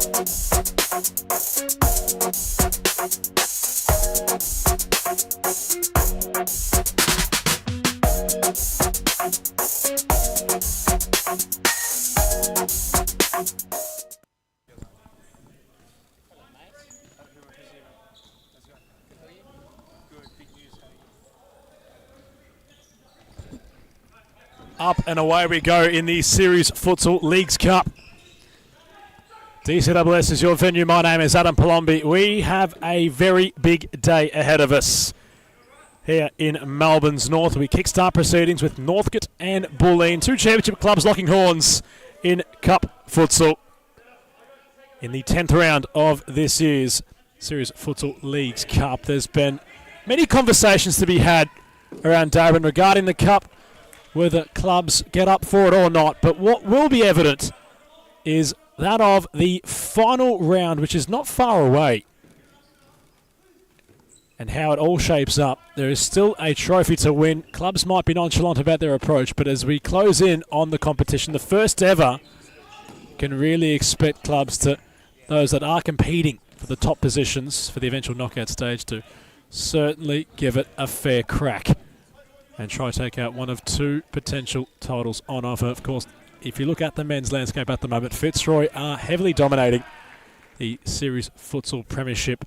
Up and away we go in the Series Futsal Leagues Cup. DCWS is your venue. My name is Adam Palombi. We have a very big day ahead of us here in Melbourne's North. We kickstart proceedings with Northcote and Bulleen, two championship clubs locking horns in Cup Futsal in the 10th round of this year's Series Futsal Leagues Cup. There's been many conversations to be had around Darwin regarding the Cup, whether clubs get up for it or not. But what will be evident is that of the final round, which is not far away, and how it all shapes up. There is still a trophy to win. Clubs might be nonchalant about their approach, but as we close in on the competition, the first ever, can really expect clubs, to those that are competing for the top positions for the eventual knockout stage, to certainly give it a fair crack and try to take out one of two potential titles on offer. Of course, if you look at the men's landscape at the moment, Fitzroy are heavily dominating the Series Futsal Premiership.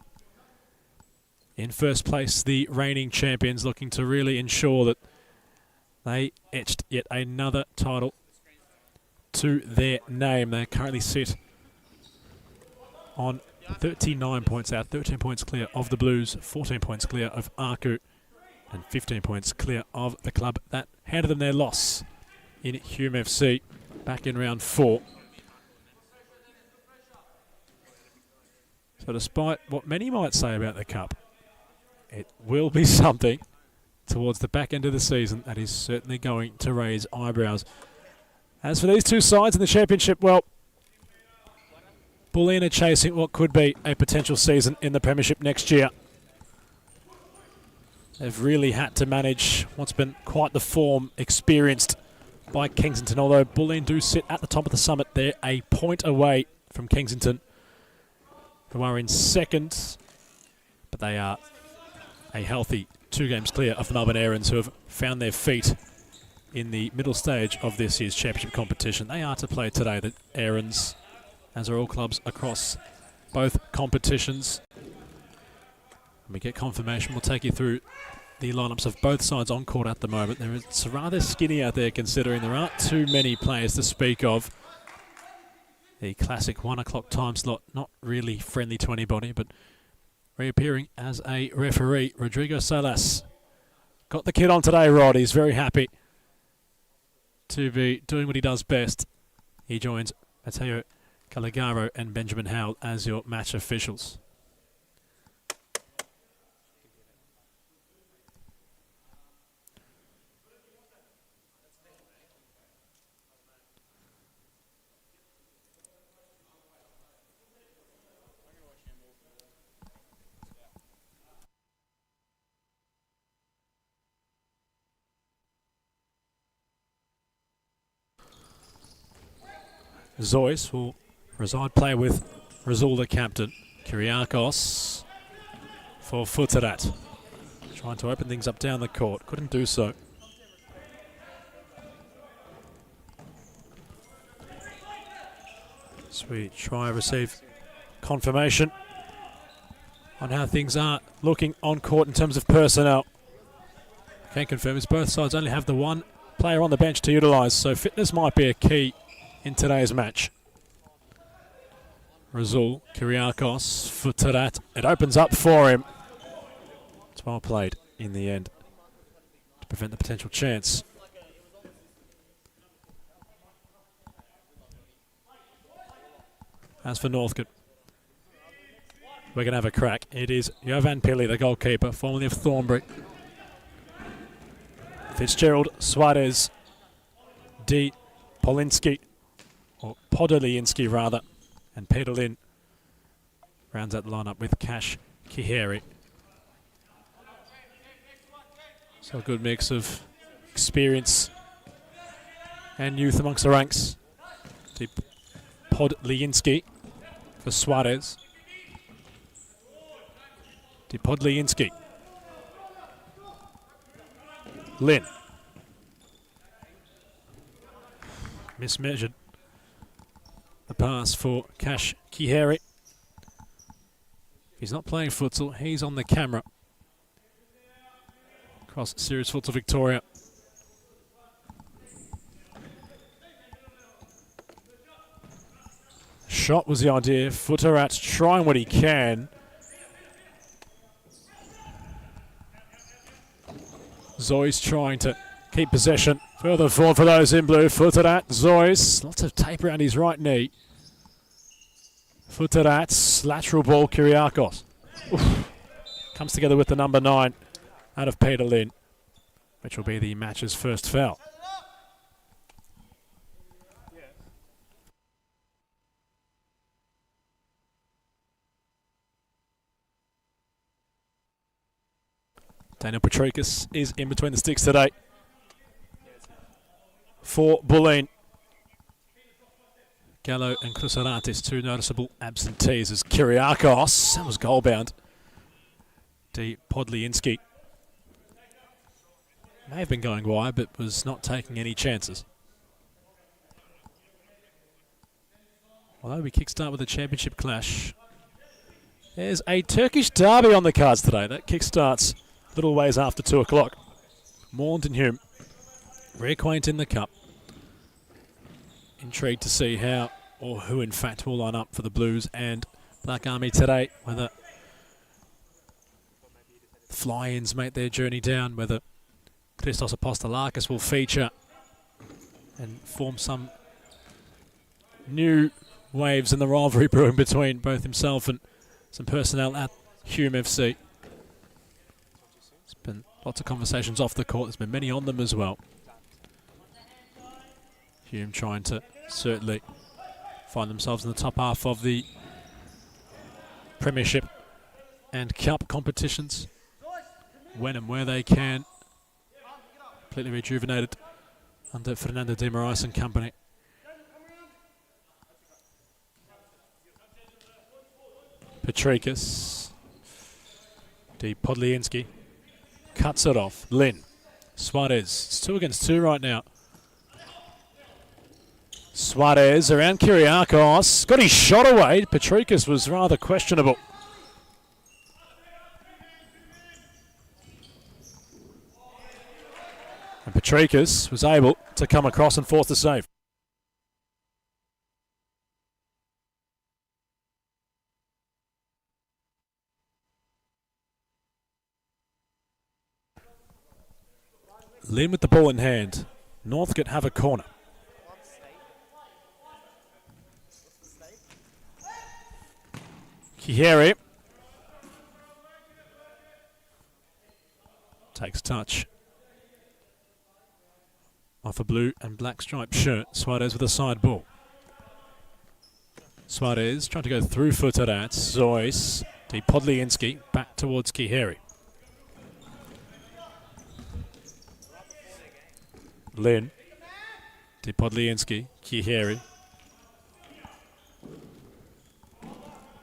In first place, the reigning champions, looking to really ensure that they etched yet another title to their name. They currently sit on 39 points out, 13 points clear of the Blues, 14 points clear of Arku, and 15 points clear of the club that handed them their loss in Hume FC back in round 4. So despite what many might say about the Cup, it will be something towards the back end of the season that is certainly going to raise eyebrows. As for these two sides in the championship, well, Bulleen are chasing what could be a potential season in the Premiership next year. They've really had to manage what's been quite the form experienced by Kensington, although Bulleen do sit at the top of the summit. They're a point away from Kensington, who are in second, but they are a healthy 2 games clear of the Melbourne Aarons, who have found their feet in the middle stage of this year's championship competition. They are to play today, the Aarons, as are all clubs across both competitions. When we get confirmation, we'll take you through the lineups of both sides on court at the moment. It's rather skinny out there, considering there aren't too many players to speak of. The classic 1 o'clock time slot, not really friendly to anybody, but reappearing as a referee, Rodrigo Salas. Got the kid on today, Rod. He's very happy to be doing what he does best. He joins Matteo Caligaro and Benjamin Howell as your match officials. Zois will play with Razul, the captain. Kyriakos for Futarat. Trying to open things up down the court. Couldn't do so. So we try and receive confirmation on how things are looking on court in terms of personnel. Can confirm is both sides only have the one player on the bench to utilise, so fitness might be a key in today's match. Razul, Kyriakos, Futarat. It opens up for him. It's well played in the end to prevent the potential chance. As for Northcote, we're going to have a crack. It is Jovan Pili, the goalkeeper, formerly of Thornbury. Fitzgerald, Suarez, D. Polinski, or Podolinsky rather, and Peter Lynn rounds out the lineup with Cash Kiheri. So a good mix of experience and youth amongst the ranks. Podolinsky for Suarez. Podliinski. Lin. Mismeasured. The pass for Cash Kiheri. He's not playing futsal, he's on the camera. Across Series Futsal Victoria. Shot was the idea. Futterat trying what he can. Zoy's trying to keep possession. Further forward for those in blue. Futterat, Zoy's. Lots of tape around his right knee. Futterat, lateral ball, Kyriakos. Oof. Comes together with the number 9 out of Peter Lin, which will be the match's first foul. Daniel Petrikis is in between the sticks today for Bulleen. Gallo and Krusaratis, 2 noticeable absentees as Kyriakos, that was goal bound. Podliinski may have been going wide but was not taking any chances. Although we kickstart with a championship clash, there's a Turkish derby on the cards today. That kickstarts little ways after 2 o'clock. Maund and Hume reacquaint in the cup. Intrigued to see how or who in fact will line up for the Blues and Black Army today. Whether fly-ins make their journey down, whether Christos Apostolakis will feature and form some new waves in the rivalry brewing between both himself and some personnel at Hume FC. Been lots of conversations off the court. There's been many on them as well. Hume trying to certainly find themselves in the top half of the Premiership and Cup competitions when and where they can. Completely rejuvenated under Fernando de Moraes and company. Petrikis. Podliinski. Cuts it off. Lin. Suarez. It's 2 against 2 right now. Suarez around Kyriakos. Got his shot away. Petrikis was rather questionable. And Petrikis was able to come across and force the save. Lin with the ball in hand. Northcote have a corner. Kiheri takes touch off a blue and black striped shirt. Suarez with a side ball. Suarez trying to go through Futterat. Zoyce. Podliinski back towards Kiheri. Lin. Podliinski. Kiheri.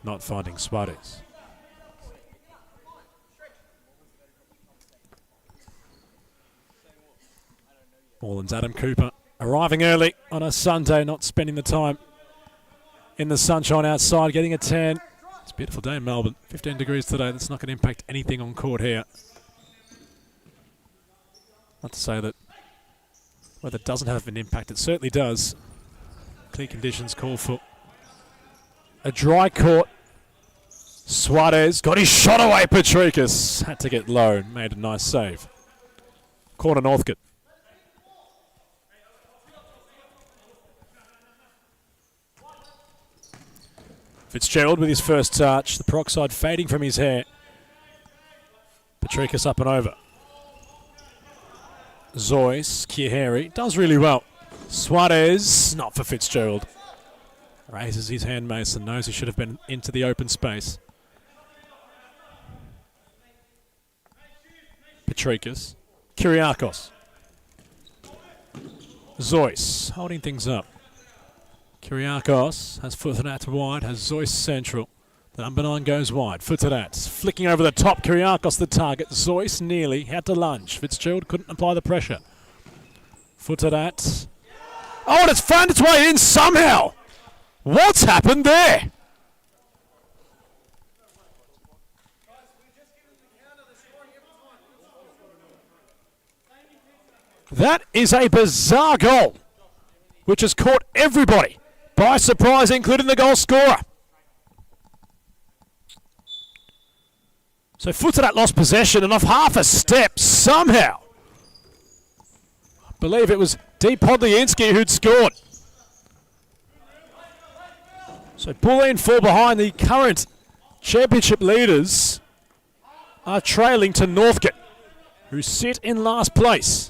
Not finding Suarez. Moreland's Adam Cooper arriving early on a Sunday, not spending the time in the sunshine outside, getting a tan. It's a beautiful day in Melbourne. 15 degrees today. That's not going to impact anything on court here. Not to say that weather doesn't have an impact. It certainly does. Clear conditions call for a dry court. Suarez got his shot away. Petrikis had to get low. Made a nice save. Corner Northcote. Fitzgerald with his first touch. The peroxide fading from his hair. Petrikis up and over. Zoyce, Kiheri does really well. Suarez, not for Fitzgerald. Raises his hand, Mason. Knows he should have been into the open space. Petrikis. Kyriakos. Zoyce holding things up. Kyriakos has footed out wide, has Zeus central. The number 9 goes wide. Footed out, flicking over the top. Kyriakos the target. Zeus nearly had to lunge. Fitzgerald couldn't apply the pressure. Footed out. Oh, and it's found its way in somehow. What's happened there? That is a bizarre goal, which has caught everybody by surprise, including the goal scorer. So footed out, lost possession, and off half a step somehow. I believe it was D. Podliansky who'd scored. So Bulleen fall behind. The current championship leaders are trailing to Northcote, who sit in last place.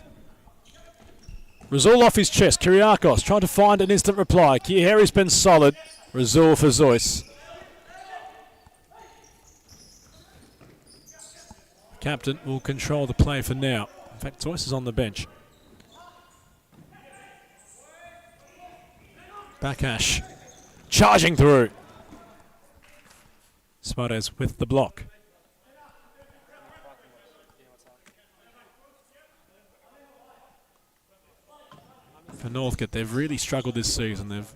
Razul off his chest. Kyriakos trying to find an instant reply. Kiheri's been solid. Razul for Zeus. Captain will control the play for now. In fact, Zeus is on the bench. Bakash charging through. Suarez with the block. For Northcote, they've really struggled this season. They've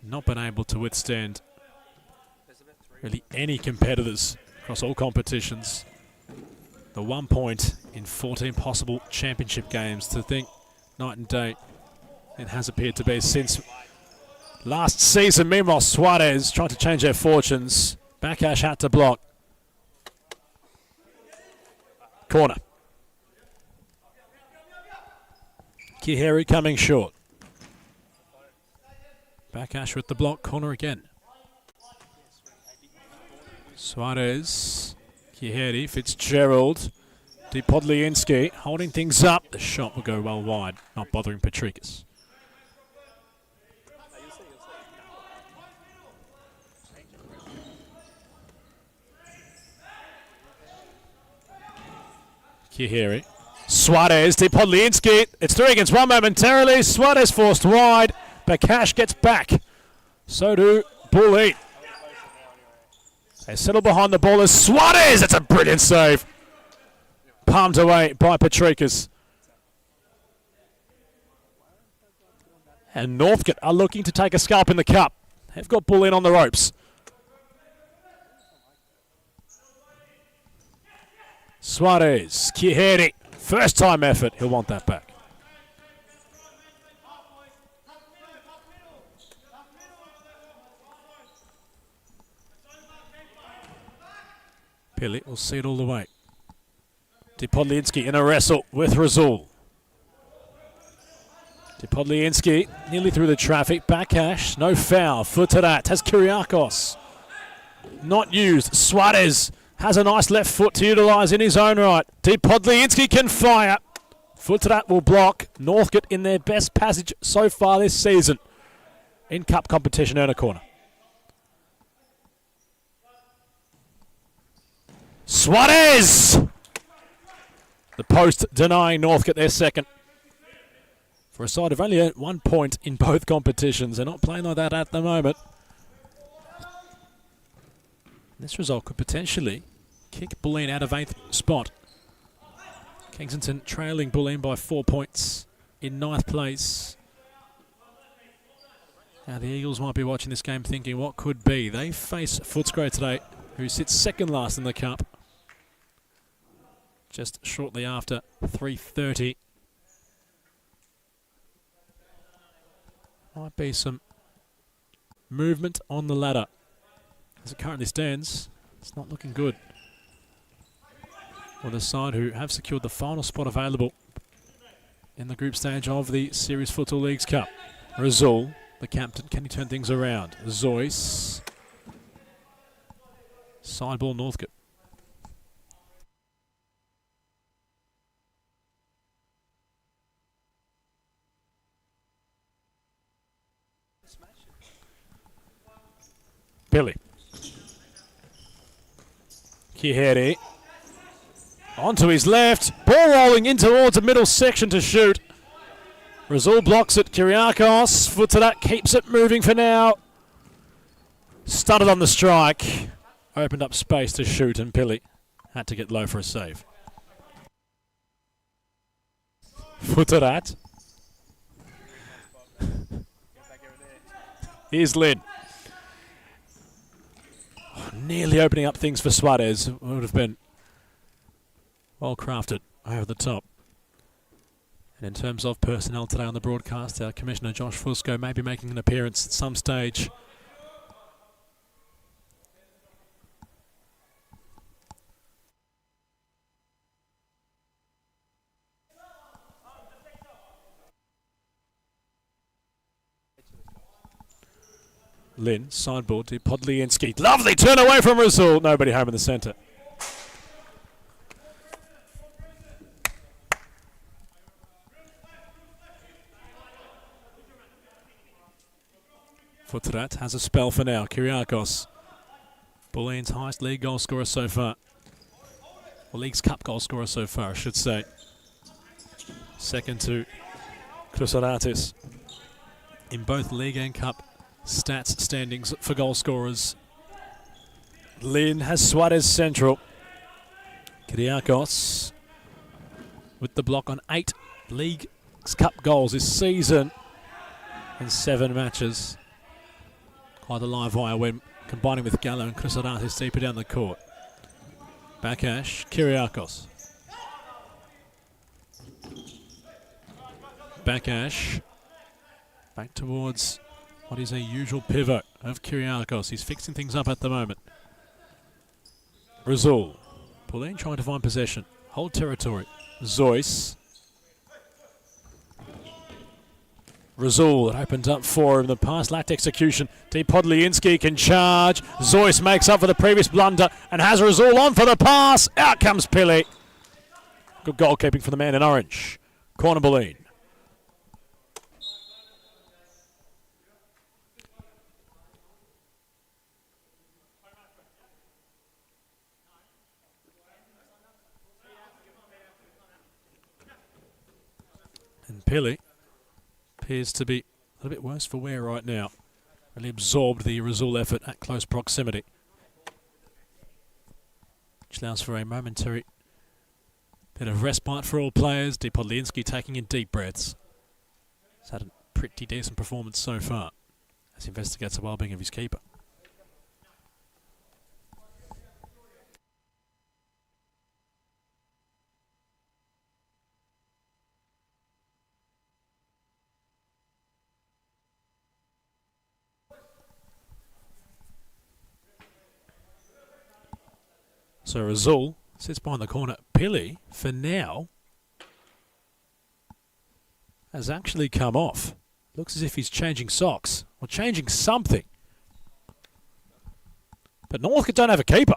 not been able to withstand really any competitors across all competitions. The 1 point in 14 possible championship games. To think night and day it has appeared to be since last season. Meanwhile, Suarez trying to change their fortunes. Bakash had to block. Corner. Kiheri coming short. Bakash with the block. Corner again. Suarez, Kiheri, Fitzgerald, D. Podliansky holding things up. The shot will go well wide, not bothering Patrikas. Kiheri. Suarez, D. Podliansky. It's 3 against 1 momentarily. Suarez forced wide. Bakash gets back. So do Bulleen. They settle behind the ball as Suarez. It's a brilliant save. Palmed away by Patrikas. And Northcote are looking to take a scalp in the cup. They've got Bulleen on the ropes. Suarez, Kiheri. First time effort. He'll want that back. Pili will see it all the way. Podliansky in a wrestle with Razul. Podliansky nearly through the traffic. Bakash, no foul. Footed at. Has Kyriakos. Not used. Suarez has a nice left foot to utilise in his own right. Podliansky can fire. Footed at will block. Northcote in their best passage so far this season in cup competition. Earn a corner. Suarez! The post denying Northcote their second. For a side of only 1 point in both competitions. They're not playing like that at the moment. This result could potentially kick Bulleen out of 8th spot. Kensington trailing Bulleen by 4 points in 9th place. Now the Eagles might be watching this game thinking what could be. They face Footscray today, who sits second last in the cup. Just shortly after 3:30. Might be some movement on the ladder. As it currently stands, it's not looking good. For the side who have secured the final spot available in the group stage of the Series Futsal Leagues Cup. Razul, the captain, can he turn things around? Zeus. Side ball Northcote. Billy. Kiheri. Onto his left. Ball rolling in towards the middle section to shoot. Rizul blocks it. Kyriakos, foot to that, keeps it moving for now. Started on the strike. Opened up space to shoot, and Pili had to get low for a save. Foot to that. Here's Lynn. Oh, nearly opening up things for Suarez. It would have been well crafted over the top. And in terms of personnel today on the broadcast, our Commissioner Josh Fusco may be making an appearance at some stage. Lynn, sideboard to Podliansky. Lovely turn away from Rizul. Nobody home in the centre. Futrat has a spell for now. Kyriakos, Buleen's highest league goal scorer so far. Or League's Cup goal scorer so far, I should say. Second to Chrysaratis in both League and Cup stats standings for goal scorers. Lynn has Suarez central. Kyriakos with the block on 8 League's Cup goals this season in 7 matches. Quite a live wire when combining with Gallo and Chrysaratis deeper down the court. Backash, Kyriakos. Backash. Back towards what is a usual pivot of Kyriakos. He's fixing things up at the moment. Rizul. Pauline trying to find possession. Hold territory. Zois. Rizul, it opened up for him. The pass lacked execution. Podliansky can charge. Zois makes up for the previous blunder and has Rizul on for the pass. Out comes Pili. Good goalkeeping for the man in orange. Corner Bulleen. And Pili appears to be a little bit worse for wear right now. Really absorbed the Rizul effort at close proximity, which allows for a momentary bit of respite for all players. Podliansky taking in deep breaths. He's had a pretty decent performance so far as he investigates the well-being of his keeper. So Rizul sits behind the corner. Pili, for now, has actually come off. Looks as if he's changing socks or changing something. But Northcote don't have a keeper.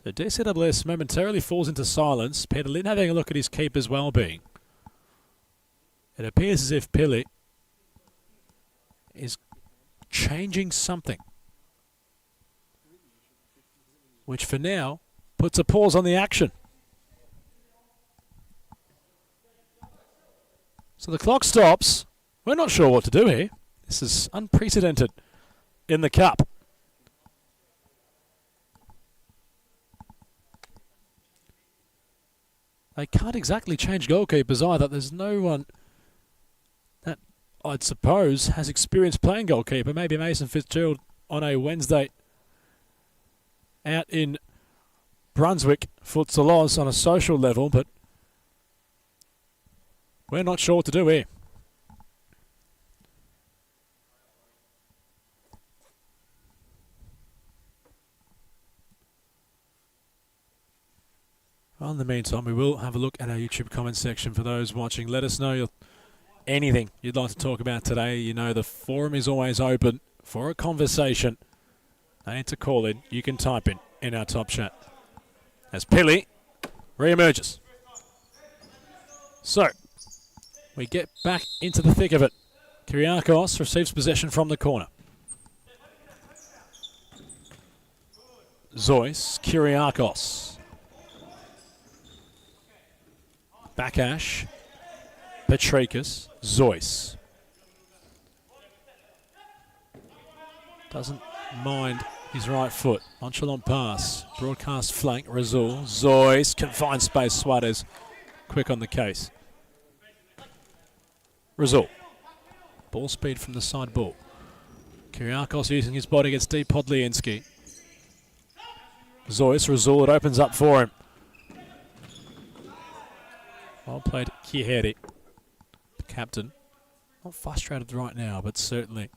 So DCWS momentarily falls into silence. Peter Lynn having a look at his keeper's well-being. It appears as if Pili is changing something, which for now puts a pause on the action. So the clock stops. We're not sure what to do here. This is unprecedented in the Cup. They can't exactly change goalkeepers either. There's no one that I'd suppose has experience playing goalkeeper. Maybe Mason Fitzgerald on a Wednesday out in Brunswick, Futsal Oz on a social level, but we're not sure what to do here. Well, in the meantime, we will have a look at our YouTube comment section for those watching. Let us know anything you'd like to talk about today. You know the forum is always open for a conversation. No need to call in. You can type in our top chat. As Pili re-emerges. So, we get back into the thick of it. Kyriakos receives possession from the corner. Zois, Kyriakos. Bakash, Petrikis, Zois. Doesn't mind his right foot. Nonchalant pass. Broadcast flank. Razul. Zois. Confined space. Suarez. Quick on the case. Razul. Ball speed from the side ball. Kyriakos using his body against D. Podliansky. Zois. Razul. It opens up for him. Well played, Kiheri. The captain. Not frustrated right now, but certainly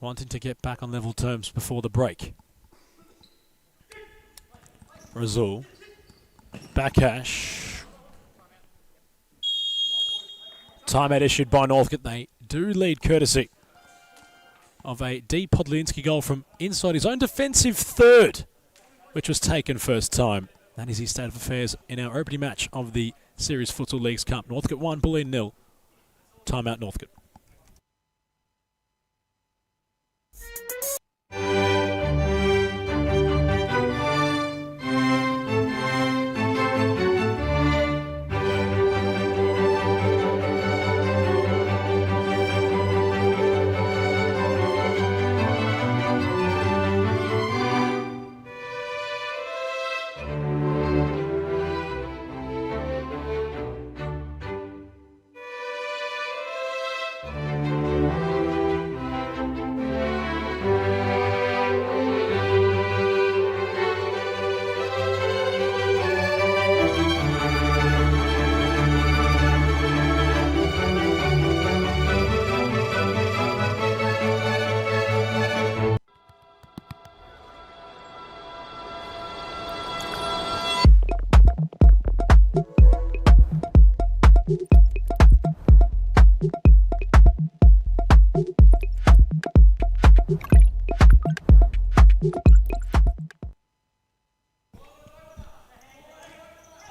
wanting to get back on level terms before the break. Razul. Bakash. Timeout issued by Northcote. They do lead courtesy of a D. Podliansky goal from inside his own defensive third, which was taken first time. That is his state of affairs in our opening match of the Series Futsal Leagues Cup. Northcote 1, Bulleen 0. Timeout Northcote.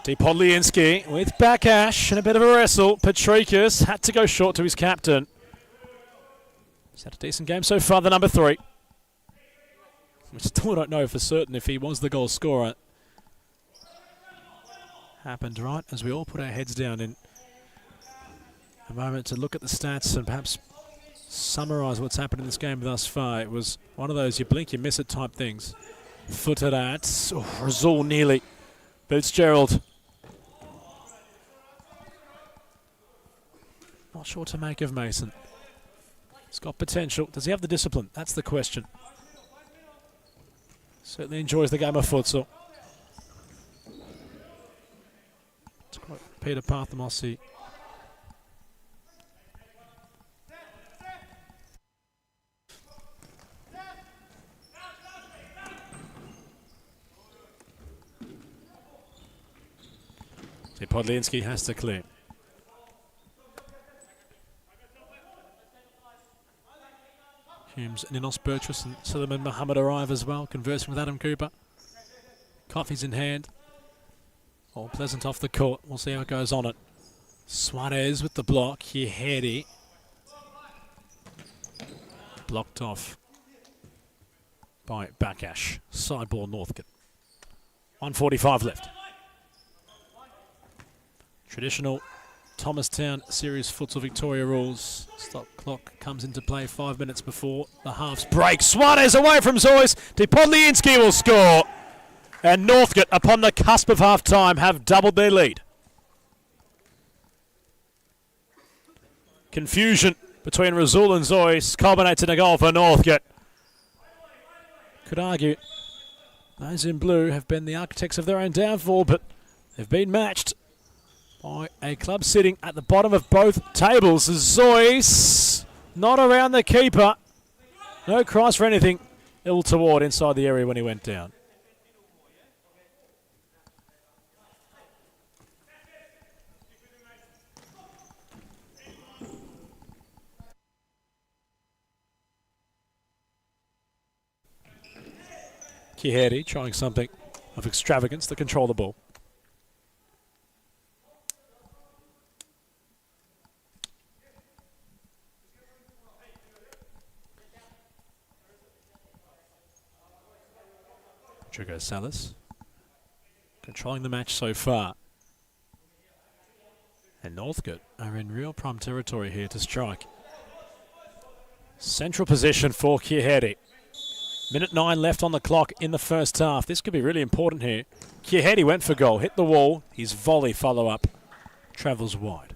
D. Podliansky with Bakash and a bit of a wrestle. Petrikis had to go short to his captain. He's had a decent game so far, the number 3. We still don't know for certain if he was the goal scorer. Happened right as we all put our heads down in a moment to look at the stats and perhaps summarise what's happened in this game thus far. It was one of those you blink, you miss it type things. Footed at. Razul nearly. Fitzgerald. Not sure what to make of Mason. He's got potential. Does he have the discipline? That's the question. Certainly enjoys the game of futsal. To quote Peter Parthomossi. Podliansky has to clear. Humes, Ninos Burtress and Suleiman Mohammed arrive as well, conversing with Adam Cooper. Coffees in hand. All pleasant off the court. We'll see how it goes on it. Suarez with the block. Kiheri. Blocked off by Bakash. Sideball Northcote. 1:45 left. Traditional Thomastown Series Futsal Victoria rules. Stop clock comes into play 5 minutes before the halves break. Suarez away from Zois. Podliansky will score. And Northcote, upon the cusp of half-time, have doubled their lead. Confusion between Razul and Zois culminates in a goal for Northcote. Could argue those in blue have been the architects of their own downfall, but they've been matched by a club sitting at the bottom of both tables. Zois not around the keeper. No cross for anything. Ill toward inside the area when he went down. Kiheri trying something of extravagance to control the ball. Rodrigo Salas controlling the match so far. And Northcote are in real prime territory here to strike. Central position for Kiehedi. Minute 9 left on the clock in the first half. This could be really important here. Kiehedi went for goal, hit the wall. His volley follow-up travels wide.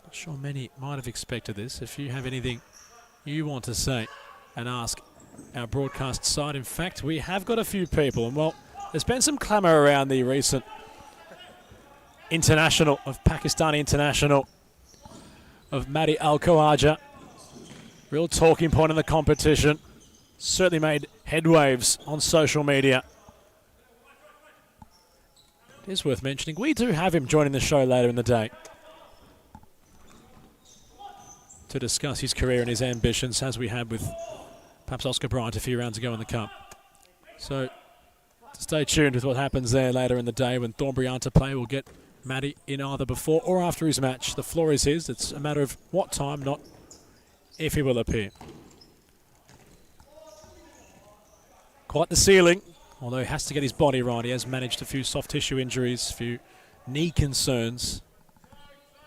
Not sure many might have expected this. If you have anything you want to say and ask our broadcast side. In fact, we have got a few people, and well, there's been some clamour around the recent international of Pakistani international of Madi Al-Khawaja. Real talking point in the competition. Certainly made headwaves on social media. It is worth mentioning, we do have him joining the show later in the day to discuss his career and his ambitions, as we had with perhaps Oscar Bryant a few rounds ago in the Cup. So stay tuned with what happens there later in the day when Thornbury aren't to play. We'll get Matty in either before or after his match. The floor is his. It's a matter of what time, not if he will appear. Quite the ceiling, although he has to get his body right. He has managed a few soft tissue injuries, a few knee concerns.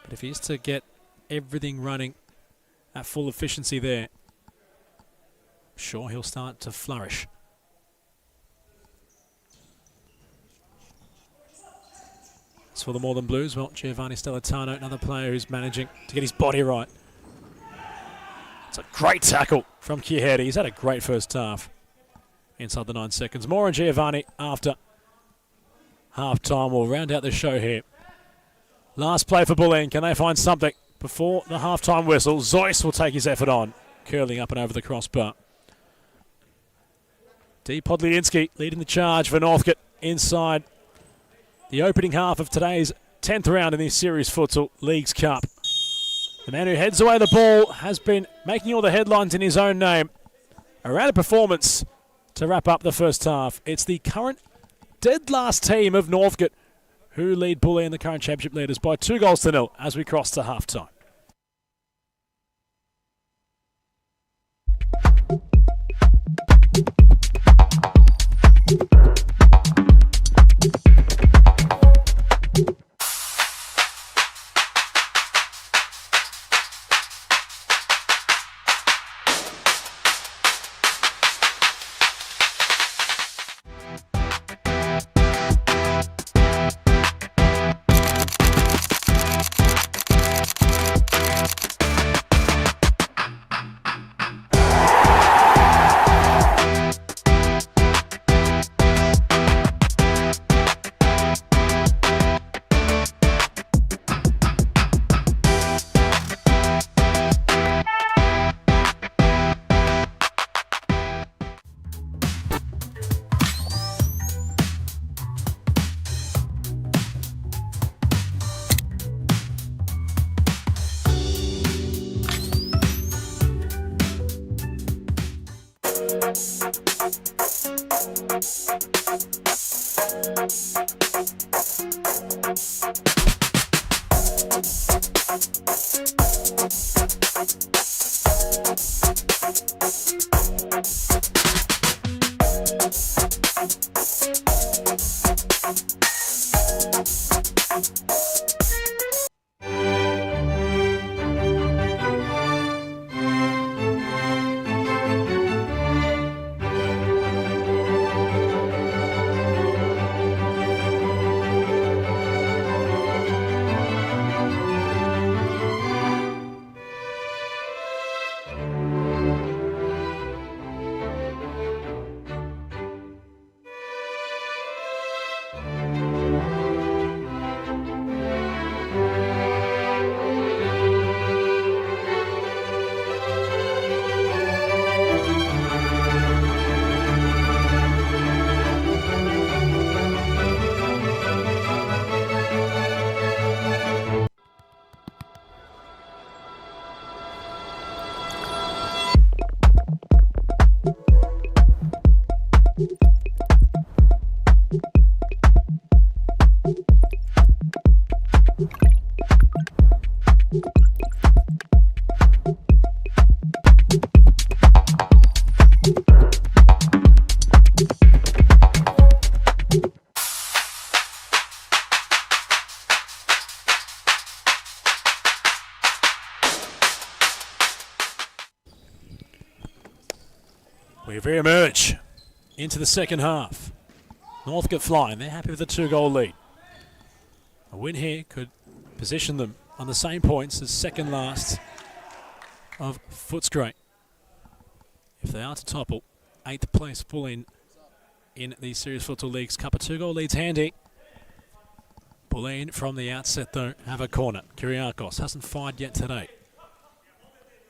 But if he is to get everything running at full efficiency there, I'm sure he'll start to flourish. As for the More Than Blues, well, Giovanni Stellitano, another player who's managing to get his body right. It's a great tackle from Kiehedi. He's had a great first half inside the 9 seconds. More on Giovanni after half-time. We'll round out the show here. Last play for Bulleen. Can they find something before the half-time whistle? Zeus will take his effort on, curling up and over the crossbar. D. Podliansky leading the charge for Northcote inside the opening half of today's 10th round in the Series Futsal Leagues Cup. The man who heads away the ball has been making all the headlines in his own name. A random performance to wrap up the first half. It's the current dead last team of Northcote who lead Bulleen, the current championship leaders, by 2-0 as we cross to half-time. We re-emerge into the second half. Northcote flying. They're happy with a 2-goal lead. A win here could position them on the same points as second last of Footscray. If they are to topple 8th place Bulleen in the Serious Futsal League's Cup, a 2-goal lead's handy. Bulleen from the outset though have a corner. Kyriakos hasn't fired yet today.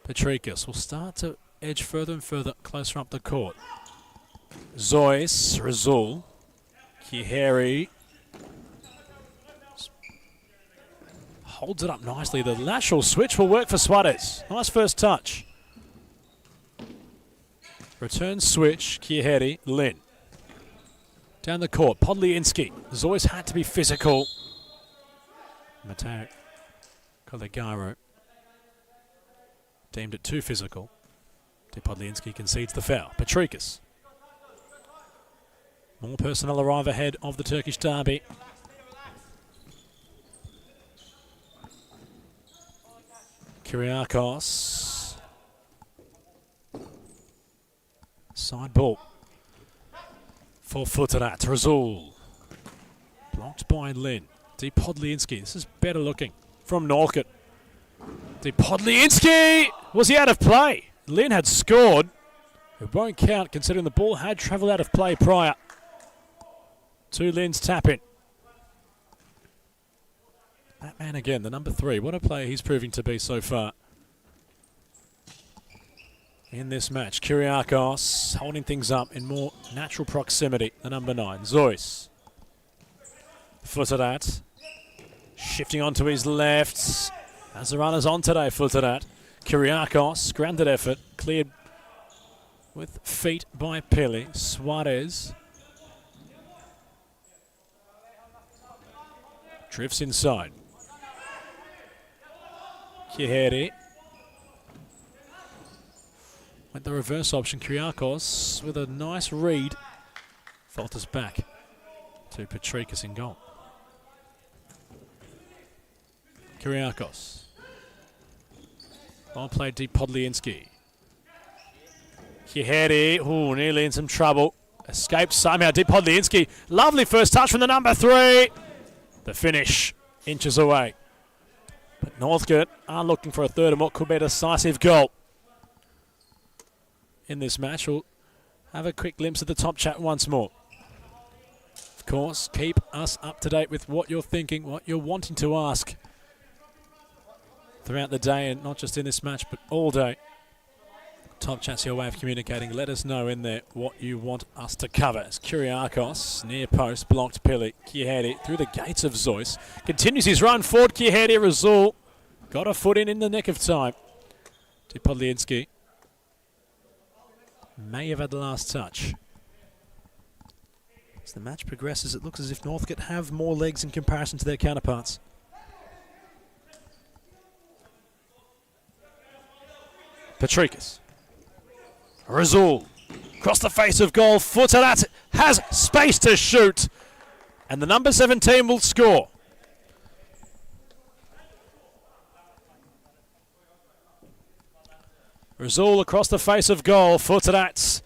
Petrikis will start to edge further and further closer up the court. Zois, Razul, Kiheri holds it up nicely. The lateral switch will work for Suarez. Nice first touch. Return switch, Kiheri, Lin. Down the court, Podliinski. Zois had to be physical. Mateo Collegaro deemed it too physical. Podliinski concedes the foul. Petrikis. More personnel arrive ahead of the Turkish derby. Kyriakos. Side ball. For Futarat. Razul. Blocked by Lin. Podliinski. This is better looking from Northcote. Podliinski! Was he out of play? Lin had scored. It won't count considering the ball had travelled out of play prior to Lin's tap in. That man again, the number 3. What a player he's proving to be so far in this match. Kyriakos holding things up in more natural proximity. The number 9, Zois. Futarat shifting onto his left. As the runners on today, Futarat. Kyriakos, grounded effort, cleared with feet by Pili. Suarez drifts inside. Kiheri went the reverse option. Kyriakos with a nice read. Falters back to Petrikis in goal. Kyriakos. Well played, Podliinski. Kiheri, ooh, nearly in some trouble. Escaped somehow, Podliinski. Lovely first touch from the number 3. The finish, inches away. But Northcote are looking for a third and what could be a decisive goal in this match. We'll have a quick glimpse of the top chat once more. Of course, keep us up to date with what you're thinking, what you're wanting to ask throughout the day, and not just in this match, but all day. Top chat's your way of communicating. Let us know in there what you want us to cover. As Kyriakos, near post, blocked Pili. Kiheri through the gates of Zois. Continues his run forward. Kiheri, Razul. Got a foot in the nick of time. Podliinski may have had the last touch. As the match progresses, it looks as if Northcote have more legs in comparison to their counterparts. Petrikis. Razul. Across the face of goal. Futarat has space to shoot. And the number 17 will score. Razul across the face of goal. Futarat.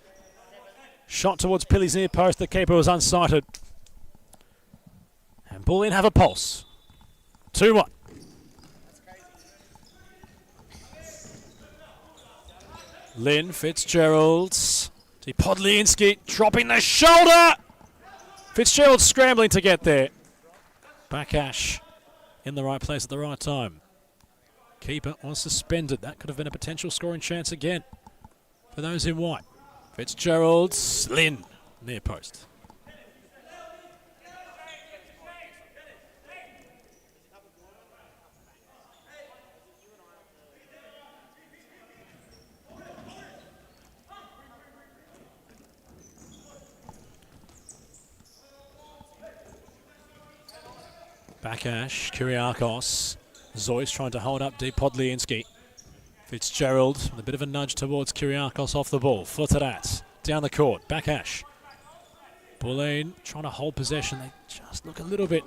Shot towards Pili's near post. The keeper was unsighted. And Bulleen have a pulse. 2-1. Lynn Fitzgerald. Podliinski dropping the shoulder. Fitzgerald scrambling to get there. Backash in the right place at the right time. Keeper was suspended. That could have been a potential scoring chance again for those in white. Fitzgerald, Lynn, near post. Backash, Kyriakos. Zois trying to hold up Podliinski. Fitzgerald with a bit of a nudge towards Kyriakos off the ball. Futarat down the court. Backash. Bulleen trying to hold possession. They just look a little bit,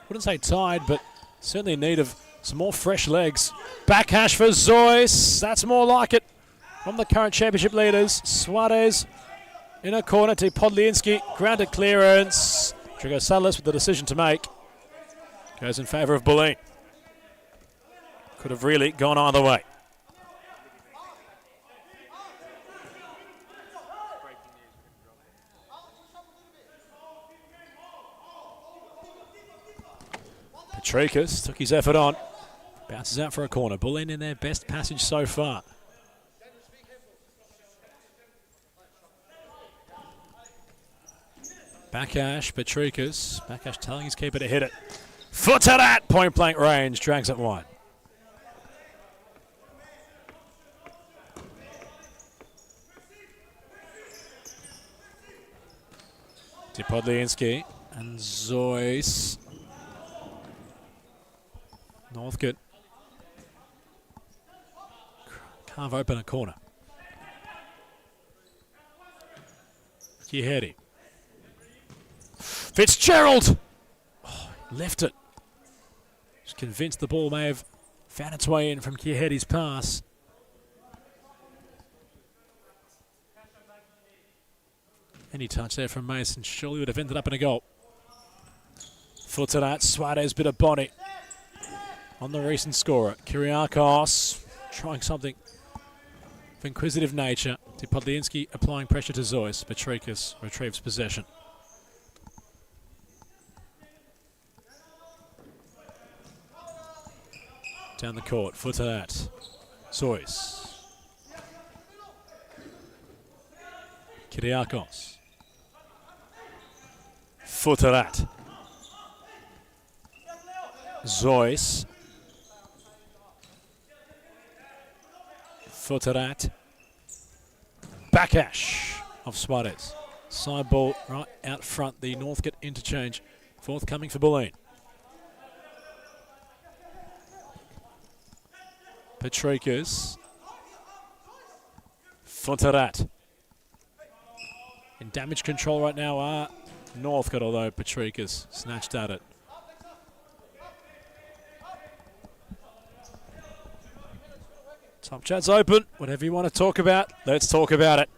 wouldn't say tired, but certainly in need of some more fresh legs. Backash for Zois. That's more like it from the current championship leaders. Suarez in a corner to Podlinsky. Grounded clearance. Trigo Salas with the decision to make. Goes in favour of Bulleen. Could have really gone either way. Petrikas took his effort on. Bounces out for a corner. Bulleen in their best passage so far. Bakash, Petrikas. Bakash telling his keeper to hit it. Foot to that! Point blank range. Drags it wide. To Podlinsky and Zoyce. Northcote carve open a corner. Kiheri. Fitzgerald! Oh, left it. Just convinced the ball may have found its way in from Kiheri's pass. Any touch there from Mason surely would have ended up in a goal. Foot to that. Suarez bit of body on the recent scorer. Kyriakos trying something of inquisitive nature. To Podlinsky applying pressure to Zoyce. Petrikas retrieves possession. Down the court. Foot to that. Zoyce. Kyriakos. Foot to that. Zoyce. Foot to that. Bakash of Suarez. Side ball right out front. The Northcote interchange. Forthcoming for Bulleen. Petrikas. Foot to that. In damage control right now are Northcote, although Petrikas snatched at it. Top chat's open. Whatever you want to talk about, let's talk about it.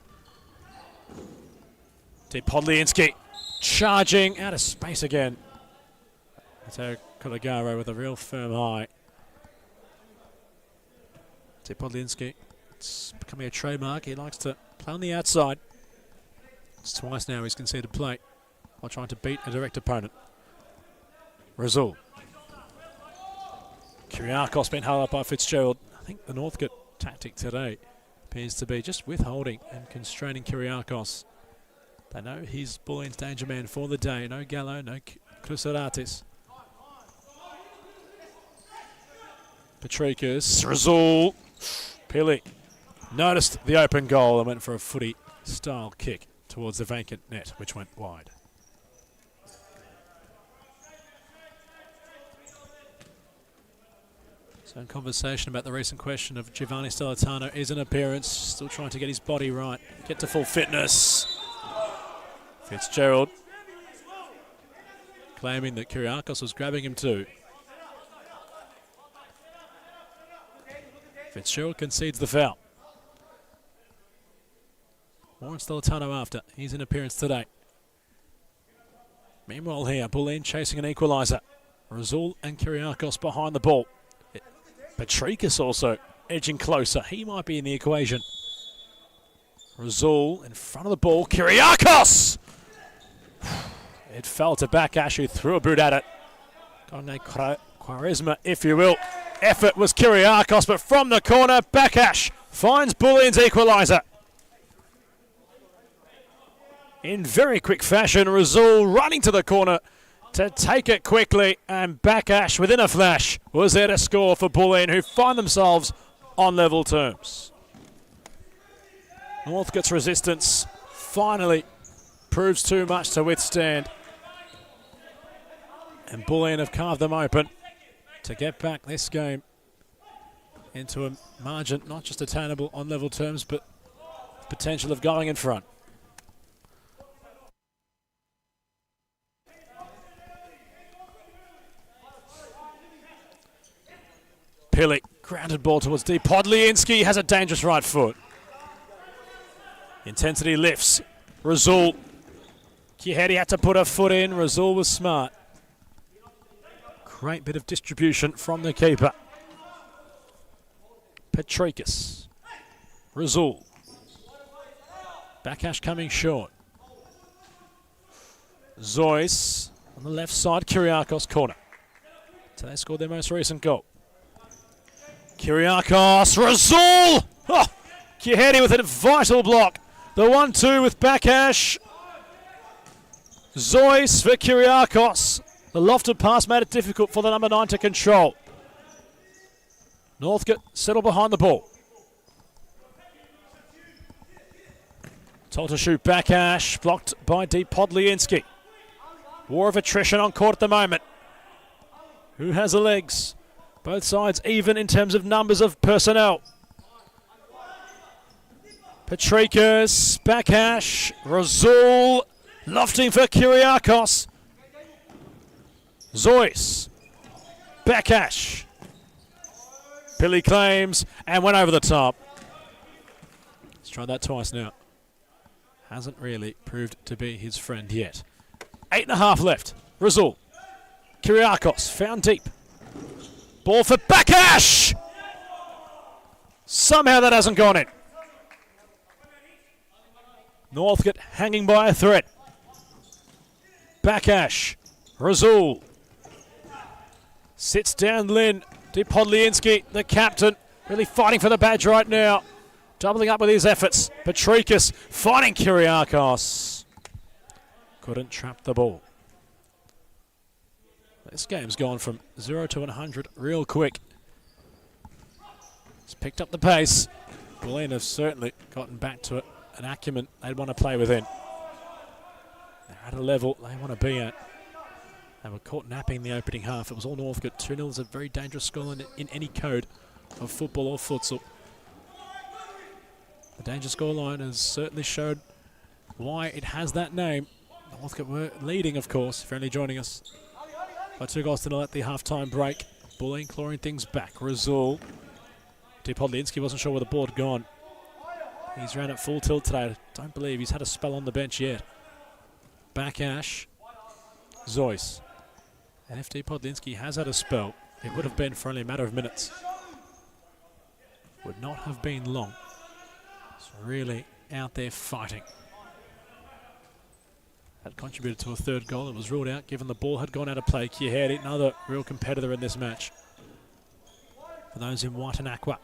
To Podlinsky. Charging out of space again. Mateo Colagaro with a real firm high. To Podlinsky. It's becoming a trademark. He likes to play on the outside. It's twice now he's conceded play while trying to beat a direct opponent. Razul. Kyriakos been held up by Fitzgerald. I think the Northcote tactic today appears to be just withholding and constraining Kyriakos. They know he's Bulleen's danger man for the day. No Gallo, no Krusaratis. Petrikas, Razul, Pili noticed the open goal and went for a footy-style kick towards the vacant net, which went wide. So in conversation about the recent question of Giovanni Stellitano is an appearance, still trying to get his body right, get to full fitness. Fitzgerald claiming that Kyriakos was grabbing him too. Fitzgerald concedes the foul. Warren Stellitano after. He's in appearance today. Meanwhile here, Bulleen chasing an equaliser. Razul and Kyriakos behind the ball. Petrikas also edging closer. He might be in the equation. Razul in front of the ball. Kyriakos! It fell to Bakash, who threw a boot at it. Conde Quaresma, if you will. Effort was Kyriakos, but from the corner, Bakash finds Bulleen's equaliser. In very quick fashion, Razul running to the corner to take it quickly, and Bakash, within a flash, was there to score for Bulleen, who find themselves on level terms. Northcote's resistance finally proves too much to withstand, and Bulleen have carved them open to get back this game into a margin not just attainable on level terms, but potential of going in front. Pili, grounded ball towards deep. Podlinsky has a dangerous right foot. Intensity lifts. Razul. Kihedi had to put her foot in. Razul was smart. Great bit of distribution from the keeper. Petrikis. Razul. Backash coming short. Zois on the left side. Kyriakos corner. So they scored their most recent goal. Kyriakos. Razul! Oh, Kihedi with a vital block. The 1-2 with Backash. Zois for Kyriakos. The lofted pass made it difficult for the number 9 to control. Northcote settled behind the ball. Told to shoot Backash, blocked by Podliansky. War of attrition on court at the moment. Who has the legs? Both sides even in terms of numbers of personnel. Petrikis, Backash, Razul, lofting for Kyriakos. Zois, Backash. Billy claims and went over the top. Let's try that twice now. Hasn't really proved to be his friend yet. 8.5 left. Razul. Kyriakos found deep. Ball for Backash! Somehow that hasn't gone in. Northcote hanging by a thread. Backash. Razul. Sits down Lynn. Podliansky, the captain, really fighting for the badge right now. Doubling up with his efforts. Petrikis fighting Kyriakos. Couldn't trap the ball. This game's gone from 0 to 100 real quick. It's picked up the pace. Bulleen have certainly gotten back to an acumen they'd want to play within. They're at a level they want to be at. They were caught napping in the opening half. It was all Northcote. 2-0 is a very dangerous score in any code of football or futsal. The danger scoreline has certainly showed why it has that name. Northcote were leading, of course, if you're only joining us, by 2-0 at the half-time break. Bulleen clawing things back. Razul. Podliansky wasn't sure where the ball had gone. He's ran at full tilt today. Don't believe he's had a spell on the bench yet. Backash. Zois. And if Podliansky has had a spell, it would have been for only a matter of minutes. Would not have been long. It's really out there fighting. That contributed to a third goal. It was ruled out given the ball had gone out of play. Kihedi, another real competitor in this match. For those in white and aqua.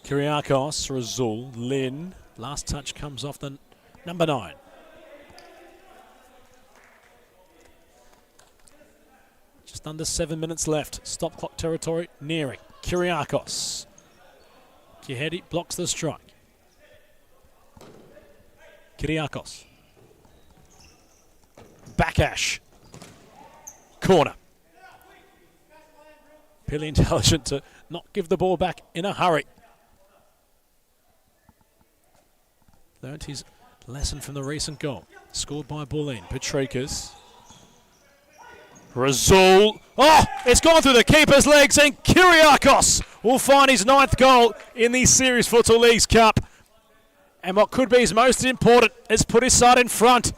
Kyriakos, Razul, Lynn. Last touch comes off the number 9. Just under 7 minutes left. Stop clock territory nearing. Kyriakos. Kihedi blocks the strike. Kyriakos. Backash. Corner. Really intelligent to not give the ball back in a hurry. Learned his lesson from the recent goal. Scored by Bulleen. Petrikis. Razul. Oh, it's gone through the keeper's legs, and Kyriakos will find his 9th goal in the Series Futsal Leagues Cup. And what could be his most important has put his side in front.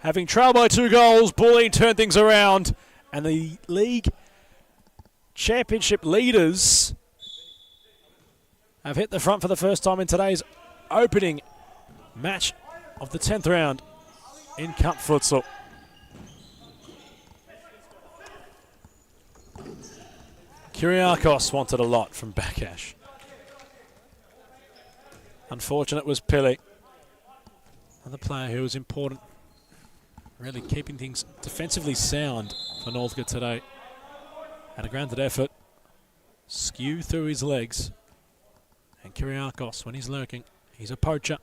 Having trailed by 2 goals, Bulleen turned things around, and the league championship leaders have hit the front for the first time in today's opening match of the 10th round in Cup Futsal. Kyriakos wanted a lot from Backash. Unfortunate was Pili. Another player who was important, really keeping things defensively sound for Northcote today. Had a granted effort, skew through his legs. And Kyriakos, when he's lurking, he's a poacher.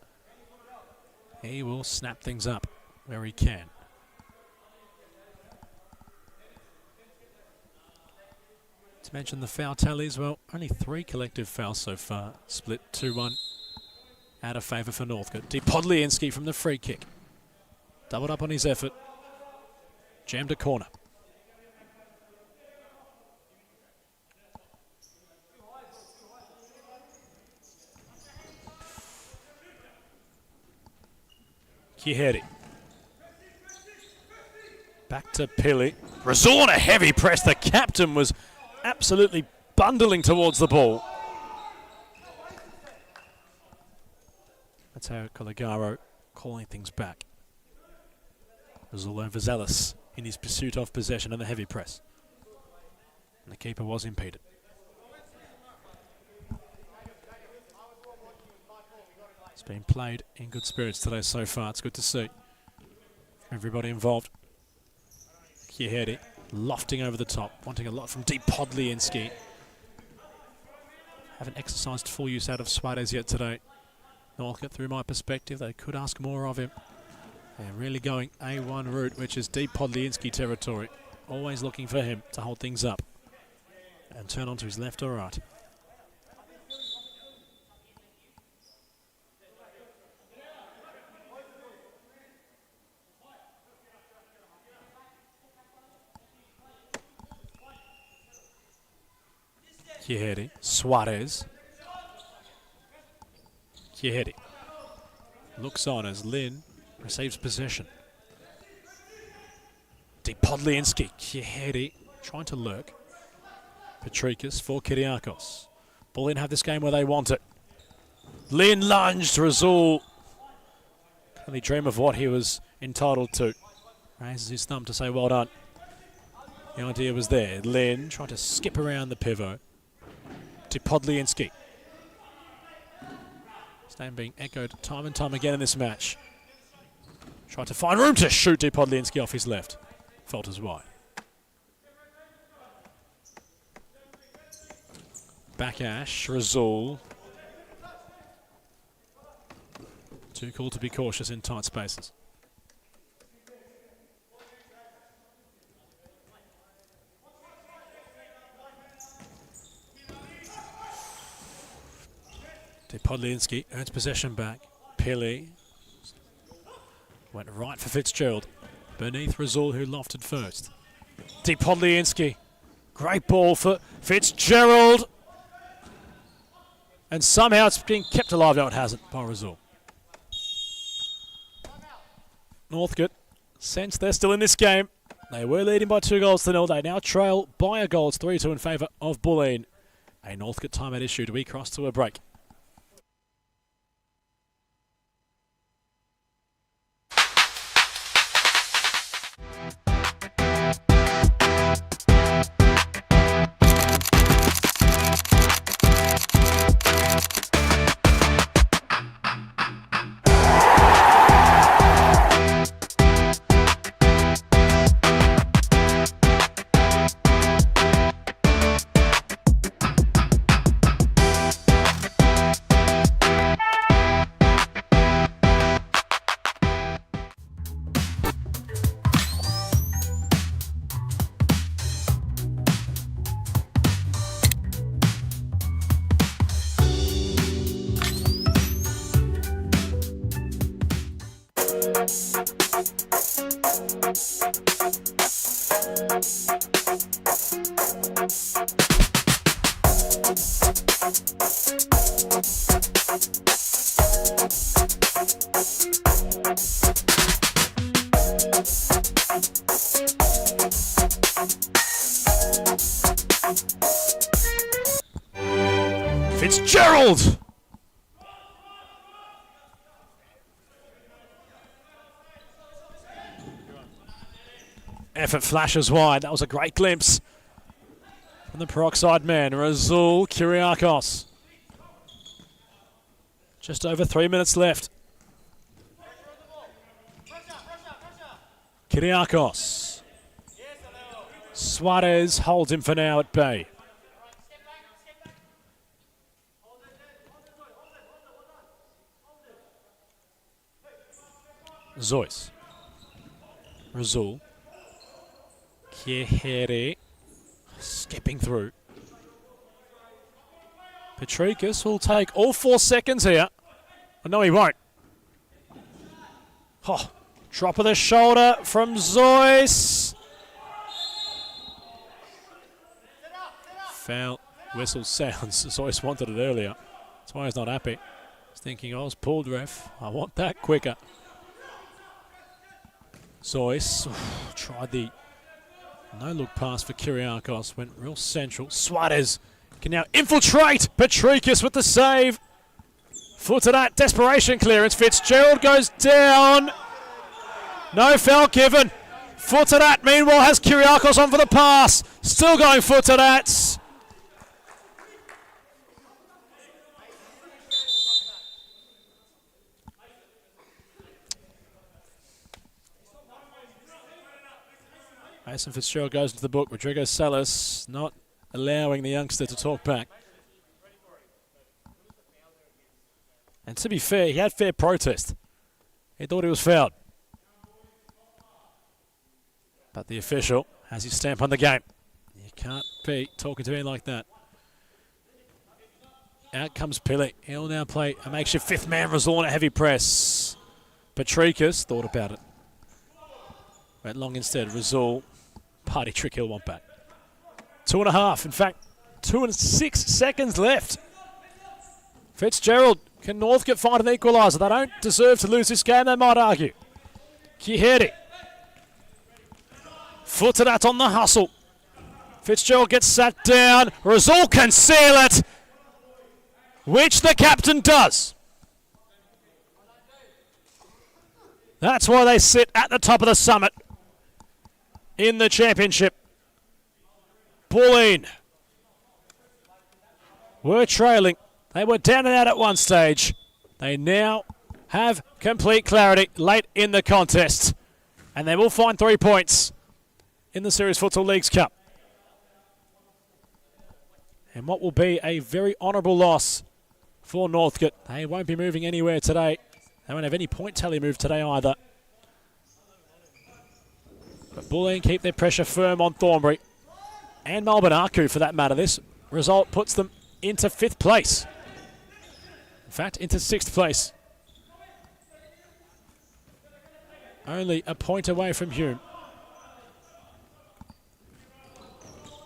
He will snap things up where he can. To mention the foul tallies, well, only 3 collective fouls so far. Split 2-1 out of favour for Northcote. Podliansky from the free kick. Doubled up on his effort. Jammed a corner. Kiheri. Back to Pili. Razul on a heavy press. The captain was absolutely bundling towards the ball. That's how Colagaro calling things back. Razul overzealous in his pursuit of possession and the heavy press. And the keeper was impeded. It's been played in good spirits today so far. It's good to see everybody involved. Kiheri lofting over the top, wanting a lot from Deep Podliansky. Haven't exercised full use out of Suarez yet today. Northcote, through my perspective, they could ask more of him. They're really going A1 route, which is Deep Podliansky territory. Always looking for him to hold things up and turn onto his left or right. Kiheri, Suarez. Kiheri looks on as Lin receives possession. Deep Podliansky, Kiheri trying to lurk. Petrikas for Kyriakos. Bulleen have this game where they want it. Lin lunged, Razul. Can only dream of what he was entitled to. Raises his thumb to say well done. The idea was there. Lin trying to skip around the pivot. To Podliansky. His name being echoed time and time again in this match. Tried to find room to shoot to Podliansky off his left. Falters wide. Back Ash, Razul. Too cool to be cautious in tight spaces. Podliansky earns possession back. Pili went right for Fitzgerald. Beneath Razul, who lofted first. Deep Podliansky. Great ball for Fitzgerald. And somehow it's being kept alive. No, it hasn't by Razul. Northcote sense they're still in this game. They were leading by 2-0. They now trail by a goal. It's 3-2 in favour of Bulleen. A Northcote timeout issued. We cross to a break. Fitzgerald! Effort flashes wide. That was a great glimpse from the peroxide man, Razul Kyriakos. Just over 3 minutes left. Kyriakos. Suarez holds him for now at bay. Zois. Razul. Kiheri. Skipping through. Petrikas will take all 4 seconds here. Oh, no, he won't. Oh, drop of the shoulder from Zois. Foul whistle sounds. Zois wanted it earlier. That's why he's not happy. He's thinking, I was pulled, ref. I want that quicker. Zois tried the no-look pass for Kyriakos. Went real central. Suarez can now infiltrate. Patricus with the save. Footed at desperation clearance. Fitzgerald goes down. No foul given. Footed at, meanwhile, has Kyriakos on for the pass. Still going footed at. Mason Fitzgerald goes into the book. Rodrigo Salas not allowing the youngster to talk back. And to be fair, he had fair protest. He thought he was fouled. But the official has his stamp on the game. You can't be talking to me like that. Out comes Pili. He'll now play a makeshift fifth man resort, a heavy press. Patricus thought about it. Went long instead. Razul. Party trick, he'll want back. 2.5. In fact, 2 and 6 seconds left. Fitzgerald. Can Northcote find an equaliser? They don't deserve to lose this game, they might argue. Kiheri. Footed at on the hustle. Fitzgerald gets sat down. Razul can seal it, which the captain does. That's why they sit at the top of the summit in the championship. Bulleen were trailing. They were down and out at one stage. They now have complete clarity late in the contest. And they will find 3 points in the Series Futsal Leagues Cup. And what will be a very honourable loss for Northcote. They won't be moving anywhere today. They won't have any point tally move today either. But Bulleen keep their pressure firm on Thornbury. And Melbourne Aku, for that matter. This result puts them into 5th place. In fact, into 6th place. Only a point away from Hume.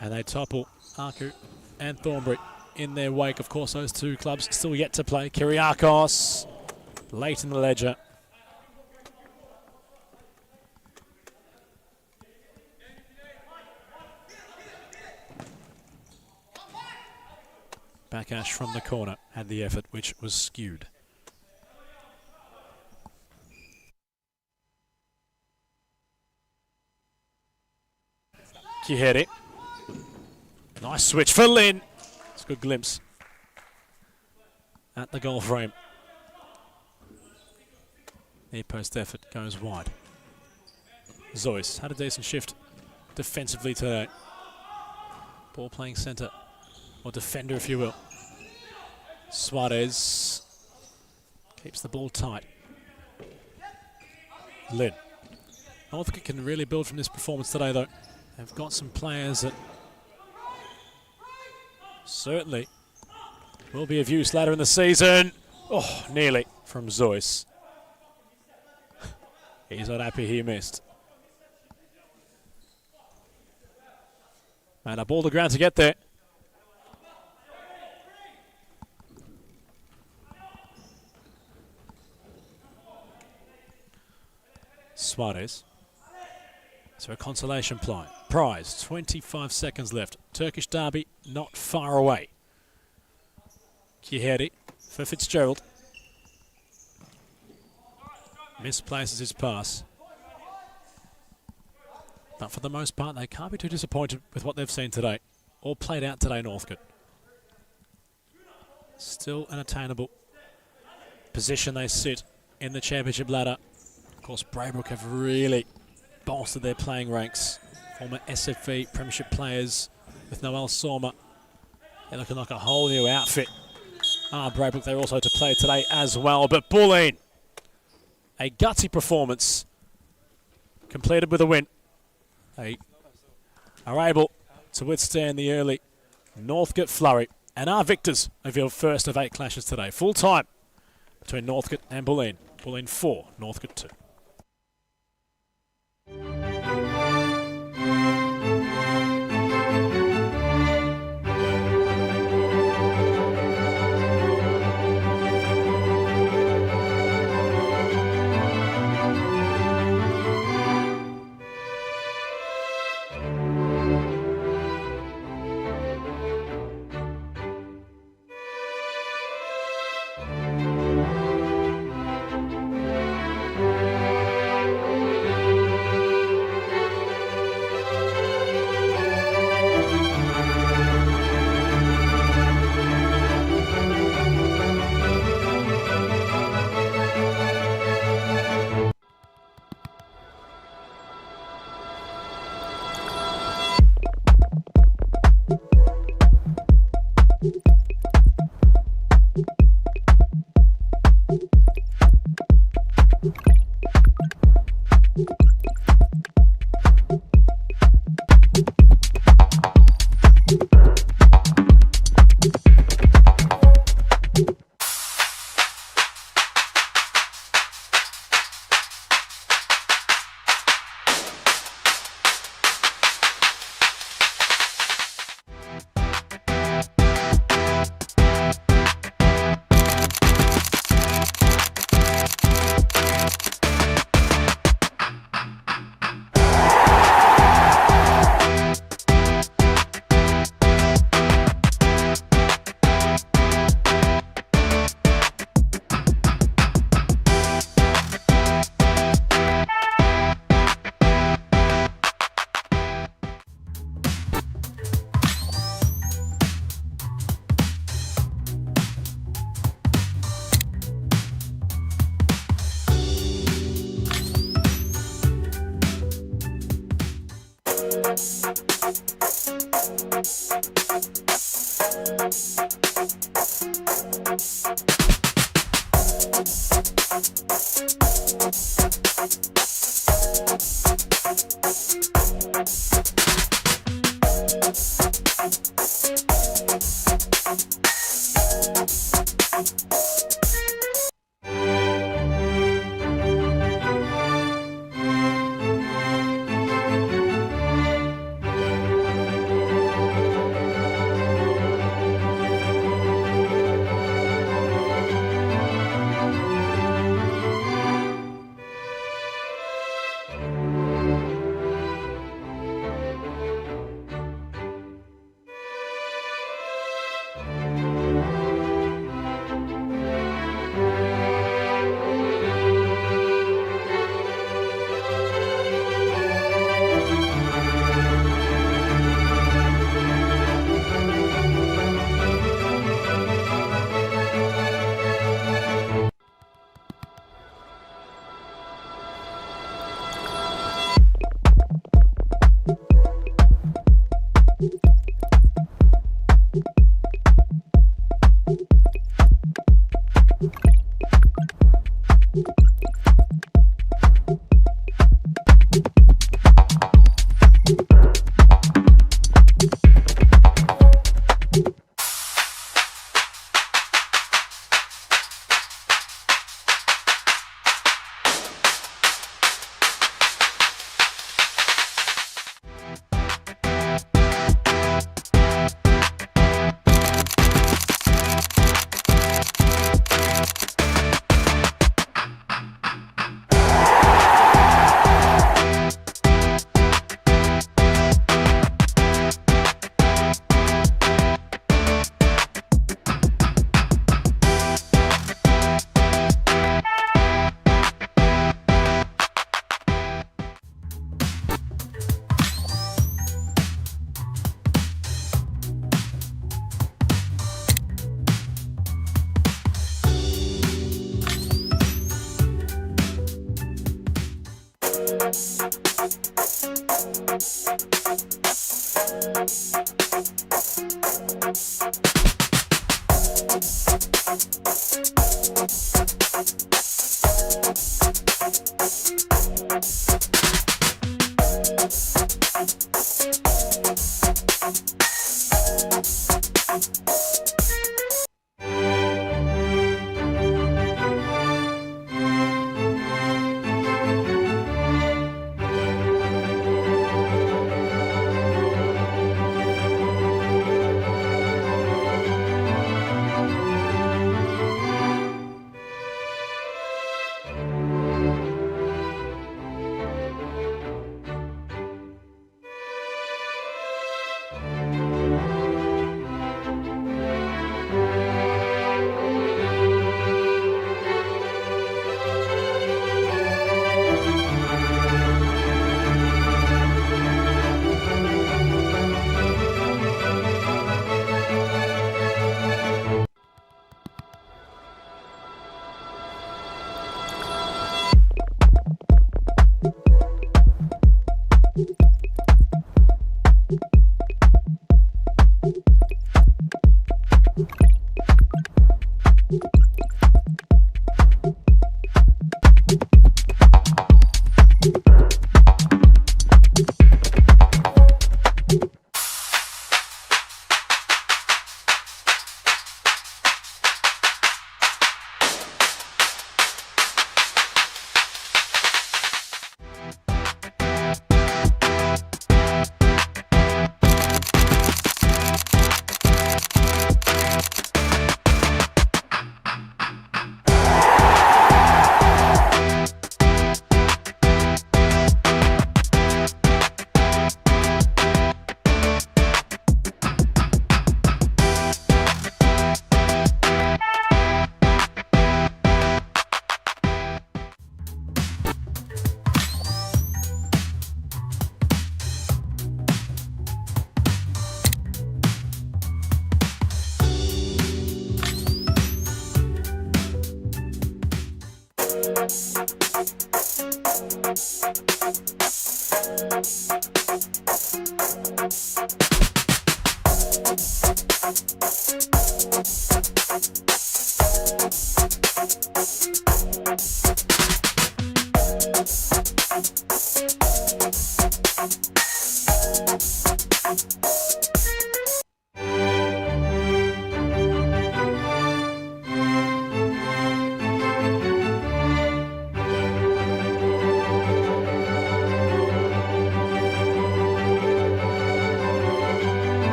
And they topple Aku and Thornbury in their wake. Of course, those two clubs still yet to play. Kyriakos, late in the ledger. Backash from the corner had the effort, which was skewed. Kiheri. Nice switch for Lynn. It's a good glimpse at the goal frame. Near post effort goes wide. Zois had a decent shift defensively today. Ball playing centre, or defender if you will. Suarez keeps the ball tight. Lynn. Northcote can really build from this performance today though. They've got some players that certainly will be of use later in the season. Oh, nearly from Zois. He's not happy he missed. And up all the ground to get there. Suarez. So a consolation prize. 25 seconds left. Turkish derby not far away. Kiheri for Fitzgerald. Misplaces his pass. But for the most part, they can't be too disappointed with what they've seen today. Or played out today, Northcote. Still an attainable position they sit in the championship ladder. Of course, Braybrook have really bolstered their playing ranks. Former SFV Premiership players with Noel Sorma. They're looking like a whole new outfit. Braybrook, they're also to play today as well. But Bulleen, a gutsy performance, completed with a win. They are able to withstand the early Northcote flurry and are victors of your first of 8 clashes today. Full time between Northcote and Bulleen. Bulleen 4, Northcote 2.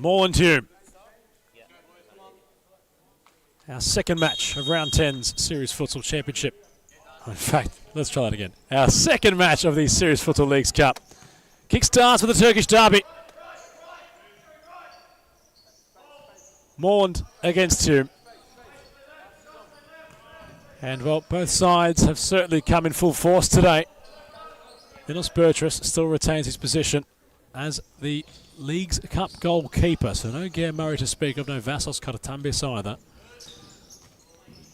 Moreland our second match of round 10's Series Futsal Championship. In fact, let's try that again. Our second match of the Series Futsal Leagues Cup. Kick starts with the Turkish derby. Moreland against Hume. And well, both sides have certainly come in full force today. Linus Burtress still retains his position as the Leagues Cup goalkeeper. So no Gare Murray to speak of, no Vassos Karatambis either.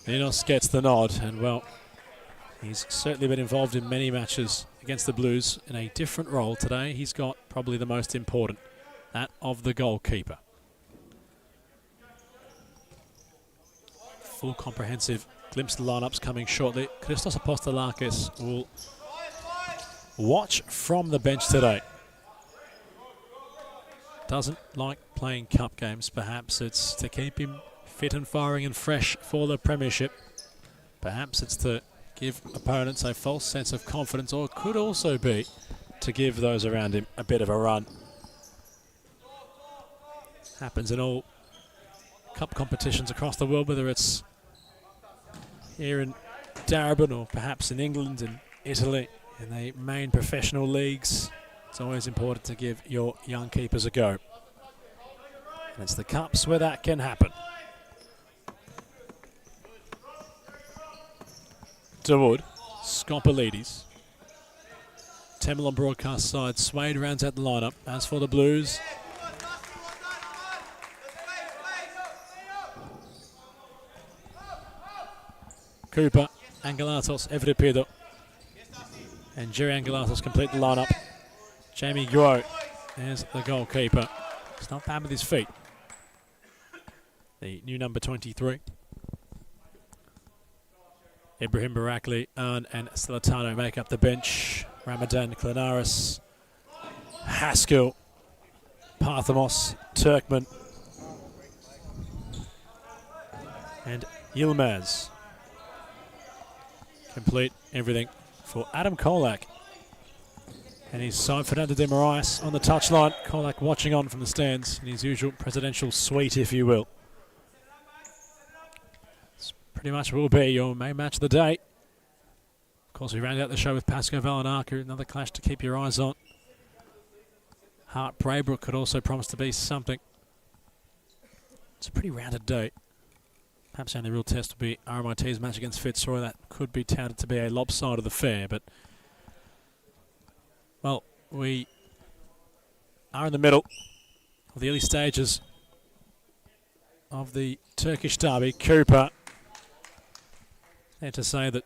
Linus gets the nod, and well, he's certainly been involved in many matches against the Blues in a different role. Today he's got probably the most important, that of the goalkeeper. Full comprehensive glimpse of the lineups coming shortly. Christos Apostolakis will watch from the bench today. Doesn't like playing cup games. Perhaps it's to keep him fit and firing and fresh for the premiership. Perhaps it's to give opponents a false sense of confidence, or it could also be to give those around him a bit of a run. Happens in all cup competitions across the world, whether it's here in Darabin or perhaps in England and Italy in the main professional leagues. It's always important to give your young keepers a go. And it's the cups where that can happen. DeWood, Skopolidis. Temel on broadcast side. Swade rounds out the lineup. As for the Blues, Cooper, Angelatos, Evripido, and Jerry Angelatos complete the lineup. Jamie Guo is the goalkeeper. He's not bad with his feet. The new number 23. Ibrahim Barakli, Arn and Stilatano make up the bench. Ramadan, Klanaris, Haskell, Parthamos, Turkman, and Yilmaz complete everything for Adam Kolak. And his side, Fernando de Moraes on the touchline. Kolak watching on from the stands in his usual presidential suite, if you will. This pretty much will be your main match of the day. Of course, we round out the show with Pasco Valanaku, another clash to keep your eyes on. Hart Braybrook could also promise to be something. It's a pretty rounded day. Perhaps the only real test will be RMIT's match against Fitzroy. That could be touted to be a lopsided affair, but well, we are in the middle of the early stages of the Turkish derby. Cooper, there to say that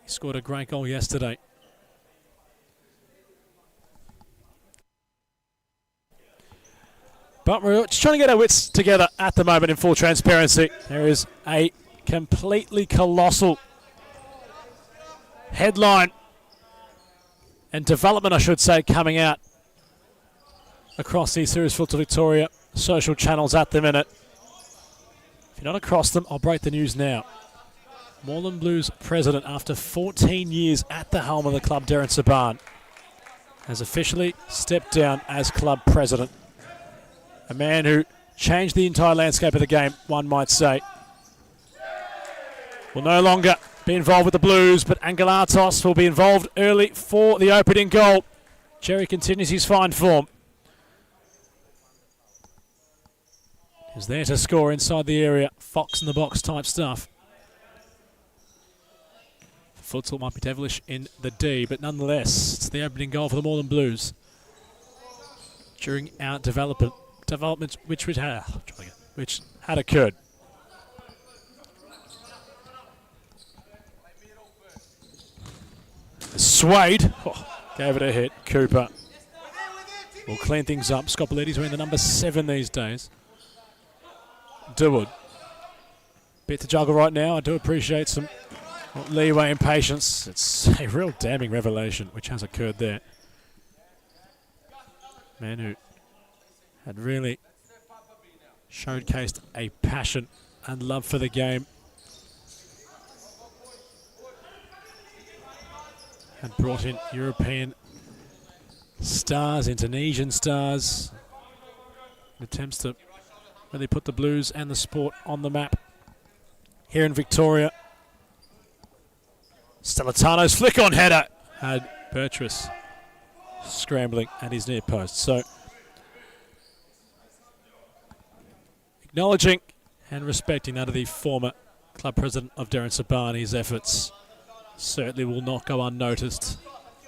he scored a great goal yesterday. But we're just trying to get our wits together at the moment in full transparency. There is a completely colossal headline and development, I should say, coming out across the Series Futsal Victoria social channels at the minute. If you're not across them, I'll break the news now. Moreland Blues president, after 14 years at the helm of the club, Darren Saban, has officially stepped down as club president. A man who changed the entire landscape of the game, one might say. Will no longer be involved with the Blues, but Angelatos will be involved early for the opening goal. Jerry continues his fine form. He's there to score inside the area. Fox in the box type stuff. Futsal might be devilish in the D, but nonetheless, it's the opening goal for the Moreland Blues. During our development which had occurred. Swayed. Gave it a hit. Cooper will clean things up. Scopolides wearing the number 7 these days. Durwood. Bit to juggle right now. I do appreciate some leeway and patience. It's a real damning revelation which has occurred there. Man who had really showcased a passion and love for the game. And brought in European stars, Indonesian stars. Attempts to really put the Blues and the sport on the map here in Victoria. Stellitano's flick-on header had Bertrus scrambling at his near post. So, acknowledging and respecting that of the former club president of Darren Sabani's efforts. Certainly will not go unnoticed.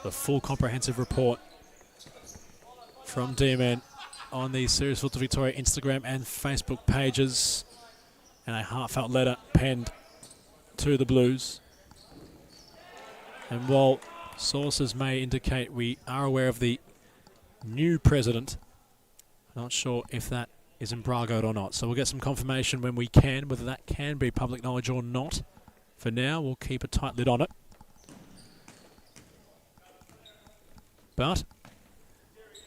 The full comprehensive report from D-Man on the Serious Futsal Victoria Instagram and Facebook pages, and a heartfelt letter penned to the Blues. And while sources may indicate we are aware of the new president, not sure if that is embargoed or not. So we'll get some confirmation when we can, whether that can be public knowledge or not. For now, we'll keep a tight lid on it. But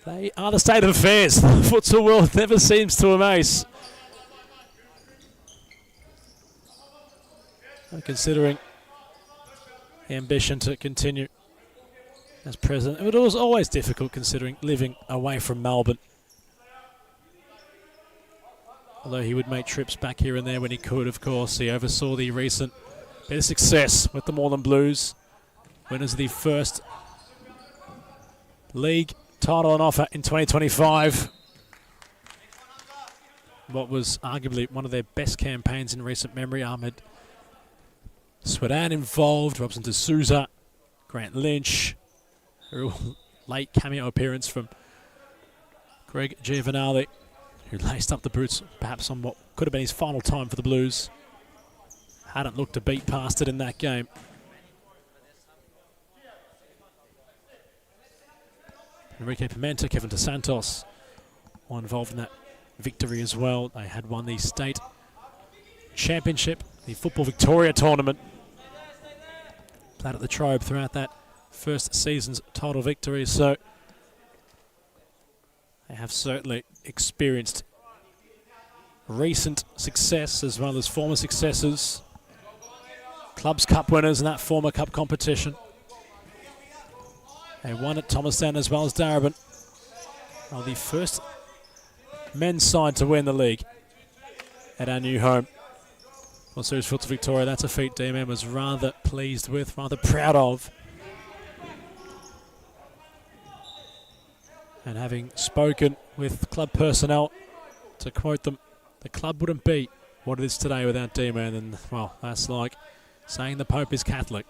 they are the state of affairs. The futsal world never seems to amaze. Considering the ambition to continue as president, it was always difficult considering living away from Melbourne. Although he would make trips back here and there when he could, of course. He oversaw the recent bit of success with the Moreland Blues. Winners of the first league title on offer in 2025. What was arguably one of their best campaigns in recent memory. Ahmed Swedan involved, Robson D'Souza, Grant Lynch, a late cameo appearance from Greg Giovanali, who laced up the boots perhaps on what could have been his final time for the Blues. Hadn't looked to beat past it in that game. Enrique Pimenta, Kevin Dos Santos, all involved in that victory as well. They had won the state championship, the Football Victoria tournament. Played at the Trobe throughout that first season's title victory. So they have certainly experienced recent success as well as former successes. Clubs Cup winners in that former cup competition. They won at Thomastown as well as Darebin. Well, the first men's side to win the league at our new home. Well, Series Futsal Victoria, that's a feat D-Man was rather pleased with, rather proud of. And having spoken with club personnel, to quote them, the club wouldn't be what it is today without D-Man. And, well, that's like saying the Pope is Catholic.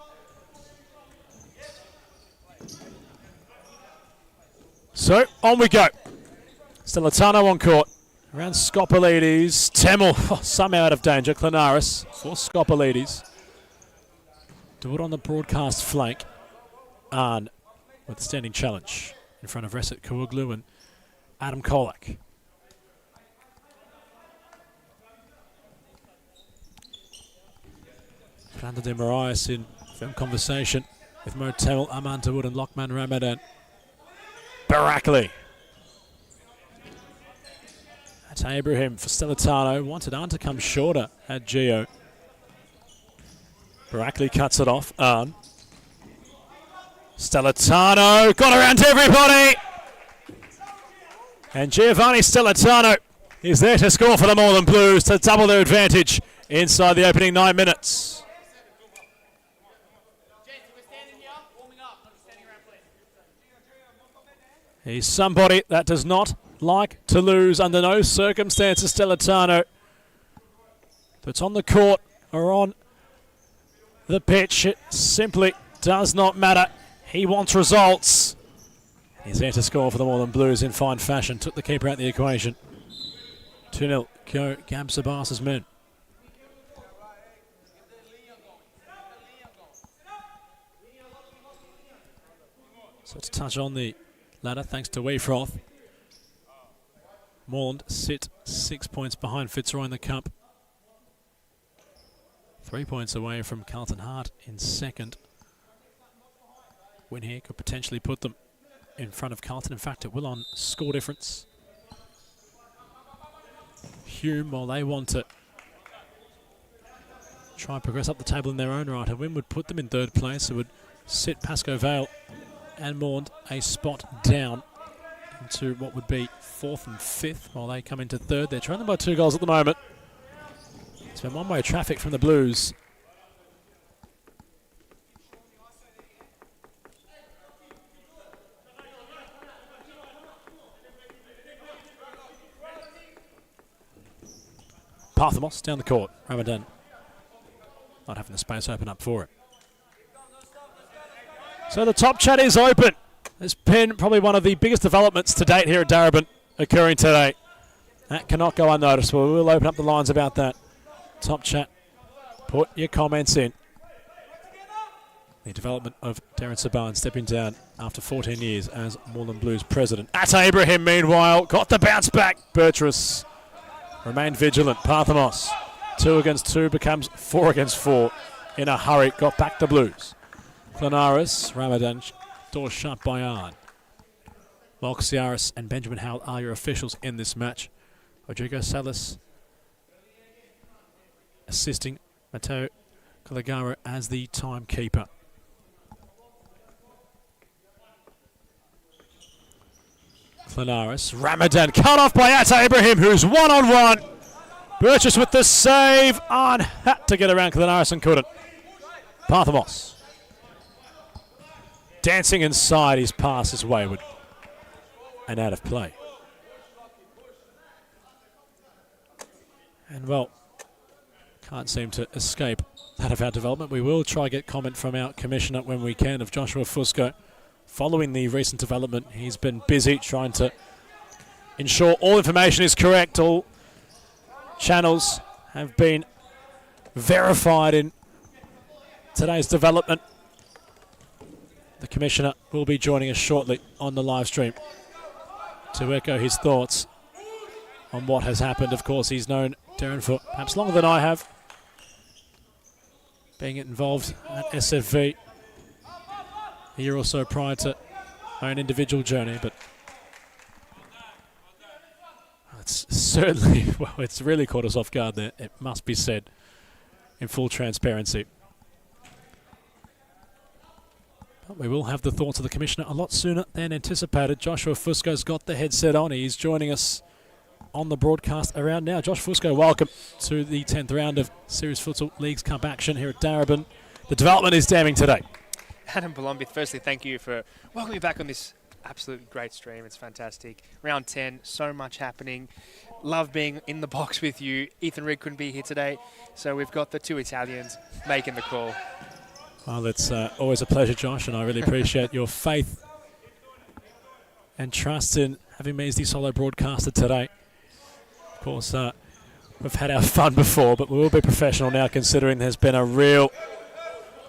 So, on we go. Stellitano on court. Around Scopolides. Temmel, somehow out of danger. Clanaris for Scopolides. Do it on the broadcast flank. Arn with the standing challenge in front of Reset Kawuglu and Adam Kolak. Fernando de Moraes in firm conversation with Mo Temmel, Aman Dawood and Lokman Ramadan. Barakli. That's Abraham for Stellitano. Wanted Arn to come shorter at Gio. Barakli cuts it off. Arn. Stellitano got around to everybody. And Giovanni Stellitano is there to score for the Moreland Blues to double their advantage inside the opening 9 minutes. He's somebody that does not like to lose under no circumstances, Stellitano. If it's on the court or on the pitch, it simply does not matter. He wants results. He's there to score for the Moreland Blues in fine fashion. Took the keeper out of the equation. 2-0, go Gab Sabas's men. So let's touch on the ladder thanks to Weefroth. Moreland sit 6 points behind Fitzroy in the cup. 3 points away from Carlton Hart in second. Win here could potentially put them in front of Carlton. In fact, it will on score difference. Hume, while they want to try and progress up the table in their own right, a win would put them in third place. It would sit Pascoe Vale and Moreland a spot down into what would be fourth and fifth while they come into third. They're trailing by 2 goals at the moment. It's been one-way traffic from the Blues. Parthamos down the court. Ramadan not having the space open up for it. So the top chat is open. There's been probably one of the biggest developments to date here at Darebin occurring today. That cannot go unnoticed. We will open up the lines about that. Top chat, put your comments in. The development of Darren Saban stepping down after 14 years as Moreland Blues president. At Abraham, meanwhile, got the bounce back. Burtress remained vigilant. Parthamos, 2 against 2 becomes 4 against 4. In a hurry, got back the Blues. Clanaris, Ramadan, door shut by Arn. Malxiaris and Benjamin Howell are your officials in this match. Rodrigo Salas assisting Matteo Caligaro as the timekeeper. Clanaris, Ramadan cut off by Atta Ibrahim, who's one-on-one. Burgess with the save. Arn had to get around Clanaris and couldn't. Parthamos dancing inside, his pass is wayward and out of play. And well, can't seem to escape that of our development. We will try to get comment from our commissioner when we can of Joshua Fusco. Following the recent development, he's been busy trying to ensure all information is correct. All channels have been verified in today's development. The commissioner will be joining us shortly on the live stream to echo his thoughts on what has happened. Of course, he's known Darren for perhaps longer than I have, being involved at SFV a year or so prior to my own individual journey, but it's certainly, well, it's really caught us off guard there, it must be said, in full transparency. But we will have the thoughts of the commissioner a lot sooner than anticipated. Joshua Fusco's got the headset on. He's joining us on the broadcast around now. Josh Fusco, welcome to the 10th round of Series Futsal Leagues Cup action here at Darebin. The development is damning today. Adam Palombi, firstly, thank you for welcoming me back on this absolutely great stream. It's fantastic. Round 10, so much happening. Love being in the box with you. Ethan Rigg couldn't be here today, so we've got the 2 Italians making the call. Well, it's always a pleasure, Josh, and I really appreciate your faith and trust in having me as the solo broadcaster today. Of course, we've had our fun before, but we will be professional now, considering there's been a real,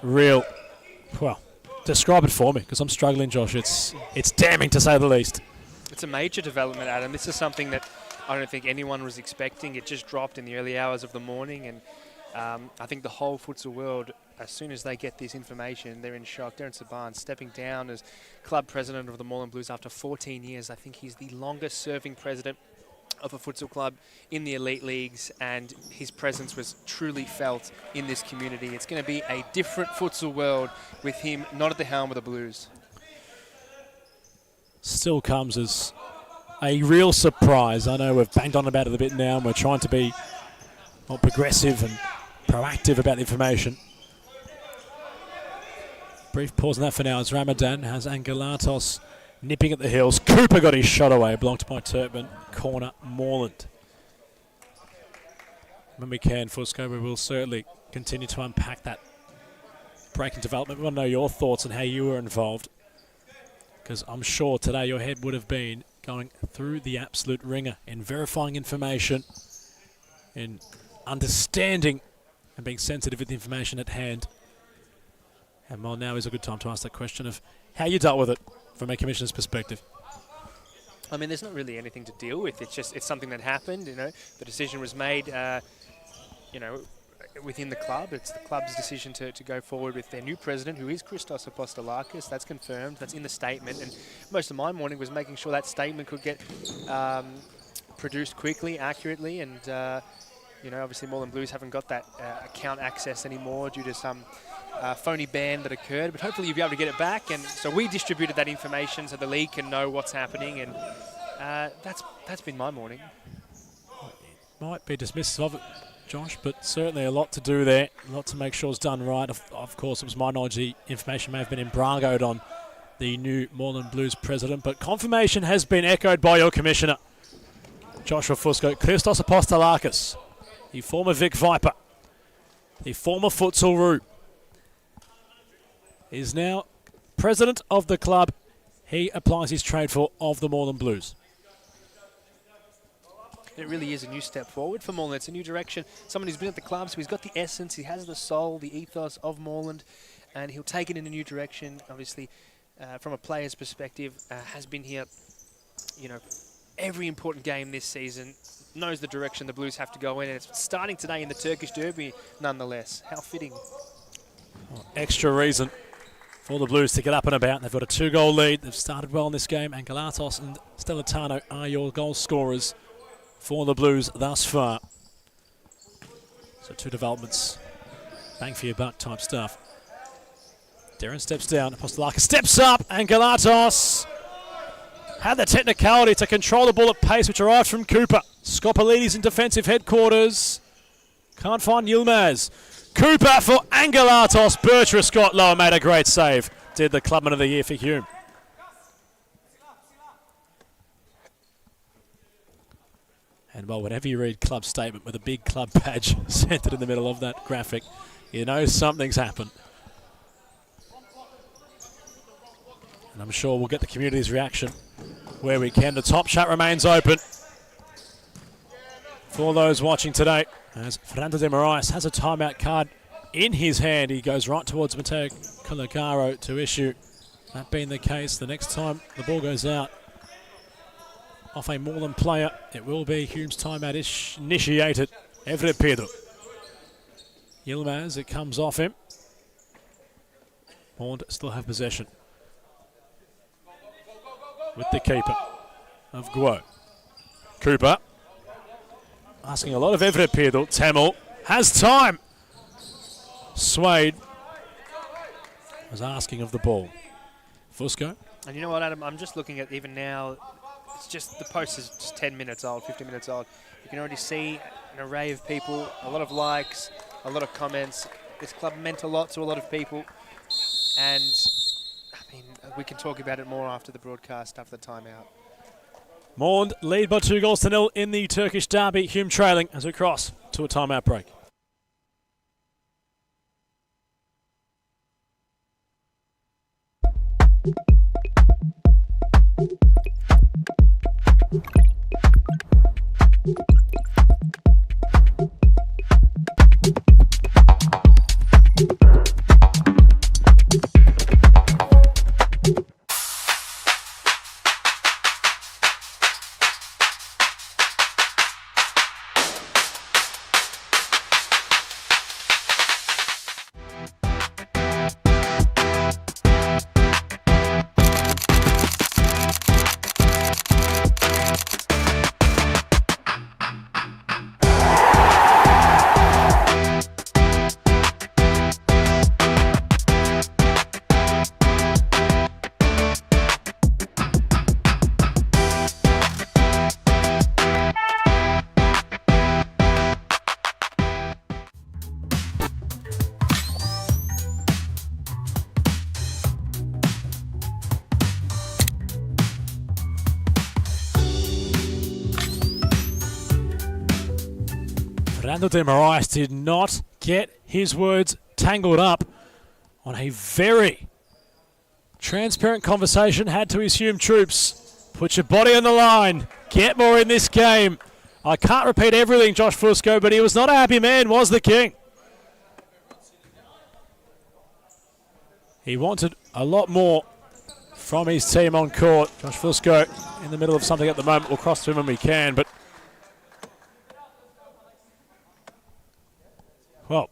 well, describe it for me, because I'm struggling, Josh. It's damning, to say the least. It's a major development, Adam. This is something that I don't think anyone was expecting. It just dropped in the early hours of the morning, and I think the whole futsal world, as soon as they get this information, they're in shock. Darren Saban stepping down as club president of the Moreland Blues after 14 years. I think he's the longest-serving president of a futsal club in the elite leagues, and his presence was truly felt in this community. It's going to be a different futsal world with him not at the helm of the Blues. Still comes as a real surprise. I know we've banged on about it a bit now, and we're trying to be more progressive and proactive about the information. Brief pause on that for now as Ramadan has Angelatos nipping at the heels. Cooper got his shot away, blocked by Turpin. Corner, Moreland. When we can, Fusco, we will certainly continue to unpack that breaking development. We want to know your thoughts on how you were involved, because I'm sure today your head would have been going through the absolute ringer in verifying information, in understanding and being sensitive with the information at hand. And well, now is a good time to ask that question of how you dealt with it from a commissioner's perspective. I mean, there's not really anything to deal with. It's something that happened. The decision was made. Within the club, it's the club's decision to go forward with their new president, who is Christos Apostolakis. That's confirmed. That's in the statement. And most of my morning was making sure that statement could get produced quickly, accurately. And obviously, Moreland Blues haven't got that account access anymore due to some phony ban that occurred. But hopefully, you'll be able to get it back. And so we distributed that information so the league can know what's happening. And that's been my morning. Might be dismissive of it, Josh, but certainly a lot to do there, a lot to make sure it's done right. Of course, it was my knowledge the information may have been embargoed on the new Moreland Blues president, but confirmation has been echoed by your commissioner, Joshua Fusco. Christos Apostolakis, the former Vic Viper, the former Futsal Roo, is now president of the club. He applies his trade for of the Moreland Blues. It really is a new step forward for Moreland. It's a new direction. Someone who's been at the club, so he's got the essence, he has the soul, the ethos of Moreland, and he'll take it in a new direction. Obviously, from a player's perspective, has been here, every important game this season, knows the direction the Blues have to go in, and it's starting today in the Turkish Derby, nonetheless. How fitting. Extra reason for the Blues to get up and about. They've got a 2-goal lead. They've started well in this game. Angelatos and Stellitano are your goal scorers for the Blues thus far. So 2 developments. Bang for your buck type stuff. Darren steps down. Apostolakis steps up. Angelatos had the technicality to control the ball at pace, which arrived from Cooper. Skopolides in defensive headquarters. Can't find Yilmaz. Cooper for Angelatos. Bertra Scott Lower made a great save. Did the Clubman of the Year for Hume. And well, whenever you read club statement with a big club badge centered in the middle of that graphic, you know something's happened. And I'm sure we'll get the community's reaction where we can. The top chat remains open for those watching today, as Fernando de Moraes has a timeout card in his hand. He goes right towards Matteo Colagaro to issue. That being the case, the next time the ball goes out off a Moreland player, it will be Hume's timeout initiated. Everett Pedro. Yilmaz, it comes off him. Moreland still have possession with the keeper of Guo. Cooper asking a lot of Everett Pedro. Tamil has time. Swade was asking of the ball. Fusco. And you know what, Adam? I'm just looking at even now. It's just the post is just 10 minutes old, 15 minutes old. You can already see an array of people, a lot of likes, a lot of comments. This club meant a lot to a lot of people. And, I mean, we can talk about it more after the broadcast, after the timeout. Moreland lead by 2-0 in the Turkish derby. Hume trailing as we cross to a timeout break. Fernando de Moraes did not get his words tangled up on a very transparent conversation had to his Hume troops. Put your body on the line. Get more in this game. I can't repeat everything, Josh Fusco, but he was not a happy man, was the king. He wanted a lot more from his team on court. Josh Fusco in the middle of something at the moment. We'll cross to him when we can, but well,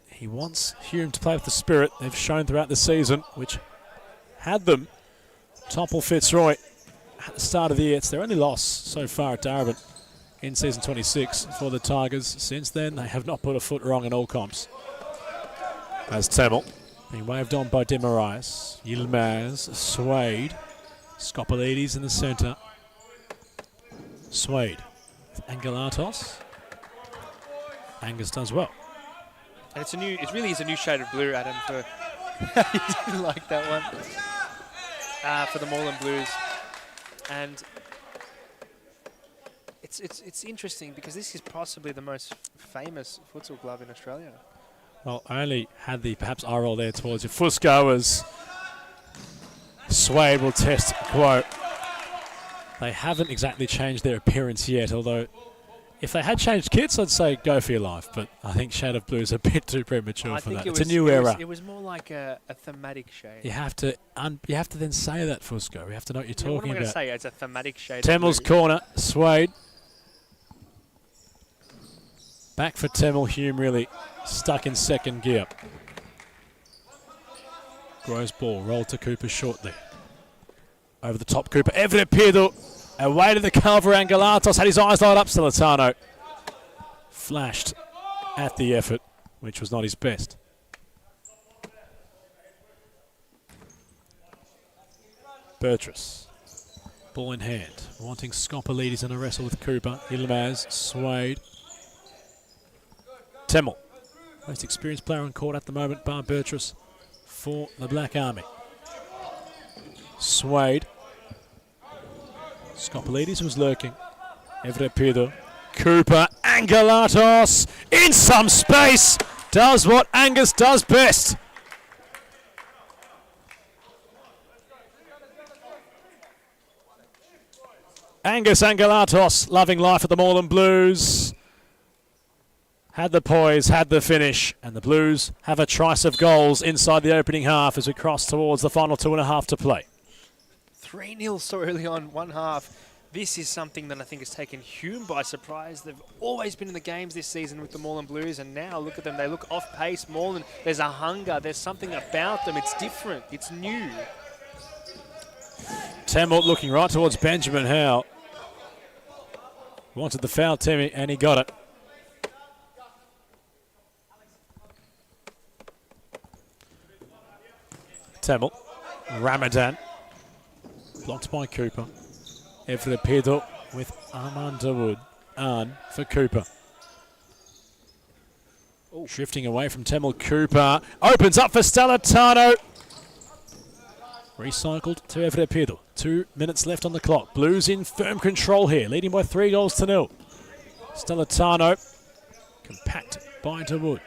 he wants Hume to play with the spirit they've shown throughout the season, which had them topple Fitzroy at the start of the year. It's their only loss so far at Darabin in season 26 for the Tigers. Since then, they have not put a foot wrong in all comps. As Tamil being waved on by Demarais, Yilmaz, Swade, Skopolides in the centre. Swade with Angelatos. Angus does well. And it really is a new shade of blue, Adam, for you didn't like that one. For the Moreland Blues. And it's interesting because this is possibly the most famous futsal glove in Australia. Well, I only had the perhaps eye roll there towards you. Fusco as Swade will test quote. They haven't exactly changed their appearance yet, although if they had changed kits, I'd say go for your life. But I think Shade of Blue is a bit too premature for that. It's a new era. It was more like a thematic shade. You have to then say that, Fusco. You have to know what you're talking what am I going to about. say? It's a thematic shade. Temel's corner, Swade. Back for Temel. Hume really stuck in second gear. Grows ball, rolled to Cooper shortly. Over the top, Cooper. Everett Pedro away to the cover. Angelatos had his eyes light up. Celentano flashed at the effort, which was not his best. Bertrus, ball in hand, wanting Skopolides in a wrestle with Cooper. Yilmaz, Swade. Temel, most experienced player on court at the moment, bar Bertrus for the Black Army. Swade. Skopolides was lurking. Everett Pedro. Cooper. Angelatos in some space. Does what Angus does best. Angus Angelatos loving life at the Moreland Blues. Had the poise, had the finish, and the Blues have a trice of goals inside the opening half as we cross towards the final 2.5 to play. 3-0 so early on, one half. This is something that I think has taken Hume by surprise. They've always been in the games this season with the Moreland Blues, and now look at them. They look off pace. Moreland, there's a hunger. There's something about them. It's different. It's new. Tamil looking right towards Benjamin Howe. Wanted the foul, Timmy, and he got it. Tamil. Ramadan. Blocked by Cooper. Everett Pedro with Armand Dawood. Arn for Cooper. Ooh. Shifting away from Tamil. Cooper opens up for Stellatano. Recycled to Everett Pedro. 2 minutes left on the clock. Blues in firm control here, leading by 3-0. Stellatano compacted by Dawood.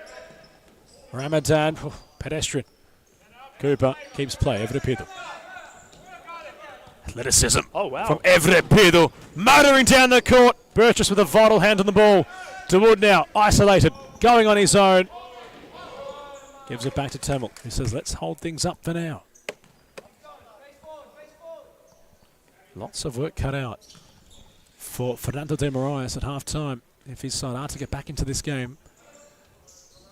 Ramadan, pedestrian. Cooper keeps play. Everett Pedro. Athleticism from Everett Pedro. Motoring down the court. Burgess with a vital hand on the ball. Dawood now isolated. Going on his own. Gives it back to Tamil, who says, let's hold things up for now. Lots of work cut out for Fernando de Moraes at half-time. If his side are to get back into this game.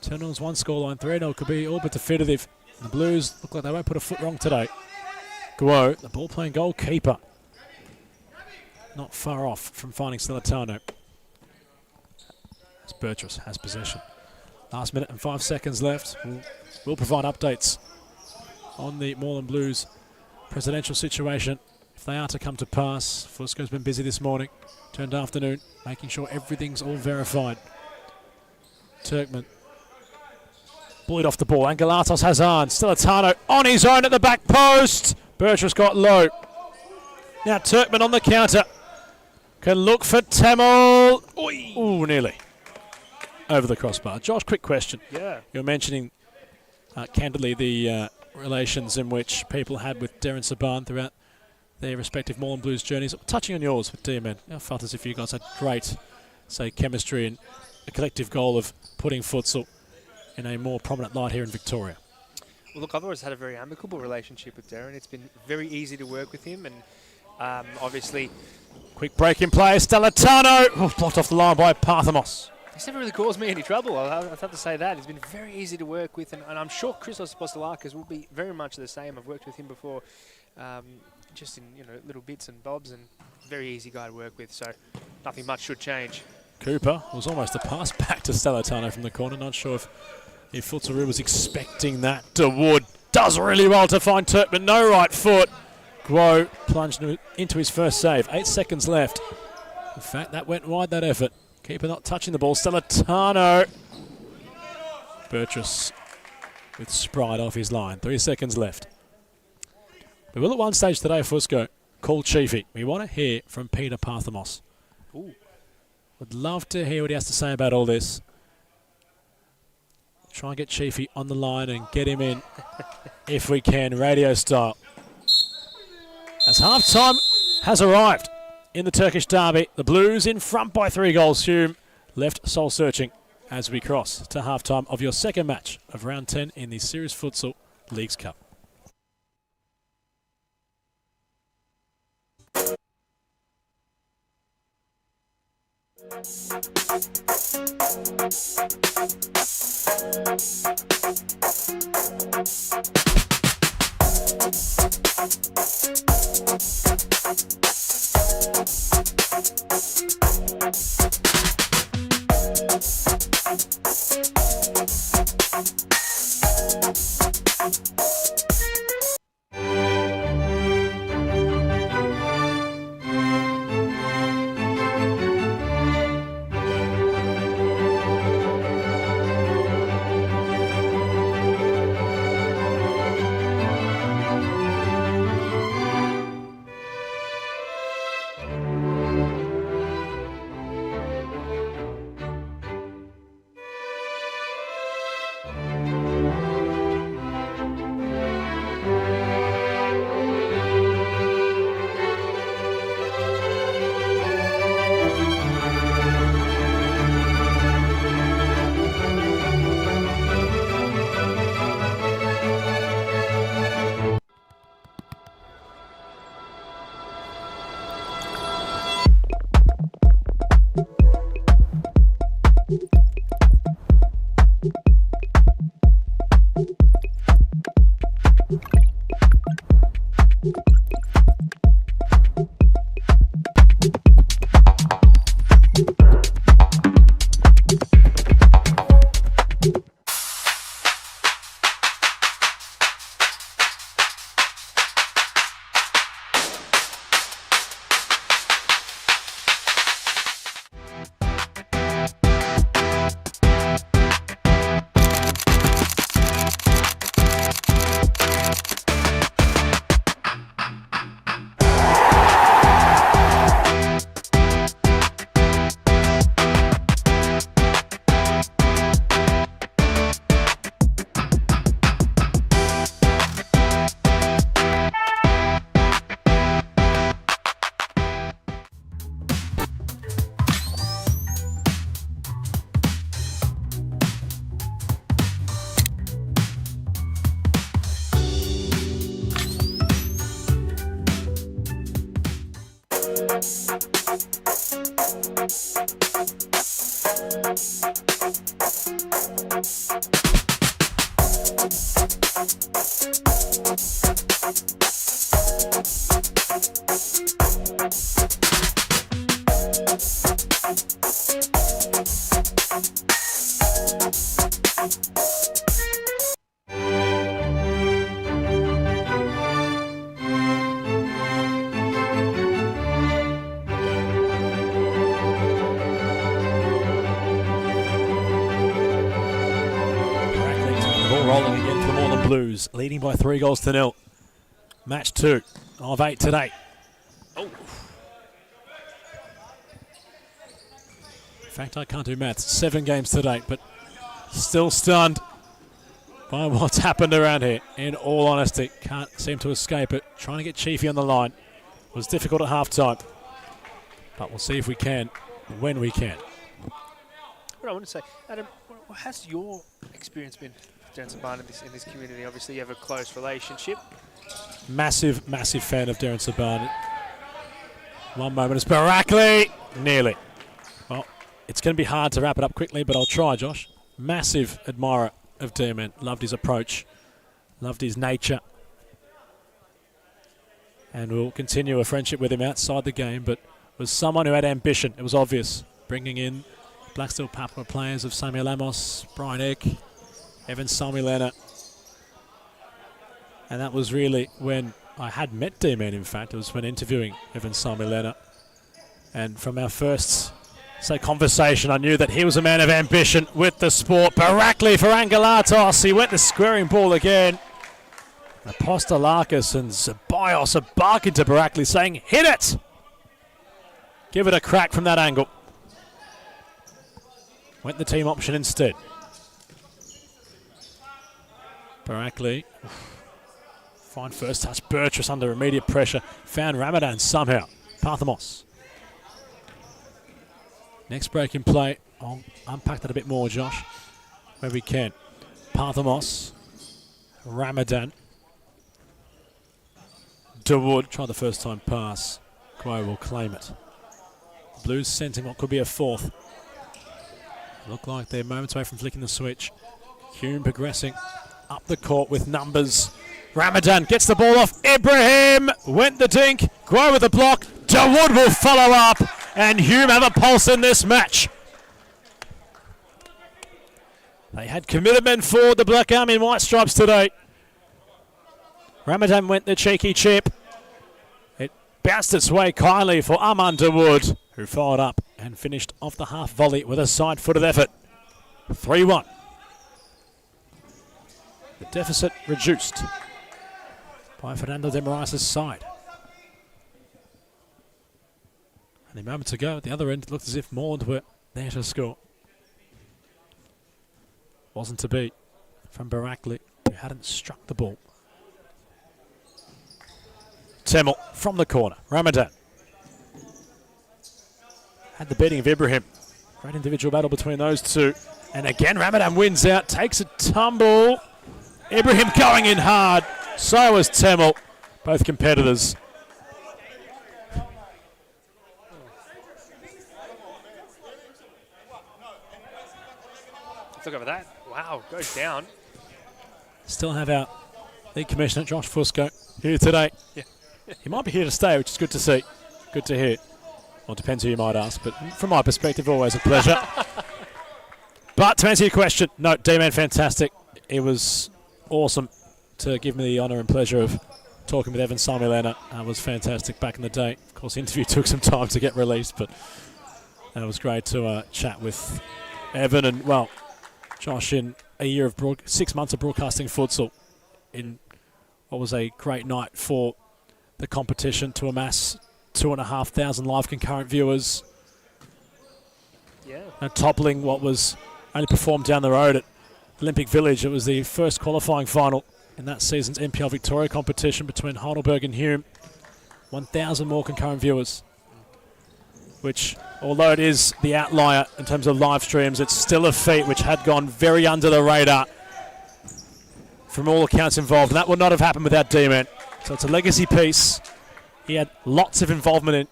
2-0's one scoreline. 3-0 could be all but definitive. The Blues look like they won't put a foot wrong today. Guo, the ball-playing goalkeeper. Not far off from finding Stellatano. As Bertrus has possession. Last minute and 5 seconds left. We'll provide updates on the Moreland Blues presidential situation. If they are to come to pass, Fusco's been busy this morning. Turned afternoon, making sure everything's all verified. Turkman. Bullied off the ball. Angelatos has on. Stellatano on his own at the back post. Bertrus got low. Now Turkman on the counter. Can look for Tamil. Ooh, nearly. over the crossbar. Josh, quick question. Yeah. You were mentioning candidly the relations in which people had with Darren Saban throughout their respective Moreland Blues journeys. Touching on yours with DMN, I felt as if you guys had great, say, chemistry and a collective goal of putting futsal in a more prominent light here in Victoria. Well, look, I've always had a very amicable relationship with Darren. It's been very easy to work with him, and obviously... Quick break in play, Stellatano, blocked off the line by Parthamos. He's never really caused me any trouble. I'd have to say that. He's been very easy to work with, and I'm sure Christos Apostolakis will be very much the same. I've worked with him before, just in little bits and bobs, and very easy guy to work with, so nothing much should change. Cooper was almost a pass back to Stellatano from the corner. Not sure if Futsal was expecting that. DeWood does really well to find Turkman, no right foot. Guo plunged into his first save. 8 seconds left. In fact, that went wide, that effort. Keeper not touching the ball. Stellatano. Burtress with Sprite off his line. 3 seconds left. We will at one stage today, Fusco, call Chiefy. We want to hear from Peter Parthamos. Ooh. Would love to hear what he has to say about all this. Try and get Chiefy on the line and get him in, if we can, radio style. As half-time has arrived in the Turkish derby, the Blues in front by 3 goals. Hume left soul-searching as we cross to half-time of your second match of round 10 in the Series Futsal Leagues Cup. Rolling again for the Moreland Blues, leading by 3-0. Match 2 of 8 today. Oh. fact, I can't do maths. 7 games to date, but still stunned by what's happened around here. In all honesty, can't seem to escape it. Trying to get Chiefy on the line was difficult at half-time, but we'll see if we can when we can. What I want to say, Adam, what has your experience been Darren Sabine in this community? Obviously, you have a close relationship. Massive, massive fan of Darren Sabine. One moment is Barakli. Nearly. Well, it's going to be hard to wrap it up quickly, but I'll try, Josh. Massive admirer of Dearman. Loved his approach. Loved his nature. And we'll continue a friendship with him outside the game, but was someone who had ambition. It was obvious. Bringing in Blacksteel Papua players of Samuel Amos, Brian Eck, Evan Samilena. And that was really when I had met D-Man, in fact. It was when interviewing Evan Samilena. And from our first, conversation, I knew that he was a man of ambition with the sport. Barakli for Angelatos. He went the squaring ball again. Apostolakis and Zebios are barking to Barakli, saying, hit it! Give it a crack from that angle. Went the team option instead. Barakli. Fine first touch. Burtress under immediate pressure. Found Ramadan somehow. Parthamos. Next break in play. I'll unpack that a bit more, Josh, where we can. Parthamos. Ramadan. DeWood. Try the first time pass. Guo will claim it. Blues sensing what could be a fourth. Look like they're moments away from flicking the switch. Hume progressing up the court with numbers. Ramadan gets the ball off. Ibrahim went the dink. Guo with the block. DeWood will follow up. And Hume have a pulse in this match. They had commitment for the Black Army in white stripes today. Ramadan went the cheeky chip. It bounced its way kindly for Armand DeWood, who followed up and finished off the half volley with a side-footed effort. 3-1. The deficit reduced by Fernando de Moraes' side. And a moment ago, at the other end, it looked as if Moreland were there to score. Wasn't to be from Barakli, who hadn't struck the ball. Temel from the corner. Ramadan. Had the beating of Ibrahim. Great individual battle between those two. And again, Ramadan wins out, takes a tumble. Ibrahim going in hard. So was Temel. Both competitors. Look over that. Wow, goes down. Still have our league commissioner, Josh Fusco, here today. Yeah. He might be here to stay, which is good to see. Good to hear. Well, it depends who you might ask, but from my perspective, always a pleasure. But to answer your question, no, D-Man, fantastic. It was awesome to give me the honour and pleasure of talking with Evan Samilena. It was fantastic back in the day. Of course, the interview took some time to get released, but it was great to chat with Evan and, well, Josh, in a year of 6 months of broadcasting futsal, in what was a great night for the competition to amass 2,500 live concurrent viewers. Yeah. And toppling what was only performed down the road at Olympic Village. It was the first qualifying final in that season's NPL Victoria competition between Heidelberg and Hume. 1,000 more concurrent viewers, which, although it is the outlier in terms of live streams, it's still a feat which had gone very under the radar from all accounts involved. And that would not have happened without D-Man. So it's a legacy piece he had lots of involvement in,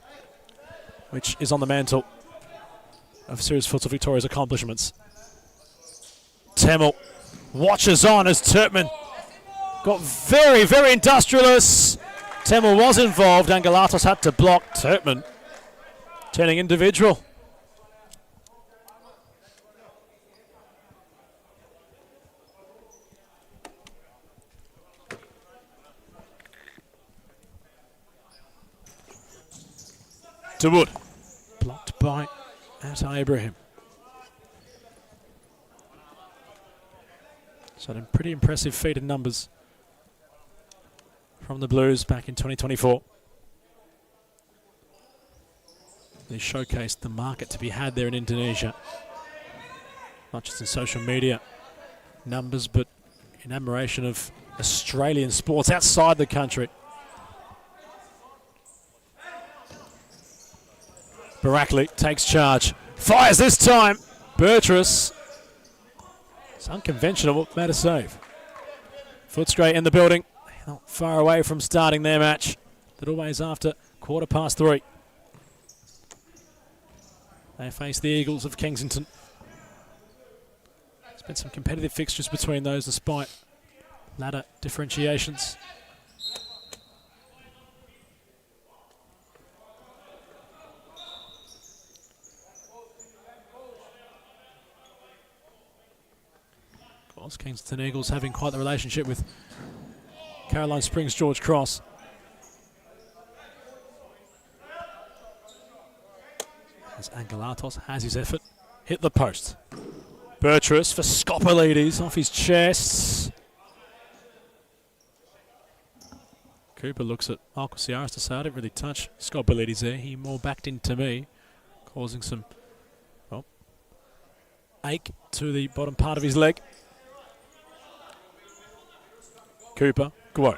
which is on the mantle of Serious Futsal Victoria's accomplishments. Temel watches on as Turtman got very, very industrialist. Temel was involved. Angelatos had to block. Turtman turning individual. DeWood. Blocked by Atta Ibrahim. So a pretty impressive feat in numbers from the Blues back in 2024. They showcased the market to be had there in Indonesia. Not just in social media numbers, but in admiration of Australian sports outside the country. Barakli takes charge. Fires this time. Burtress. It's unconventional, made a save. Footscray in the building. Not far away from starting their match. But always after 3:15. They face the Eagles of Kensington. There's been some competitive fixtures between those despite ladder differentiations. Of course, Kensington Eagles having quite the relationship with Caroline Springs George Cross. As Angelatos has his effort. Hit the post. Burtress for Skopelides off his chest. Cooper looks at Michael Ciaris to say, I didn't really touch Skopelides there. He more backed into me, causing some ache to the bottom part of his leg. Cooper, Guo.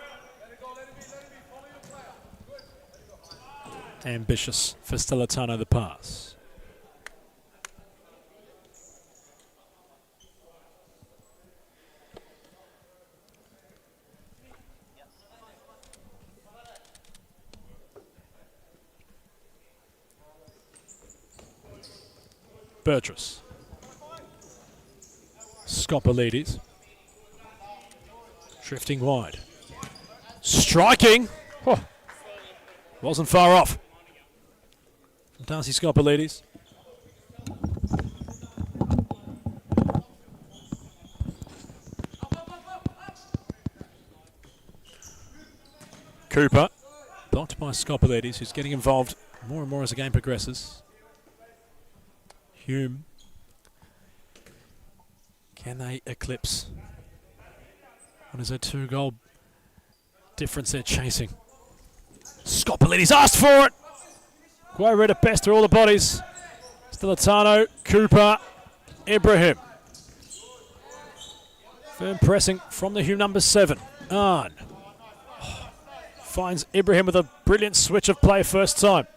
Ambitious for Stellatano the pass. Burtress. Skopelides. Drifting wide. Striking! Oh, wasn't far off. Darcy Skopelides. Cooper. Blocked by Skopelides, who's getting involved more and more as the game progresses. Hume. Can they eclipse? What is a 2-goal difference they're chasing? Skopelides asked for it! Guo read it best through all the bodies. Stellatano, Cooper, Ibrahim. Firm pressing from the Hume number 7. Arn. Finds Ibrahim with a brilliant switch of play first time.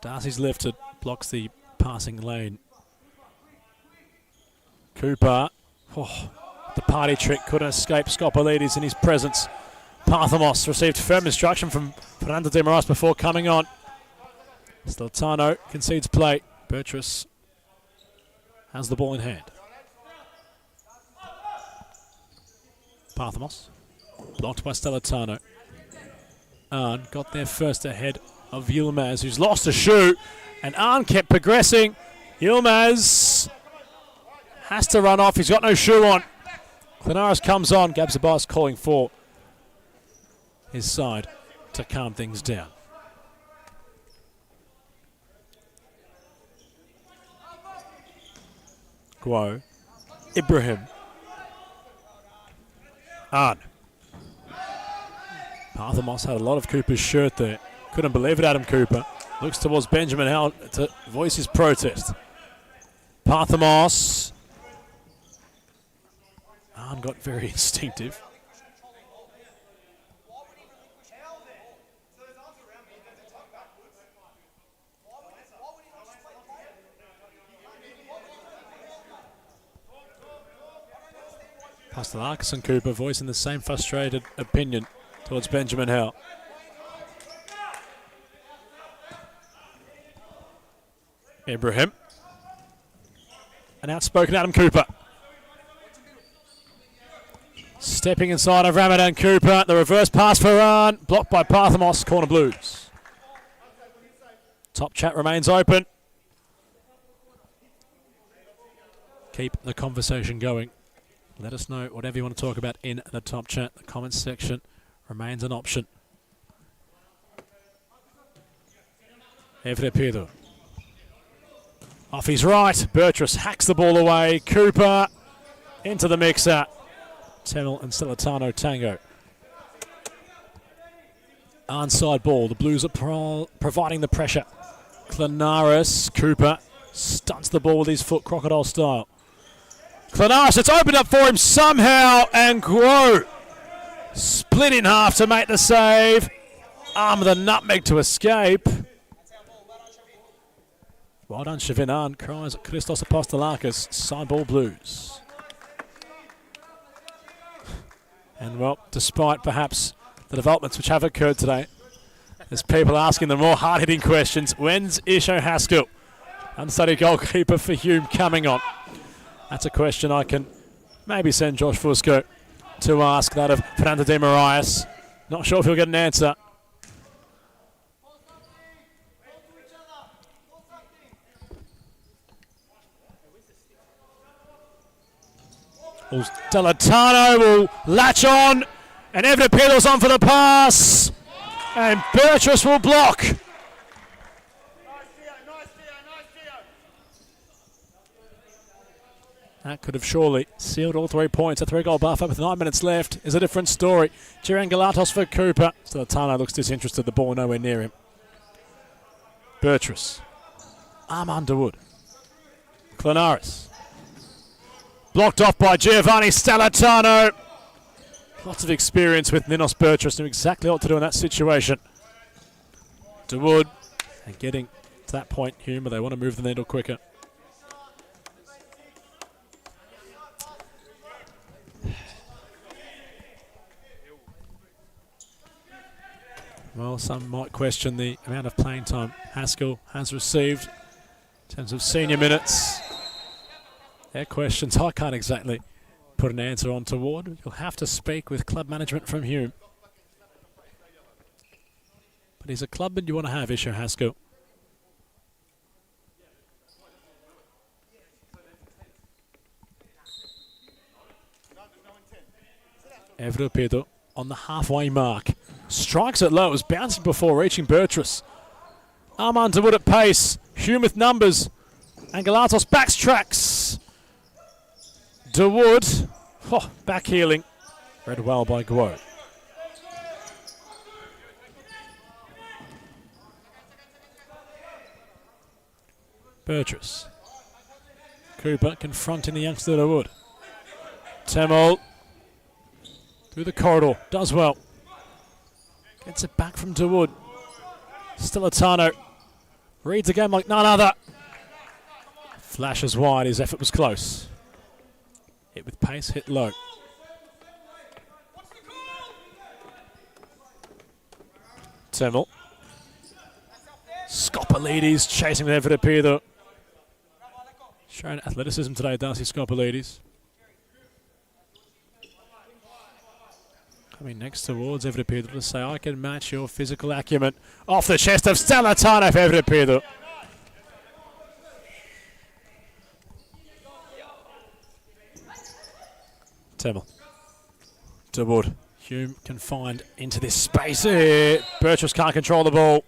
Darcy's lifted, blocks the passing lane. Cooper. Oh, the party trick couldn't escape Skopelides in his presence. Parthamos received firm instruction from Fernando de Moraes before coming on. Stellatano concedes play. Burtress has the ball in hand. Parthamos blocked by Stellatano. Arn got there first ahead of Yilmaz, who's lost a shoe, and Arn kept progressing. Yilmaz has to run off. He's got no shoe on. Clanaris comes on. Gabsabas calling for his side to calm things down. Guo. Ibrahim. Arn. Parthamos had a lot of Cooper's shirt there. Couldn't believe it, Adam Cooper. Looks towards Benjamin Howe to voice his protest. Parthamos. Arn got very instinctive. Pastelakis and Cooper voicing the same frustrated opinion towards Benjamin Howe. Ibrahim. An outspoken Adam Cooper. Stepping inside of Ramadan Cooper. The reverse pass for Arn. Blocked by Parthamos. Corner Blues. Top chat remains open. Keep the conversation going. Let us know whatever you want to talk about in the top chat. The comments section remains an option. Evre Pedro. Off his right. Burtress hacks the ball away. Cooper into the mixer. Temel and Stellatano tango. onside ball. The Blues are providing the pressure. Clenaris, Cooper stunts the ball with his foot, crocodile style. Clenaris, it's opened up for him somehow, and Guo split in half to make the save. Arm of the nutmeg to escape. Well done, Shavinan, cries at Christos Apostolakis. Side ball Blues. And well, despite perhaps the developments which have occurred today, there's people asking the more hard-hitting questions. When's Isho Haskell, understudy goalkeeper for Hume, coming on? That's a question I can maybe send Josh Fusco to ask, that of Fernando de Marias. Not sure if he'll get an answer. Delatano will latch on, and Evdopelos on for the pass, and Burtrus will block. That could have surely sealed all 3 points. A 3-goal buffer with 9 minutes left is a different story. Jiran Galatos for Cooper. Delatano looks disinterested, the ball nowhere near him. Burtrus. Arm Underwood. Clenaris. Blocked off by Giovanni Stellatano. Lots of experience with Ninos Burtrus, knew exactly what to do in that situation. DeWood, and getting to that point, Hume, but they want to move the needle quicker. Well, some might question the amount of playing time Haskell has received in terms of senior minutes. They're questions I can't exactly put an answer on toward. You'll have to speak with club management from Hume. But he's a clubman you want to have, Isho Haskell. Evro Pedro on the halfway mark. Strikes it low. It was bouncing before reaching Burtrus. Armand DeWood at pace. Hume with numbers. And Galatos backtracks. DeWood, back healing. Read well by Guo. Burtrus. Cooper confronting the youngster DeWood. Temel through the corridor, does well. Gets it back from DeWood. Stellatano reads the game like none other. Flashes wide, his effort was close. Hit with pace, hit low. Temel. Skopolides chasing with Everett Pedro. Showing athleticism today, Darcy Skopolides. Coming next towards Everett Pedro to say, I can match your physical acumen. Off the chest of Stellatano for Everett Pedro. Temel. DeWood. Hume confined into this space here. Burtrus can't control the ball.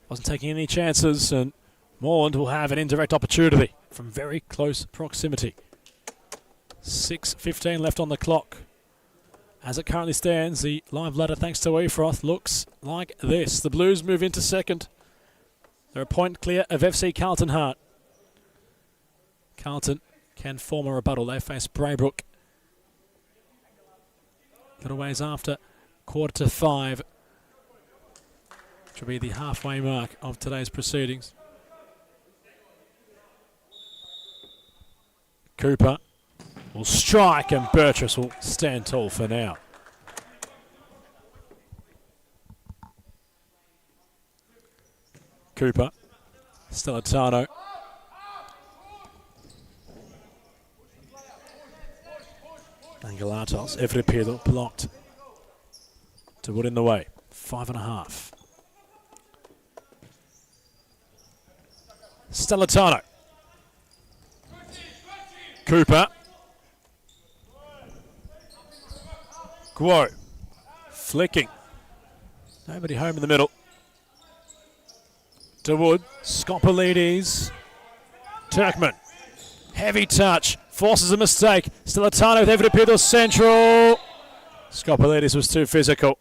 Wasn't taking any chances, and Morland will have an indirect opportunity from very close proximity. 6:15 left on the clock. As it currently stands, the live ladder, thanks to Efroth, looks like this. The Blues move into second. They're a point clear of FC Carlton Heart. Carlton can form a rebuttal. They face Braybrook. Little ways after 4:45, which will be the halfway mark of today's proceedings. Cooper will strike, and Burtrus will stand tall for now. Cooper, Stellatano. And Galatos, Everett Pedro blocked. DeWood in the way, 5.5. Stellatano. Cooper. Guo. Flicking. Nobody home in the middle. DeWood. Skopolides. Turkman. Heavy touch. Forces a mistake. Stellatano with Everett Pedro central. Skopolides was too physical.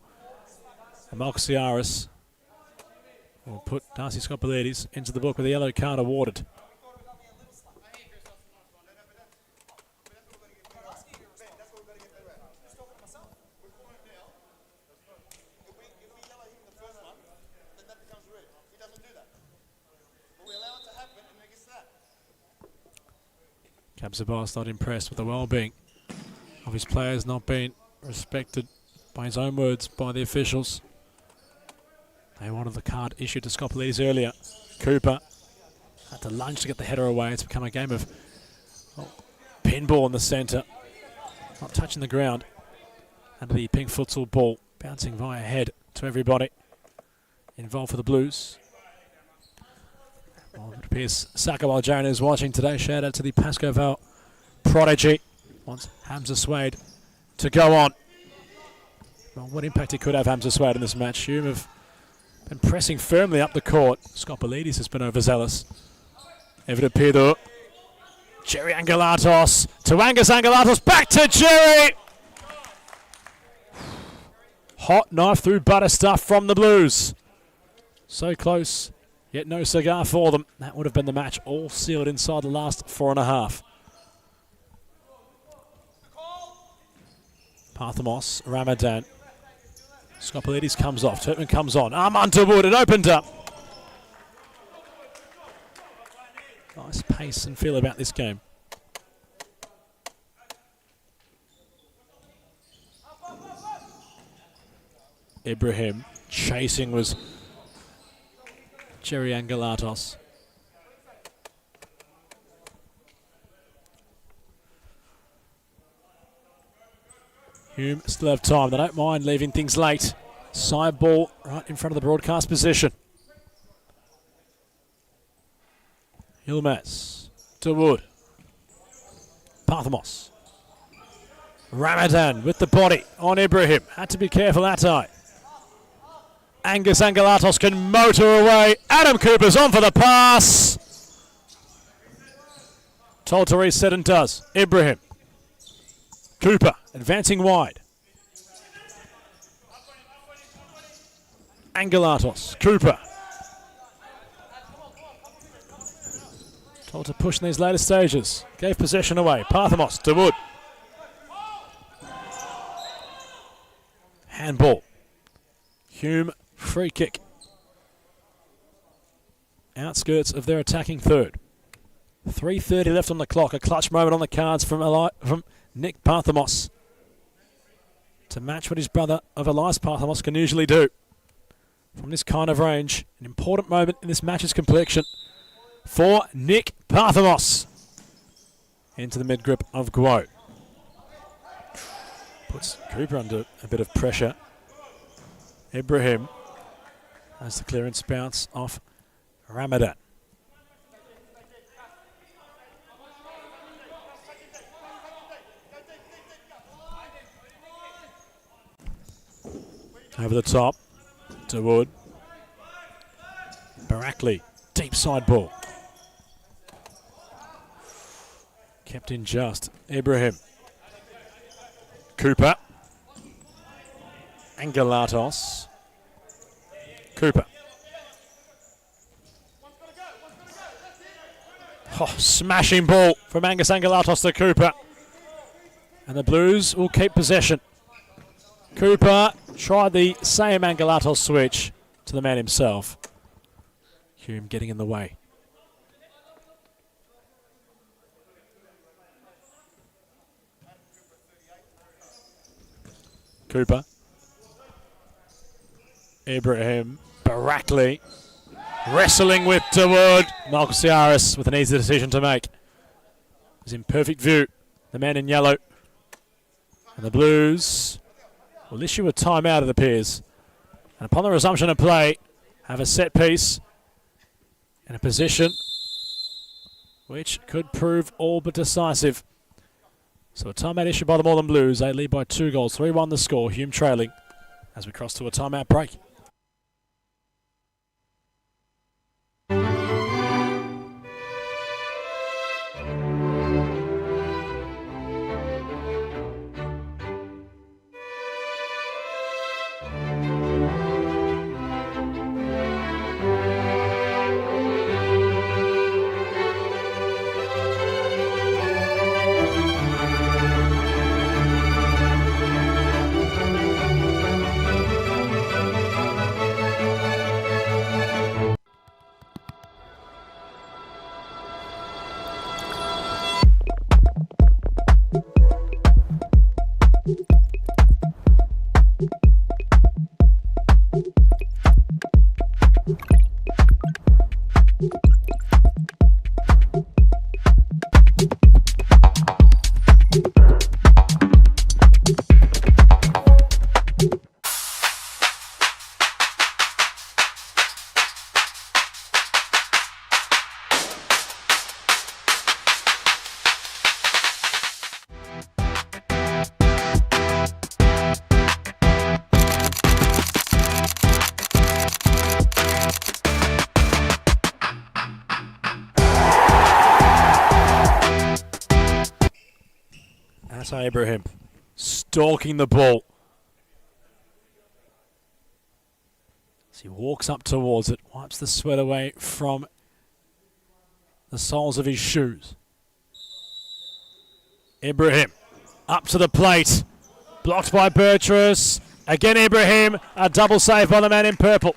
And Malcasiaris will put Darcy Scopelides into the book with a yellow card awarded. Capsabas not impressed with the well-being of his players, not being respected by his own words by the officials. They wanted the card issued to Scopelides earlier. Cooper had to lunge to get the header away. It's become a game of pinball in the centre. Not touching the ground. Under the pink futsal ball, bouncing via head to everybody involved for the Blues. Well, it appears Sakawal Jaren is watching today. Shout out to the Pascoe Vale prodigy. Wants Hamza Swade to go on. Well, what impact he could have, Hamza Swade, in this match. Hume have been pressing firmly up the court. Scopelides has been overzealous. Evan Pido. Jerry Angelatos to Angus Angelatos. Back to Jerry! Hot knife through butter stuff from the Blues. So close, yet no cigar for them. That would have been the match all sealed inside the last 4.5. Parthamos, Ramadan. Scopelides comes off. Turpin comes on. Armand Wood, it opened up. Nice pace and feel about this game. Ibrahim chasing was Jerry Angelatos. Hume still have time. They don't mind leaving things late. Side ball right in front of the broadcast position. Yilmaz to Wood. Parthamos. Ramadan with the body on Ibrahim. Had to be careful that time. Angus Angelatos can motor away. Adam Cooper's on for the pass. Told to reset and does. Ibrahim. Cooper advancing wide. Angelatos. Cooper. Told to push in these later stages. Gave possession away. Parthamos to Wood. Handball. Hume free kick. Outskirts of their attacking third. 3:30 left on the clock. A clutch moment on the cards from Nick Parthamos to match what his brother of Elias Parthamos can usually do. From this kind of range, an important moment in this match's complexion for Nick Parthamos. Into the mid-grip of Guo. Puts Cooper under a bit of pressure. Ibrahim has the clearance bounce off Ramadan. Over the top to Wood. Barakli, deep side ball. Kept in just. Ibrahim. Cooper. Angelatos. Cooper. Oh, smashing ball from Angus Angelatos to Cooper. And the Blues will keep possession. Cooper tried the same Angelatos switch to the man himself. Hume getting in the way. Cooper. Ibrahim. Barakli. Wrestling with Dawood. Malcasiaris with an easy decision to make. He's in perfect view. The man in yellow. And the Blues will issue a timeout, it appears. And upon the resumption of play, have a set piece in a position which could prove all but decisive. So a timeout issued by the Moreland Blues. They lead by 2 goals. 3-1 the score. Hume trailing as we cross to a timeout break. That's Ibrahim stalking the ball. As he walks up towards it, wipes the sweat away from the soles of his shoes. Ibrahim up to the plate. Blocked by Bertrus. Again Ibrahim, a double save by the man in purple.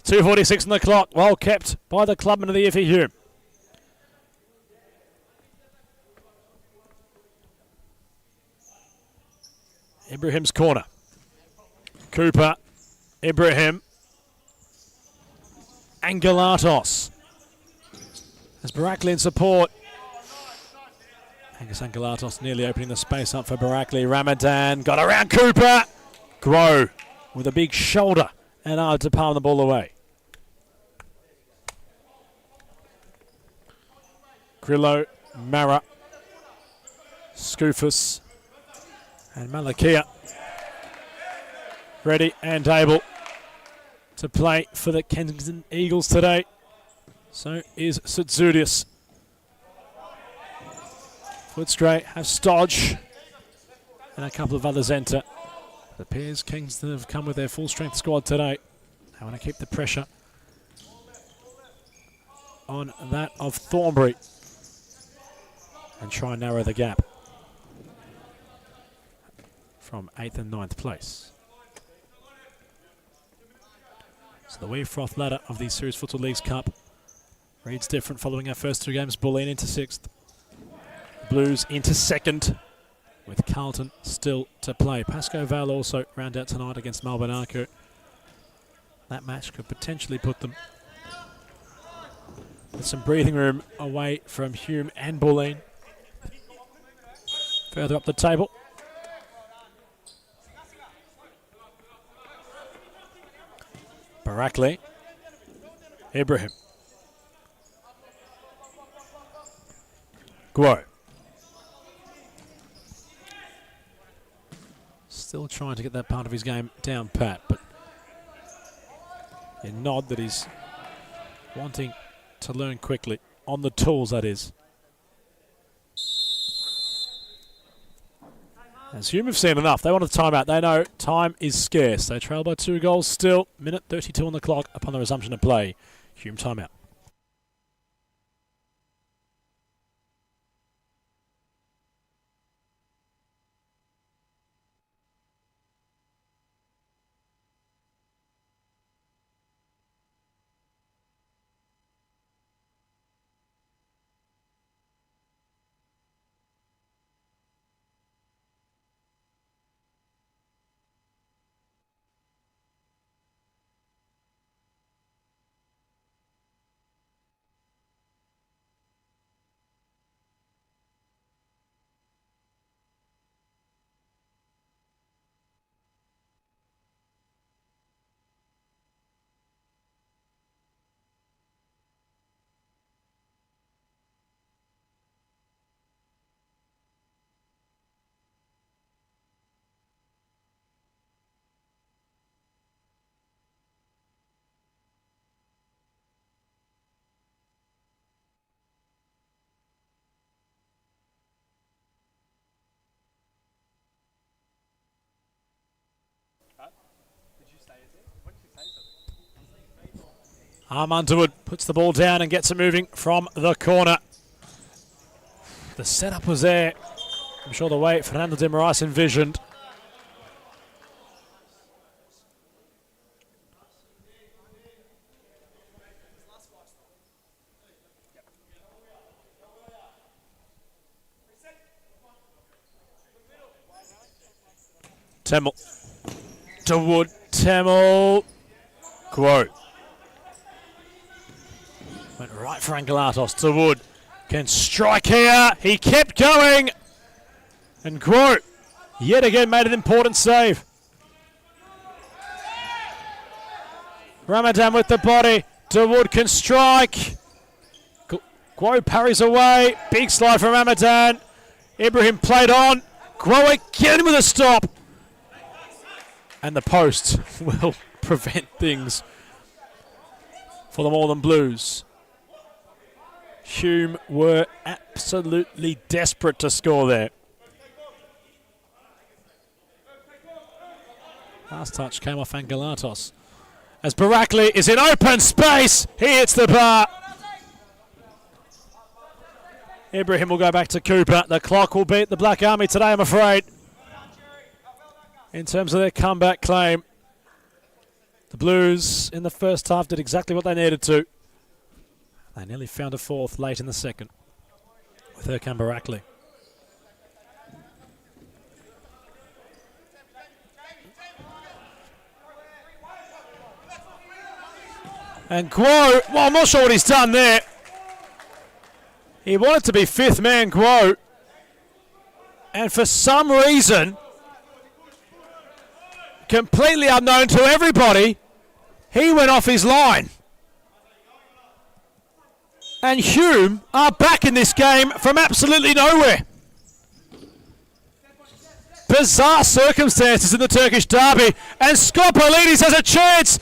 2:46 on the clock, well kept by the clubman of the year for Hume. Ibrahim's corner. Cooper, Ibrahim, and Galatos. As Barakli in support. Angus Angelatos nearly opening the space up for Barakli. Ramadan got around Cooper. Grow with a big shoulder and hard to palm the ball away. Grillo, Mara, Skoufis, and Malakia ready and able to play for the Kensington Eagles today. So is Sutsudius. Footscray have Stodge and a couple of others enter. It appears Kingston have come with their full strength squad today. They want to keep the pressure on that of Thornbury and try and narrow the gap from 8th and 9th place. So the wee froth ladder of the Series Futsal Leagues Cup reads different following our first 2 games. Bulleen into 6th. Blues into 2nd with Carlton still to play. Pascoe Vale also round out tonight against Melbourne Arco. That match could potentially put them with some breathing room away from Hume and Bulleen. Further up the table. Barakli. Ibrahim. Guo. Still trying to get that part of his game down pat, but you nod that he's wanting to learn quickly. On the tools, that is. As Hume have seen enough, they want a timeout. They know time is scarce. They trail by 2 goals still. Minute 32 on the clock upon the resumption of play. Hume timeout. Underwood puts the ball down and gets it moving from the corner. The setup was there. I'm sure the way Fernando de Moraes envisioned. Temmel. To Wood. Temmel. Quote. Went right for Angelatos. To Wood. Can strike here. He kept going. And Quote yet again made an important save. Ramadan with the body. To Wood can strike. Quote parries away. Big slide from Ramadan. Ibrahim played on. Quote again with a stop. And the post will prevent things for the Northern Blues. Hume were absolutely desperate to score there. Last touch came off Angelatos. As Barakli is in open space, he hits the bar. Ibrahim will go back to Cooper. The clock will beat the Black Army today, I'm afraid, in terms of their comeback claim. The Blues in the first half did exactly what they needed to. They nearly found a fourth late in the second with Erkan Barakli. And Guo, well, I'm not sure what he's done there. He wanted to be fifth man, Guo. And for some reason, completely unknown to everybody, he went off his line. And Hume are back in this game from absolutely nowhere. Bizarre circumstances in the Turkish derby, and Skopolidis has a chance.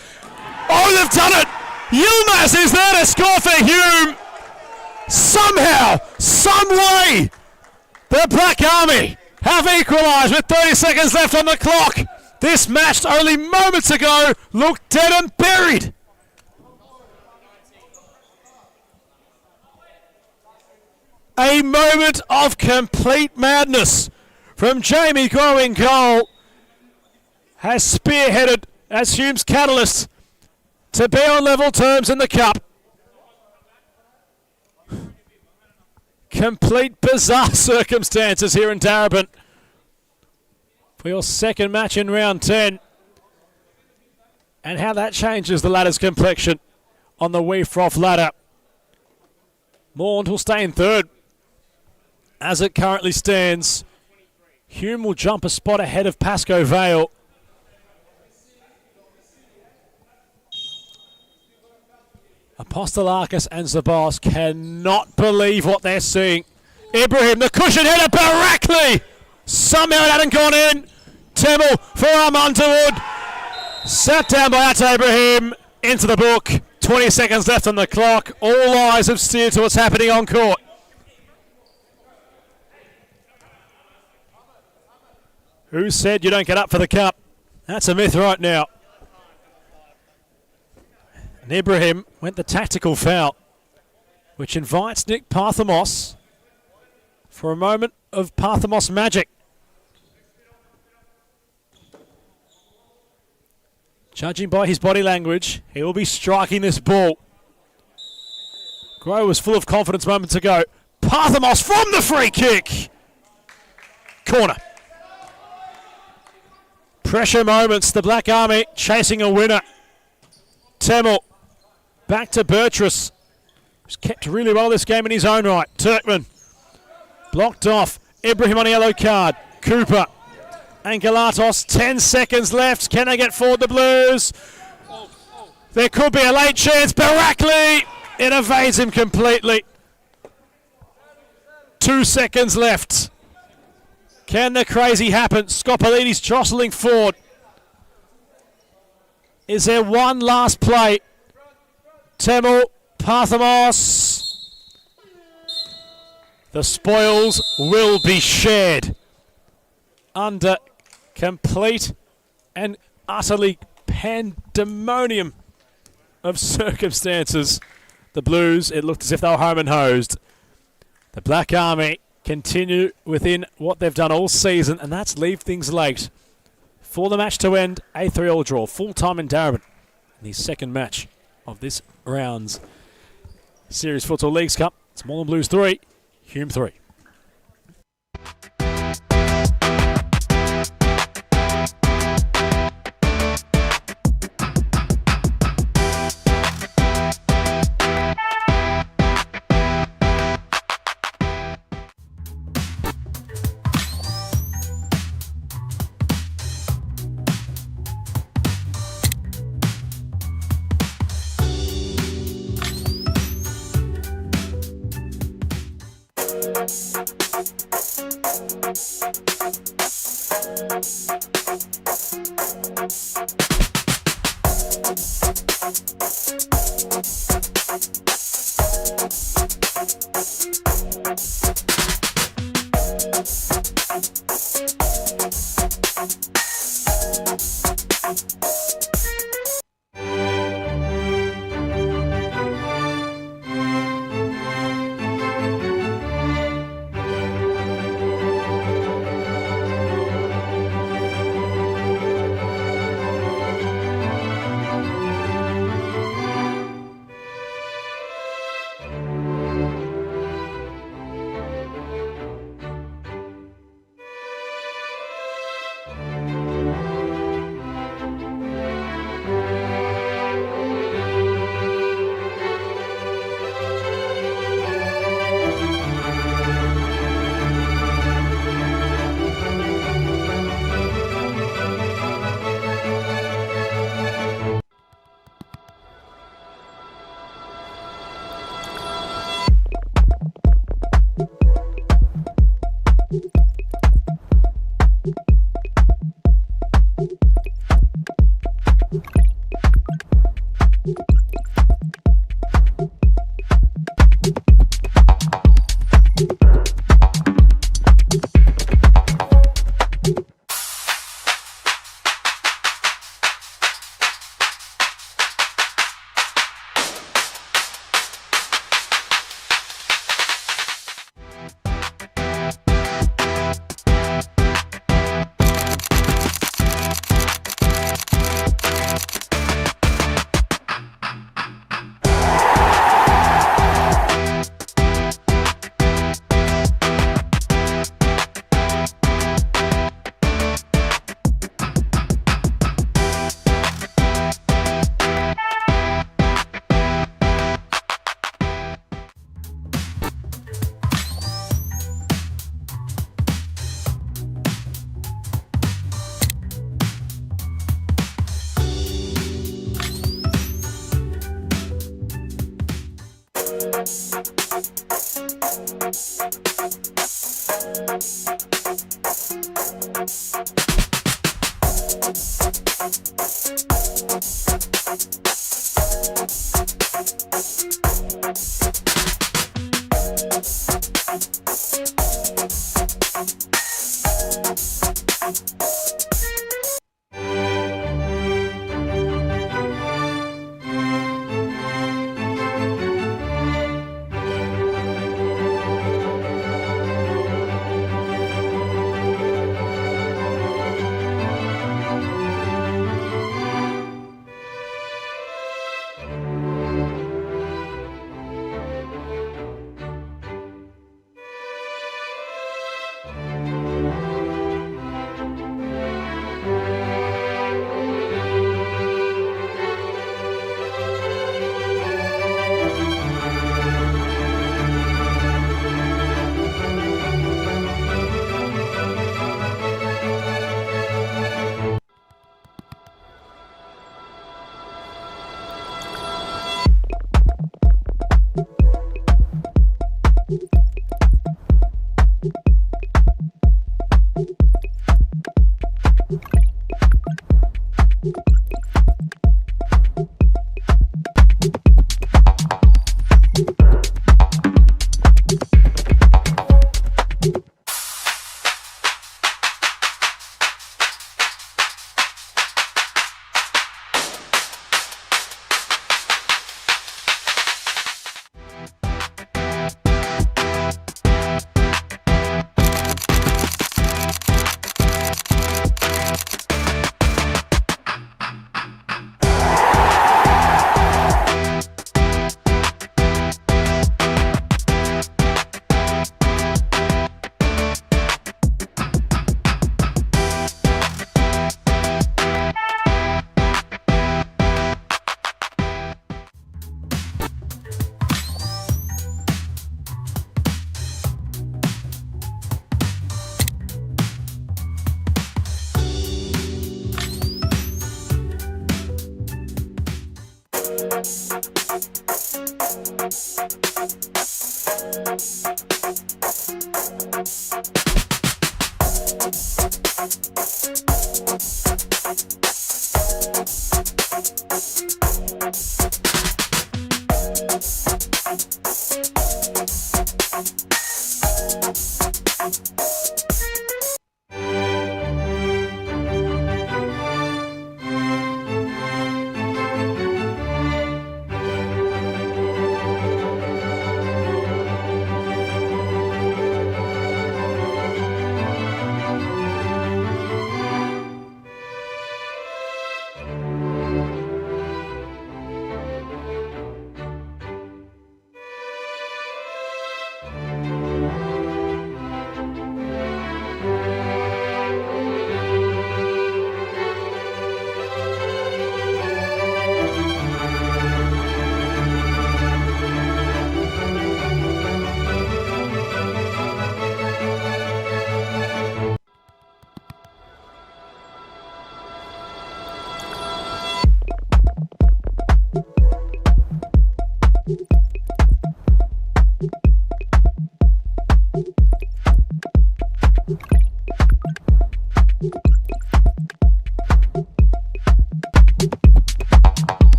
Oh, they've done it! Yilmaz is there to score for Hume. Somehow, some way, the Black Army have equalised with 30 seconds left on the clock. This match only moments ago looked dead and buried. A moment of complete madness from Jamie Guo in goal has spearheaded as Hume's catalyst to be on level terms in the cup. Complete bizarre circumstances here in Darebin for your second match in round 10. And how that changes the ladder's complexion on the Wee Froth ladder. Maund will stay in third. As it currently stands, Hume will jump a spot ahead of Pascoe Vale. Apostolakis and Zabos cannot believe what they're seeing. Ibrahim, the cushion header, Barakli! Somehow it hadn't gone in. Temel for Armandawood. Sat down by Ate Ibrahim. Into the book. 20 seconds left on the clock. All eyes have steered to what's happening on court. Who said you don't get up for the cup? That's a myth right now. And Ibrahim went the tactical foul, which invites Nick Parthamos for a moment of Parthamos magic. Judging by his body language, he will be striking this ball. Grow was full of confidence moments ago. Parthamos from the free kick. Corner. Pressure moments, the Black Army chasing a winner. Temel back to Bertrus, who's kept really well this game in his own right. Turkman blocked off. Ibrahim on a yellow card. Cooper and Galatos, 10 seconds left. Can they get forward, the Blues? There could be a late chance. Barakli, it evades him completely. 2 seconds left. Can the crazy happen? Skopolidis jostling forward. Is there one last play? Temel, Parthamos. The spoils will be shared under complete and utterly pandemonium of circumstances. The Blues, it looked as if they were home and hosed. The Black Army continue within what they've done all season, and that's leave things late for the match to end. A 3-all draw, full time in Darebin. The second match of this round's Series Futsal Leagues Cup. It's Moreland Blues 3, Hume 3.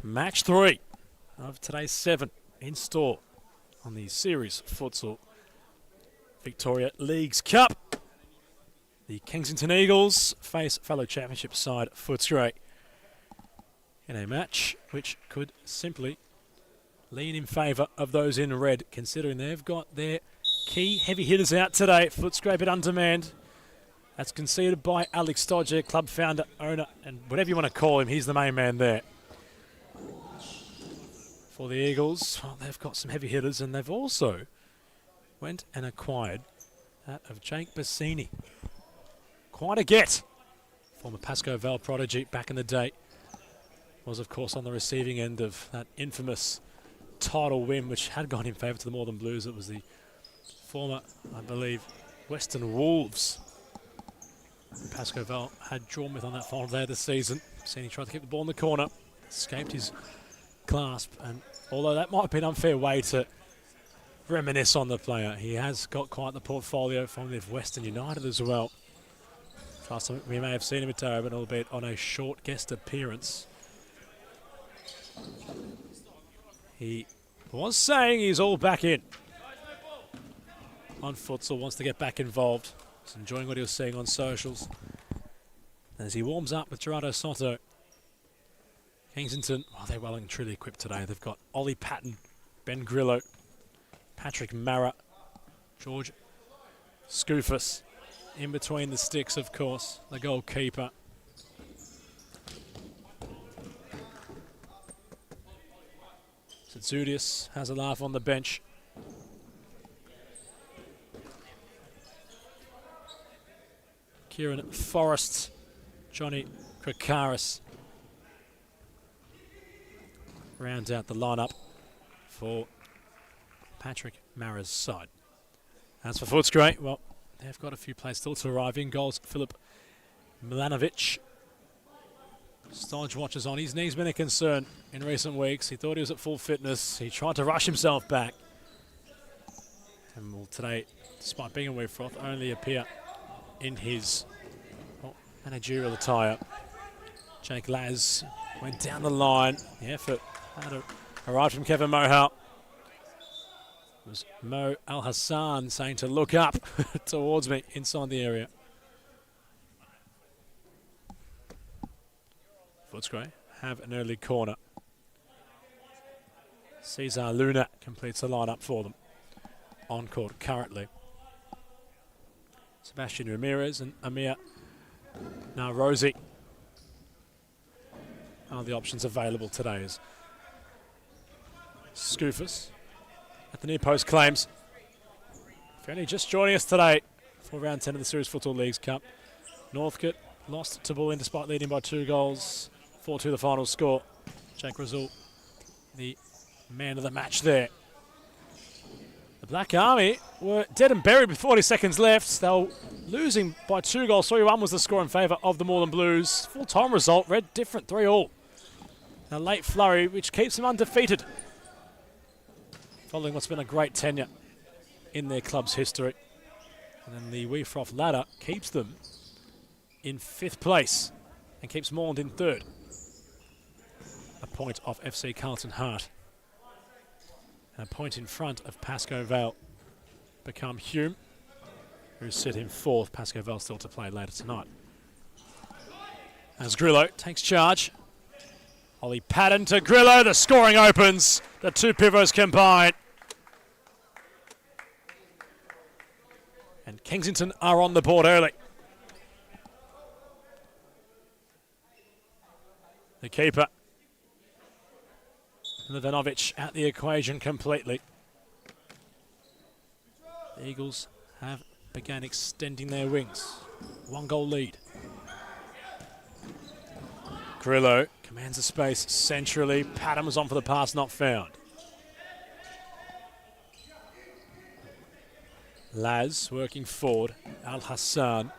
Match 3 of today's 7 in store on the Series Futsal Victoria Leagues Cup. The Kensington Eagles face fellow championship side Footscray in a match which could simply lean in favour of those in red, considering they've got their key heavy hitters out today. Footscray bit undermanned. That's conceded by Alex Dodger, club founder, owner, and whatever you want to call him, he's the main man there. For the Eagles, well, they've got some heavy hitters, and they've also went and acquired that of Jake Bassini. Quite a get. Former Pascoe Vale prodigy back in the day. Was, of course, on the receiving end of that infamous title win, which had gone in favour to the Northern Blues. It was the former, I believe, Western Wolves Pascoe Val had drawn with on that final day of the season. Seen he tried to keep the ball in the corner, escaped his clasp, and although that might be an unfair way to reminisce on the player, he has got quite the portfolio from Western United as well. Last time we may have seen him at Darabin, albeit on a short guest appearance. He was saying he's all back in on futsal, wants to get back involved. He's enjoying what he was seeing on socials. As he warms up with Gerardo Soto, Kensington, well, they're well and truly equipped today. They've got Ollie Patton, Ben Grillo, Patrick Mara, George Scoofus. In between the sticks, of course, the goalkeeper. Zoudius has a laugh on the bench. Kieran Forrest, Johnny Krakaris round out the lineup for Patrick Mara's side. As for Footscray, well, they've got a few players still to arrive in. Goals, Philip Milanovic. Stodge watches on. His knee's been a concern in recent weeks. He thought he was at full fitness. He tried to rush himself back. And will today, despite being a wee froth, only appear in his managerial attire. Jake Laz went down the line. The effort had arrived from Kevin Mohau. It was Mo Al Hassan saying to look up towards me inside the area. Footscray have an early corner. Cesar Luna completes the lineup for them. On court currently. Sebastian Ramirez and Amir Narosi are the options available today. As Scoofus at the near post claims. If you're only just joining us today for round 10 of the Series Futsal Leagues Cup, Northcote lost to Bulleen despite leading by 2 goals. 4-2 the final score. Jake Razul, the man of the match there. The Black Army were dead and buried with 40 seconds left. They were losing by 2 goals. 3-1 was the score in favour of the Moreland Blues. Full-time result, read different, 3-3. A late flurry, which keeps them undefeated, following what's been a great tenure in their club's history. And then the Wee Froth ladder keeps them in 5th place and keeps Moreland in 3rd. A point off FC Carlton Hart. And a point in front of Pascoe Vale become Hume, who sit in 4th. Pascoe Vale still to play later tonight. As Grillo takes charge. Ollie Patton to Grillo. The scoring opens. The 2 pivots combine. And Kensington are on the board early. The keeper, Livanovic, at the equation completely. The Eagles have begun extending their wings. 1 goal lead. Grillo commands the space centrally. Patton was on for the pass, not found. Laz working forward. Al Hassan.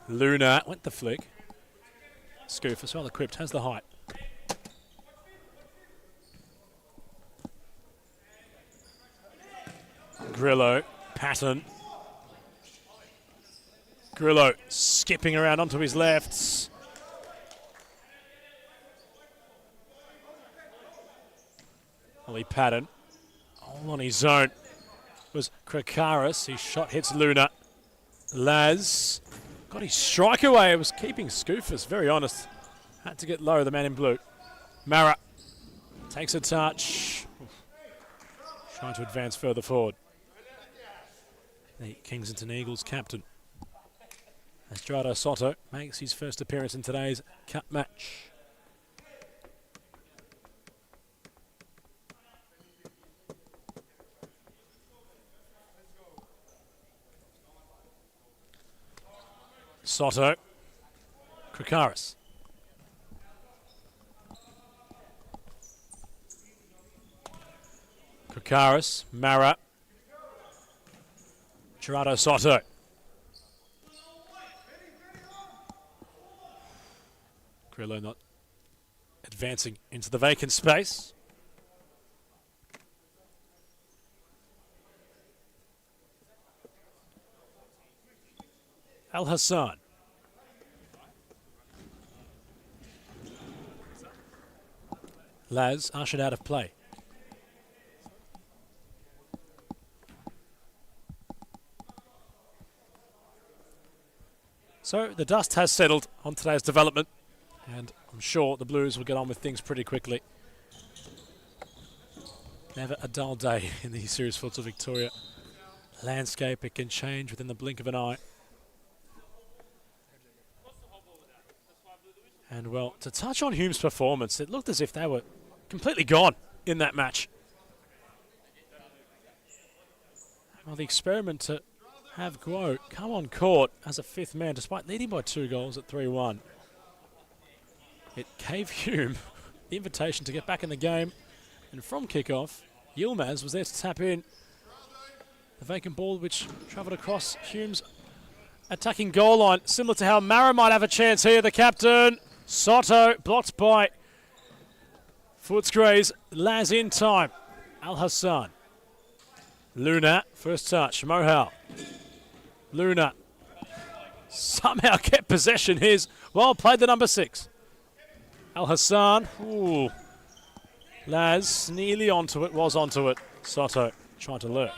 Luna went the flick. Scoofus, well equipped, has the height. Grillo, Patton. Grillo skipping around onto his left. Ollie Patton, all on his own, was Krakaris. His shot hits Luna. Laz got his strike away. It was keeping Scoofus, very honest. Had to get low, the man in blue. Mara takes a touch. Trying to advance further forward. The Kensington Eagles captain, as Gerardo Soto makes his first appearance in today's cup match. Soto, Krakaris. Krakaris, Mara. Gerardo Soto. Grillo not advancing into the vacant space. Al Hassan. Laz ushered out of play. So the dust has settled on today's development, and I'm sure the Blues will get on with things pretty quickly. Never a dull day in the Series Futsal Victoria landscape. It can change within the blink of an eye. And well, to touch on Hume's performance, it looked as if they were completely gone in that match. Well, the experiment to have Guo come on court as a fifth man, despite leading by 2 goals at 3-1. It gave Hume the invitation to get back in the game. And from kickoff, Yilmaz was there to tap in the vacant ball, which travelled across Hume's attacking goal line, similar to how Mara might have a chance here. The captain, Soto, blocked by Footscray's Laz in time. Al Hassan. Luna, first touch. Mohal. Luna somehow kept possession. Here's well played, the number 6. Al Hassan. Ooh. Laz nearly onto it, was onto it. Soto trying to lurk.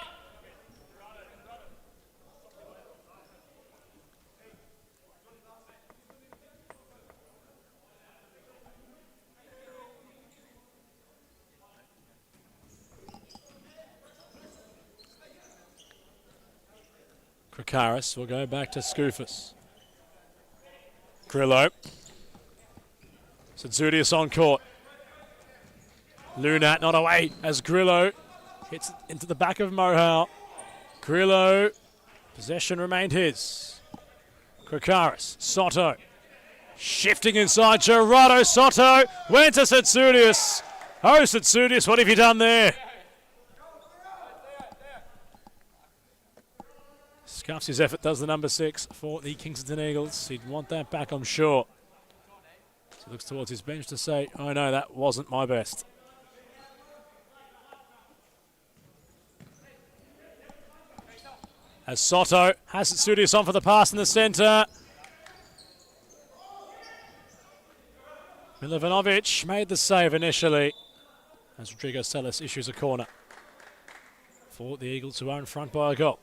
Krakaris will go back to Skoufis. Grillo. Satsoudias on court. Lunat not away as Grillo hits into the back of Mohal. Grillo, possession remained his. Krakaris, Soto. Shifting inside, Gerardo Soto went to Satsoudias. Oh, Satsoudias, what have you done there? Scuffs his effort, does the number 6 for the Kingston Eagles. He'd want that back, I'm sure. So he looks towards his bench to say, oh no, that wasn't my best. As Soto has Satsoudias on for the pass in the centre. Milivanovic made the save initially as Rodrigo Celis issues a corner for the Eagles, who are in front by a goal.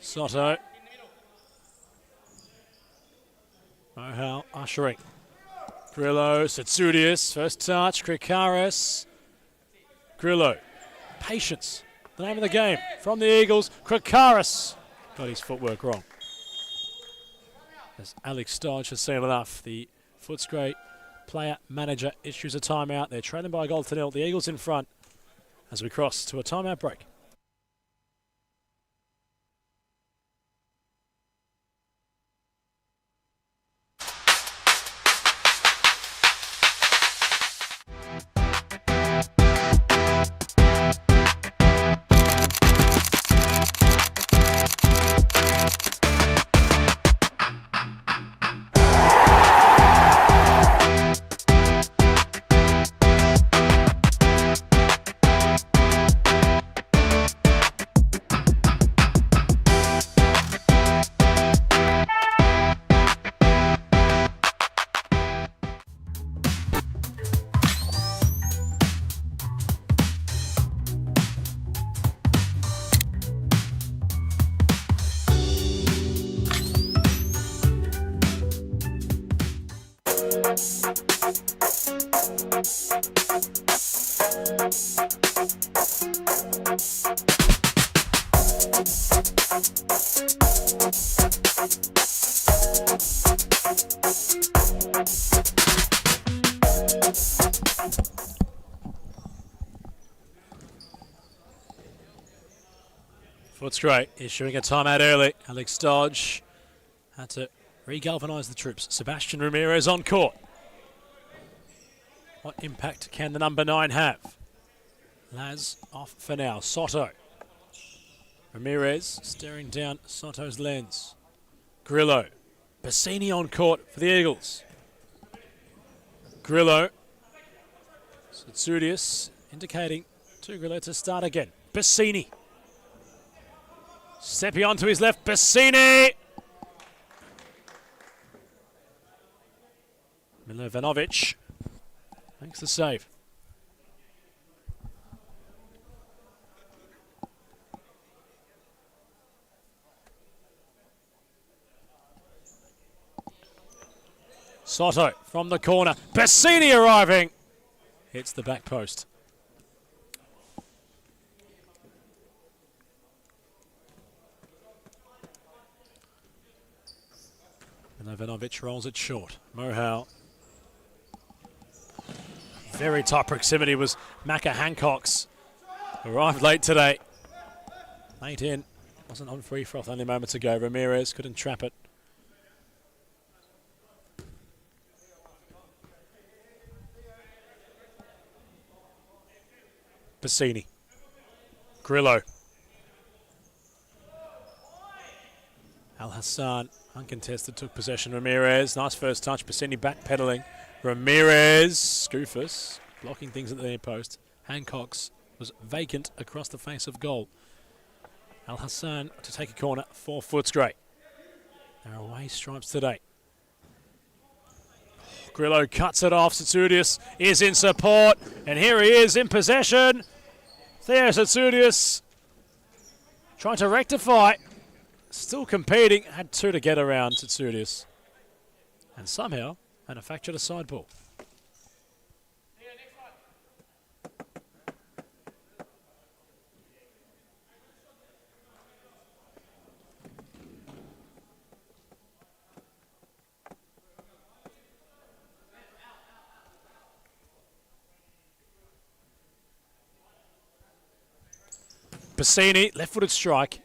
Soto. Mohal ushering. Grillo, Satsoudias, first touch, Krakaris. Grillo, patience, the name of the game from the Eagles. Krakaris got his footwork wrong. As Alex Stodge has seen enough, the Footscray player manager issues a timeout. They're trailing by a goal to 0. The Eagles in front as we cross to a timeout break. Footscray issuing a timeout early. Alex Dodge had to re-galvanise the troops. Sebastian Ramirez on court. What impact can the number 9 have? Laz off for now. Soto. Ramirez staring down Soto's lens. Grillo. Bassini on court for the Eagles. Grillo. Tsudius indicating to Grillo to start again. Bassini. Stepping onto his left. Bassini. Milovanovic makes the save. Soto from the corner. Bassini arriving. Hits the back post. Milovanovic rolls it short. Mohau. Very tight proximity was Macca Hancock's. Arrived late today. Late in. Wasn't on free froth only moments ago. Ramirez couldn't trap it. Bassini. Grillo. Al Hassan, uncontested, took possession. Ramirez, nice first touch. Bassini backpedaling. Ramirez, Scoofus, blocking things at the near post. Hancock's was vacant across the face of goal. Al Hassan to take a corner for Footscray. They're away stripes today. Grillo cuts it off. Tsudius is in support, and here he is in possession. Theo Tsudius trying to rectify. Still competing. Had two to get around Tsudius. And somehow manufactured a side ball. Bassini, left-footed strike.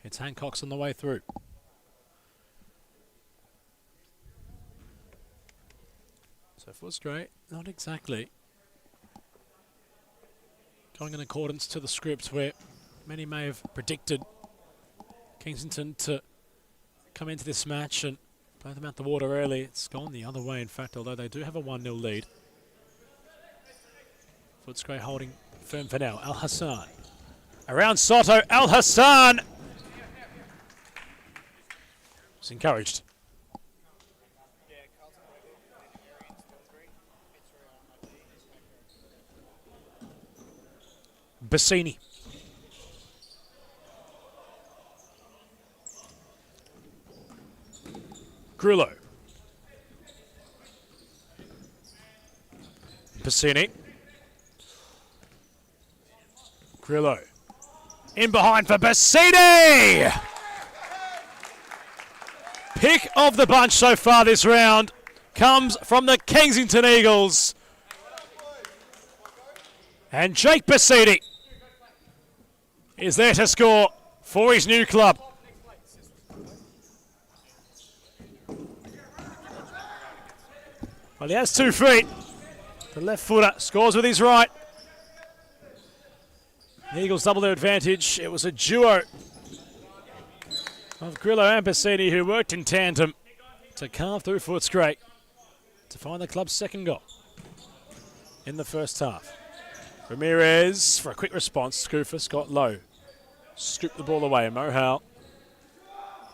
It's Hancock's on the way through. So Footscray, not exactly going in accordance to the script where many may have predicted Kensington to come into this match and blow them out the water early. It's gone the other way, in fact, although they do have a 1-0 lead. Footscray holding firm for now. Al Hassan. Around Soto. Al Hassan. It's encouraged. Bassini. Grillo. Bassini. Grillo. In behind for Bassini! Pick of the bunch so far this round comes from the Kensington Eagles. And Jake Bassini is there to score for his new club. Well, he has 2 feet. The left footer scores with his right. The Eagles double their advantage. It was a duo of Grillo and Bassini who worked in tandem to carve through Footscray to find the club's second goal in the first half. Ramirez for a quick response. Scoofus got low. Scooped the ball away. Mohau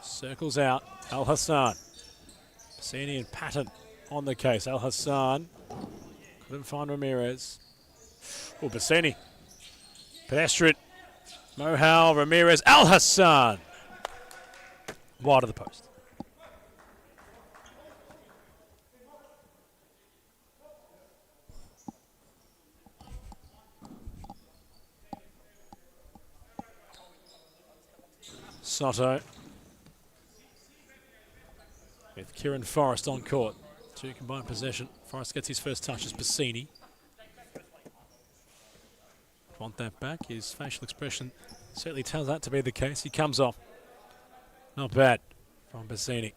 circles out. Al Hassan. Bassini and Patton on the case. Al Hassan couldn't find Ramirez. Oh, Bassini. Pedestrian. Mohau, Ramirez, Al Hassan. Wide of the post. Soto. With Kieran Forrest on court. 2 combined possession. Forrest gets his first touch as Bassini. Want that back. His facial expression certainly tells that to be the case. He comes off. Not bad from Bassini.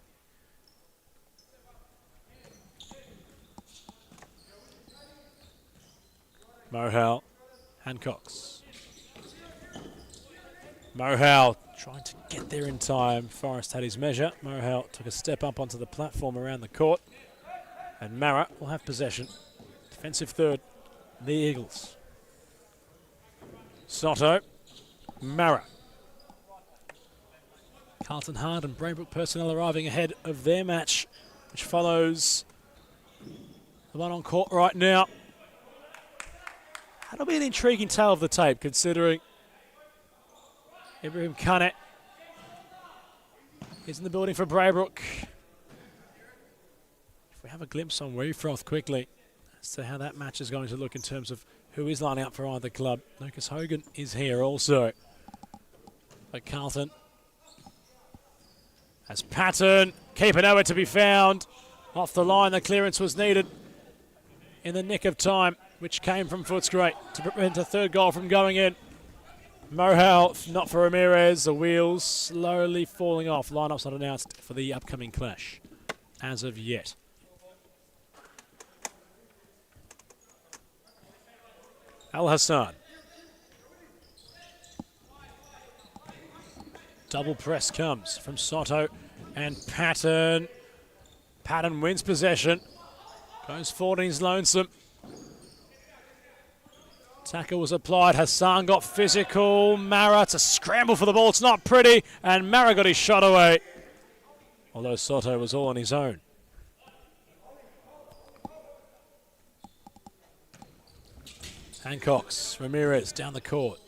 Mohau. Hancock's. Mohau trying to get there in time. Forrest had his measure. Mohau took a step up onto the platform around the court. And Mara will have possession. Defensive third, the Eagles. Soto, Mara. Carlton Hard and Braybrook personnel arriving ahead of their match, which follows the one on court right now. That'll be an intriguing tale of the tape, considering Ibrahim Kane is in the building for Braybrook. If we have a glimpse on Refroth quickly as to how that match is going to look in terms of who is lining up for either club. Lucas Hogan is here also. But Carlton has Patton. Keeper nowhere to be found. Off the line, the clearance was needed in the nick of time, which came from Footscray to prevent a third goal from going in. Mohau, not for Ramirez. The wheels slowly falling off. Lineup's not announced for the upcoming clash as of yet. Al Hassan. Double press comes from Soto and Patton. Patton wins possession. Goes forward and he's lonesome. Tackle was applied. Hassan got physical. Mara to scramble for the ball. It's not pretty. And Mara got his shot away. Although Soto was all on his own. Hancock's Ramirez down the court.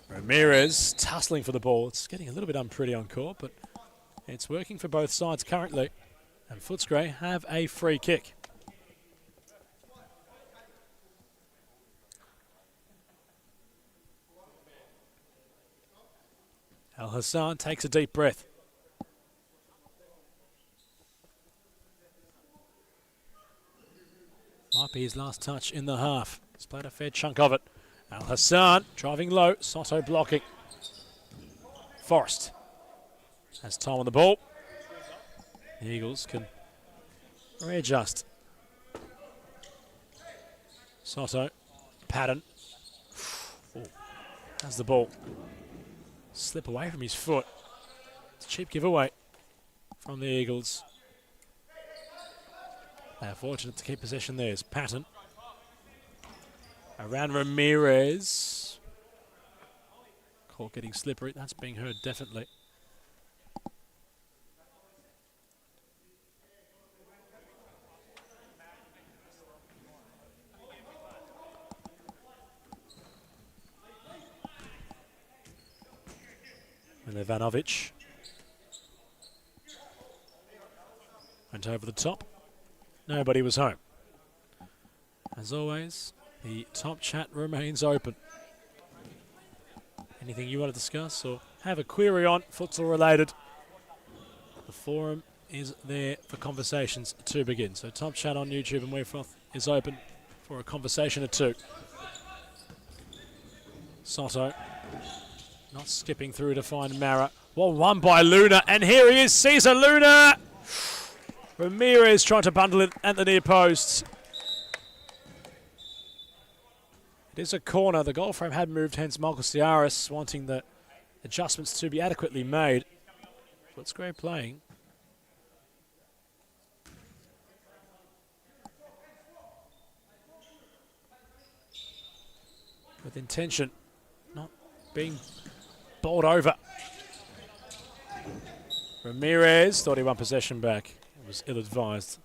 Ramirez tussling for the ball. It's getting a little bit unpretty on court, but it's working for both sides currently. And Footscray have a free kick. Al Hassan takes a deep breath. Might be his last touch in the half. He's played a fair chunk of it. Al Hassan driving low. Soto blocking. Forrest has time on the ball. The Eagles can readjust. Soto, Patton. Has the ball. Slip away from his foot. It's a cheap giveaway from the Eagles. They are fortunate to keep possession there. It's Patton. Around Ramirez. Court getting slippery. That's being heard definitely. Milivanovic went over the top. Nobody was home. As always, the top chat remains open. Anything you want to discuss or have a query on, futsal related, the forum is there for conversations to begin. So top chat on YouTube and Weefroth is open for a conversation or two. Soto not skipping through to find Mara. Well, won by Luna, and here he is, Cesar Luna! Ramirez trying to bundle it at the near post. It is a corner. The goal frame had moved, hence Marcus Ciaris wanting the adjustments to be adequately made. Footscray playing. With intention, not being bowled over. Ramirez thought he won possession back. It was ill-advised,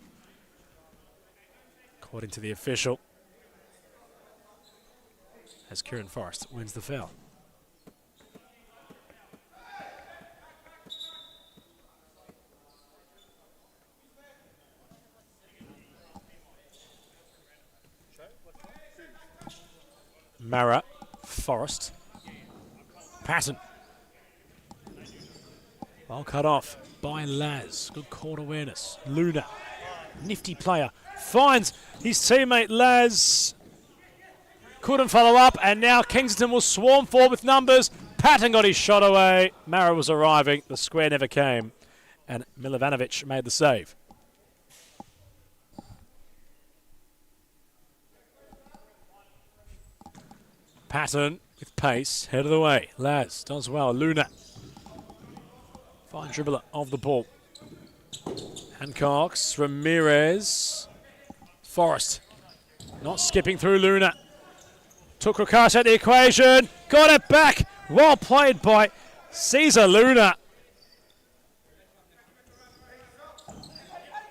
according to the official, as Kieran Forrest wins the foul. Mara, Forrest, Patton. Well cut off by Laz. Good court awareness. Luna, nifty player, finds his teammate Laz. Couldn't follow up, and now Kingston will swarm forward with numbers. Patton got his shot away. Mara was arriving. The square never came. and Milovanovic made the save. Patton with pace, head of the way. Laz does well. Luna, fine dribbler of the ball. Hancock's, Ramirez. Forrest, not skipping through Luna. Took Ricard at the equation. Got it back. Well played by Cesar Luna,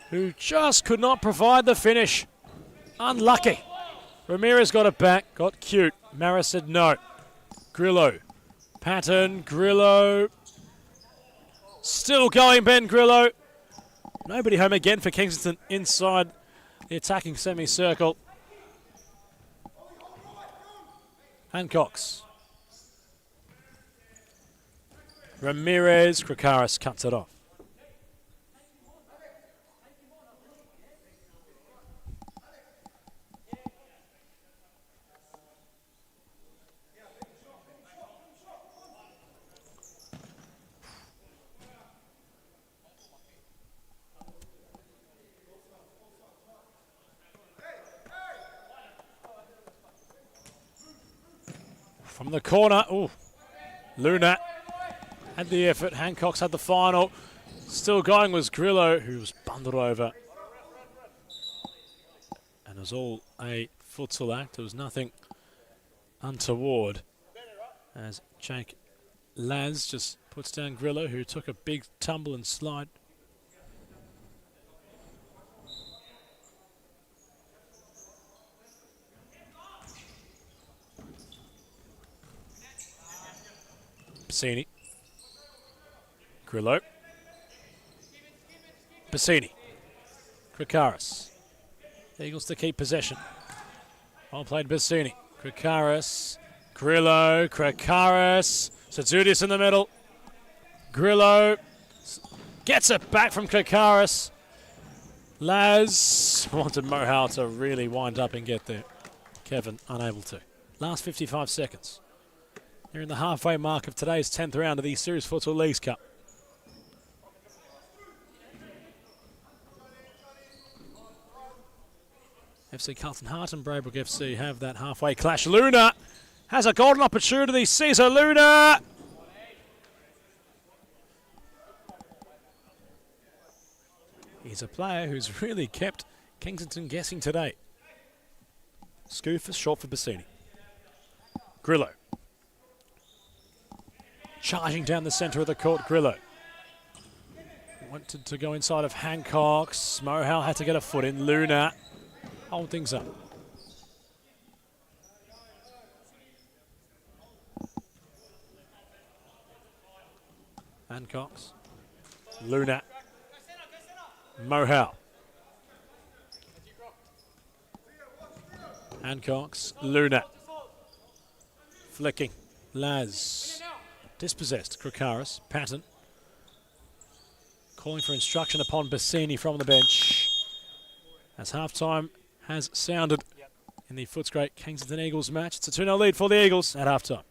who just could not provide the finish. Unlucky. Ramirez got it back, got cute. Maris said no. Grillo. Patton, Grillo. Still going, Ben Grillo. Nobody home again for Kingston inside the attacking semicircle. Hancock's. Ramirez, Krakaris cuts it off. From the corner, ooh, Luna had the effort. Hancock's had the final. Still going was Grillo, who was bundled over. And it was all a futsal act. There was nothing untoward as Jake Laz just puts down Grillo, who took a big tumble and slide. Bassini. Grillo. Bassini. Krakaris. Eagles to keep possession. Well played Bassini. Krakaris. Grillo. Krakaris. Tsatsoulis in the middle. Grillo. Gets it back from Krakaris. Laz wanted Mohal to really wind up and get there. Kevin unable to. Last 55 seconds. They're in the halfway mark of today's 10th round of the Series Futsal Leagues Cup. FC Carlton Heart and Braybrook FC have that halfway clash. Luna has a golden opportunity. Cesar Luna. He's a player who's really kept Kensington guessing today. Scoof is short for Bassini. Grillo. Charging down the centre of the court, Grillo. Wanted to go inside of Hancock's. Mohal had to get a foot in. Luna. Hold things up. Hancock's. Luna. Mohal. Hancock's. Luna. Flicking. Laz. Dispossessed. Krakaris. Patton. Calling for instruction upon Bassini from the bench. As halftime has sounded in the Footscray Kensington Eagles match. It's a 2-0 lead for the Eagles at halftime.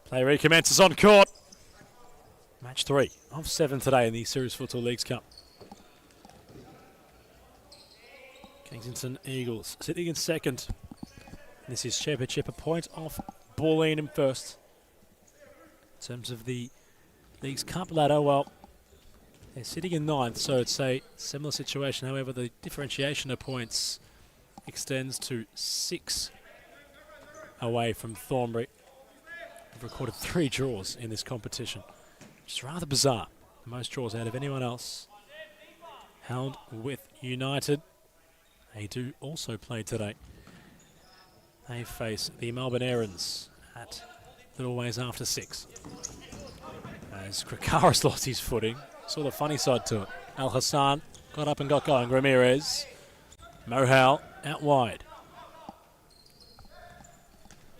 Play recommences on court. Match 3 of 7 today in the Series Futsal Leagues Cup. Kensington Eagles sitting in second. This is Championship, a point off Bulleen in first. In terms of the Leagues Cup ladder, well, they're sitting in ninth, so it's a similar situation. However, the differentiation of points extends to 6 away from Thornbury. We've recorded 3 draws in this competition, which is rather bizarre. The most draws out of anyone else. Held with United. They do also play today. They face the Melbourne Erins at little ways after 6. As Krakaris lost his footing, saw the funny side to it. Al Hassan got up and got going. Ramirez, Mohal out wide.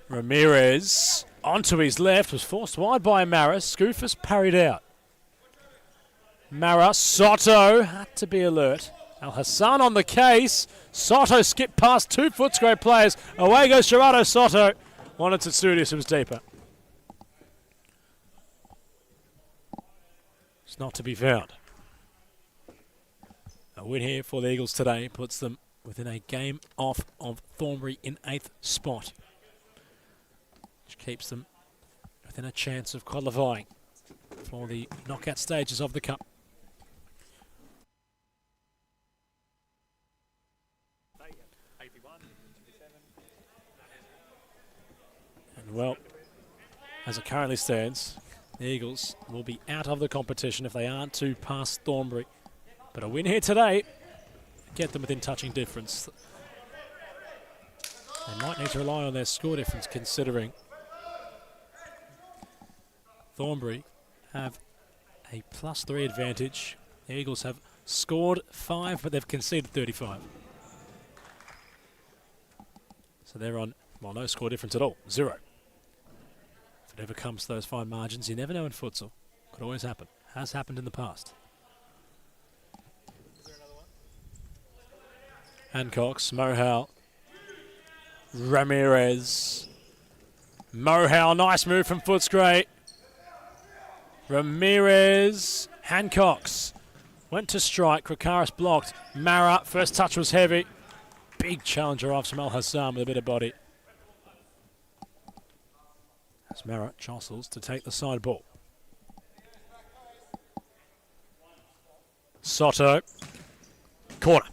Ramirez onto his left, was forced wide by Mara. Skoufis parried out. Mara, Soto had to be alert. Al Hassan on the case. Soto skipped past 2 Footscray players. Away goes Gerardo Soto. Wanted Tsutsurius, who was deeper. It's not to be found. A win here for the Eagles today puts them within a game off of Thornbury in 8th spot, which keeps them within a chance of qualifying for the knockout stages of the Cup. And well, as it currently stands, the Eagles will be out of the competition if they aren't to pass Thornbury. But a win here today, get them within touching difference. They might need to rely on their score difference, considering Thornbury have a +3 advantage. The Eagles have scored 5, but they've conceded 35. So they're on, well, no score difference at all, 0. If it ever comes to those fine margins, you never know in futsal. Could always happen. Has happened in the past. Hancock's, Mohal, Ramirez. Mohal, nice move from Footscray. Ramirez, Hancock's. Went to strike, Krakaris blocked. Mara, first touch was heavy. Big challenger off from Al Hassan with a bit of body. As Mara jostles to take the side ball. Soto, corner.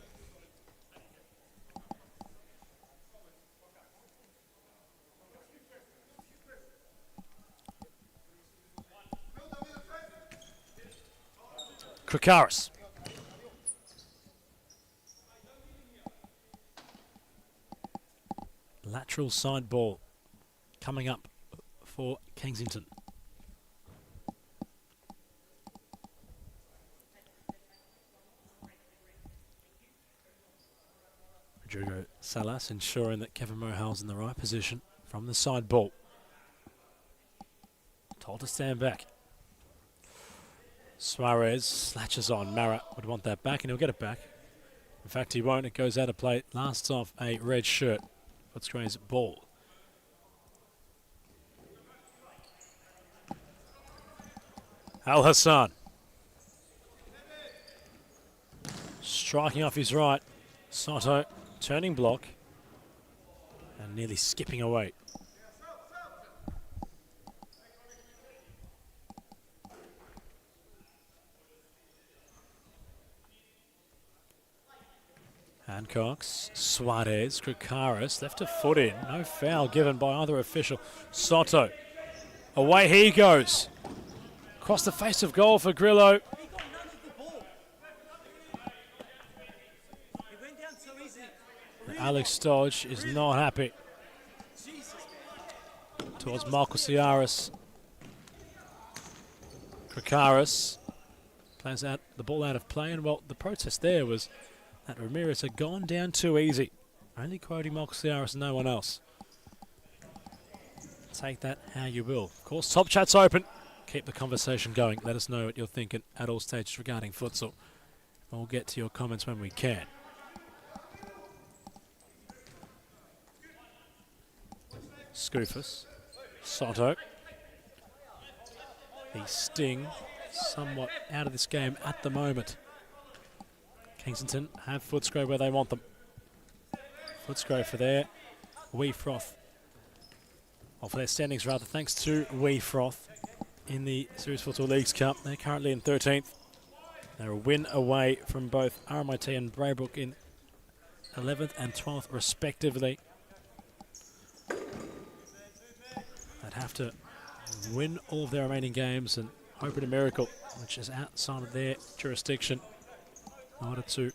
Krakaris. Lateral side ball coming up for Kensington. Rodrigo Salas ensuring that Kevin Mohal's in the right position from the side ball. Told to stand back. Suarez latches on. Mara would want that back, and he'll get it back. In fact, he won't. It goes out of play. Lasts off a red shirt. Footscray's ball. Al Hassan. Striking off his right. Soto turning block and nearly skipping away. Hancock's Suarez, Krikaris, left a foot in. No foul given by either official. Soto. Away he goes. Across the face of goal for Grillo. Alex Stodge is not happy. Towards Michael Ciaris. Krikaris plays out the ball out of play, and well, the protest there was that Ramirez had gone down too easy. Only quoting Michael Ciaris and no one else. Take that how you will. Of course, Top Chat's open. Keep the conversation going. Let us know what you're thinking at all stages regarding futsal. We'll get to your comments when we can. Scoofus. Soto. The Sting somewhat out of this game at the moment. Kingston have Footscray where they want them. Footscray for their Wee Froth. Or for their standings rather, thanks to Wee Froth in the Series Futsal Leagues Cup. They're currently in 13th. They're a win away from both RMIT and Braybrook in 11th and 12th respectively. They'd have to win all of their remaining games and hope in a miracle, which is outside of their jurisdiction, in order to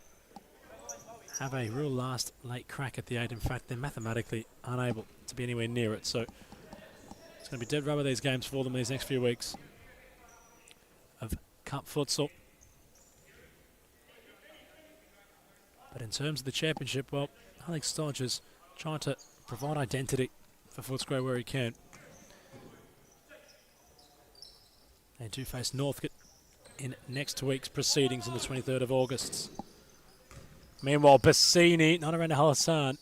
have a real last late crack at the 8. In fact, they're mathematically unable to be anywhere near it. So it's going to be dead rubber these games for them these next few weeks of Cup futsal. But in terms of the championship, well, Alex Stodge is trying to provide identity for Footscray where he can. They do face Northcote in next week's proceedings on the 23rd of August. Meanwhile, Bassini, not around Al Hassan.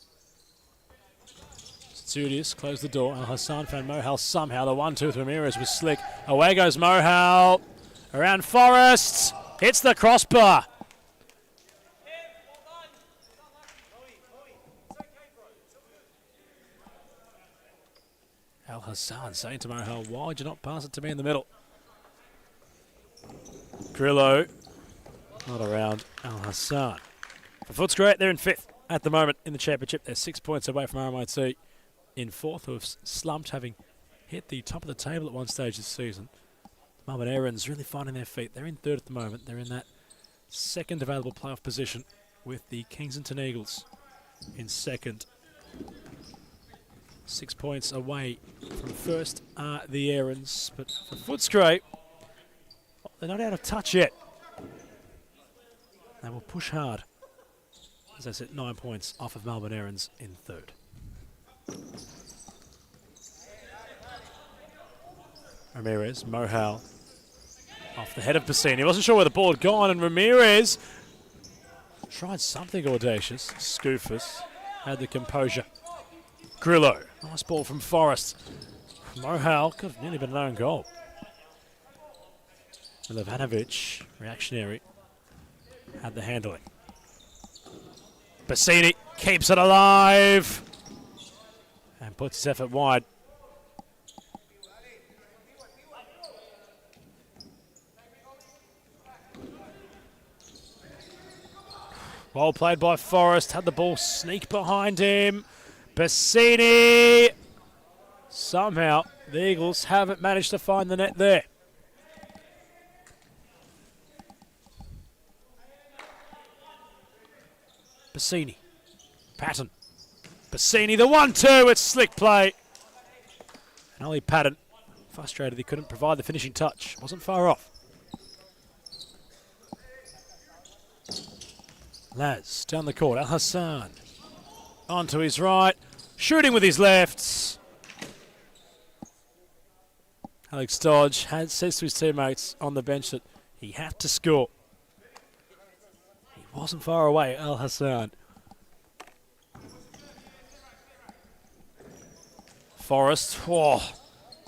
Studious closed the door. Al Hassan found Mohal somehow. The 1-2 with Ramirez was slick. Away goes Mohal. Around Forrest. Hits the crossbar. Al Hassan saying to Mohal, why did you not pass it to me in the middle? Grillo, not around Al Hassan. For Footscray, they're in 5th at the moment in the championship. They're 6 points away from RMIT in 4th, who have slumped, having hit the top of the table at one stage this season. Melbourne Erins really finding their feet. They're in 3rd at the moment. They're in that second available playoff position with the Kingston Eagles in 2nd. 6 points away from 1st are the Erins, but for Footscray, they're not out of touch yet. They will push hard. As I said, 9 points off of Melbourne Erins in 3rd. Ramirez, Mohal, off the head of Bassini. Wasn't sure where the ball had gone, and Ramirez tried something audacious. Scoofus had the composure. Grillo, nice ball from Forrest. Mohal could have nearly been an own goal. Milivanovic, reactionary, had the handling. Bassini keeps it alive and puts his effort wide. Well played by Forrest, had the ball sneak behind him. Bassini! Somehow the Eagles haven't managed to find the net there. Bassini, Patton, Bassini, the 1-2, it's slick play. And Ollie Patton, frustrated he couldn't provide the finishing touch, wasn't far off. Laz, down the court, Al Hassan, on to his right, shooting with his left. Alex Dodge says to his teammates on the bench that he had to score. Wasn't far away, Al Hassan. Forrest,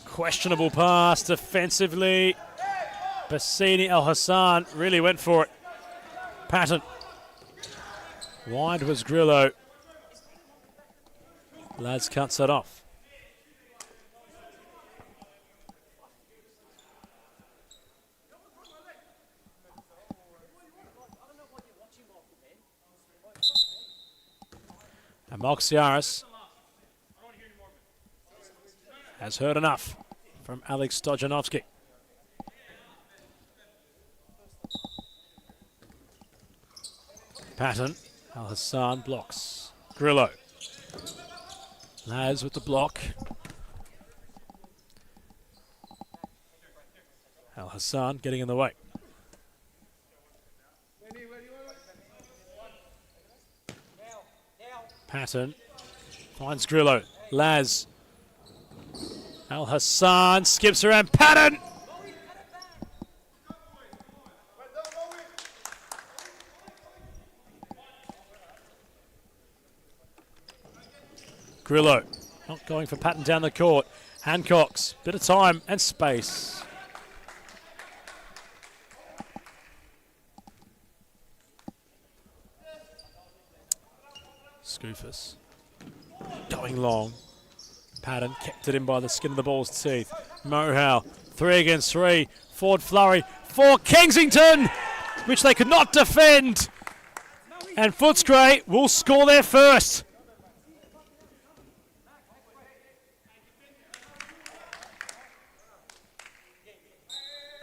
questionable pass defensively. Bassini, Al Hassan really went for it. Patton. Wide was Grillo. Lads cuts it off. And Moxiaris has heard enough from Alex Stojanovski. Patton. Al Hassan blocks. Grillo. Laz with the block. Al Hassan getting in the way. Patton finds Grillo. Laz. Al Hassan skips around Patton. Grillo not going for Patton down the court. Hancock's bit of time and space. Scoofus going long. Patton kept it in by the skin of the ball's teeth. Mohau, 3 against 3. Forward flurry for Kensington, which they could not defend. And Footscray will score their first.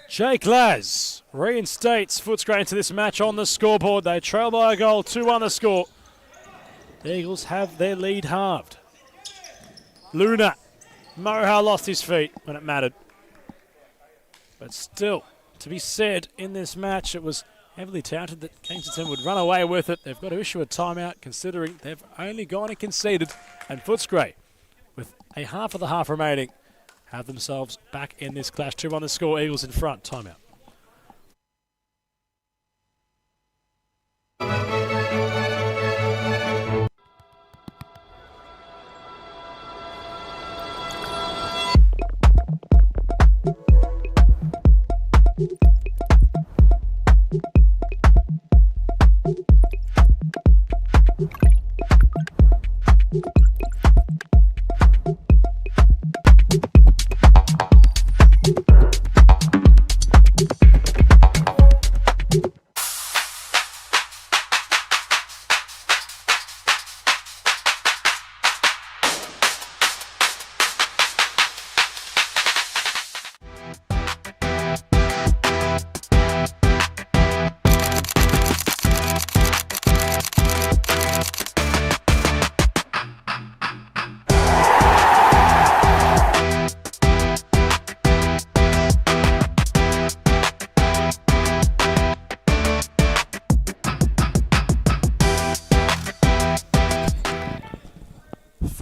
Jake Laz reinstates Footscray into this match on the scoreboard. They trail by a goal, 2-1 the score. The Eagles have their lead halved. Luna. Mohau lost his feet when it mattered. But still, to be said, in this match, it was heavily touted that Kensington would run away with it. They've got to issue a timeout considering they've only gone and conceded. And Footscray, with a half of the half remaining, have themselves back in this clash. 2-1 the score, Eagles in front. Timeout.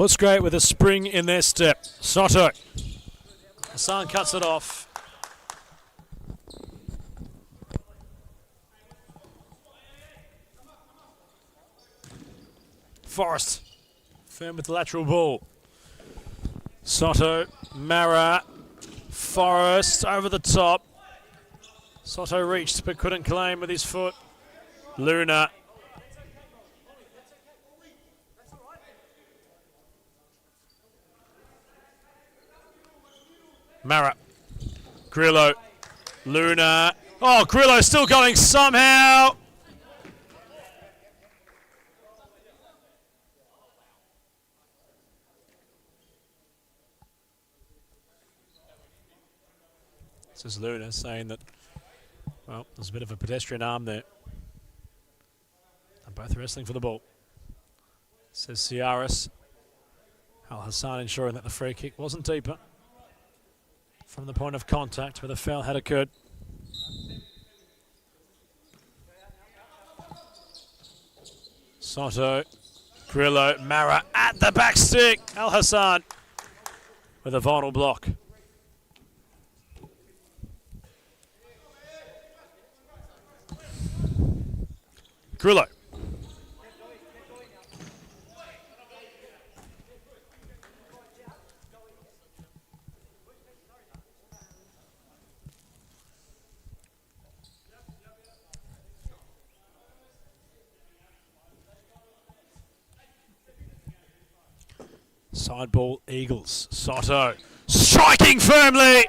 Footscray with a spring in their step. Soto. Hassan cuts it off. Forrest. Firm with the lateral ball. Soto. Mara. Forrest over the top. Soto reached but couldn't claim with his foot. Luna. Mara. Grillo. Luna. Oh, Grillo still going somehow. This is Luna saying that, well, there's a bit of a pedestrian arm there. They're both wrestling for the ball. Says Ciaris. Al Hassan ensuring that the free kick wasn't deeper from the point of contact where the foul had occurred. Soto, Grillo, Mara at the back stick. Al Hassan with a vital block. Grillo. Side ball, Eagles. Soto striking firmly.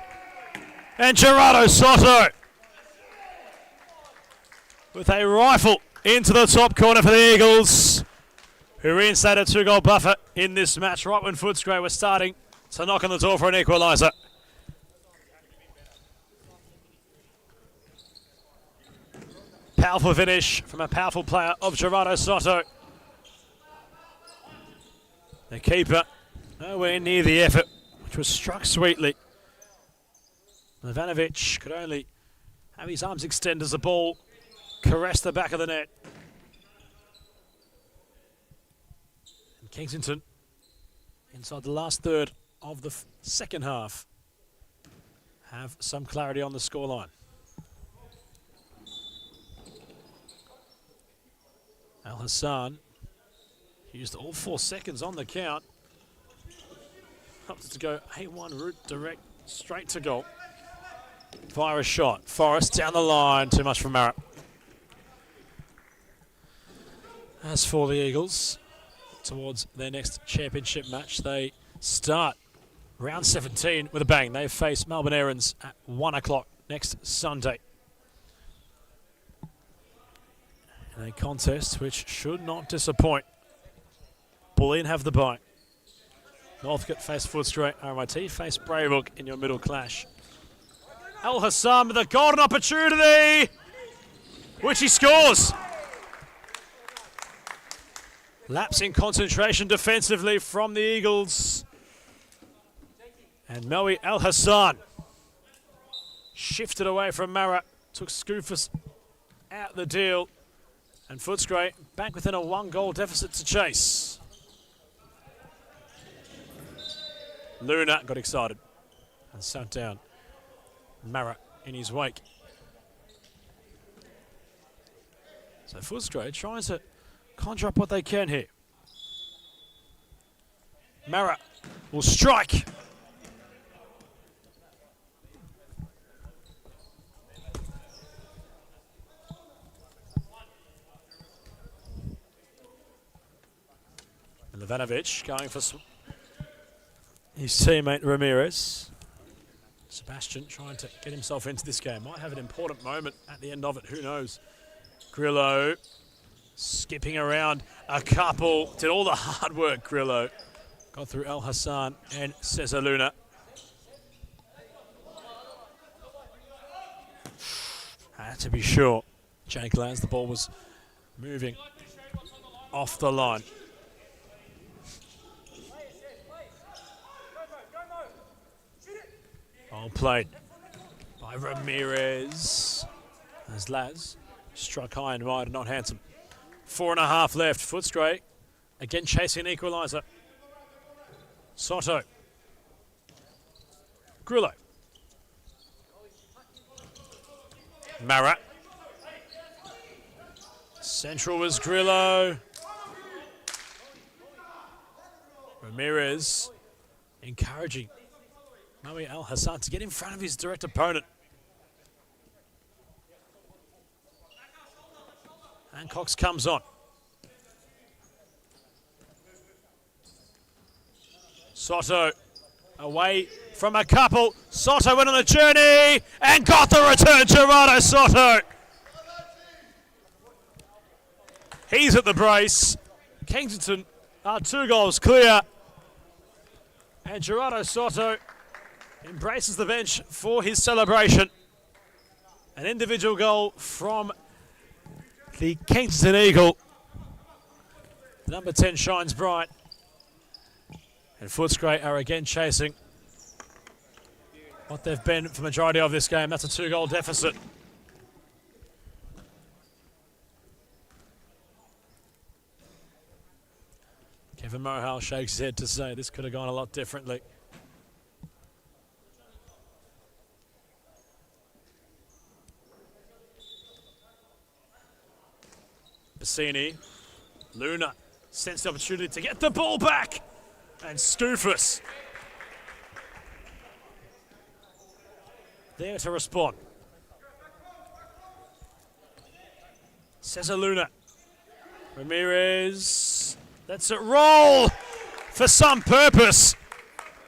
And Gerardo Soto with a rifle into the top corner for the Eagles, who reinstated a 2-goal buffer in this match right when Footscray was starting to knock on the door for an equaliser. Powerful finish from a powerful player of Gerardo Soto. The keeper nowhere near the effort, which was struck sweetly. Ivanovic could only have his arms extended as the ball caressed the back of the net. And Kensington, inside the last third of the second half, have some clarity on the scoreline. Al Hassan used all 4 seconds on the count. Opted to go A1 route direct straight to goal. Fire a shot. Forrest down the line. Too much from Marrett. As for the Eagles, towards their next championship match, they start round 17 with a bang. They face Melbourne Erins at 1 o'clock next Sunday. In a contest which should not disappoint. Bulleen have the bye. Northcote face Footscray. RMIT face Braybrook in your middle clash. Al Hassan with a golden opportunity, which he scores. Lapse in concentration defensively from the Eagles. And Moe Al Hassan shifted away from Mara, took Scoofus out the deal. And Footscray back within a 1-goal deficit to chase. Luna got excited and sat down. Mara in his wake. So Footscray tries to conjure up what they can here. Mara will strike. And Ivanovic going for his teammate Ramirez. Sebastian trying to get himself into this game. Might have an important moment at the end of it. Who knows? Grillo skipping around a couple. Did all the hard work, Grillo. Got through Al Hassan and Cesar Luna. To be sure, Jake Laz, the ball was moving off the line. Well played by Ramirez. As Laz struck high and wide, not handsome. 4.5 left. Footscray again chasing an equaliser. Soto. Grillo. Mara. Central was Grillo. Ramirez encouraging Moe Al Hassan to get in front of his direct opponent. And Cox comes on. Soto away from a couple. Soto went on a journey and got the return. Gerardo Soto. He's at the brace. Kensington are 2 goals clear. And Gerardo Soto embraces the bench for his celebration. An individual goal from the Kensington Eagle. The number 10 shines bright. And Footscray are again chasing what they've been for the majority of this game. That's a 2-goal deficit. Kevin Mohal shakes his head to say this could have gone a lot differently. Bassini, Luna sensed the opportunity to get the ball back. And Scoofus there to respond. Cesar Luna. Ramirez lets it roll for some purpose.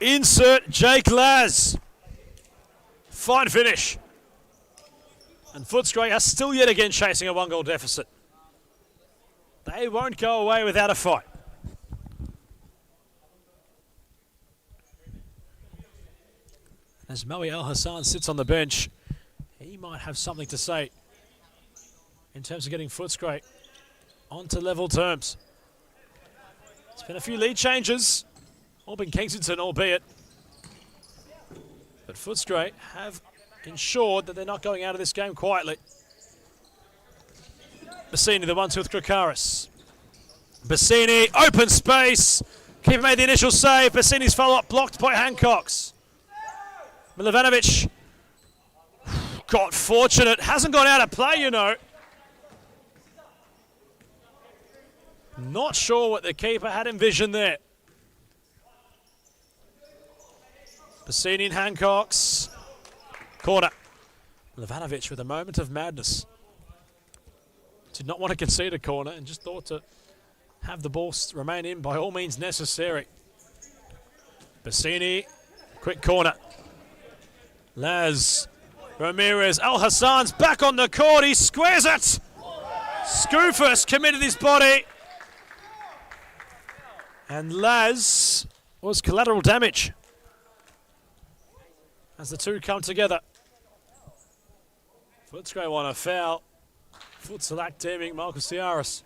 Insert Jake Laz. Fine finish. And Footscray are still yet again chasing a 1-goal deficit. They won't go away without a fight. As Moe El Hassan sits on the bench, he might have something to say in terms of getting Footscray onto level terms. It's been a few lead changes, all been Kensington, albeit. But Footscray have ensured that they're not going out of this game quietly. Bassini, the 1-2 with Krakaris. Bassini, open space. Keeper made the initial save. Bassini's follow-up blocked by Hancocks. Milovanovic got fortunate. Hasn't gone out of play, you know. Not sure what the keeper had envisioned there. Bassini and Hancocks. Corner. Milovanovic with a moment of madness. Did not want to concede a corner and just thought to have the ball remain in by all means necessary. Bassini, quick corner. Laz, Ramirez, Al Hassan's back on the court, he squares it! Skoufis committed his body. And Laz was collateral damage as the two come together. Footscray won a foul. Futsal teaming Marcus Ciaris.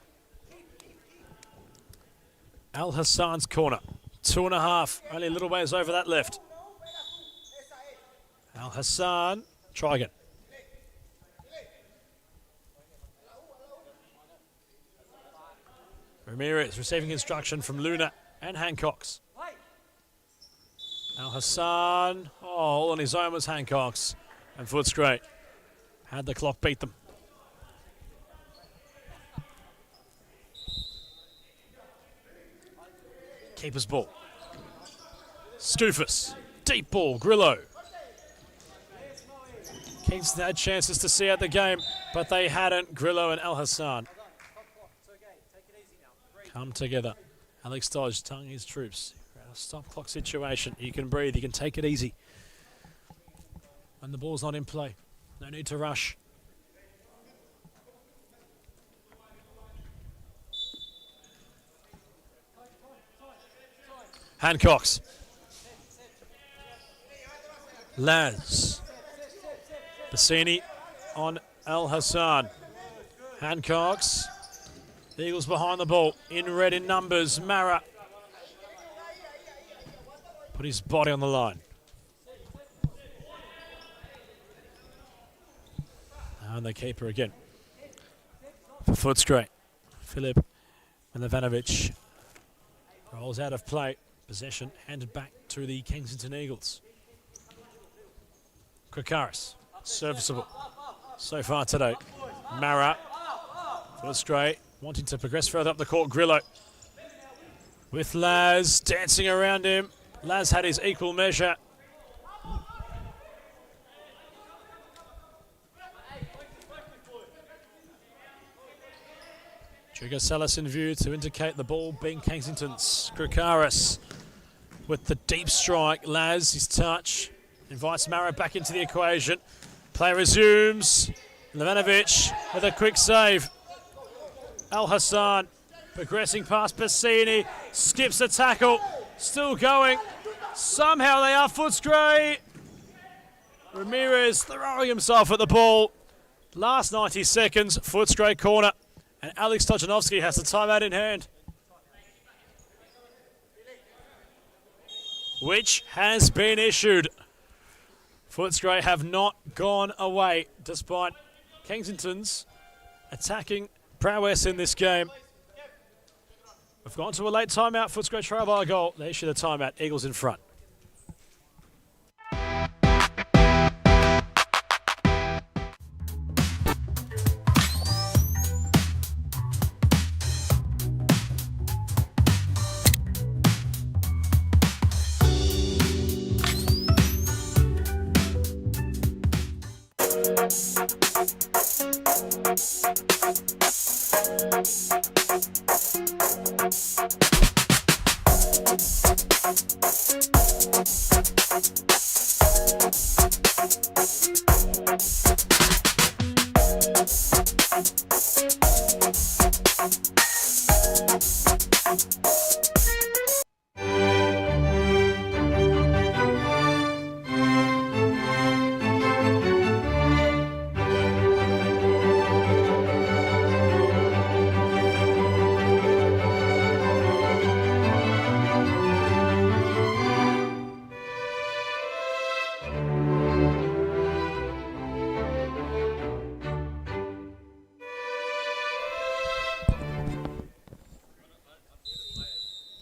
Al Hassan's corner. 2.5. Only a little ways over that left. Al Hassan. Try again. Ramirez receiving instruction from Luna and Hancocks. Al Hassan. Oh, all on his own was Hancocks. And Footscray had the clock beat them. Keeper's ball. Skoufis. Deep ball. Grillo. Kingston had chances to see out the game, but they hadn't. Grillo and Al Hassan come together. Alex Dodge telling his troops, stop clock situation. You can breathe. You can take it easy. When the ball's not in play, no need to rush. Hancocks. Laz. Bassini on Al Hassan. Hancocks. The Eagles behind the ball. In red in numbers. Mara. Put his body on the line. And the keeper again. For Footscray. Filip Milovanovic rolls out of play. Possession handed back to the Kensington Eagles. Krakaris, serviceable so far today. Mara, Footscray wanting to progress further up the court. Grillo with Laz dancing around him. Laz had his equal measure. Trigger Salas in view to indicate the ball being Kensington's. Krakaris with the deep strike. Laz, his touch, invites Mara back into the equation. Play resumes. Milovanovic with a quick save. Al Hassan progressing past Bassini. Skips a tackle. Still going. Somehow they are. Footscray. Ramirez throwing himself at the ball. Last 90 seconds. Footscray corner. And Alex Tojanovski has the timeout in hand, which has been issued. Footscray have not gone away despite Kensington's attacking prowess in this game. We've gone to a late timeout. Footscray trail by a goal. They issue the timeout. Eagles in front.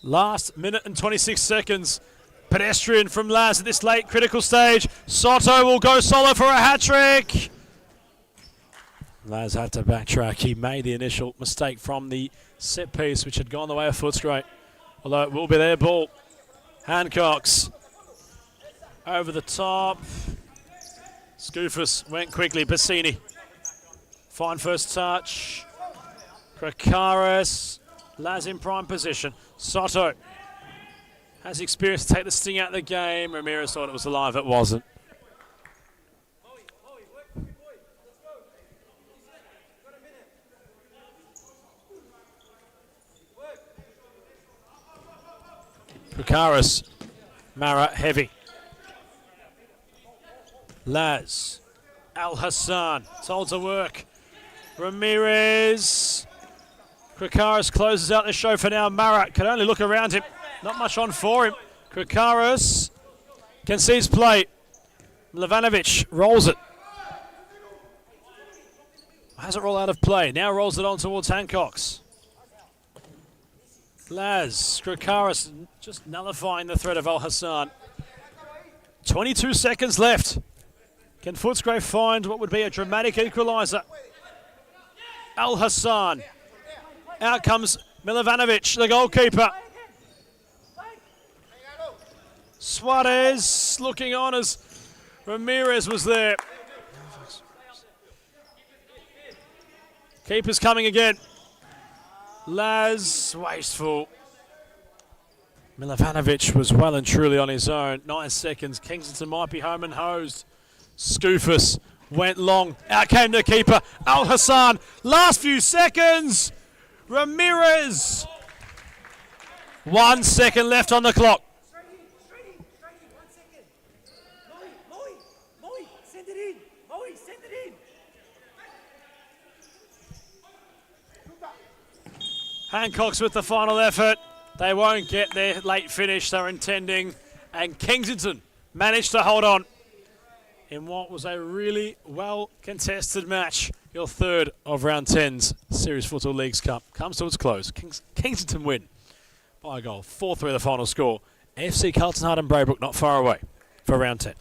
Last minute and 26 seconds. Pedestrian from Laz at this late critical stage. Soto will go solo for a hat-trick. Laz had to backtrack. He made the initial mistake from the set piece, which had gone the way of Footscray. Although it will be their ball. Hancock's over the top. Scoofus went quickly. Bassini. Fine first touch. Krakaris. Laz in prime position. Soto has experience to take the sting out of the game. Ramirez thought it was alive. It wasn't. Krakaris. Mara heavy. Laz. Al Hassan told to work. Ramirez. Krakaris closes out the show for now. Mara can only look around him. Not much on for him. Krakaris can see his play. Milivanovic rolls it. Has it roll out of play. Now rolls it on towards Hancock's. Laz. Krakaris just nullifying the threat of Al Hassan. 22 seconds left. Can Footscray find what would be a dramatic equaliser? Al Hassan. Out comes Milivanovic, the goalkeeper. Suarez looking on as Ramirez was there. Keeper's coming again. Laz, wasteful. Milivanovic was well and truly on his own. 9 seconds. Kingston might be home and hosed. Scoofus went long. Out came the keeper. Al Hassan. Last few seconds. Ramirez. 1 second left on the clock. Hancock's with the final effort. They won't get their late finish they're intending. And Kensington managed to hold on in what was a really well-contested match. Your third of round 10's Series Futsal Leagues Cup comes to its close. Kensington win by a goal. 4-3 the final score. FC Carlton Hart and Braybrook not far away for round 10.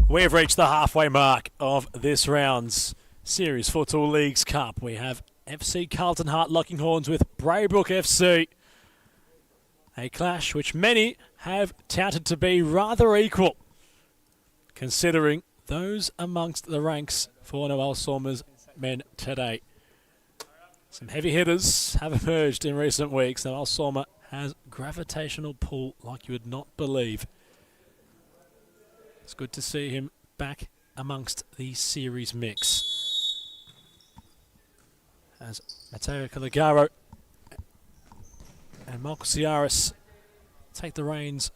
We've reached the halfway mark of this round's Series Futsal Leagues Cup. We have FC Carlton Heart locking horns with Braybrook FC. A clash which many have touted to be rather equal, considering those amongst the ranks for Noel Salmer's men today. Some heavy hitters have emerged in recent weeks. Noel Salmer has gravitational pull like you would not believe. It's good to see him back amongst the series mix. As Matteo Caligaro and Marcus Ciaris take the reins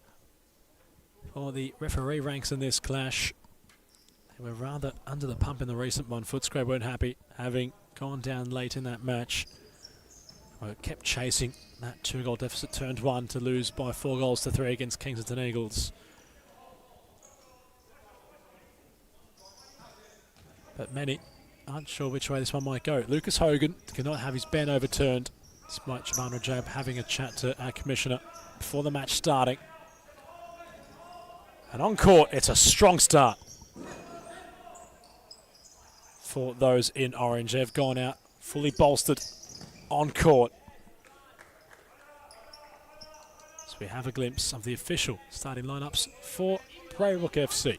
for the referee ranks in this clash. They were rather under the pump in the recent one. Footscray weren't happy having gone down late in that match. Well, kept chasing that 2-goal deficit, turned one to lose by 4-3 against Kensington Eagles. But many aren't sure which way this one might go. Lucas Hogan cannot have his ban overturned, despite Javan Rajab having a chat to our commissioner before the match starting. And on court, it's a strong start for those in orange. They've gone out fully bolstered on court. So we have a glimpse of the official starting lineups for Braybrook FC.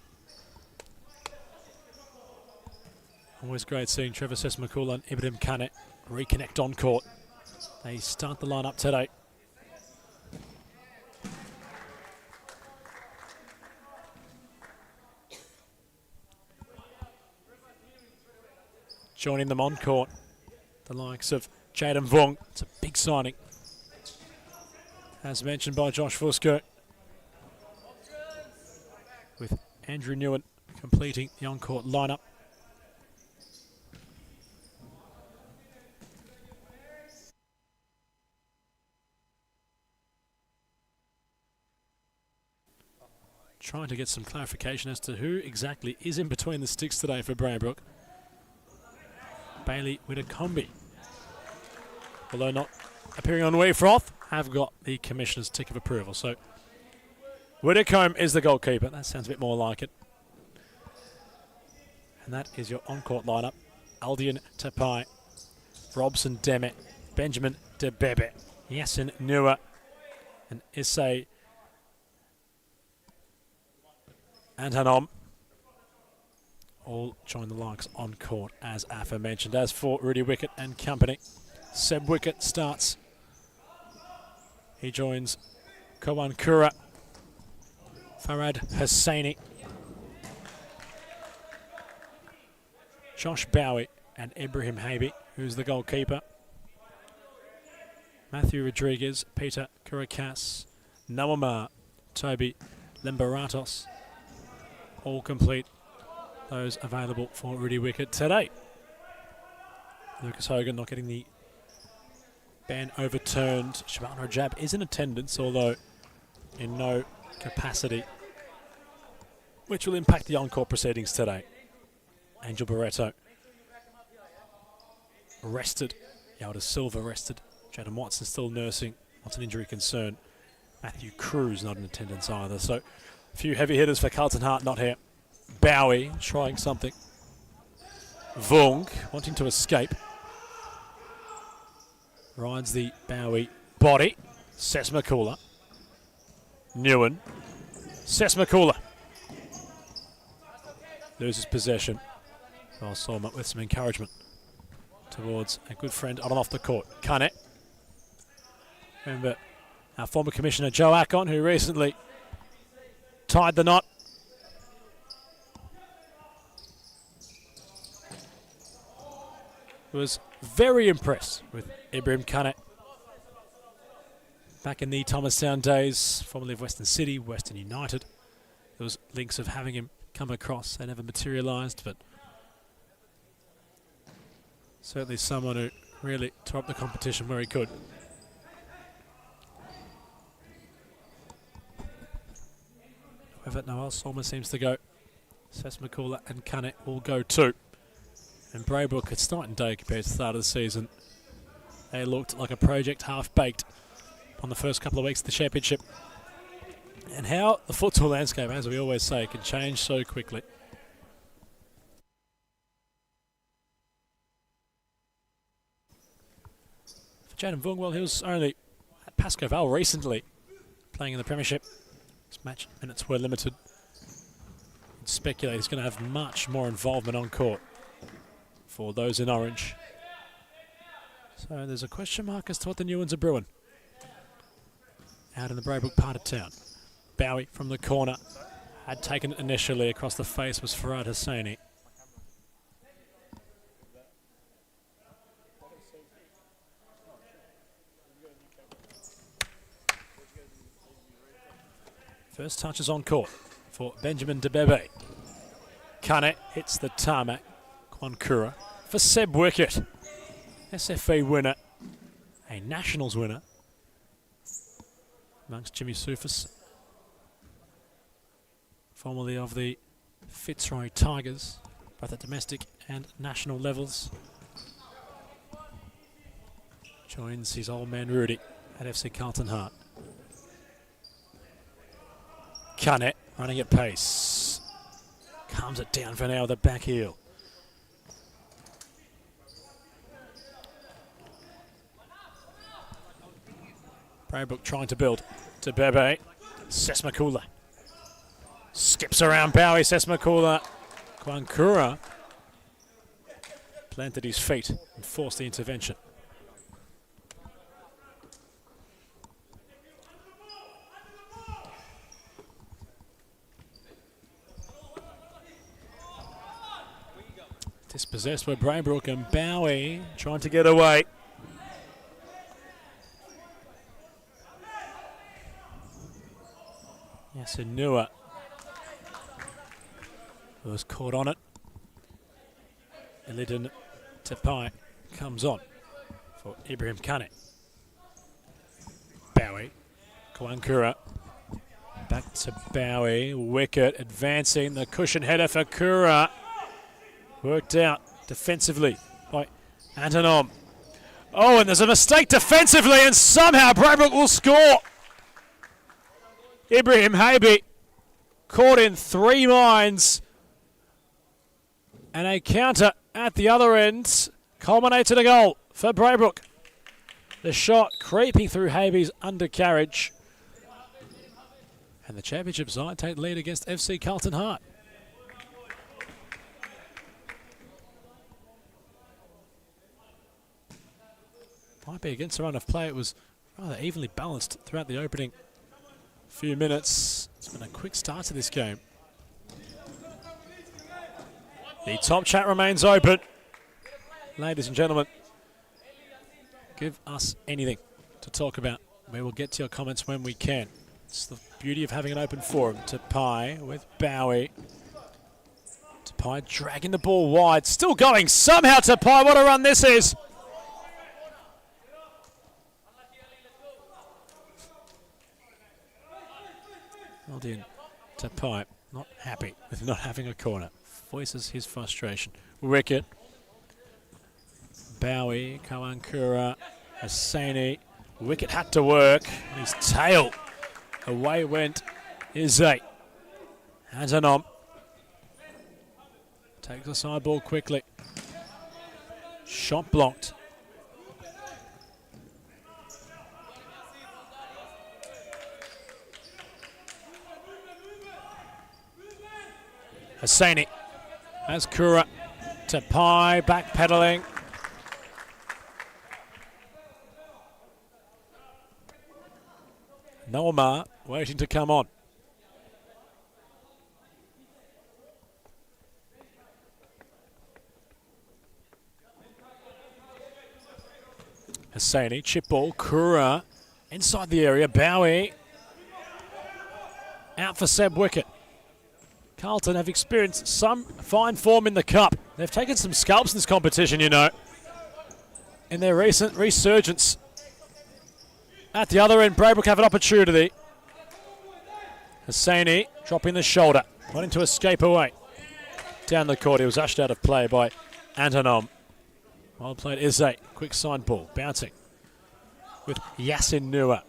Always great seeing Trevor Sesmakula and Ibrahim Kane reconnect on court. They start the lineup today. Joining them on court, the likes of Jaden Vong. It's a big signing, as mentioned by Josh Fusco, with Andrew Newen completing the on-court lineup. Trying to get some clarification as to who exactly is in between the sticks today for Braybrook. Bailey Whittakombi, although not appearing on Weefroth, have got the commissioner's tick of approval. So Whittacombe is the goalkeeper. That sounds a bit more like it. And that is your on-court lineup. Aldian Tapai, Robson Demet, Benjamin Debebe, Yasin Nua, and Issei and Hanom all join the likes on court, as aforementioned. As for Rudy Wickett and company, Seb Wickett starts. He joins Kowan Kura, Farad Hosseini, Josh Bowie, and Ibrahim Habi, who's the goalkeeper. Matthew Rodriguez, Peter Kurakas, Nawamar, Toby Lembaratos, all complete those available for Rudy Wickett today. Lucas Hogan not getting the ban overturned. Shaban Rajab is in attendance, although in no capacity, which will impact the on-court proceedings today. Angel Barreto rested. Yalda Silva rested. Jaden Watson still nursing. Not an injury concern. Matthew Cruz not in attendance either. So a few heavy hitters for Carlton Heart not here. Bowie trying something. Vung wanting to escape. Rides the Bowie body. Sesmakula. Newen. Sesmakula loses possession. Well, Salmer with some encouragement towards a good friend on and off the court. Kane. Remember our former commissioner Joe Akon, who recently tied the knot. Was very impressed with Ibrahim Kane back in the Thomastown days, formerly of Western City, Western United. There was links of having him come across. They never materialised, but certainly someone who really tore up the competition where he could. However, Noel Salmer seems to go. Sesmakula and Kane will go too. And Braybrook, it's night and day compared to the start of the season. They looked like a project half-baked on the first couple of weeks of the championship. And how the futsal landscape, as we always say, can change so quickly. Jaden Vung, well, he was only at Pascoe Vale recently, playing in the Premiership. His match minutes were limited. You'd speculate he's going to have much more involvement on court for those in orange. So there's a question mark as to what the new ones are brewing out in the Braybrook part of town. Bowie from the corner had taken it initially. Across the face was Farad Hosseini. First touches on court for Benjamin Debebe. Kane hits the tarmac. Kwankura for Seb Wickett. SFA winner. A Nationals winner. Amongst Jimmy Soufis. Formerly of the Fitzroy Tigers. Both at domestic and national levels. Joins his old man Rudy at FC Carlton Heart. Kane running at pace. Calms it down for now with a back heel. Braybrook trying to build. To Bebe. Sesmakula. Skips around Bowie. Sesmakula. Kwankura planted his feet and forced the intervention. Dispossessed by Braybrook, and Bowie trying to get away. Yasinua was caught on it. Elidin Tapai comes on for Ibrahim Kane. Bowie, Kwankura, back to Bowie. Wicket advancing, the cushion header for Kura. Worked out defensively by Antonom. Oh, and there's a mistake defensively, and somehow Braybrook will score. Ibrahim Habi caught in three minds. And a counter at the other end culminates in a goal for Braybrook. The shot creeping through Habi's undercarriage. And the championship side take lead against FC Carlton Heart. Might be against the run of play. It was rather evenly balanced throughout the opening few minutes. It's been a quick start to this game. The top chat remains open. Ladies and gentlemen, give us anything to talk about. We will get to your comments when we can. It's the beauty of having an open forum. Tapai with Bowie. Tapai dragging the ball wide. Still going somehow, Tapai. What a run this is. Aldin Tapai not happy with not having a corner. Voices his frustration. Wicket. Bowie, Kawankura, Hosseini. Wicket had to work. And his tail. Away went Izay. Antonom. Takes the side ball quickly. Shot blocked. Hosseini has Kura. Tapai backpedaling. Noamar waiting to come on. Hosseini, chip ball, Kura inside the area. Bowie out for Seb Wicket. Carlton have experienced some fine form in the cup. They've taken some scalps in this competition, you know, in their recent resurgence. At the other end, Braybrook have an opportunity. Hosseini dropping the shoulder, wanting to escape away. Down the court, he was ushered out of play by Antonom. Well played, Izay. Quick side ball, bouncing with Yasin Nua.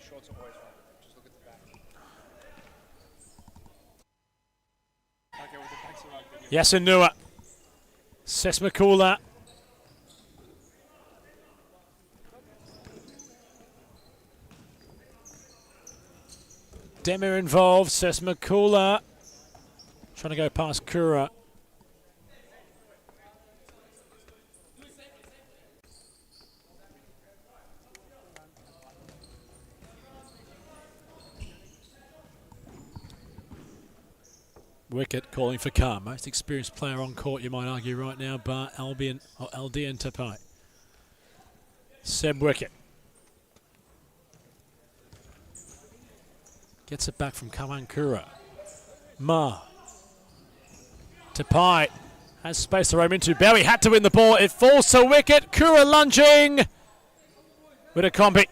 shorts are always right. Just look at the back. Okay, well, the backs are right. Yasinua. Sesmakula. Demir involved. Sesmakula trying to go past Kura. Wicket calling for Carr. Most experienced player on court, you might argue, right now, bar Albion or Aldean Tapai. Seb Wicket. Gets it back from Kamankura. Ma. Tapai has space to roam into. Bowie had to win the ball. It falls to wicket. Kura lunging. With a combi.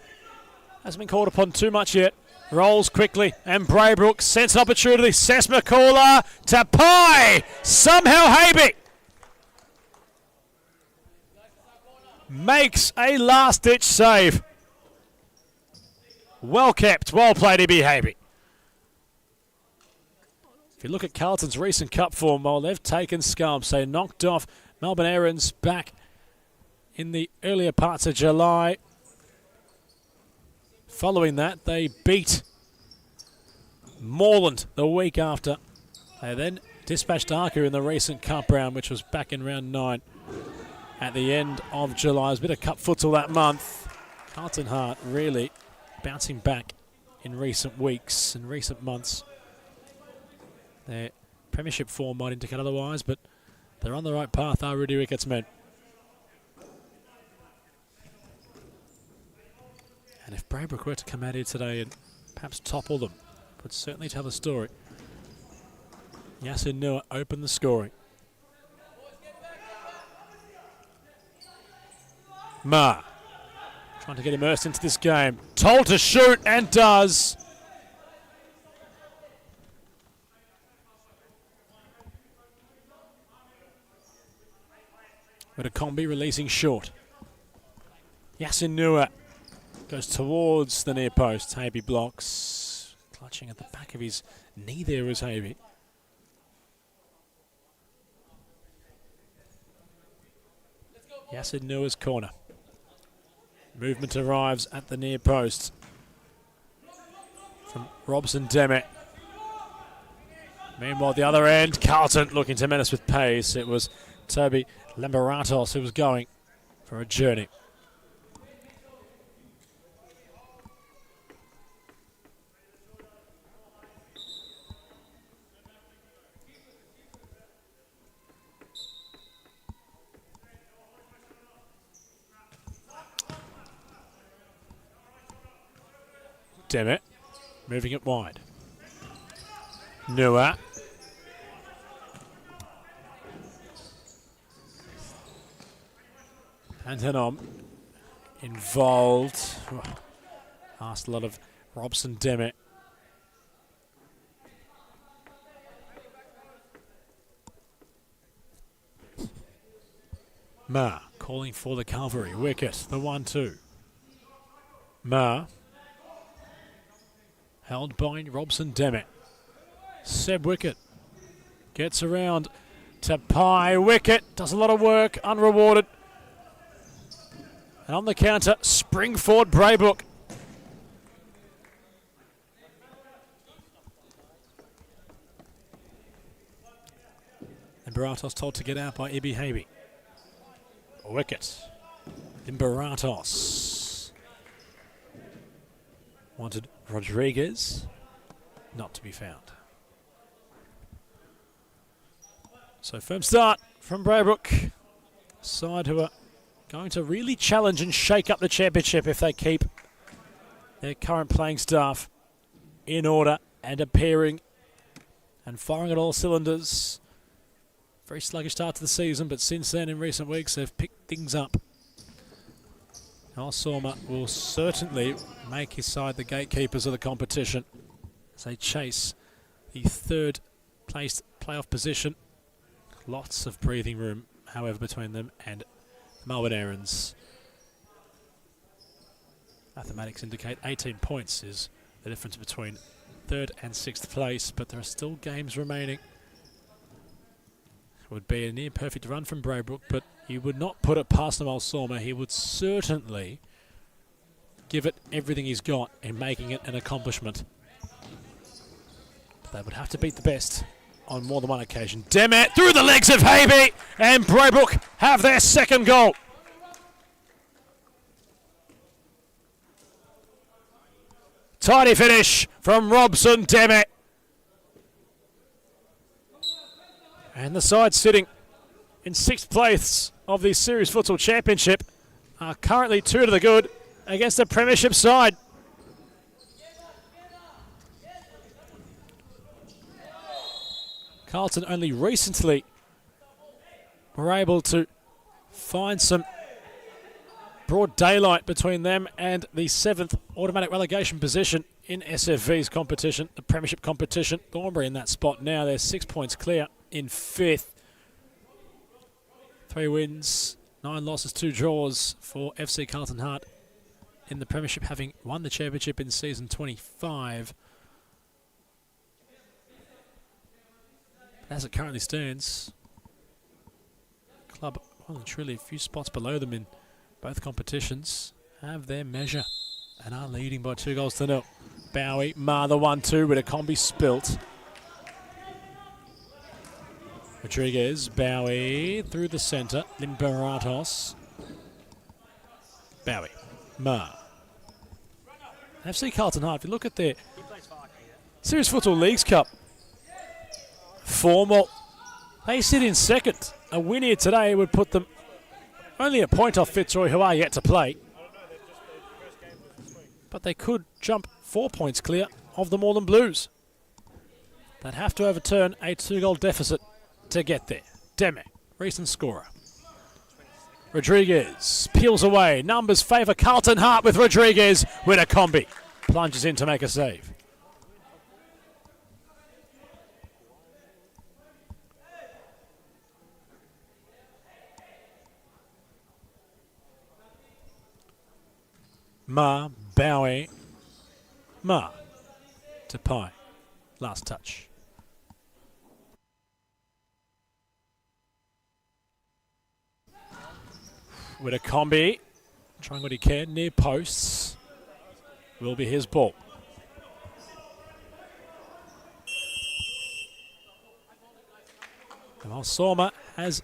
Hasn't been called upon too much yet. Rolls quickly, and Braybrook sends an opportunity. Sesmakula, Tapai, somehow Habe makes a last-ditch save. Well kept, well played, Ibi Habe. If you look at Carlton's recent cup form, well, they've taken scalps. They knocked off Melbourne Erins back in the earlier parts of July. Following that, they beat Moreland the week after. They then dispatched Arca in the recent cup round, which was back in round 9 at the end of July. It was a bit of cup futsal that month. Carlton Heart really bouncing back in recent weeks and recent months. Their premiership form might indicate otherwise, but they're on the right path, are Rudy Ricketts men. And if Braybrook were to come out here today and perhaps topple them, would certainly tell the story. Yassin Noah opened the scoring. Ma trying to get immersed into this game. Told to shoot and does. With a combi releasing short. Yassin Noah goes towards the near post. Habe blocks. Clutching at the back of his knee there was Habe. Yassin Noah's corner. Movement arrives at the near post from Robson Demet. Meanwhile, at the other end, Carlton looking to menace with pace. It was Toby Lamberatos who was going for a journey. Demet moving it wide. Noah. Antonom involved. Asked a lot of Robson Demet. Ma calling for the cavalry. Wicket, the 1-2. Ma. Held by Robson Demet. Seb Wicket gets around to Pai. Wicket does a lot of work, unrewarded. And on the counter, spring forward Braybrook. And Baratos told to get out by Ibi Habe. Wicket. Baratos wanted Rodriguez, not to be found. So firm start from Braybrook. Side who are going to really challenge and shake up the championship if they keep their current playing staff in order and appearing and firing at all cylinders. Very sluggish start to the season, but since then in recent weeks they've picked things up. Alsoma will certainly make his side the gatekeepers of the competition as they chase the third placed playoff position. Lots of breathing room, however, between them and Melbourne Erins. Mathematics indicate 18 points is the difference between 3rd and 6th place, but there are still games remaining. It would be a near perfect run from Braybrook, but he would not put it past Noel Sormer. He would certainly give it everything he's got in making it an accomplishment. But they would have to beat the best on more than one occasion. Demet through the legs of Havey, and Braybrook have their second goal. Tidy finish from Robson Demet. And the side sitting in 6th place of the Series Futsal Championship are currently 2 to the good against the Premiership side. Carlton only recently were able to find some broad daylight between them and the 7th automatic relegation position in SFV's competition, the Premiership competition. Thornbury in that spot now. They're 6 points clear in 5th. 3 wins, 9 losses, 2 draws for FC Carlton Heart in the Premiership, having won the championship in season 25. As it currently stands, club, well and truly a few spots below them in both competitions, have their measure and are leading by 2-0. Bowie, Ma the 1-2 with a combi spilt. Rodriguez, Bowie through the centre, Limberatos. Bowie, Ma. FC Carlton Heart, if you look at their Series Futsal Leagues Cup form, well, they sit in 2nd. A win here today would put them only a point off Fitzroy, who are yet to play. But they could jump 4 points clear of the Moreland Blues. They'd have to overturn a 2-goal deficit to get there. Deme, recent scorer. Rodriguez peels away. Numbers favour Carlton Heart with Rodriguez with a combi. Plunges in to make a save. Ma, Bowie, Ma to Pye. Last touch. With a combi, trying what he can, near posts, will be his ball. And while Sormer has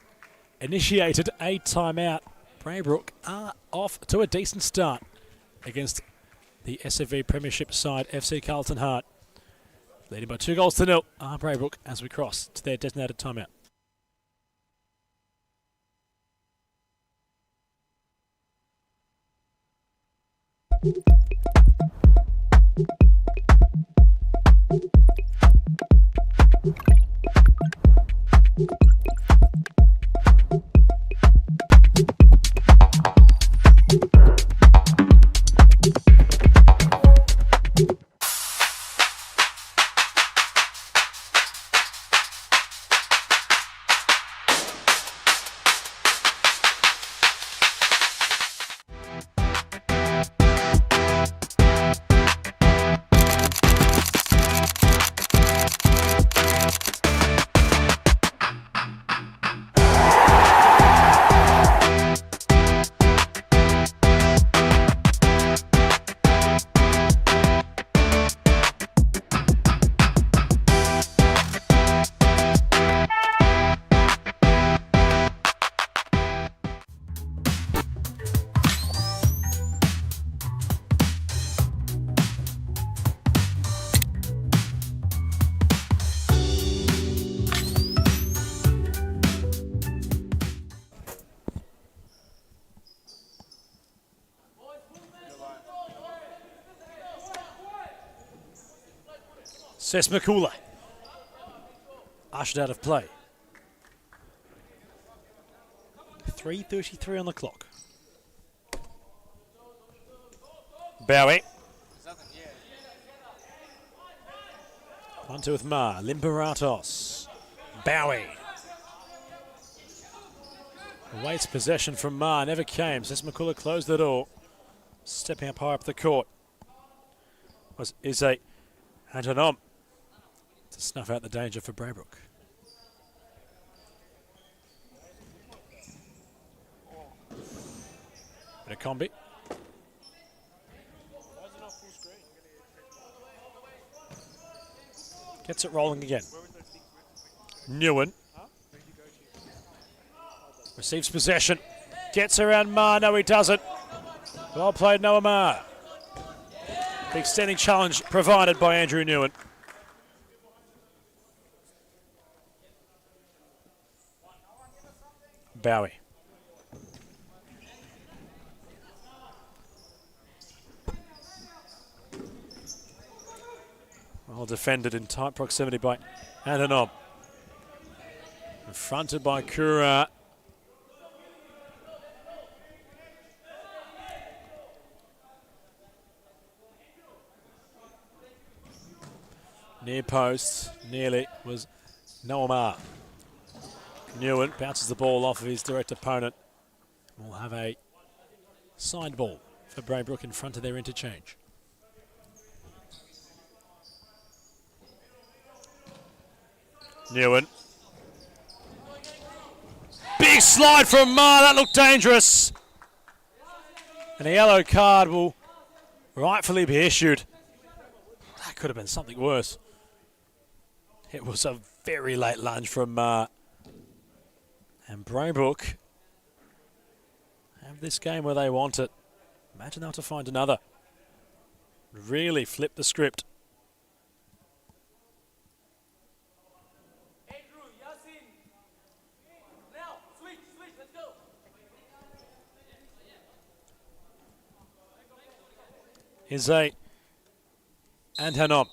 initiated a timeout, Braybrook are off to a decent start against the SFV Premiership side, FC Carlton Heart. Leading by 2-0 are Braybrook as we cross to their designated timeout. Sess McCooler, ushered out of play. 3:33 on the clock. Bowie. 1-2 with Ma. Limberatos. Bowie. Awaits possession from Ma. Never came. Sess McCooler closed the door. Stepping up high up the court is a Antonom to snuff out the danger for Braybrook. Bit of combi. Gets it rolling again. Nguyen receives possession. Gets around Ma. No, he doesn't. Well played, Noah Ma. Big standing challenge provided by Andrew Nguyen. Bowie. Well defended in tight proximity by Antonom. Confronted by Kura. Near post, nearly, was Noamar. Nguyen bounces the ball off of his direct opponent. We'll have a side ball for Braybrook in front of their interchange. Nguyen. Big slide from Ma, that looked dangerous. And a yellow card will rightfully be issued. That could have been something worse. It was a very late lunge from Ma. And Braybrook have this game where they want it. Imagine they'll have to find another. Really flip the script. Is a Antonom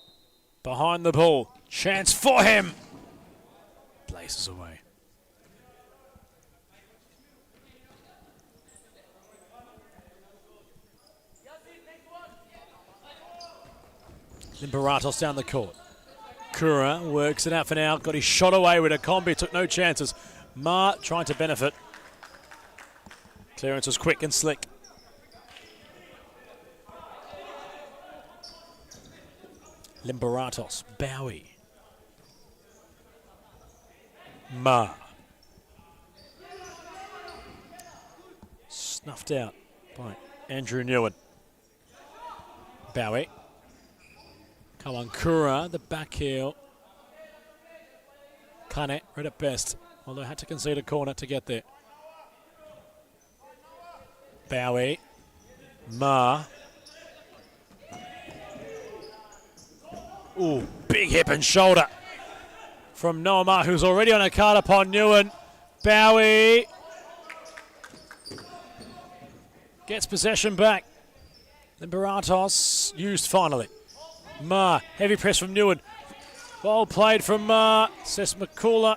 behind the ball. Chance for him. Places away. Limberatos down the court. Kura works it out for now. Got his shot away with a combi. Took no chances. Ma trying to benefit. Clearance was quick and slick. Limberatos. Bowie. Ma. Snuffed out by Andrew Nguyen. Bowie. Kawankura, the back heel. Kane, right at best, although had to concede a corner to get there. Bowie. Ma. Ooh, big hip and shoulder from Noah Ma, who's already on a card upon Nguyen. Bowie gets possession back. Limberatos used finally. Ma, heavy press from Nguyen. Well played from Ma. Sesmakula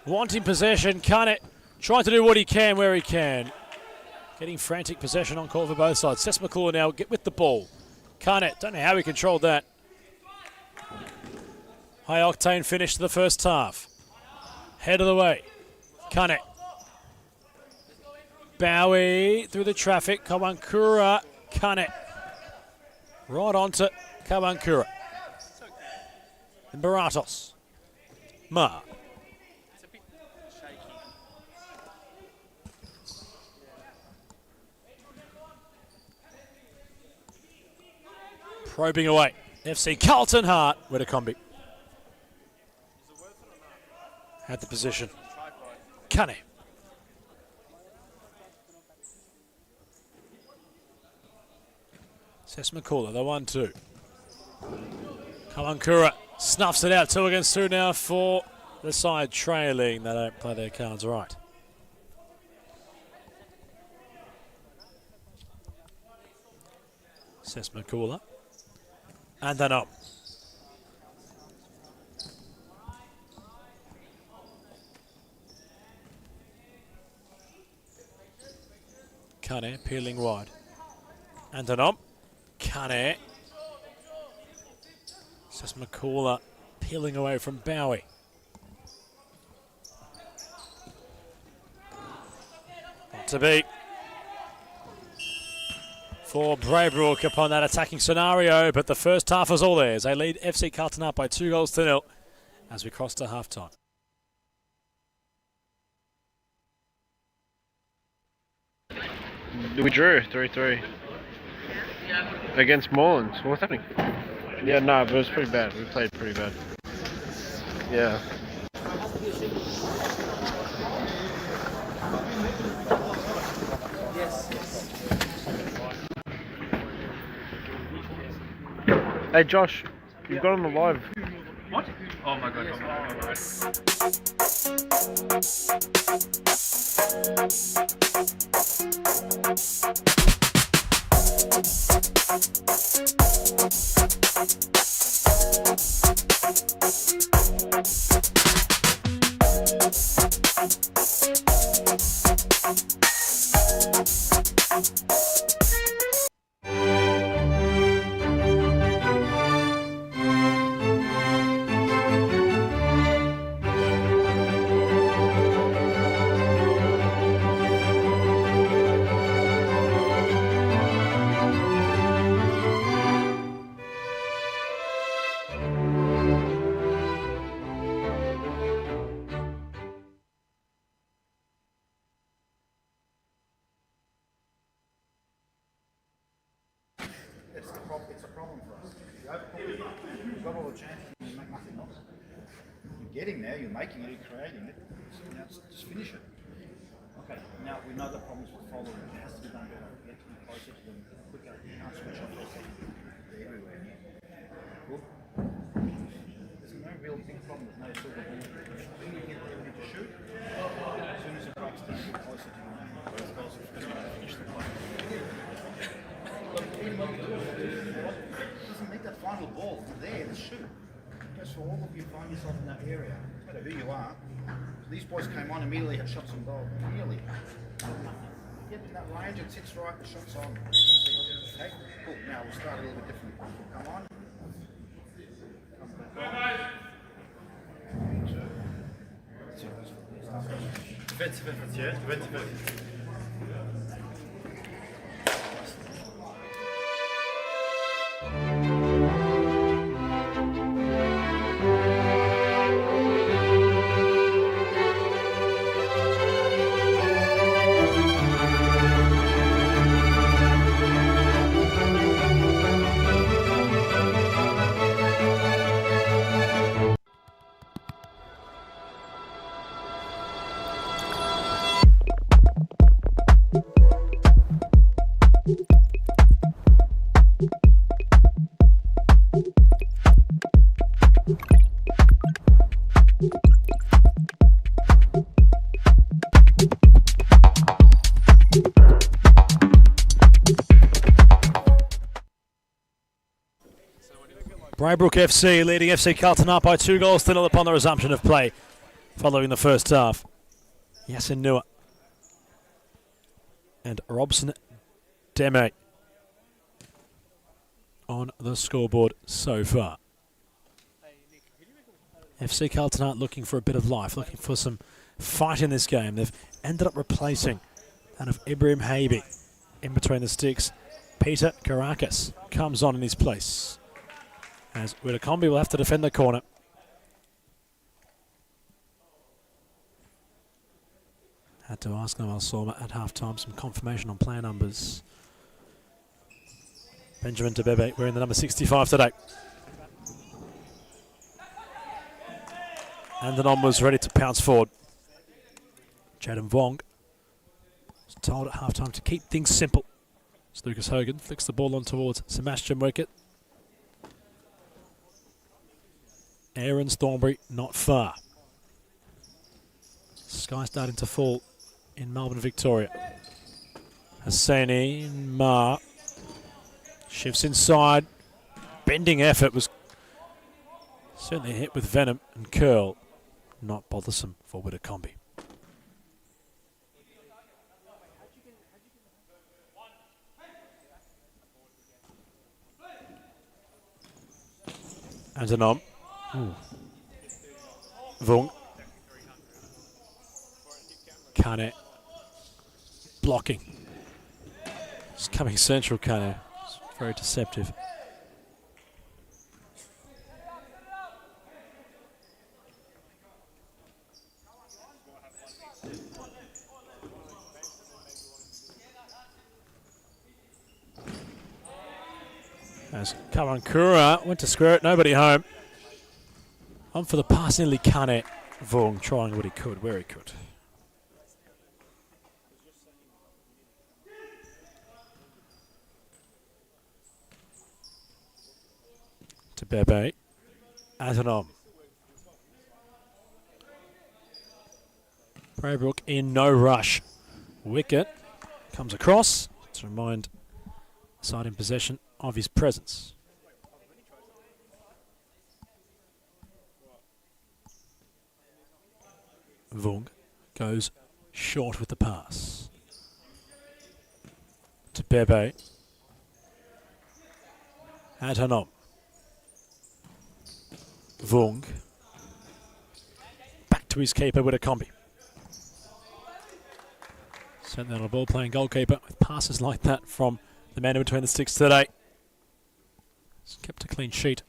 wanting possession. Kane trying to do what he can where he can. Getting frantic possession on court for both sides. Sesmakula now get with the ball. Kane, don't know how he controlled that. High octane finish to the first half. Head of the way. Kane. Bowie through the traffic. Kawankura. Kane. Right onto Kawankura. And Baratos. Ma. It's a bit shaky. Probing away. FC Carlton Hart with a combi. Had the position. Kane. Sesmakula, the 1-2. Kawankura snuffs it out. 2 against 2 now for the side trailing. They don't play their cards right. Sesmakula. And then up. Kane peeling wide. Antonom. Kane. Sesmakula peeling away from Bowie. Not to be. for Braybrook upon that attacking scenario, but the first half was all theirs. They lead FC Carlton up by 2-0 as we cross to half-time. We drew 3-3 against Morelands. What's happening? Yeah, no, but it was pretty bad. We played pretty bad. Yeah. Hey Josh, you've got on the live. What? Oh my god, oh my god. It's a problem for us. You've got all the chances and you make nothing of it. You're getting there, you're making it, you're creating it. So now just finish it. Okay, now we know the problems with following. It has to be done better. You have to be closer to them, quicker. You can't switch off for a second. They're everywhere. Cool. There's no real big problem. There's no silver bullet. When you get there, you need to shoot. As soon as it breaks down, you're closer to them. Those guys are finish the play. Doesn't make that final ball there, the shoot. Just for all of you find yourself in that area, no matter who you are. These boys came on immediately, had shots on goal. Immediately. Get in that range, it sits right, the shot's on. Okay, cool. Now we'll start a little bit different. Come on. Braybrook FC leading FC Carlton up by 2-0 upon the resumption of play following the first half. Yasin Nua and Robson Deme on the scoreboard so far. FC Carlton aren't looking for a bit of life, looking for some fight in this game. They've ended up replacing that of Ibrahim Habi in between the sticks. Peter Karakas comes on in his place, as Widakombi will have to defend the corner. Had to ask Noel Sorma at half-time some confirmation on player numbers. Benjamin Debebe wearing the number 65 today. And the non was ready to pounce forward. Jaden Vong was told at half-time to keep things simple. So Lucas Hogan flicks the ball on towards Sebastian Wickett. Aaron's Thornbury not far. Sky starting to fall in Melbourne, Victoria. Hassani, Ma shifts inside. Bending effort was certainly hit with venom, and curl not bothersome for Widakombi. Antonom. Vung. Kane blocking. It's coming central, Kane. It's very deceptive. As Karankura went to square it, nobody home. On for the pass, nearly Kane. Vong trying what he could, where he could. To Bebe. Azanom. Braybrook in no rush. Wicket comes across to remind the side in possession of his presence. Vung goes short with the pass. To Bebe. Azanom. Vung. Back to his keeper with a combi. Certainly not a ball-playing goalkeeper with passes like that from the man in between the sticks today. He's kept a clean sheet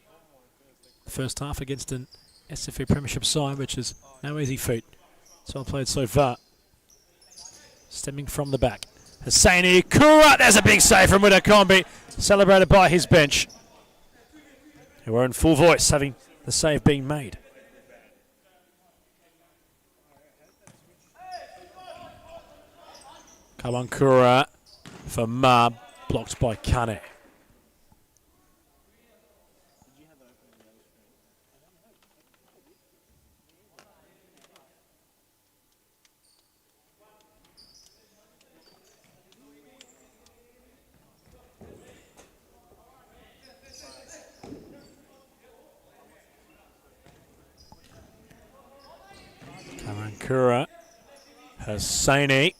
the first half against an SFA Premiership side, which is no easy feat. It's well played so far. Stemming from the back. Hosseini Kura, there's a big save from Witakombi, celebrated by his bench, who are in full voice, having the save being made. Kawankura for Ma, blocked by Kane. Kawankura, Hosseini.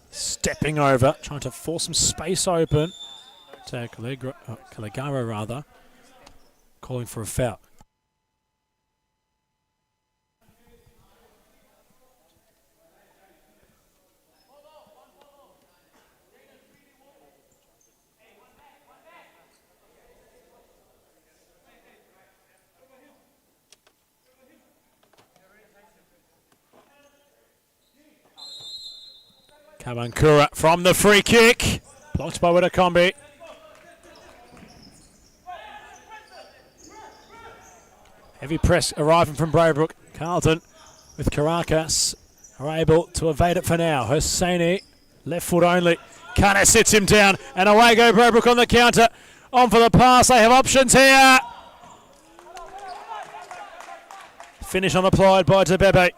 Stepping over, trying to force some space open to Caligara rather, calling for a foul. Kamankura from the free kick. Blocked by Witakombi. Heavy press arriving from Braybrook. Carlton with Caracas are able to evade it for now. Hosseini, left foot only. Kane sits him down and away go Braybrook on the counter. On for the pass, they have options here. Finish unapplied by Tebebe.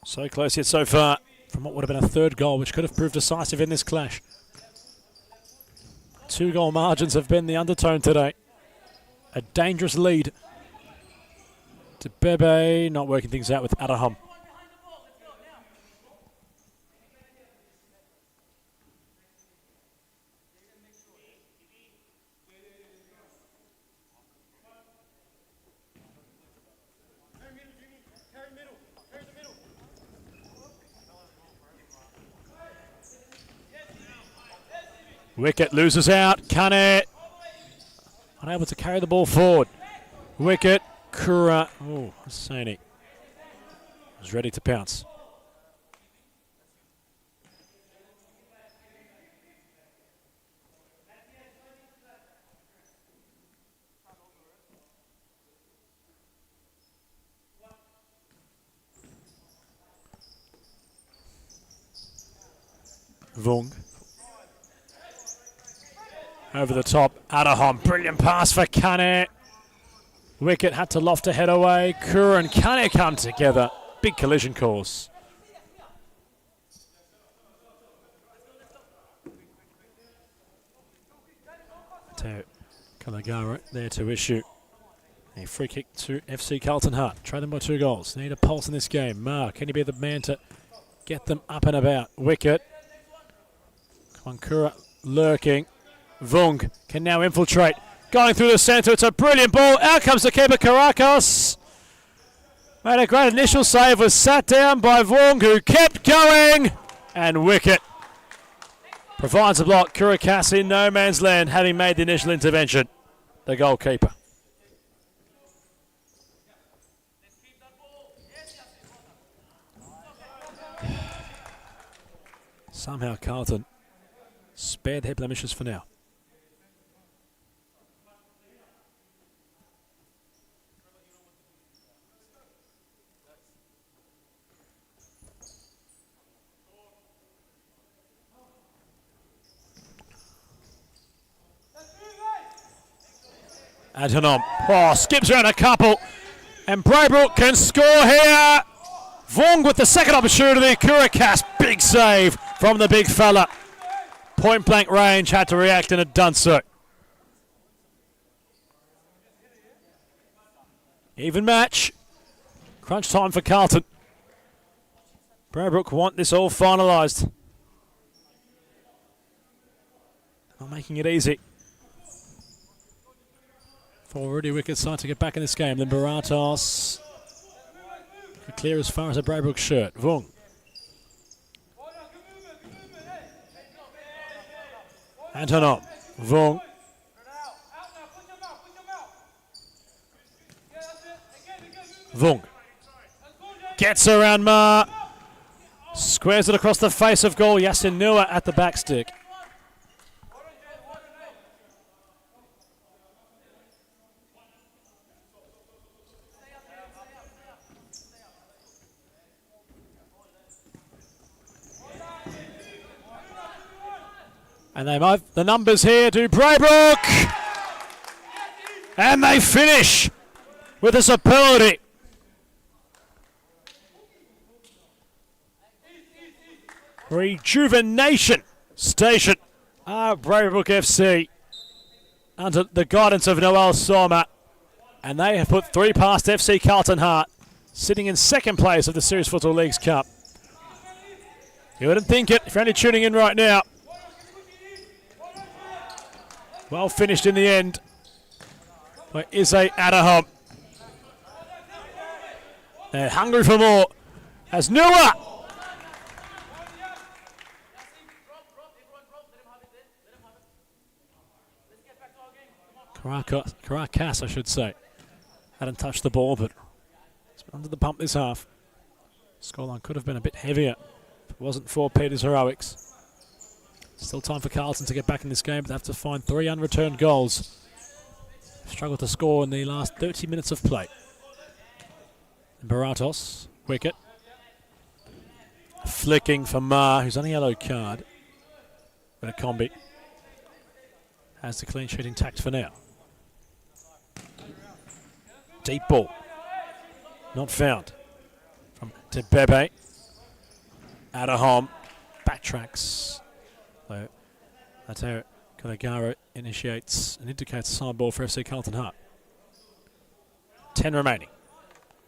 So close yet so far from what would have been a third goal, which could have proved decisive in this clash. 2-goal margins have been the undertone today. A dangerous lead to Bebe, not working things out with Adaham. Wicket loses out. Kane unable to carry the ball forward. Wicket. Kura. Oh, Hosseini was ready to pounce. Vung. Over the top, Adaham, brilliant pass for Kane. Wicket had to loft a head away. Kura and Kane come together. Big collision course. To Caligara there to issue a free kick to FC Carlton Hart. Try them by 2 goals. They need a pulse in this game. Ma, can he be the man to get them up and about? Wicket. Kawankura lurking. Vung can now infiltrate. Going through the centre, it's a brilliant ball. Out comes the keeper, Caracas. Made a great initial save, was sat down by Vong, who kept going, and wicket. Provides a block. Kurikas in no man's land, having made the initial intervention. The goalkeeper. Somehow Carlton spared their blemishes for now. Antonom, skips around a couple, and Braybrook can score here. Vong with the second opportunity. Kurikas, big save from the big fella. Point blank range, had to react and had done so. Even match. Crunch time for Carlton. Braybrook want this all finalised. Not making it easy for already wicked side to get back in this game. Then Baratos could clear as far as a Braybrook shirt. Vung. Antonov. Vung. Vung. Gets around Ma. Squares it across the face of goal. Yasin Nua at the back stick. And they might the numbers here to Braybrook. And they finish with a superlative. Rejuvenation Station are Braybrook FC under the guidance of Noel Soma. And they have put 3 past FC Carlton Heart, sitting in second place of the Series Futsal Leagues Cup. You wouldn't think it if you're only tuning in right now. Well finished in the end by Ise Adahom. They're hungry for more as Nua. Karakas, I should say. Hadn't touched the ball, but it's been under the pump this half. Scoreline could have been a bit heavier if it wasn't for Peter's heroics. Still time for Carlton to get back in this game, but they have to find 3 unreturned goals. Struggled to score in the last 30 minutes of play. And Baratos, wicket. Flicking for Ma, who's on a yellow card. But a combi has the clean sheet intact for now. Deep ball. Not found. From Tebebe. Adahom. Backtracks. That's how Kodagara initiates and indicates a side ball for FC Carlton Heart. 10 remaining.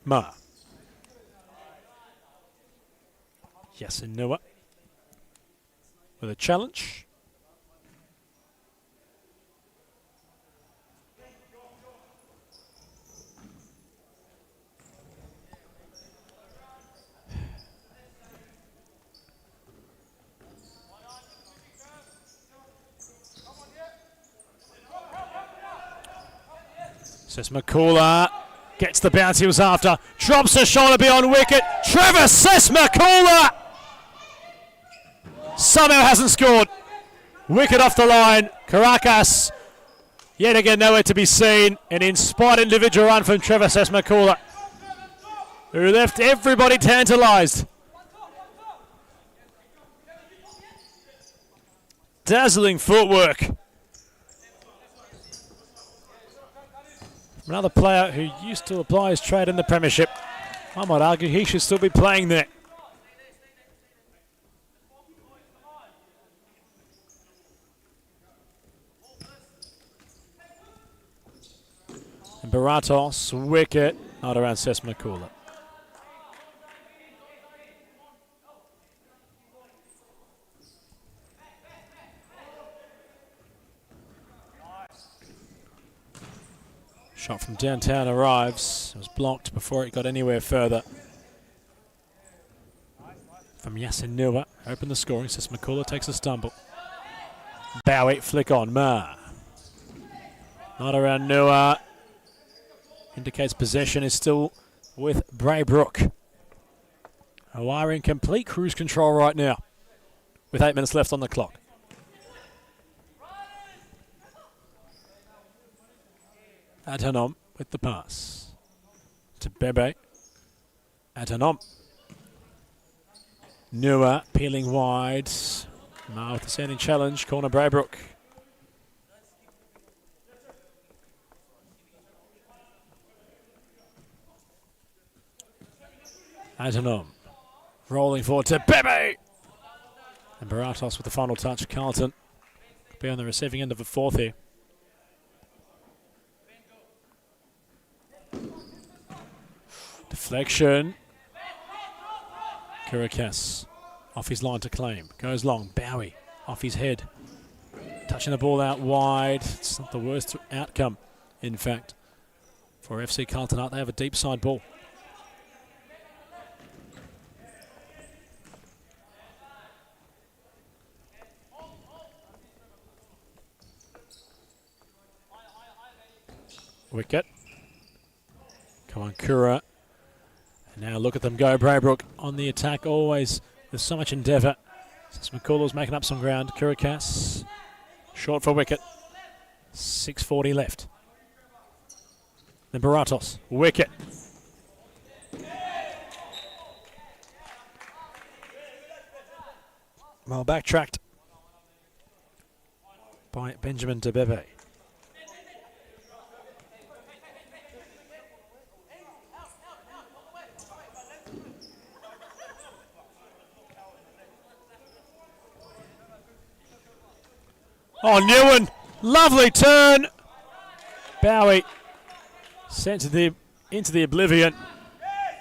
Ma. Yasin Nua with a challenge. Sesmakula gets the bounce he was after. Drops the shoulder beyond wicket. Trevor Sesmakula somehow hasn't scored. Wicket off the line. Karakas yet again nowhere to be seen. An inspired individual run from Trevor Sesmakula, who left everybody tantalised. Dazzling footwork. Another player who used to apply his trade in the Premiership. I might argue he should still be playing there. And Baratos, wicket, not around Sesmakula. Shot from downtown arrives. It was blocked before it got anywhere further. From Yasin Nua. Open the scoring. Says McCullough takes a stumble. Bowie flick on. Ma. Not around Nua. Indicates possession is still with Braybrook. Hawaii in complete cruise control right now with 8 minutes left on the clock. Adhanom with the pass to Bebe. Adhanom. Nua peeling wide. Ma with the standing challenge. Corner Braybrook. Adhanom rolling forward to Bebe. And Baratos with the final touch. Carlton be on the receiving end of a fourth here. Deflection. Kurakas off his line to claim. Goes long. Bowie off his head. Touching the ball out wide. It's not the worst outcome, in fact, for FC Carlton Art. They have a deep side ball. Wicket. Come on, Kura. And now look at them go. Braybrook on the attack, always with so much endeavour. Since McCullough's making up some ground. Kurakas short for wicket. 6:40 left. Then Baratos. Wicket. Well backtracked by Benjamin Debebe. Oh, Newen, lovely turn. Bowie sent into the oblivion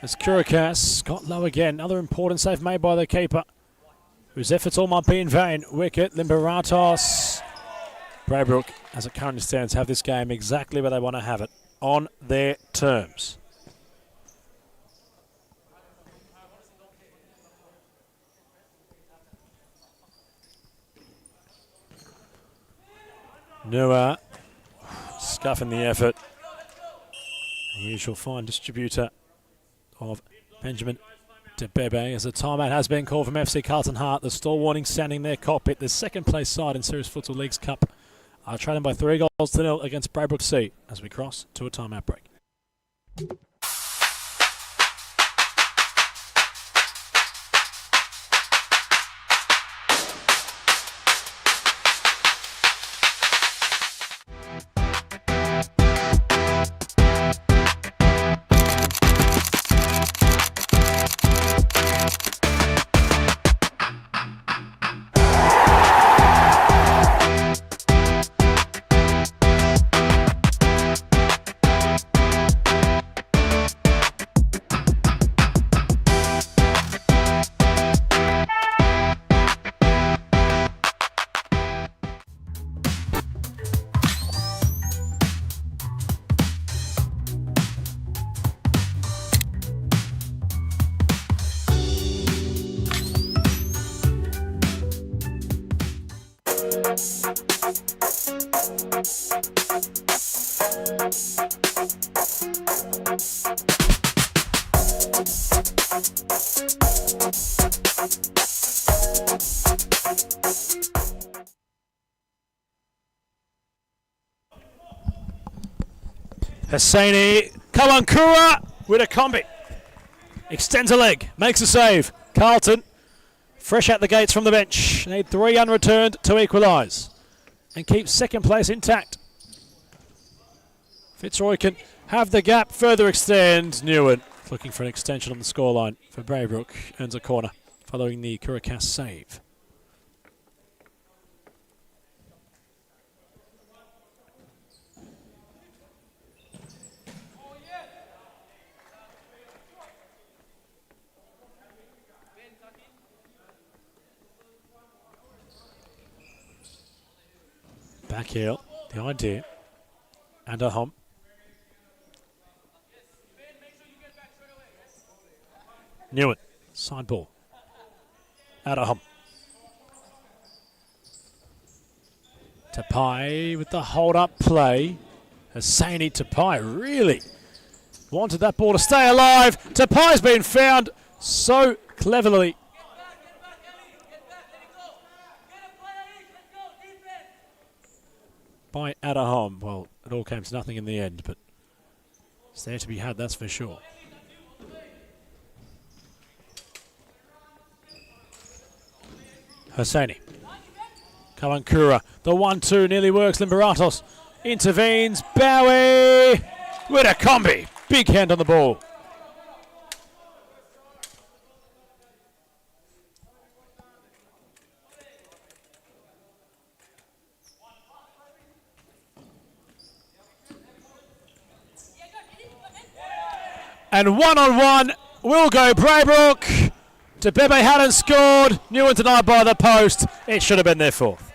as Kurakas got low again. Another important save made by the keeper, whose efforts all might be in vain. Wicket, Limberatos. Braybrook, as it currently stands, have this game exactly where they want to have it, on their terms. Nua scuffing the effort. The usual fine distributor of Benjamin Debebe as a timeout has been called from FC Carlton Heart. The stall warning sounding their cockpit. The second place side in Series Futsal League's Cup are trailing by 3-0 against Braybrook C as we cross to a timeout break. Hosseini, come on, Kura with a combi. Extends a leg, makes a save. Carlton, fresh out the gates from the bench. Need 3 unreturned to equalise and keep second place intact. Fitzroy can have the gap further extend. Newen looking for an extension on the scoreline for Braybrook. Earns a corner following the Kurakas save. Back heel, the idea, and a hump. Newen, side ball. Adahom. Tapai with the hold-up play. Hosseini Tapai really wanted that ball to stay alive. Tapai's been found so cleverly. By Adahom. Well, it all came to nothing in the end, but it's there to be had, that's for sure. Hosseini. Kalankura. The 1-2 nearly works. Limberatos intervenes. Bowie with a combi. Big hand on the ball. And one-on-one will go Braybrook. Tebebe hadn't scored. Newen denied by the post. It should have been their fourth.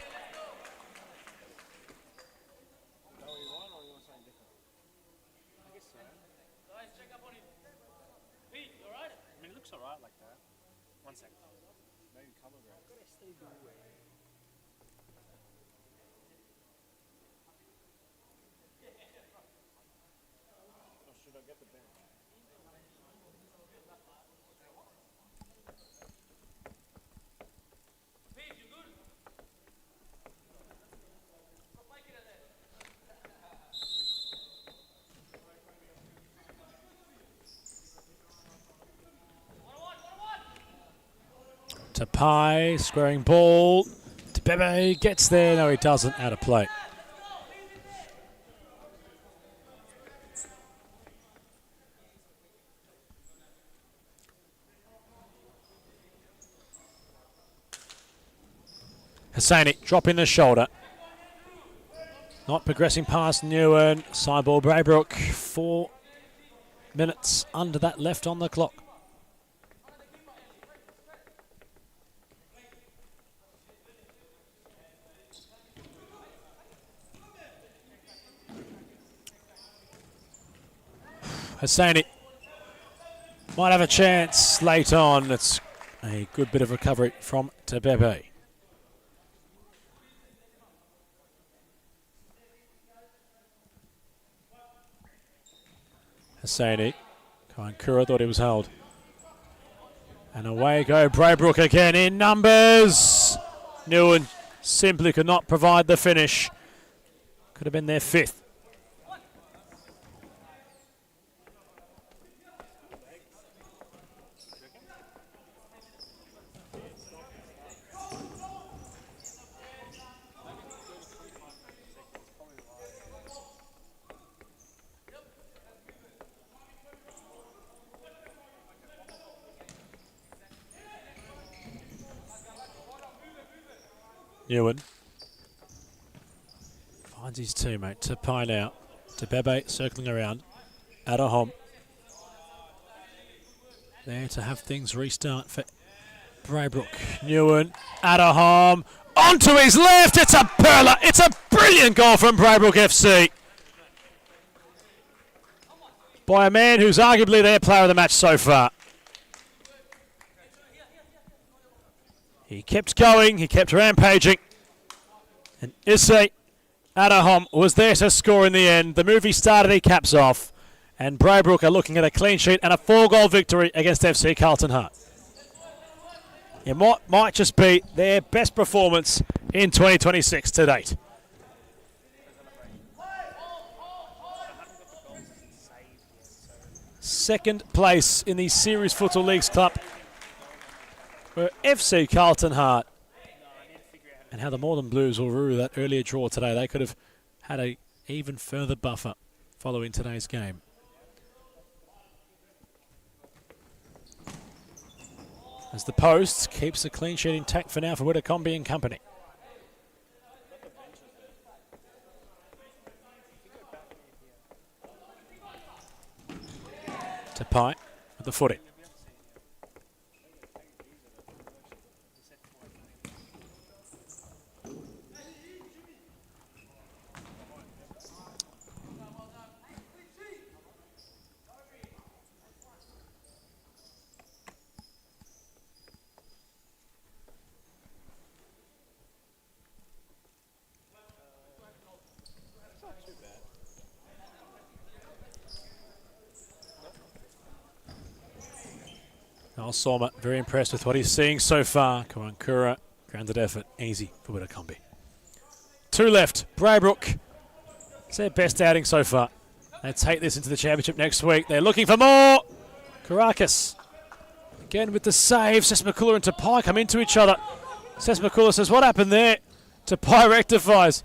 Tapai, squaring ball. Tebebe gets there. No, he doesn't. Out of play. Hosseini dropping the shoulder. Not progressing past Newen. Side ball Braybrook. 4 minutes under that left on the clock. Hosseini might have a chance late on. It's a good bit of recovery from Tebebe. Hosseini. Kalankura thought he was held. And away go Braybrook again in numbers. Newen simply could not provide the finish. Could have been their fifth. Newen finds his teammate Tapai now. Tebebe circling around. Adahom there to have things restart for Braybrook. Newen, Adahom onto his left. It's a perler. It's a brilliant goal from Braybrook FC by a man who's arguably their player of the match so far. He kept going, he kept rampaging. And Issei Adahom was there to score in the end. The movie started, he caps off. And Braybrook are looking at a clean sheet and a 4-goal victory against FC Carlton Heart. It might just be their best performance in 2026 to date. Second place in the Series Futsal Leagues Cup for FC Carlton Heart. And how the Northern Blues will rue that earlier draw today. They could have had an even further buffer following today's game. As the post keeps the clean sheet intact for now for Whitacombe and company. Tapai with the footing. Noel Sorma very impressed with what he's seeing so far. Kawankura, grounded effort, easy for Witakombi. 2 left, Braybrook. It's their best outing so far. They take this into the championship next week. They're looking for more. Karakis again with the save. Sesmakula and Tapai come into each other. Sesmakula says, what happened there? Tapai rectifies.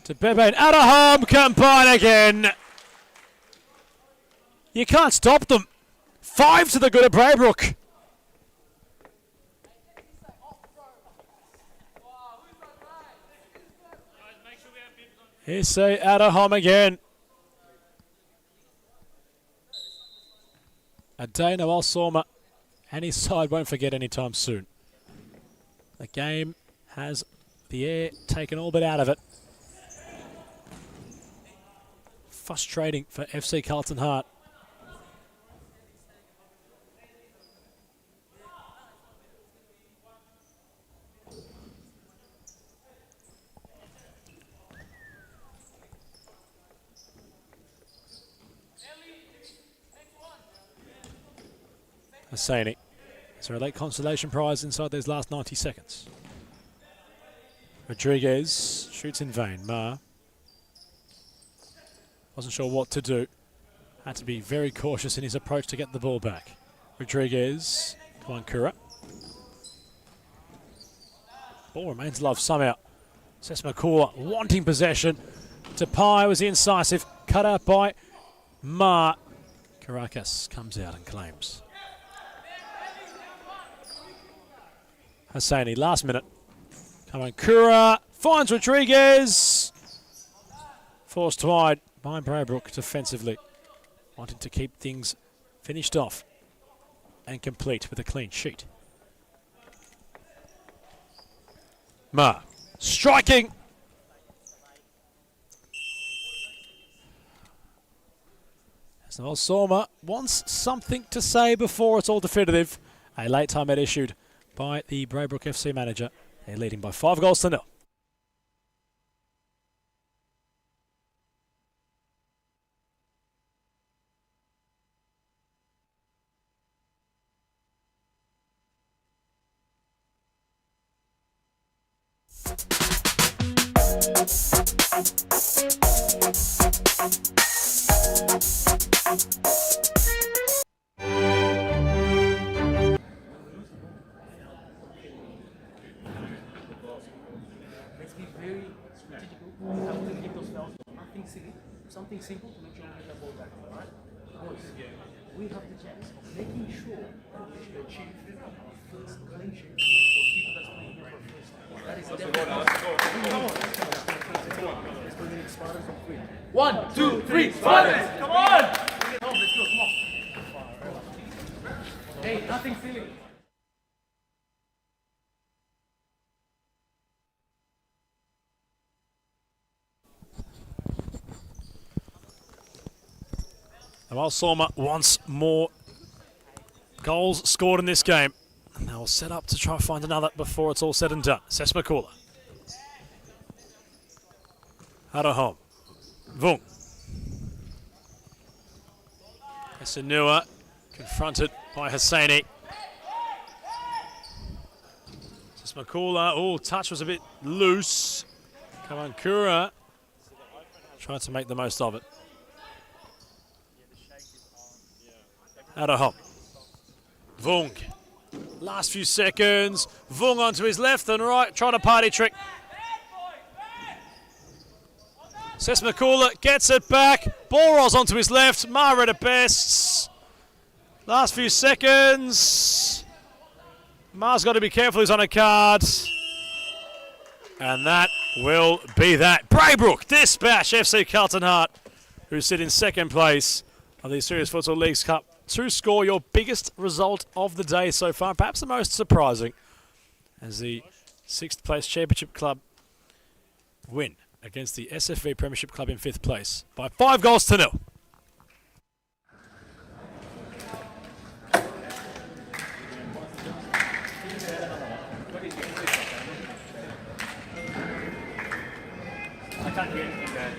To Bebe and Adahom combine again. You can't stop them. 5 to the good of Braybrook. Here's say Adahom again. A day Noel Sorma and his side won't forget anytime soon. The game has the air taken all but out of it. Frustrating for FC Carlton Heart. Hosseini. Is there a late consolation prize inside those last 90 seconds? Rodriguez shoots in vain. Ma wasn't sure what to do. Had to be very cautious in his approach to get the ball back. Rodriguez, Kawankura. Ball remains alive somehow. Sesmakula wanting possession. Tapai was the incisive. Cut out by Ma. Karakis comes out and claims. Hosseini, last minute. Kawankura finds Rodriguez. Forced wide by Braybrook defensively. Wanting to keep things finished off and complete with a clean sheet. Ma striking. As Noel Sorma wants something to say before it's all definitive. A late time ad issued by the Braybrook FC manager. They're leading by 5 goals to 0. Let's be very strategic. How to get those fouls. Nothing silly. Something simple to make sure we get the ball back. Alright? Boys, we have the chance of making sure that we should achieve first clean sheet for people that's playing here for the first time. That is definitely. Let's put in Spartans on 3. 1, 2, 3, Spartans! Come on! Let's go, come on. Hey, nothing silly. Noel Sorma wants more goals scored in this game. And they'll set up to try and find another before it's all said and done. Sesmakula. Adahom. Vung. Esenua confronted by Hosseini. Sesmakula. Oh, touch was a bit loose. Kawankura tried to make the most of it. Adahom. Vung. Last few seconds. Vung onto his left and right, trying to party trick. Sesmakula gets it back. Ball rolls onto his left. Mara at best. Last few seconds. Mar's got to be careful, he's on a card. And that will be that. Braybrook dispatch FC Carlton Heart, who sit in second place of the Serious Futsal Leagues Cup, to score your biggest result of the day so far. Perhaps the most surprising, as the 6th place Championship Club win against the SFV Premiership Club in 5th place by 5 goals to 0. I can't hear anything, man.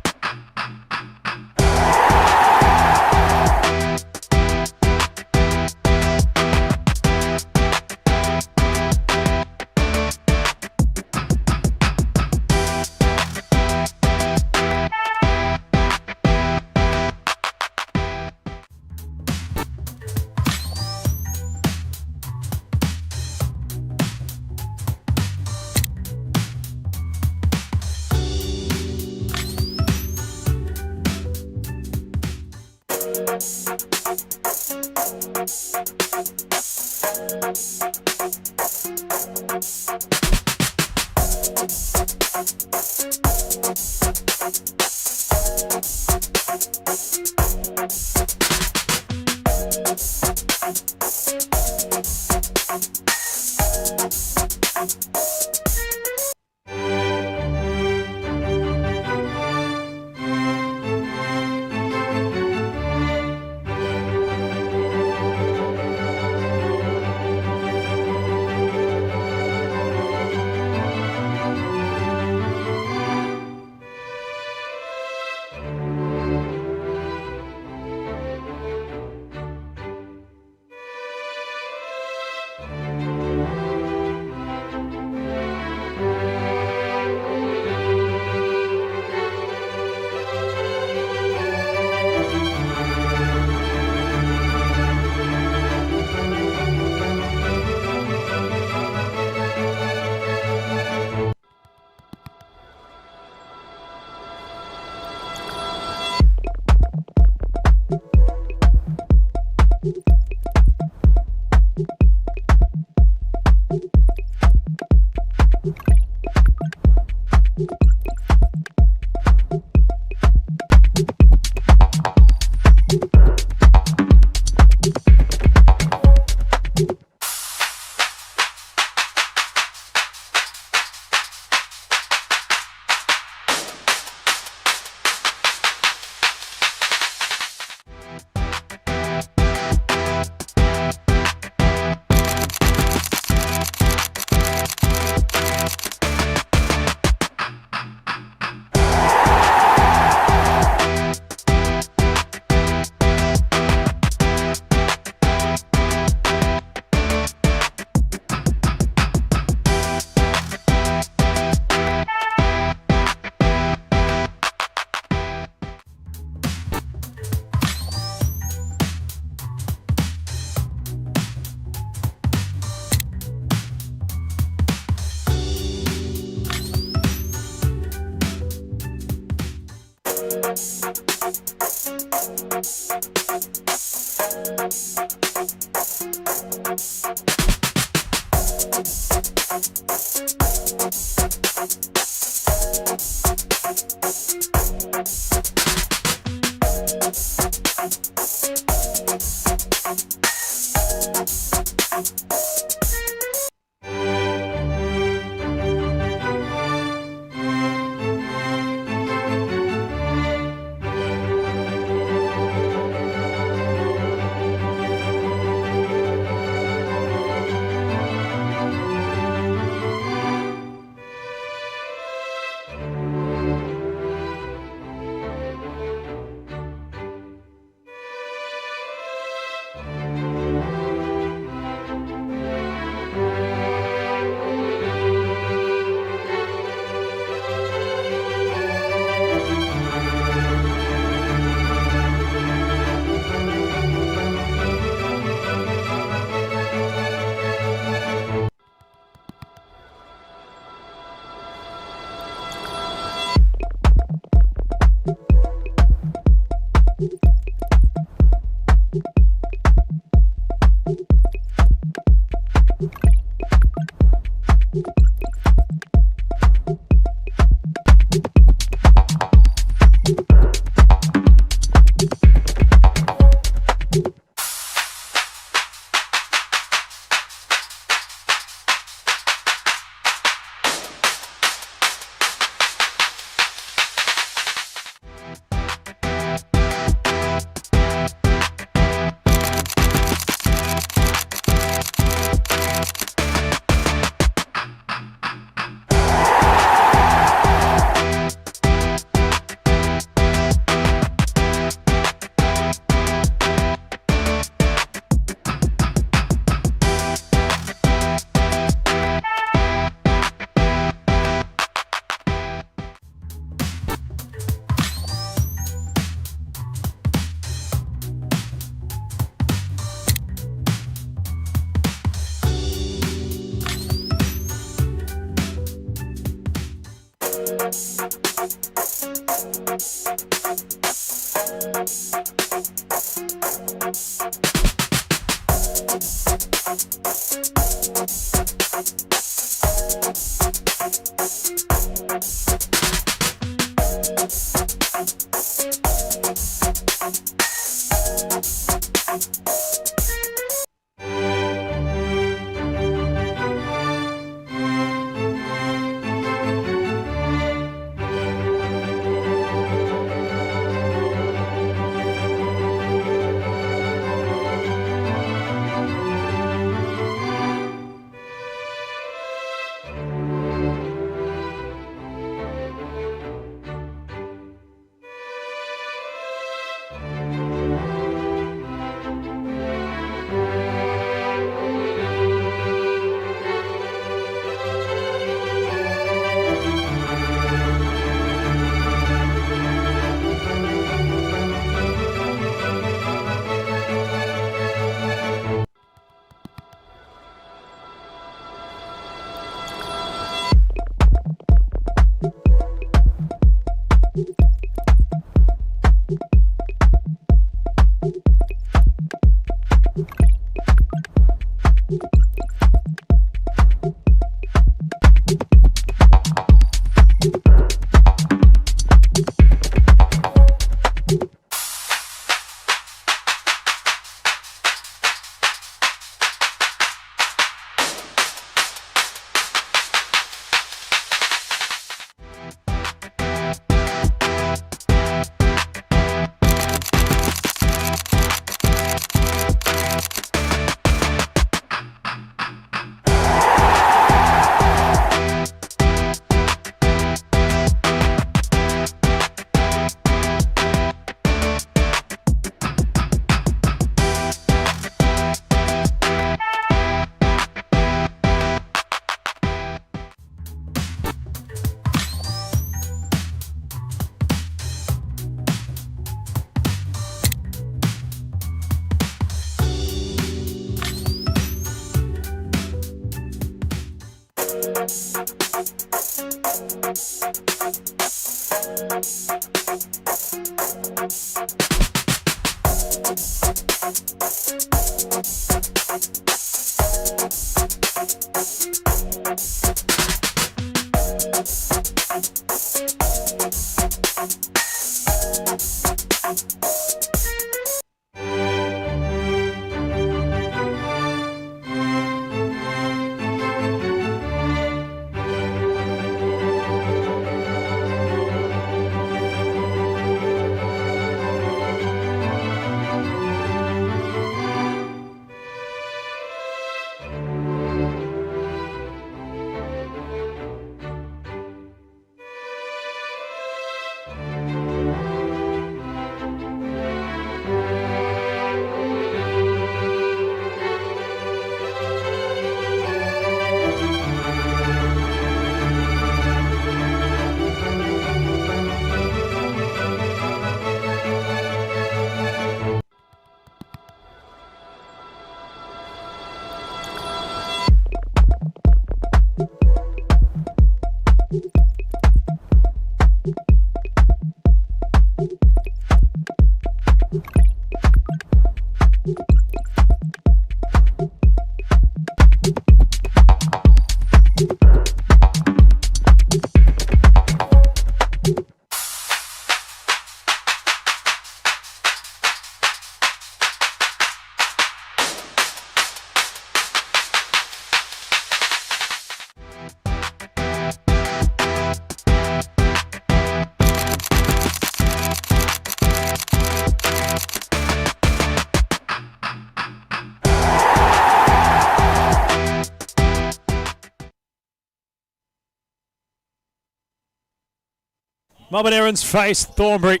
Melbourne Erins face Thornbury.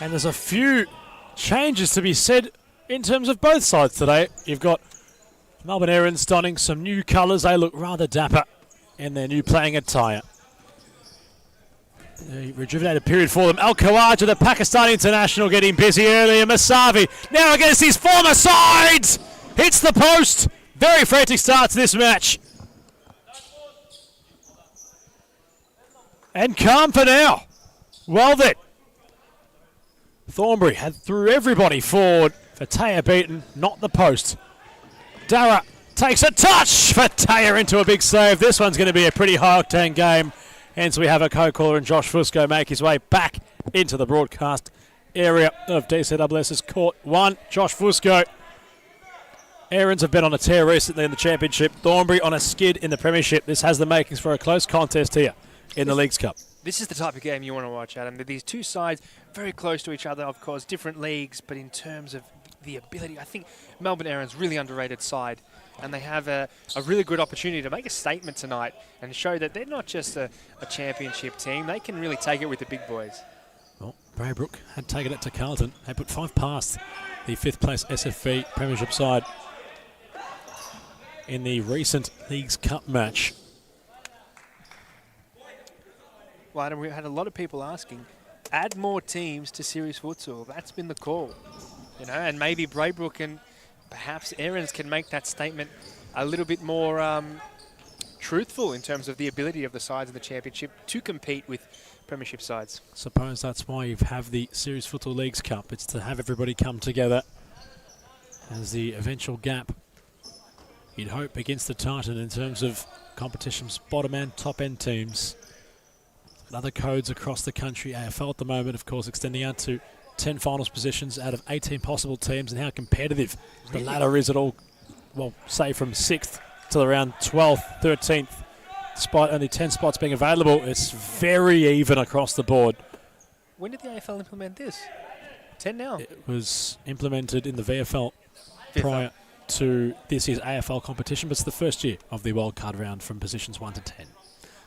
And there's a few changes to be said in terms of both sides today. You've got Melbourne Erins donning some new colours. They look rather dapper in their new playing attire. A rejuvenated period for them. Al Khawaja, the Pakistani international, getting busy early. And Masavi now against his former side. Hits the post. Very frantic start to this match. And calm for now. Well then. Thornbury had threw everybody forward for Taya Beaton, not the post. Dara takes a touch for Taya into a big save. This one's going to be a pretty high-octane game. Hence we have a co-caller and Josh Fusco make his way back into the broadcast area of DCSS's Court 1. Josh Fusco. Aarons have been on a tear recently in the championship. Thornbury on a skid in the premiership. This has the makings for a close contest here in the Leagues Cup. This is the type of game you want to watch, Adam. These two sides very close to each other, of course, different leagues, but in terms of the ability, I think Melbourne Aarons really underrated side, and they have a really good opportunity to make a statement tonight and show that they're not just a championship team. They can really take it with the big boys. Well, Braybrook had taken it to Carlton. They put 5 past the 5th place SFV Premiership side in the recent Leagues Cup match. Well, Adam, we had a lot of people asking, add more teams to Series Futsal. That's been the call, you know, and maybe Braybrook and perhaps Aarons can make that statement a little bit more truthful in terms of the ability of the sides in the championship to compete with premiership sides. Suppose that's why you have the Series Futsal Leagues Cup. It's to have everybody come together as the eventual gap, you'd hope, against the Titan in terms of competition's bottom and top end teams. Other codes across the country, AFL at the moment, of course, extending out to 10 finals positions out of 18 possible teams, and how competitive the ladder is at all, well, say from 6th to around 12th, 13th, despite only 10 spots being available. It's very even across the board. When did the AFL implement this? 10 now? It was implemented in the VFL prior to this year's AFL competition, but it's the first year of the wildcard round from positions 1 to 10.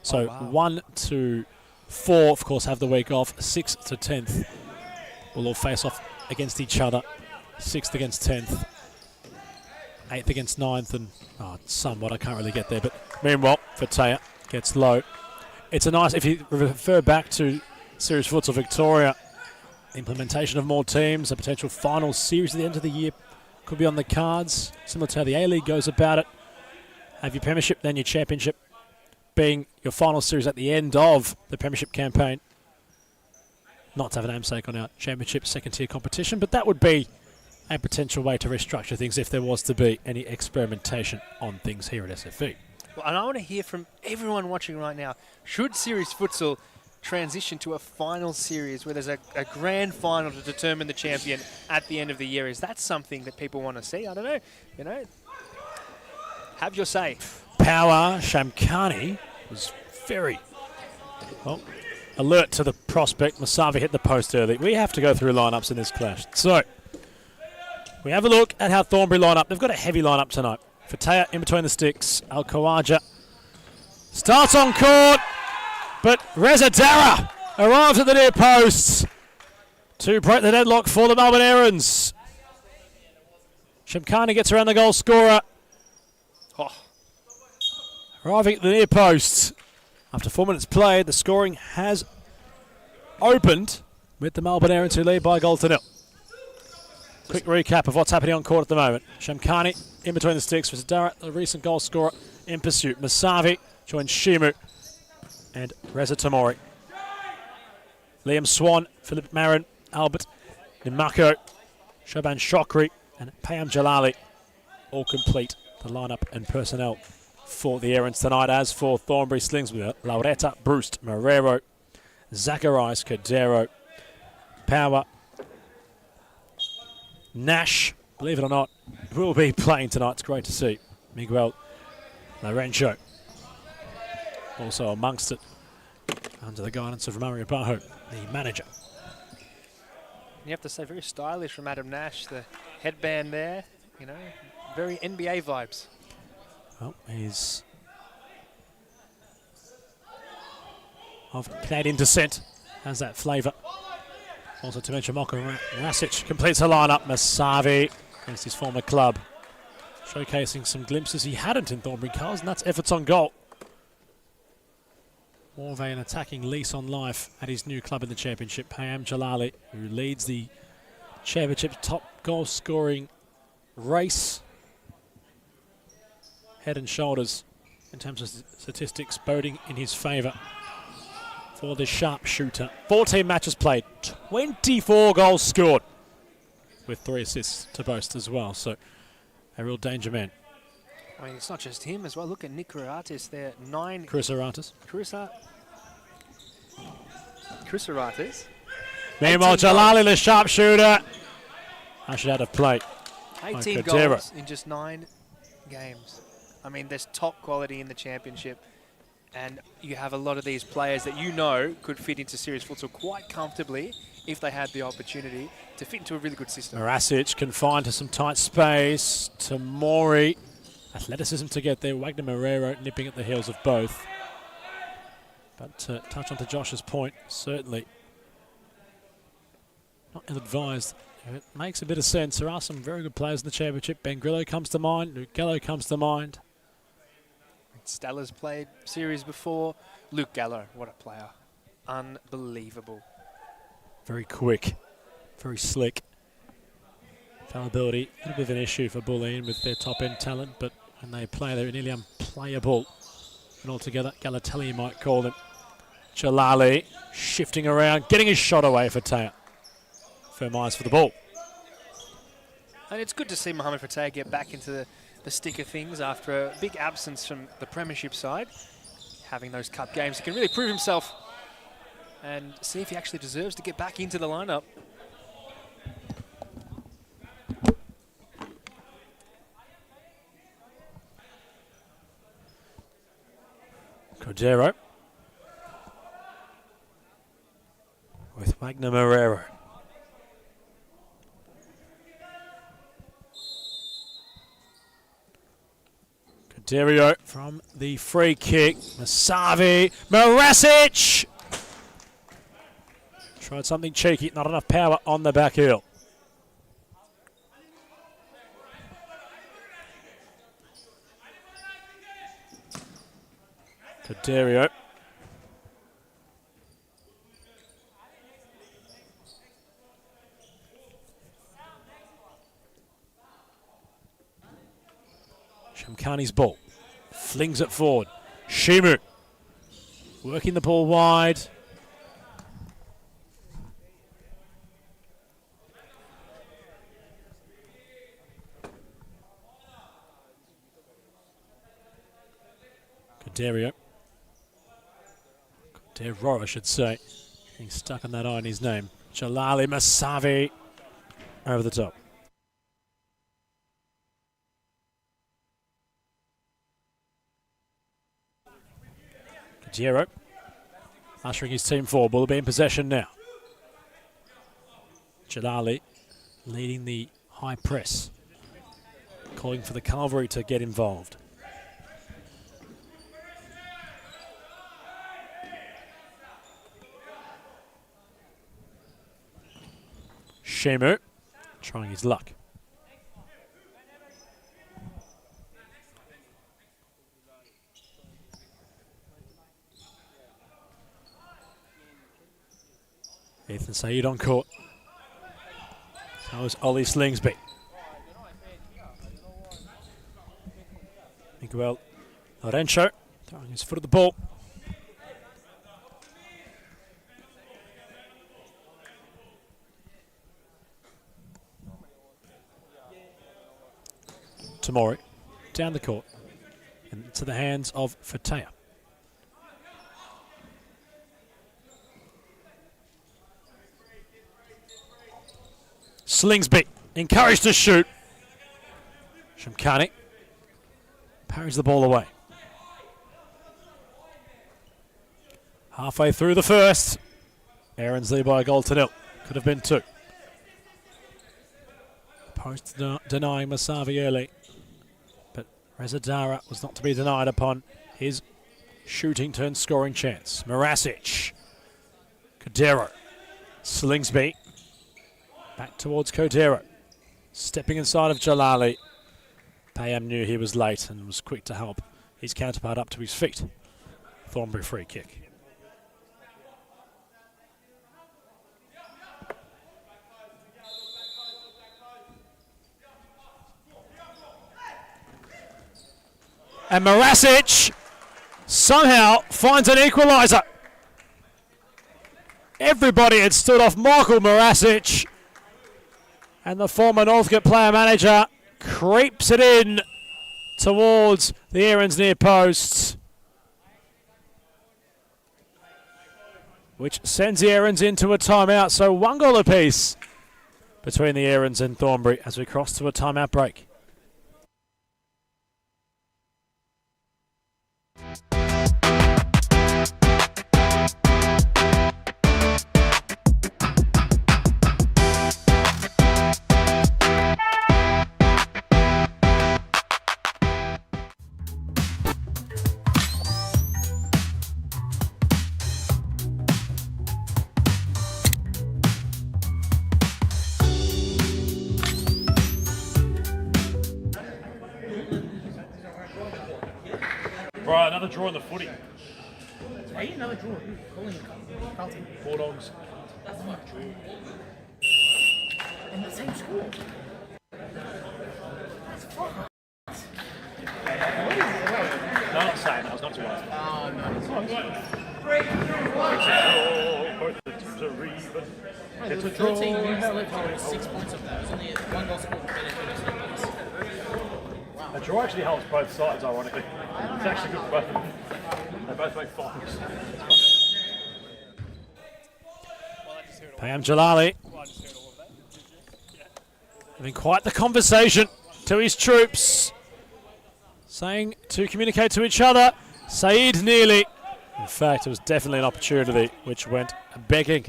So 1 to 4, of course, have the week off. 6th to 10th will all face off against each other. 6th against 10th. 8th against 9th, and somewhat, I can't really get there. But meanwhile, Fataya gets low. It's a nice, if you refer back to Series Futsal Victoria, implementation of more teams, a potential final series at the end of the year could be on the cards, similar to how the A-League goes about it. Have your premiership, then your championship, being your final series at the end of the premiership campaign. Not to have a namesake on our championship second-tier competition, but that would be a potential way to restructure things if there was to be any experimentation on things here at SFV. Well, and I want to hear from everyone watching right now, should Series Futsal transition to a final series where there's a grand final to determine the champion at the end of the year? Is that something that people want to see? I don't know. You know, have your say. Power Shamkani was very alert to the prospect. Masavi hit the post early. We have to go through lineups in this clash. So we have a look at how Thornbury line up. They've got a heavy lineup tonight. Fataya in between the sticks. Al Khawaja starts on court, but Reza Dara arrives at the near posts to break the deadlock for the Melbourne Aarons. Shamkani gets around the goal scorer. Arriving at the near post. After 4 minutes played, the scoring has opened with the Melbourne Aarons who lead by a goal to 0. Quick recap of what's happening on court at the moment. Shamkani in between the sticks was Dara, the recent goal scorer, in pursuit. Masavi joins Shimu and Reza Tamori. Liam Swan, Philip Marin, Albert Nimako, Shoban Shokri and Payam Jalali all complete the lineup and personnel for the Aarons tonight. As for Thornbury Slings, with Laureta, Brust, Marrero, Zacharias, Cadero, Power, Nash, believe it or not, will be playing tonight. It's great to see. Miguel Lorenzo also amongst it, under the guidance of Mario Bajo, the manager. You have to say, very stylish from Adam Nash, the headband there, you know, very NBA vibes. Well, he's of Canadian descent, has that flavour. Also to mention, Moko Rasic completes her lineup. Masavi against his former club, showcasing some glimpses he hadn't in Thornbury colours, and that's efforts on goal. More of an attacking lease on life at his new club in the championship. Payam Jalali, who leads the championship's top goal scoring race, head and shoulders in terms of statistics, boding in his favour for the sharpshooter. 14 matches played, 24 goals scored, with 3 assists to boast as well. So a real danger man I mean, it's not just him as well. Look at Nick Karatis there. 9. Chris Aratis. Karatis. Meanwhile, 18 Jalali, goals. the sharpshooter. Ushered out of play. 18 Kodera. goals in just 9 games. I mean, there's top quality in the championship. And you have a lot of these players that you know could fit into serious futsal quite comfortably if they had the opportunity to fit into a really good system. Marasic confined to some tight space. Tamori. Athleticism to get there. Wagner Marrero nipping at the heels of both. But touch on to Josh's point, certainly not ill-advised. It makes a bit of sense. There are some very good players in the championship. Ben Grillo comes to mind. Luke Gallo comes to mind. Stella's played series before. Luke Gallo, what a player. Unbelievable. Very quick, very slick. Fallibility, a little bit of an issue for Bulleen with their top-end talent, but when they play, they're nearly unplayable. And altogether, Galatelli you might call them. Jalali shifting around, getting his shot away for Taya. Firm eyes for the ball. And it's good to see Mohamed Fateh get back into the stick of things after a big absence from the premiership side. Having those cup games, he can really prove himself and see if he actually deserves to get back into the lineup. Cordero with Wagner Marrero. Corderio from the free kick. Masavi. Marasic! Tried something cheeky, not enough power on the back heel. Corderio. Shamkani's ball. Flings it forward. Shimu. Working the ball wide. Corderio. Cordero, I should say. He's stuck on that I in his name. Jalali Masavi over the top. Cordero ushering his team forward. Will be in possession now. Jalali leading the high press. Calling for the cavalry to get involved. Shemu trying his luck. Ethan Said on court. So is Ollie Slingsby. Miguel Lorenzo throwing his foot at the ball. Tamori down the court and into the hands of Fateh. Slingsby encouraged to shoot. Shamkani parries the ball away. Halfway through the first, Aaron's lead by a goal to nil. Could have been 2. Post denying Masavi early. Reza Dara was not to be denied upon his shooting turn scoring chance. Marasic. Cordero. Slingsby. Back towards Cordero. Stepping inside of Jalali. Payam knew he was late and was quick to help his counterpart up to his feet. Thornbury free kick. And Marasic somehow finds an equaliser. Everybody had stood off Michael Marasic. And the former Northcote player manager creeps it in towards the Erin's near posts, which sends the Erin's into a timeout. So 1 goal apiece between the Erin's and Thornbury as we cross to a timeout break. Right, another draw in the footy. Hey, another draw. Calling Carlton. Bulldogs. That's not true. And the same score. That's fuck. No, not saying that. I was not too worried. Oh, no. Both the teams are even. There was 13 minutes left and 6 points of that. It was only 1 goal scored. A draw actually helps both sides, ironically. It's actually good for both of them. They both make finals. Payam Jalali having quite the conversation to his troops, saying to communicate to each other. Saeed nearly. In fact, it was definitely an opportunity which went begging.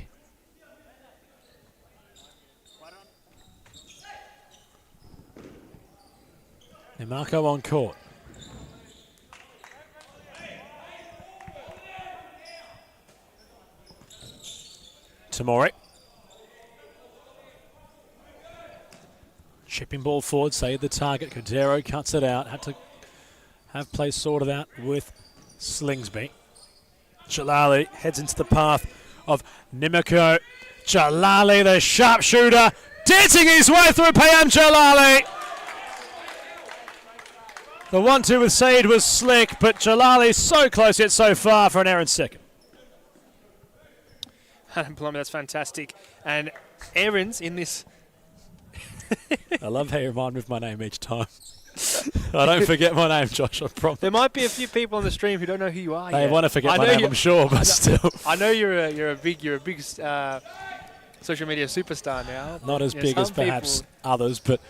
Marco on court. Tamori. Chipping ball forward, Saeed the target. Cordero cuts it out. Had to have play sorted out with Slingsby. Jalali heads into the path of Nimiko. Jalali, the sharpshooter, dancing his way through Payam Jalali. The 1-2 with Saeed was slick, but Jalali so close yet so far for an Erin's second. Adam Plummer, that's fantastic. And Erin's in this. I love how you remind me of my name each time. I don't forget my name, Josh, I promise. There might be a few people on the stream who don't know who you are. They want to forget my name, I'm sure, but still. I know you're a big social media superstar now. Not as big as perhaps people, others, but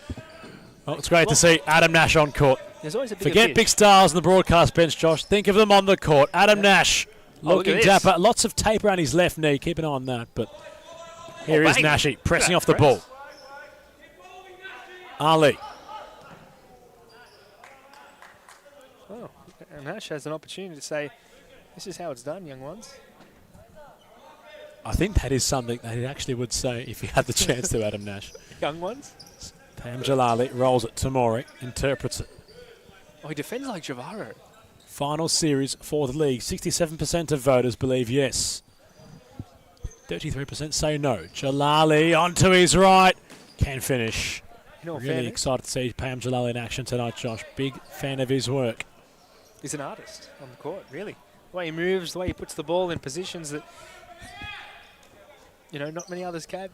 it's great to see Adam Nash on court. There's always a bigger Forget fish. big stars on the broadcast bench, Josh. Think of them on the court. Adam Nash look looking at this. dapper. Lots of tape around his left knee. Keep an eye on that. But here is bang. Nashi pressing Look off the at that ball. Ali. Oh, and Nash has an opportunity to say, this is how it's done, young ones. I think that is something that he actually would say if he had the chance to, Adam Nash. Young ones? Pam Jalali rolls it to Mori, interprets it. Oh, he defends like Javaro. Final series for the league. 67% of voters believe yes. 33% say no. Jalali onto his right. Can finish. You know, Really excited to see Pam Jalali in action tonight, Josh. Big fan of his work. He's an artist on the court, really. The way he moves, the way he puts the ball in positions that, you know, not many others can.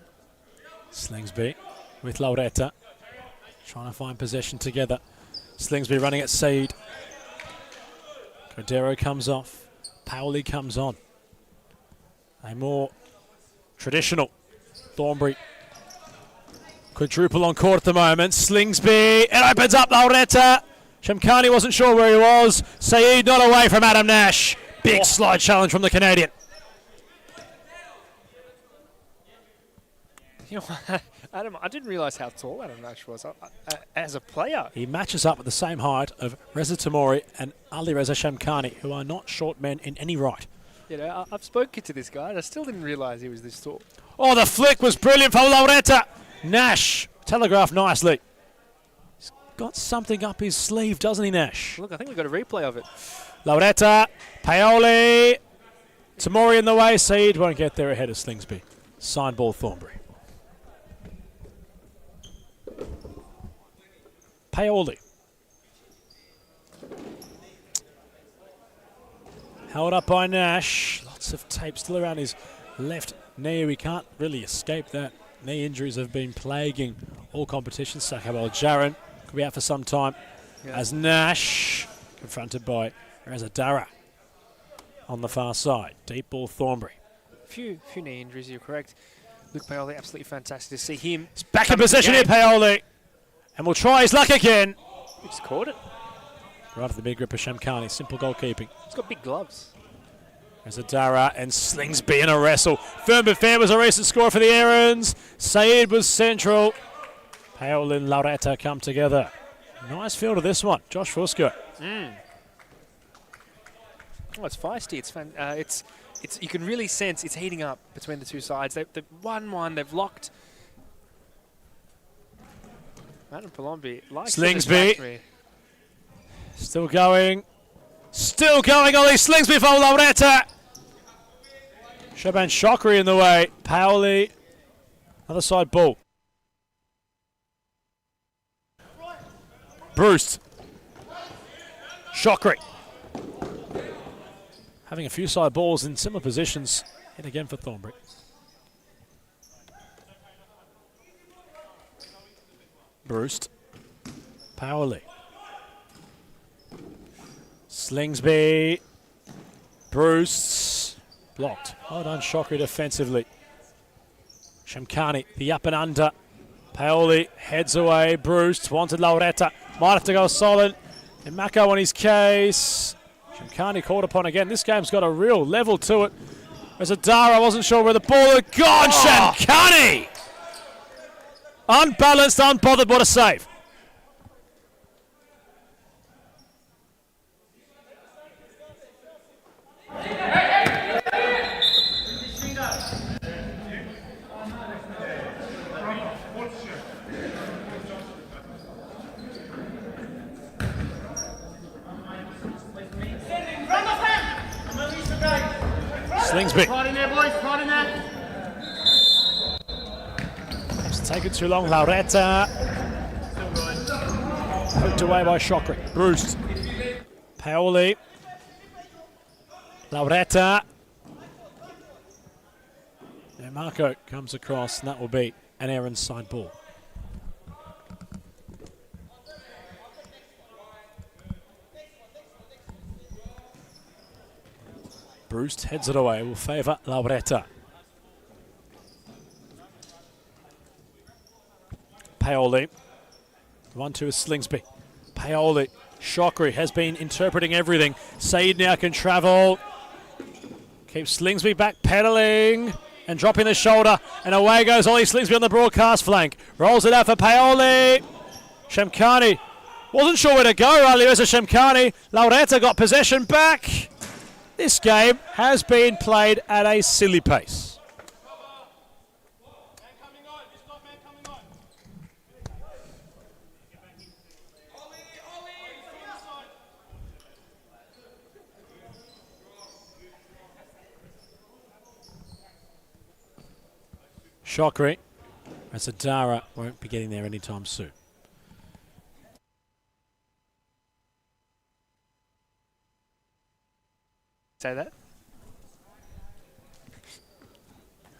Slingsby with Lauretta. Trying to find possession together. Slingsby running at Saeed. Cordero comes off. Paoli comes on. A more traditional Thornbury quadruple on court at the moment. Slingsby, it opens up Lauretta. Shamkani wasn't sure where he was. Saeed not away from Adam Nash. Big slide challenge from the Canadian. You know, Adam, I didn't realise how tall Adam Nash was as a player. He matches up at the same height of Reza Tamori and Ali Reza Shamkani, who are not short men in any right. You know, I've spoken to this guy and I still didn't realise he was this tall. Oh, the flick was brilliant for Lauretta. Nash telegraphed nicely. He's got something up his sleeve, doesn't he, Nash? Look, I think we've got a replay of it. Lauretta, Paoli, Tamori in the way. Saeed won't get there ahead of Slingsby. Sign ball Thornbury. Paoli. Held up by Nash. Lots of tape still around his left knee. We can't really escape that. Knee injuries have been plaguing all competitions. Sakab Al-Jaran could be out for some time. as Nash confronted by Rezadara on the far side. Deep ball Thornbury. Few knee injuries, you're correct. Luke Paoli, absolutely fantastic to see him. He's back in position here, Paoli. And will try his luck again. He's caught it. Right at the big grip of Shamkhani. Simple goalkeeping. He's got big gloves. Rezadara and Slingsby in a wrestle. Firm but fair was a recent score for the Errands. Saeed was central. Paoli and Lauretta come together. Nice feel to this one. Josh Fusco. Oh, it's feisty. It's you can really sense it's heating up between the two sides. They've won one. They've locked. Madam Palombi likes Slingsby. Still going. Still going. Ollie Slingsby for Lauretta. Shaban Shokri in the way. Paoli. Other side ball. Bruce. Shokri. Having a few side balls in similar positions. And again for Thornbury. Bruce. Paoli. Slingsby. Bruce. Blocked. Well done, Shokri defensively. Shamkhani, the up and under. Paoli heads away. Bruce wanted Lauretta. Might have to go solid. And Mako on his case. Shamkhani called upon again. This game's got a real level to it. There's a Dara. I wasn't sure where the ball had gone. Shamkhani! Unbalanced, unbothered. What a save. Slingsby. Right in there, boys. Right in there. It's taken too long. Lauretta. Poked away by Shokri. Bruce. Paoli. Lauretta. And Marco comes across, and that will be an Aaron side ball. Bruce heads it away, will favour Lauretta. Paoli. 1-2 is Slingsby. Paoli. Shokri has been interpreting everything. Saeed now can travel. Keeps Slingsby back pedaling and dropping the shoulder. And away goes Ollie Slingsby on the broadcast flank. Rolls it out for Paoli. Shamkhani wasn't sure where to go earlier as a Shamkhani. Lauretta got possession back. This game has been played at a silly pace. Shokri. Rezadara won't be getting there anytime soon. Say that.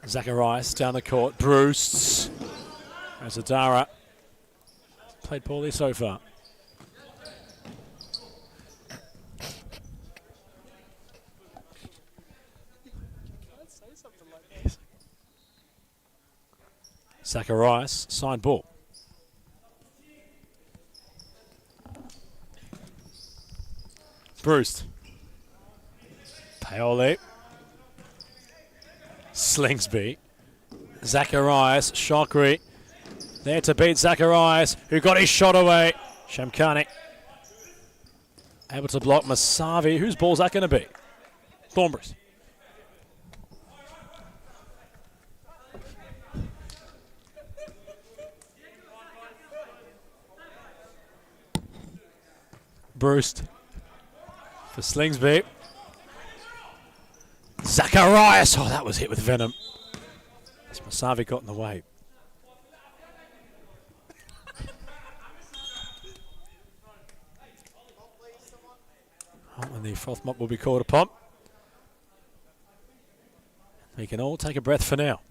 Zacharias down the court. Bruce. Rezadara. Played poorly so far. Zacharias, signed ball. Bruce. Paoli. Slingsby. Zacharias. Shokri. There to beat Zacharias, who got his shot away. Shamkhani. Able to block Masavi. Whose ball's that going to be? Thornbury's. Bruce for Slingsby. Zacharias. Oh, that was hit with venom. As Masavi got in the way. Oh, and the froth mop will be called upon. We can all take a breath for now.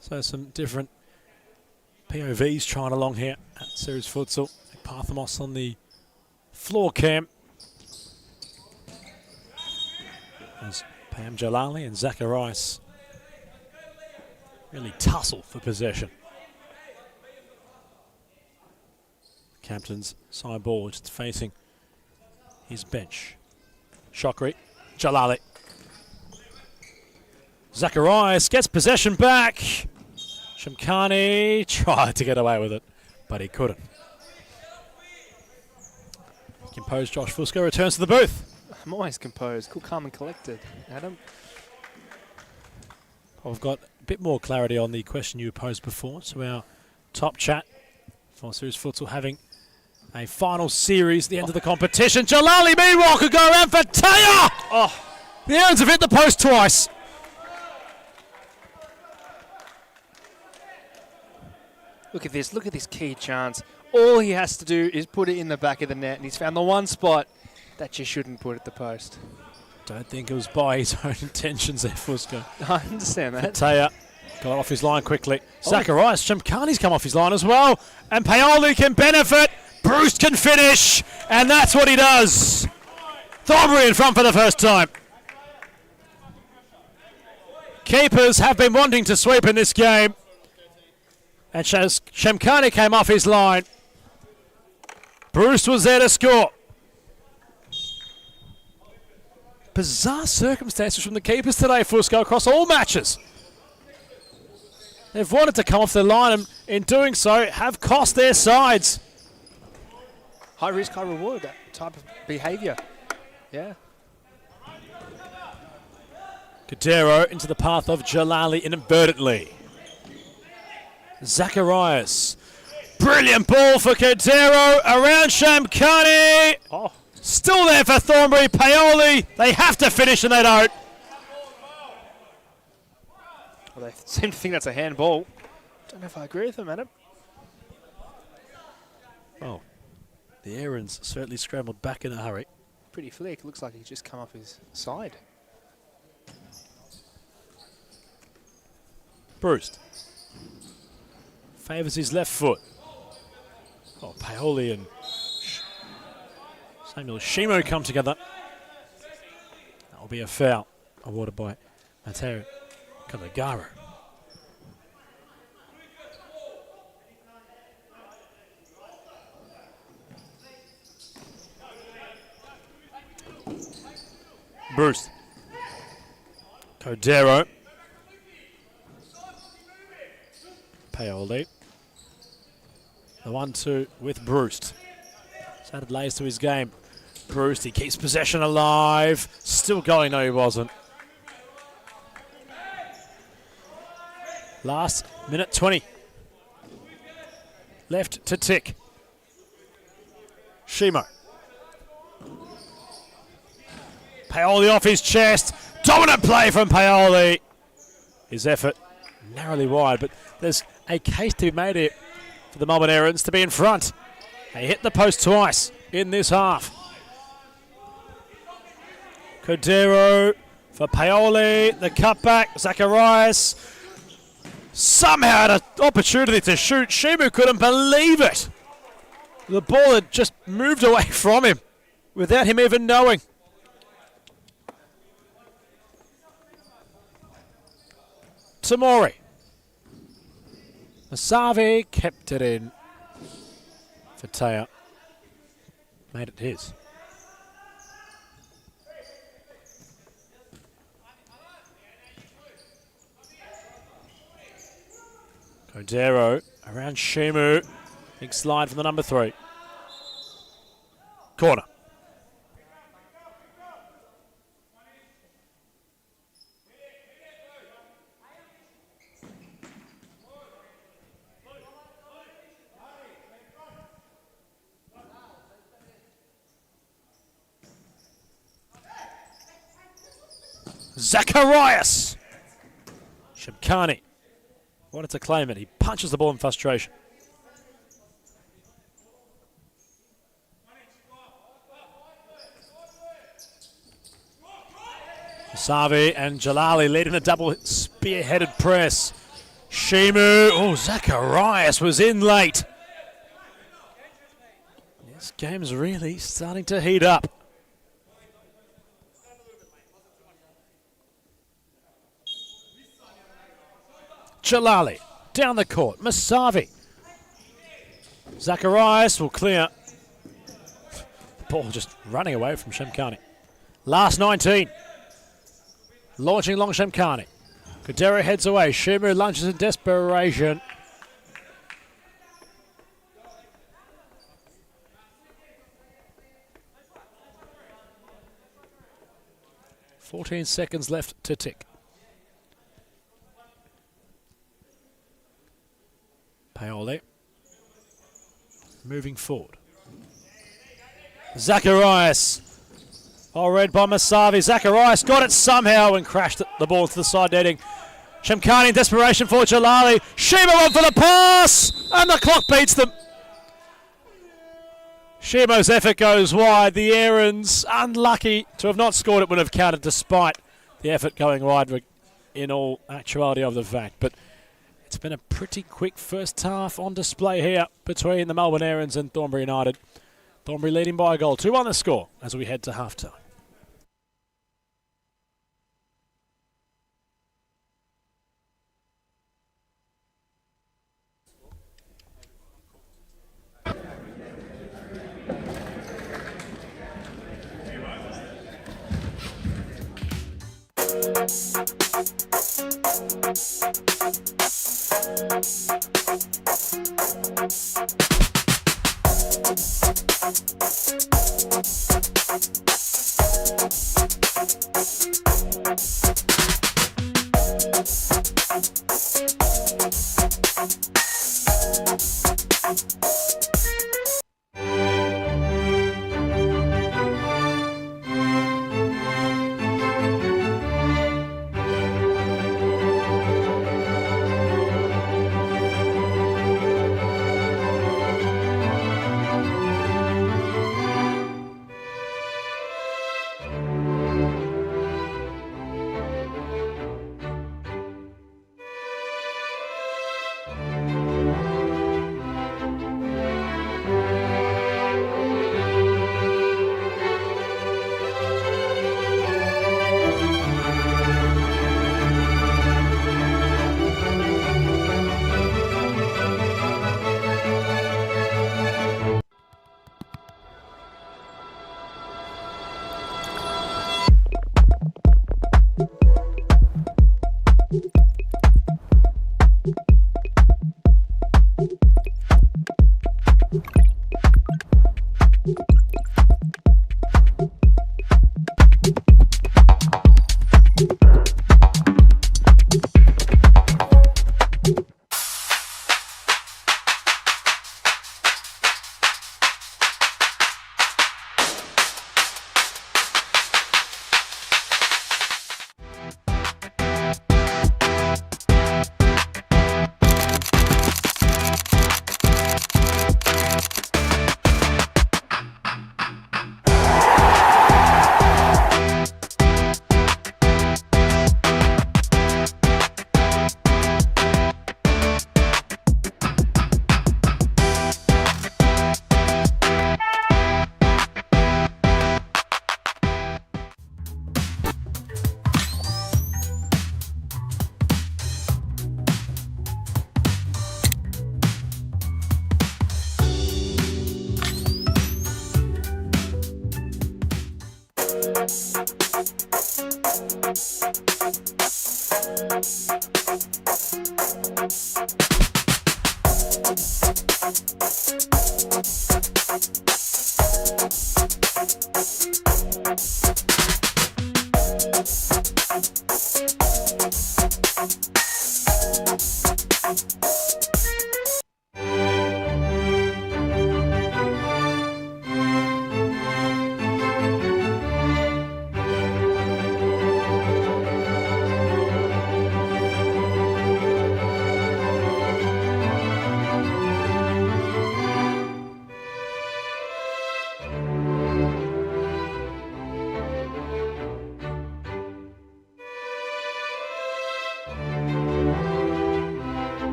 So some different POVs trying along here at Series Futsal. Parthamos on the floor cam. As Pam Jalali and Zacharias really tussle for possession. Captain's side ball just facing his bench. Shokri, Jalali. Zacharias gets possession back. Shamkani tried to get away with it, but he couldn't. Composed Josh Fusco returns to the booth. I'm always composed, cool, calm and collected. Adam? I've got a bit more clarity on the question you posed before to our top chat for Series Futsal having a final series at the end of the competition. Jalali meanwhile could go around for Taya! Oh, the Aaron's have hit the post twice. Look at this key chance. All he has to do is put it in the back of the net, and he's found the one spot that you shouldn't put at the post. Don't think it was by his own intentions there, Fusco. I understand that. Taya got off his line quickly. Zacharias, Shamkani's come off his line as well. And Paoli can benefit. Bruce can finish. And that's what he does. Thornbury in front for the first time. Keepers have been wanting to sweep in this game. And Shamkani came off his line. Bruce was there to score. Bizarre circumstances from the keepers today, Fusco, across all matches. They've wanted to come off their line and in doing so have cost their sides. High risk, high reward, that type of behaviour. Yeah. Cadero into the path of Jalali inadvertently. Zacharias. Brilliant ball for Cadero around Shamkani. Oh. Still there for Thornbury. Paoli. They have to finish and they don't. Well, they seem to think that's a handball. Don't know if I agree with them, Adam. Oh, the Aaron's certainly scrambled back in a hurry. Pretty flick. Looks like he's just come off his side. Bruce favours his left foot. Oh, Paoli and Samuel Shimo come together. That will be a foul awarded by Mateo Kalagara. Bruce. Codero. Paoli. The 1-2 with Bruce. He's added layers to his game. Bruce, he keeps possession alive. Still going, no he wasn't. Last minute 20. Left to tick. Shimo. Paoli off his chest. Dominant play from Paoli. His effort narrowly wide, but there's a case to be made here for the Melbourne Aaron's to be in front. They hit the post twice in this half. Codero for Paoli. The cutback. Zacharias somehow had an opportunity to shoot. Shimu couldn't believe it. The ball had just moved away from him without him even knowing. Tamori. Masavi kept it in for Taya. Made it his. Codero around Shimu. Big slide from the number 3. Corner. Zacharias. Shamkani wanted to claim it. He punches the ball in frustration. Savi and Jalali leading the double spear-headed press. Shimu. Oh, Zacharias was in late. This game's really starting to heat up. Jalali down the court. Masavi. Zacharias will clear. The ball just running away from Shemkani. Last 19. Launching long Shemkani. Kadera heads away. Shimu lunges in desperation. "14 seconds left to tick. Paoli moving forward. Zacharias. All read by Masavi. Zacharias got it somehow and crashed the ball to the side netting. Shemkani in desperation for Jalali. Shima on for the pass, and the clock beats them. Shimo's effort goes wide. The Aarons, unlucky to have not scored, it would have counted despite the effort going wide in all actuality of the fact. But it's been a pretty quick first half on display here between the Melbourne Aarons and Thornbury United. Thornbury leading by a goal. 2-1 the score as we head to halftime.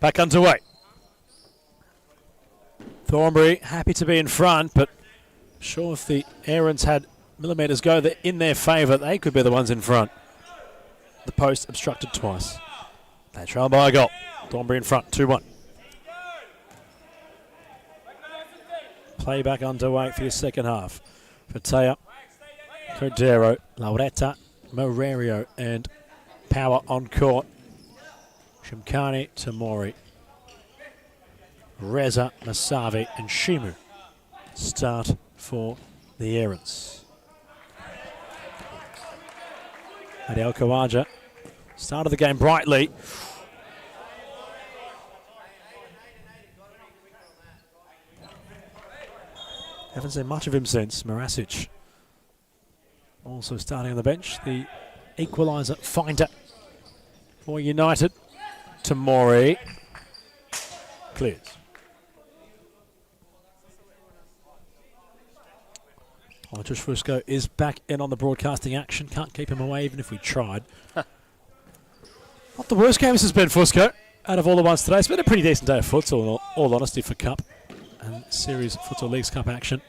Back underway. Thornbury happy to be in front, but sure if the Aarons had millimetres go in their favour, they could be the ones in front. The post obstructed twice. They trail by a goal. Thornbury in front, 2-1. Play back underway for your second half. Fatea, Cordero, Lauretta, Morerio, and Power on court. Shimkani, Tamori, Reza, Masavi, and Shimu start for the Aarons. Adel Kawaja started the game brightly. Haven't seen much of him since. Marasic also starting on the bench. The equaliser finder for United. Tamori clears. Oh, Josh Fusco is back in on the broadcasting action. Can't keep him away even if we tried. Not the worst game this has been, Fusco, out of all the ones today. It's been a pretty decent day of futsal, in all honesty, for Cup and Series Futsal Leagues Cup action.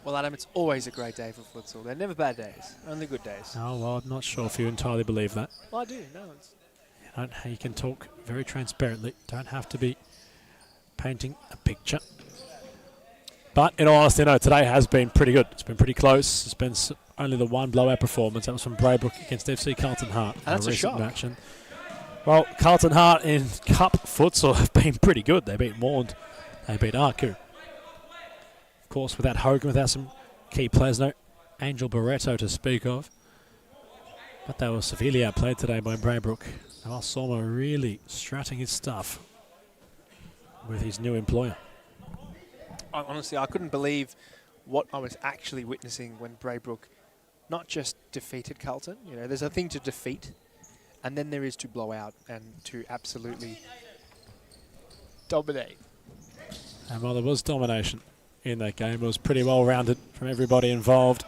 Well, Adam, it's always a great day for futsal. They're never bad days, only good days. Oh, well, I'm not sure if you entirely believe that. Well, I do. No, it's You can talk very transparently. Don't have to be painting a picture. But in all honesty, no, today has been pretty good. It's been pretty close. It's been only the one blowout performance. That was from Braybrook against FC Carlton Heart. That's a shock. Match. And, well, Carlton Heart in Cup futsal have been pretty good. They beat Moreland. They beat Arku. Of course, without Hogan, without some key players, no Angel Barreto to speak of. But they were severely outplayed today by Braybrook. Al Soma really strutting his stuff with his new employer. Honestly, I couldn't believe what I was actually witnessing when Braybrook not just defeated Carlton. You know, there's a thing to defeat, and then there is to blow out and to absolutely dominate. And while there was domination in that game, it was pretty well rounded from everybody involved.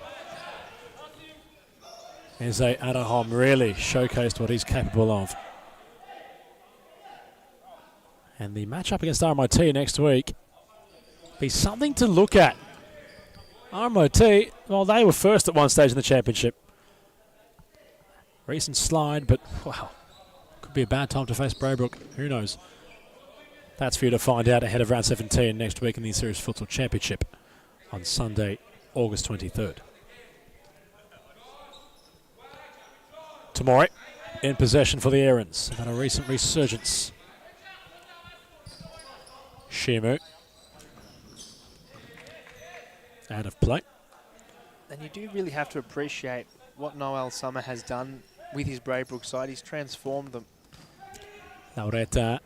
Eze Adahom really showcased what he's capable of. And the matchup against RMIT next week be something to look at. RMIT, well, they were first at one stage in the championship. Recent slide, but wow, could be a bad time to face Braybrook. Who knows? That's for you to find out ahead of round 17 next week in the Series Futsal Championship on Sunday, August 23rd. Tamori in possession for the Aarons. They've had a recent resurgence. Shimu out of play. And you do really have to appreciate what Noel Summer has done with his Braybrook side. He's transformed them. Lauretta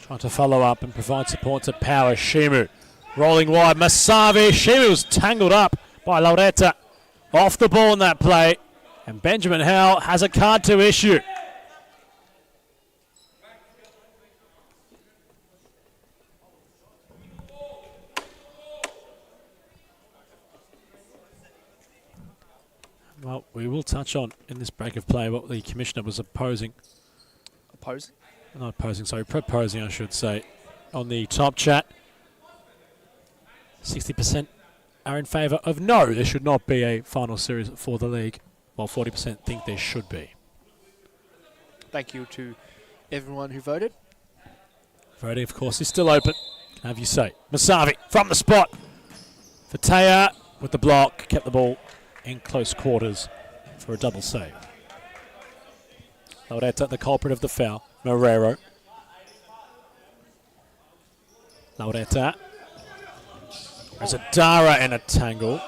trying to follow up and provide support to Power. Shimu rolling wide. Masavi. Shimu was tangled up by Lauretta. Off the ball in that play. And Benjamin Howell has a card to issue. Well, we will touch on in this break of play what the commissioner was opposing. Opposing? Not opposing, sorry, proposing, I should say, on the top chat. 60% are in favour of no, there should not be a final series for the league, while 40% think there should be. Thank you to everyone who voted. Voting, of course, is still open. Have you say. Masavi from the spot. Fatea with the block, kept the ball in close quarters for a double save. Lauretta, the culprit of the foul. Morero. Lauretta. There's a Dara in a tangle.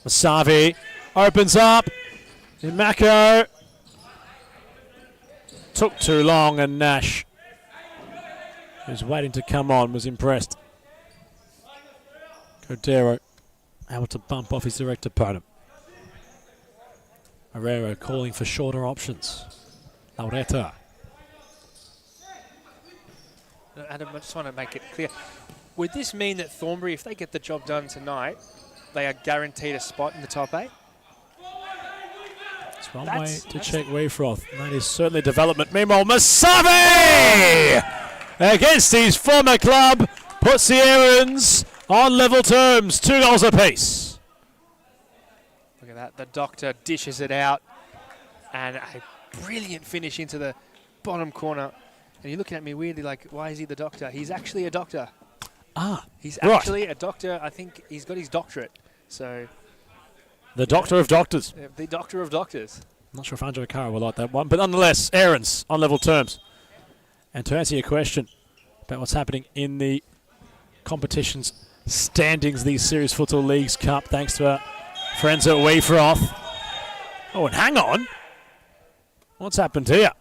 Masavi opens up. Mako. Took too long, and Nash, who's waiting to come on, was impressed. Cordero able to bump off his direct opponent. Herrero calling for shorter options. Lauretta. Adam, I just want to make it clear. Would this mean that Thornbury, if they get the job done tonight, they are guaranteed a spot in the top 8? One That's- way to that's- check Weefroth. That is certainly development. Meanwhile, Masavi against his former club puts the Errands on level terms, 2 goals apiece. Look at that. The Doctor dishes it out. And a brilliant finish into the bottom corner. And you're looking at me weirdly like, why is he the Doctor? He's actually a doctor. Ah, He's right. actually a doctor. I think he's got his doctorate. So, The Doctor of Doctors. the Doctor of Doctors. I'm not sure if Andrew O'Carroll will like that one, but nonetheless, Errands on level terms. And to answer your question about what's happening in the competition's standings, the Series Futsal Leagues Cup, thanks to our friends at Weefroth. Oh, and hang on. What's happened here?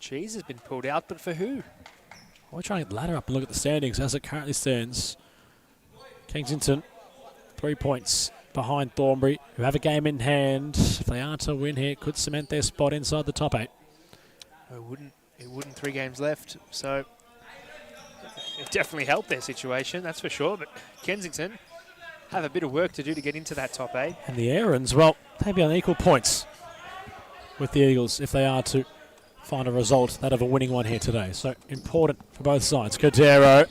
Cheese has been pulled out, but for who? We're trying to get the ladder up and look at the standings as it currently stands. Kensington, 3 points behind Thornbury, who have a game in hand. If they are to win here, could cement their spot inside the top 8. It wouldn't 3 games left, so it definitely helped their situation, that's for sure. But Kensington have a bit of work to do to get into that top 8. And the Errands, well, they'd be on equal points with the Eagles if they are to find a result, that of a winning one here today. So important for both sides. Cordero.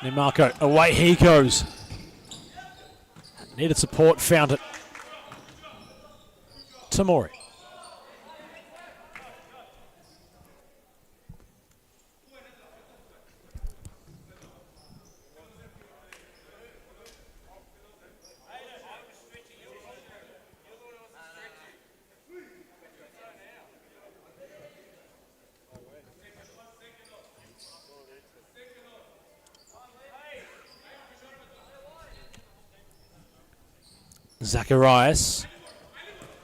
Nimarco, away he goes. Needed support, found it. Tamori. Zacharias.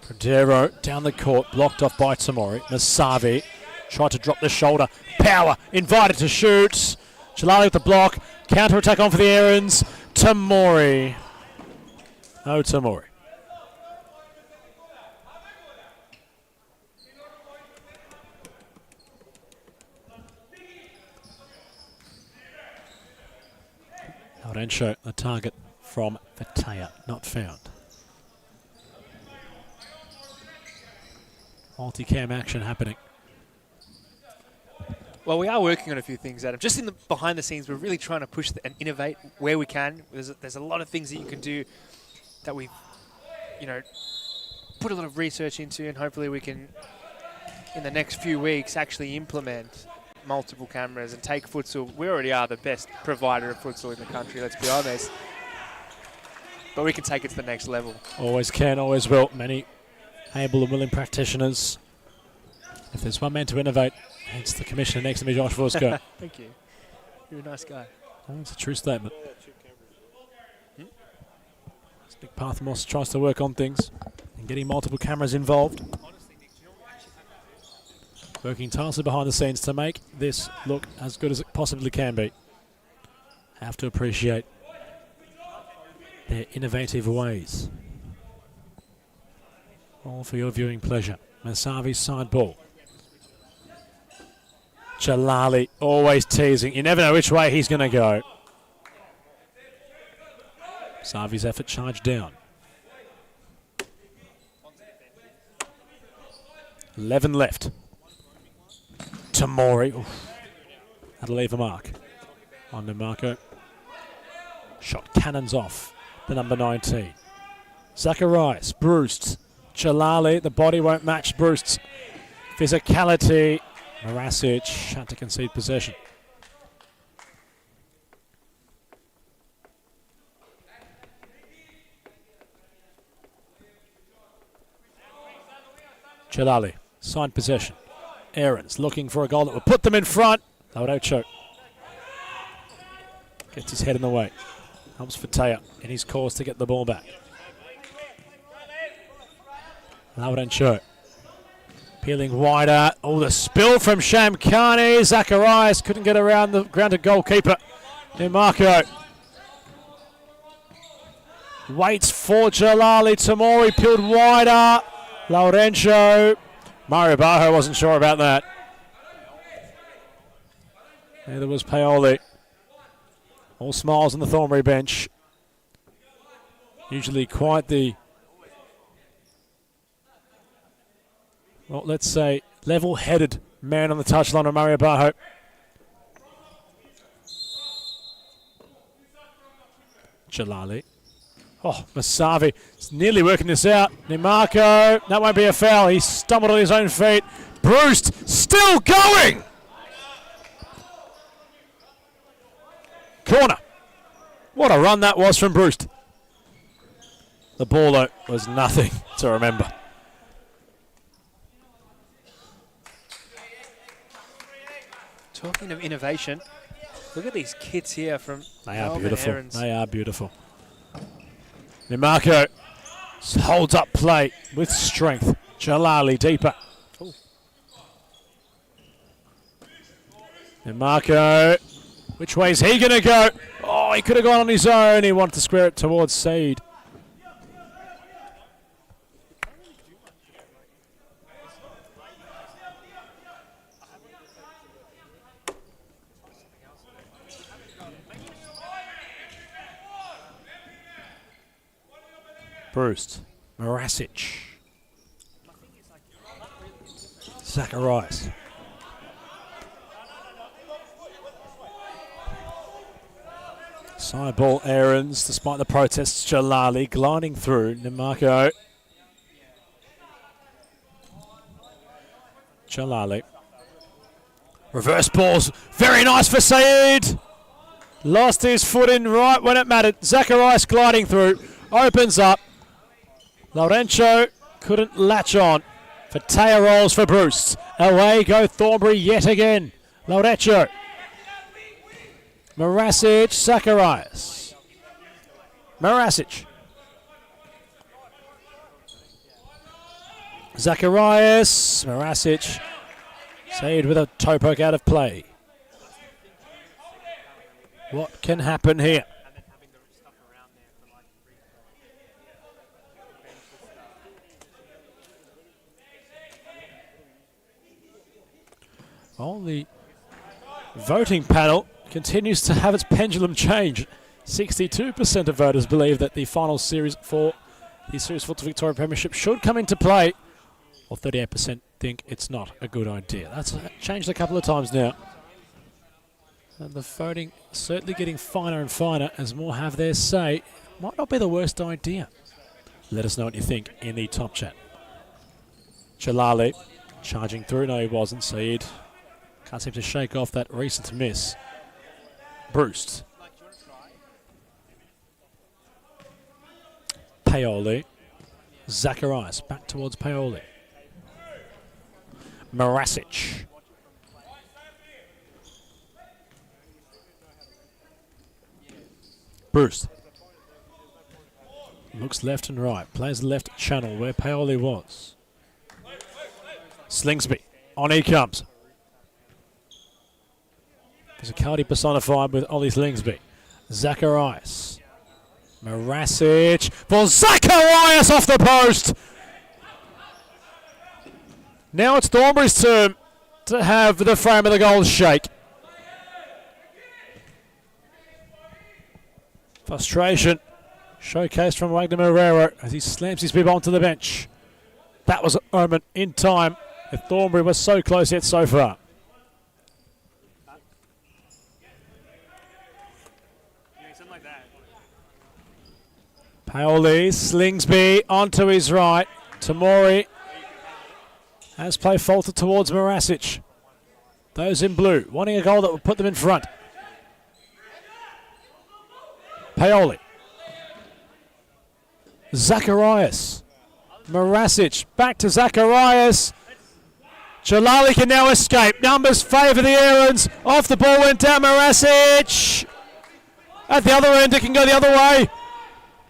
Cordero down the court, blocked off by Tamori. Masavi tried to drop the shoulder. Power invited to shoot. Jalali with the block. Counter attack on for the Errands. Tamori. Oh, Tamori. Laurencio, the target from Fataya, not found. Multi-cam action happening. Well, we are working on a few things, Adam. Just in the behind the scenes, we're really trying to push and innovate where we can. There's a lot of things that you can do that we've, put a lot of research into, and hopefully we can, in the next few weeks, actually implement multiple cameras and take futsal. We already are the best provider of futsal in the country, let's be honest. But we can take it to the next level. Always can, always will. Many able and willing practitioners. If there's one man to innovate, it's the commissioner next to me, Josh Vosko. Thank you. You're a nice guy. Oh, it's a true statement. Nick Parthamos tries to work on things and getting multiple cameras involved. Working tirelessly behind the scenes to make this look as good as it possibly can be. Have to appreciate their innovative ways. All for your viewing pleasure. Masavi's side ball. Jalali always teasing. You never know which way he's going to go. Savi's effort charged down. 11 left. Tamori. Oof. That'll leave a mark on Marco. Shot cannons off the number 19. Zacharias, Bruce, Jalali. The body won't match Bruce's physicality. Marasic had to concede possession. Jalali, signed possession. Aarons looking for a goal that will put them in front. Laurencio gets his head in the way. Helps Fataya in his course to get the ball back. Laurencio peeling wider. Oh, the spill from Shamkhani. Zacharias couldn't get around the grounded goalkeeper. Marco waits for Jalali. Tamori peeled wider. Laurencio. Mario Bajo wasn't sure about that. Neither was Paoli. All smiles on the Thornbury bench. Usually quite the well, let's say, level-headed man on the touchline of Mario Bajo. Jalali. Oh, Masavi is nearly working this out. Nimarco, that won't be a foul. He stumbled on his own feet. Bruce still going. Corner. What a run that was from Bruce. The ball, though, was nothing to remember. Talking of innovation, look at these kits here from They are Melbourne beautiful. Herons. They are beautiful. Nimarco holds up play with strength. Jalali deeper. Ooh. Nimarco, which way is he going to go? Oh, he could have gone on his own. He wanted to square it towards Said. Bruce, Marasic, Zacharias. Side ball errands, despite the protests. Jalali gliding through. Nimarco. Jalali. Reverse balls, very nice for Saeed. Lost his foot in right when it mattered. Zacharias gliding through, opens up. Lorenzo couldn't latch on. Fatea rolls for Bruce. Away go Thornbury yet again. Lorenzo. Marasic, Zacharias. Marasic. Zacharias, Marasic. Said with a toe poke out of play. What can happen here? Well, the voting panel continues to have its pendulum change. 62% of voters believe that the final series for the Series Futsal Victoria Premiership should come into play, while 38% think it's not a good idea. That's changed a couple of times now. And the voting certainly getting finer and finer as more have their say. Might not be the worst idea. Let us know what you think in the top chat. Jalali charging through. No, he wasn't. Saeed can't seem to shake off that recent miss. Bruce. Paoli. Zacharias back towards Paoli. Marasic. Bruce. Looks left and right. Plays the left channel where Paoli was. Slingsby. On he comes. Physicality personified with Ollie Slingsby. Zacharias. Marasic for Zacharias off the post. Now it's Thornbury's turn to have the frame of the goal shake. Frustration showcased from Wagner Marrero as he slams his bib onto the bench. That was a moment in time. Thornbury was so close yet so far. Paoli, Slingsby onto his right. Tamori has play faltered towards Marasic. Those in blue wanting a goal that would put them in front. Paoli. Zacharias. Marasic back to Zacharias. Jalali can now escape. Numbers favour the Errands. Off the ball went down Marasic. At the other end, it can go the other way.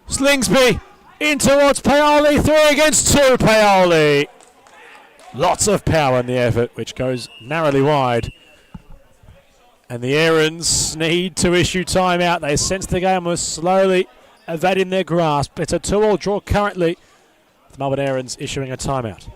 Slingsby in towards Paoli. 3 against 2, Paoli. Lots of power in the effort, which goes narrowly wide. And the Errands need to issue timeout. They sense the game was slowly evading their grasp. It's a 2-all draw currently. The Melbourne Errands issuing a timeout.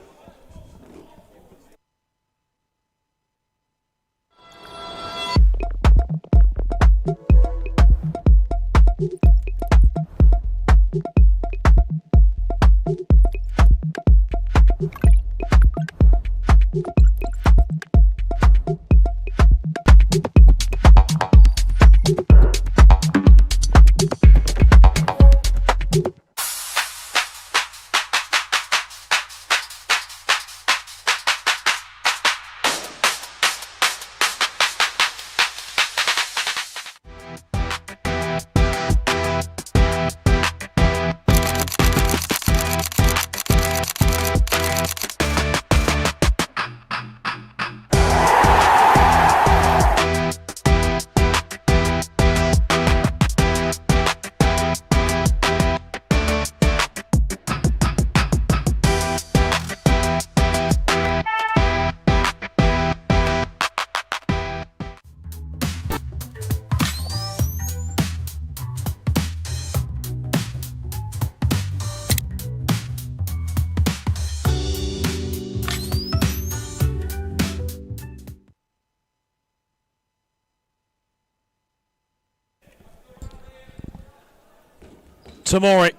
Tamori.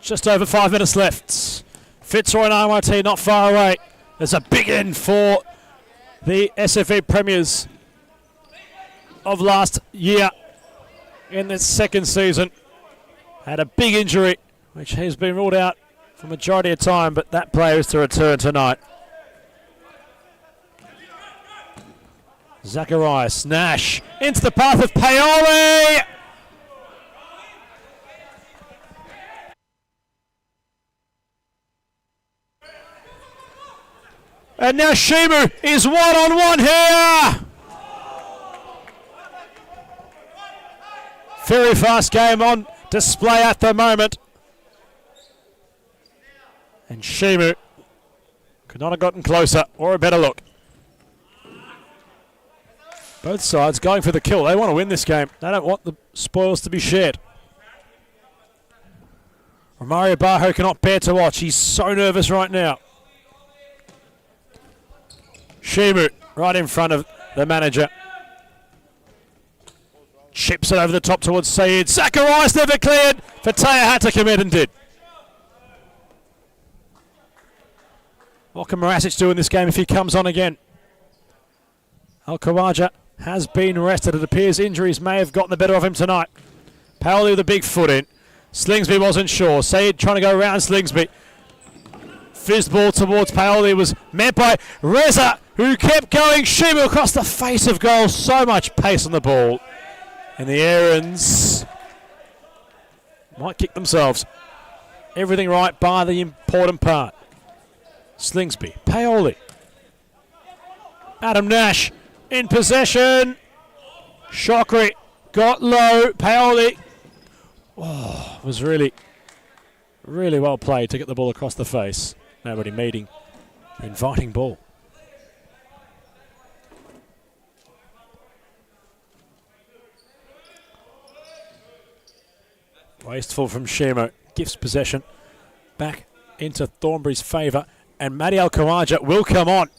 Just over 5 minutes left. Fitzroy and RYT not far away. There's a big end for the SFA premiers of last year in the second season. Had a big injury, which has been ruled out for majority of time, but that player is to return tonight. Zacharias, Nash, into the path of Paoli! And now Shimu is one-on-one here! Very fast game on display at the moment. And Shimu could not have gotten closer or a better look. Both sides going for the kill. They want to win this game. They don't want the spoils to be shared. Romario Bajo cannot bear to watch. He's so nervous right now. Shimu right in front of the manager. Chips it over the top towards Saeed. Zacharias never cleared. Fataya had to commit and did. What can Marasic do in this game if he comes on again? Al-Khawaja has been rested. It appears injuries may have gotten the better of him tonight. Paoli with a big foot in. Slingsby wasn't sure. Saeed trying to go around Slingsby. Fizzed ball towards Paoli was met by Reza, who kept going. Shimu across the face of goal. So much pace on the ball. And the Aarons might kick themselves. Everything right by the important part. Slingsby, Paoli. Adam Nash in possession. Shockery got low. Paoli was really well played to get the ball across the face. Nobody meeting. Inviting ball. Wasteful from Shimo. Gives possession back into Thornbury's favour. And Matty Al-Khawaja will come on.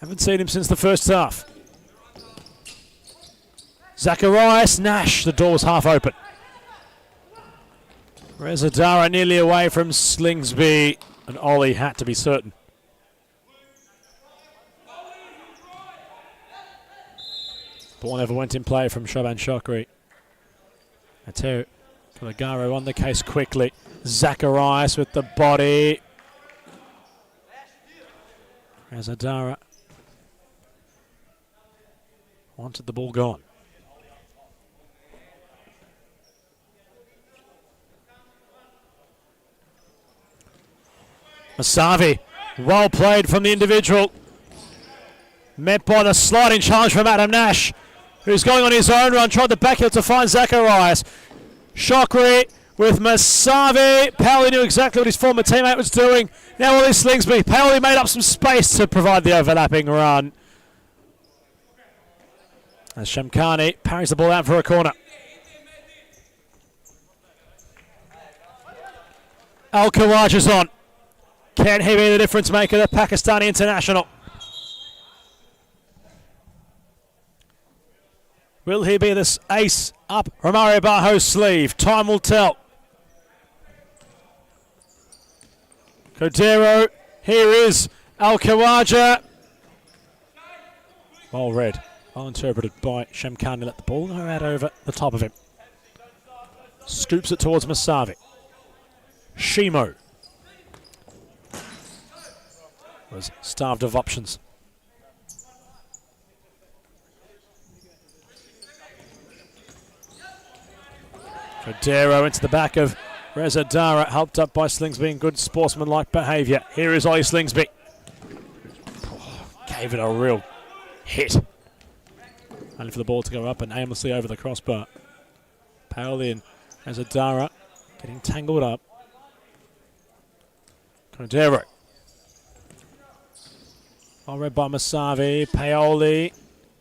Haven't seen him since the first half. Zacharias, Nash. The door's half open. Rezadara nearly away from Slingsby. And Ollie had to be certain. Ball never went in play from Shaban Shokri. Ateu Kalagaro on the case quickly. Zacharias with the body. Rezadara wanted the ball gone. Masavi, well played from the individual. Met by the sliding challenge from Adam Nash, who's going on his own run, tried the backheel to find Zacharias. Shokri with Masavi. Paoli knew exactly what his former teammate was doing. Now Ollie Slingsby. Paoli made up some space to provide the overlapping run. As Shamkhani parries the ball out for a corner. Al-Khawaja is on. Can he be the difference maker, the Pakistani international? Will he be this ace up Romario Bajo's sleeve? Time will tell. Cordero, here is Al-Khawaja. Well read, well interpreted by Shamkhani. Let the ball go out over the top of him. Scoops it towards Masavi. Shimo was starved of options. Cordero into the back of Rezadara, helped up by Slingsby in good sportsmanlike behaviour. Here is Ollie Slingsby. Gave it a real hit. Only for the ball to go up and aimlessly over the crossbar. Paoli and Rezadara getting tangled up. Cordero. Well read by Masavi. Paoli.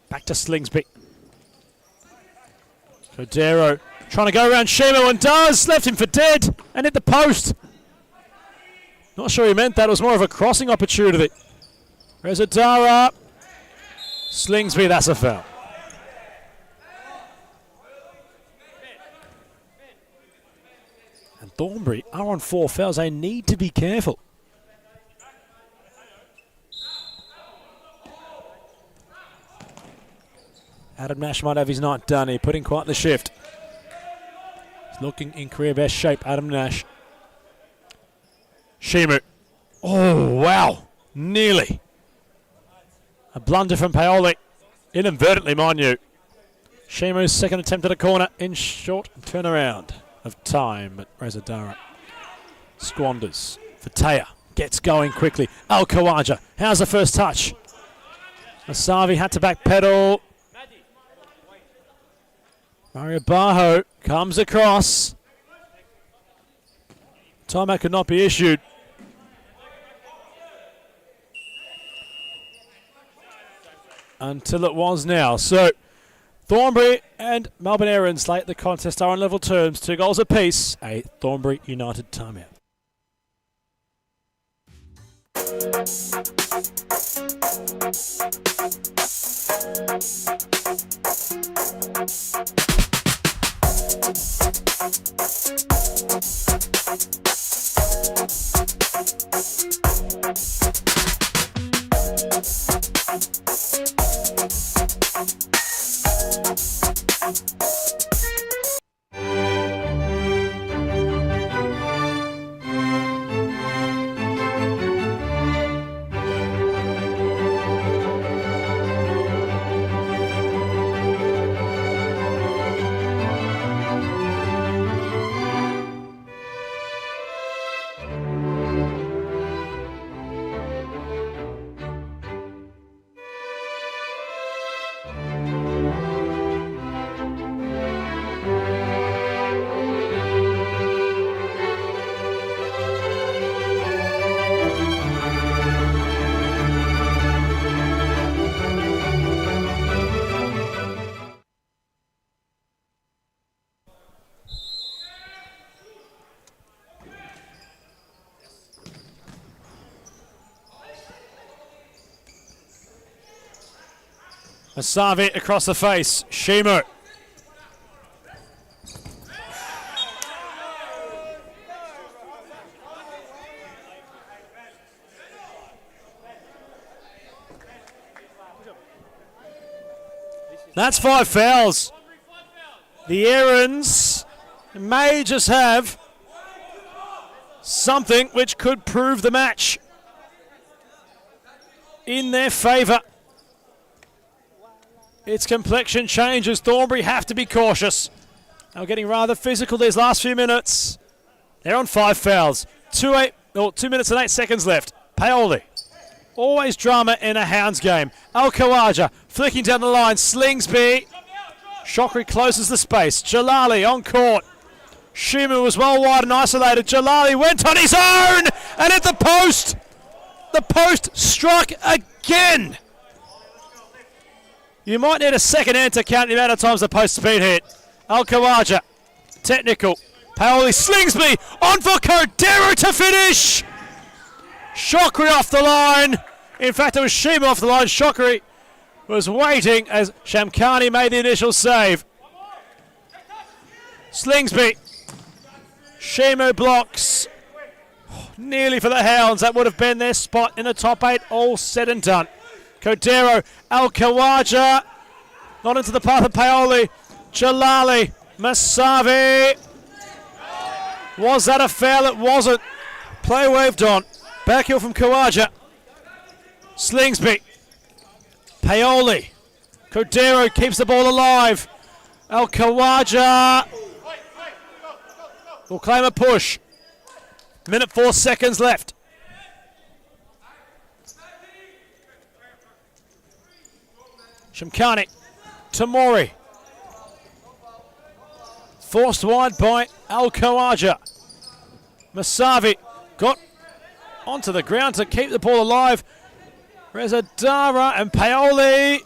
Back to Slingsby. Cordero trying to go around Shimo and does. Left him for dead and hit the post. Not sure he meant that. It was more of a crossing opportunity. Rezadara. Slingsby, that's a foul. And Thornbury are on 4 fouls. They need to be careful. Adam Nash might have his night done. He put in quite the shift. He's looking in career best shape, Adam Nash. Shimu. Oh, wow. Nearly. A blunder from Paoli. Inadvertently, mind you. Shimu's second attempt at a corner in short turnaround of time. But Rezadara squanders. Fatea gets going quickly. Al Khawaja. How's the first touch? Asavi had to backpedal. Mario Bajo comes across. Timeout could not be issued. Until it was now. So Thornbury and Melbourne Erins late the contest are on level terms. 2 goals apiece. A Thornbury United timeout. Asavi across the face. Shimu. That's 5 fouls. The Erins may just have something which could prove the match in their favour. Its complexion changes. Thornbury have to be cautious. They're getting rather physical these last few minutes. They're on 5 fouls. 2 minutes and 8 seconds left. Paoli. Always drama in a Hounds game. Al Khawaja flicking down the line. Slingsby. Shockery closes the space. Jalali on court. Shimu was well wide and isolated. Jalali went on his own and at the post. The post struck again. You might need a second hand to count the amount of times the post speed hit. Al Khawaja, technical. Paoli Slingsby on for Cordero to finish. Shockery off the line. In fact, it was Shima off the line. Shockery was waiting as Shamkani made the initial save. Slingsby. Shimo blocks. Nearly for the Hounds. That would have been their spot in the top 8. All said and done. Cordero, Al Khawaja, not into the path of Paoli. Jalali, Masavi. Was that a foul? It wasn't. Play waved on. Backheel from Khawaja. Slingsby. Paoli. Cordero keeps the ball alive. Al Khawaja will claim a push. Minute 4 seconds left. Shamkani, Tamori. Forced wide by Al Khawaja. Masavi got onto the ground to keep the ball alive. Rezadara and Paoli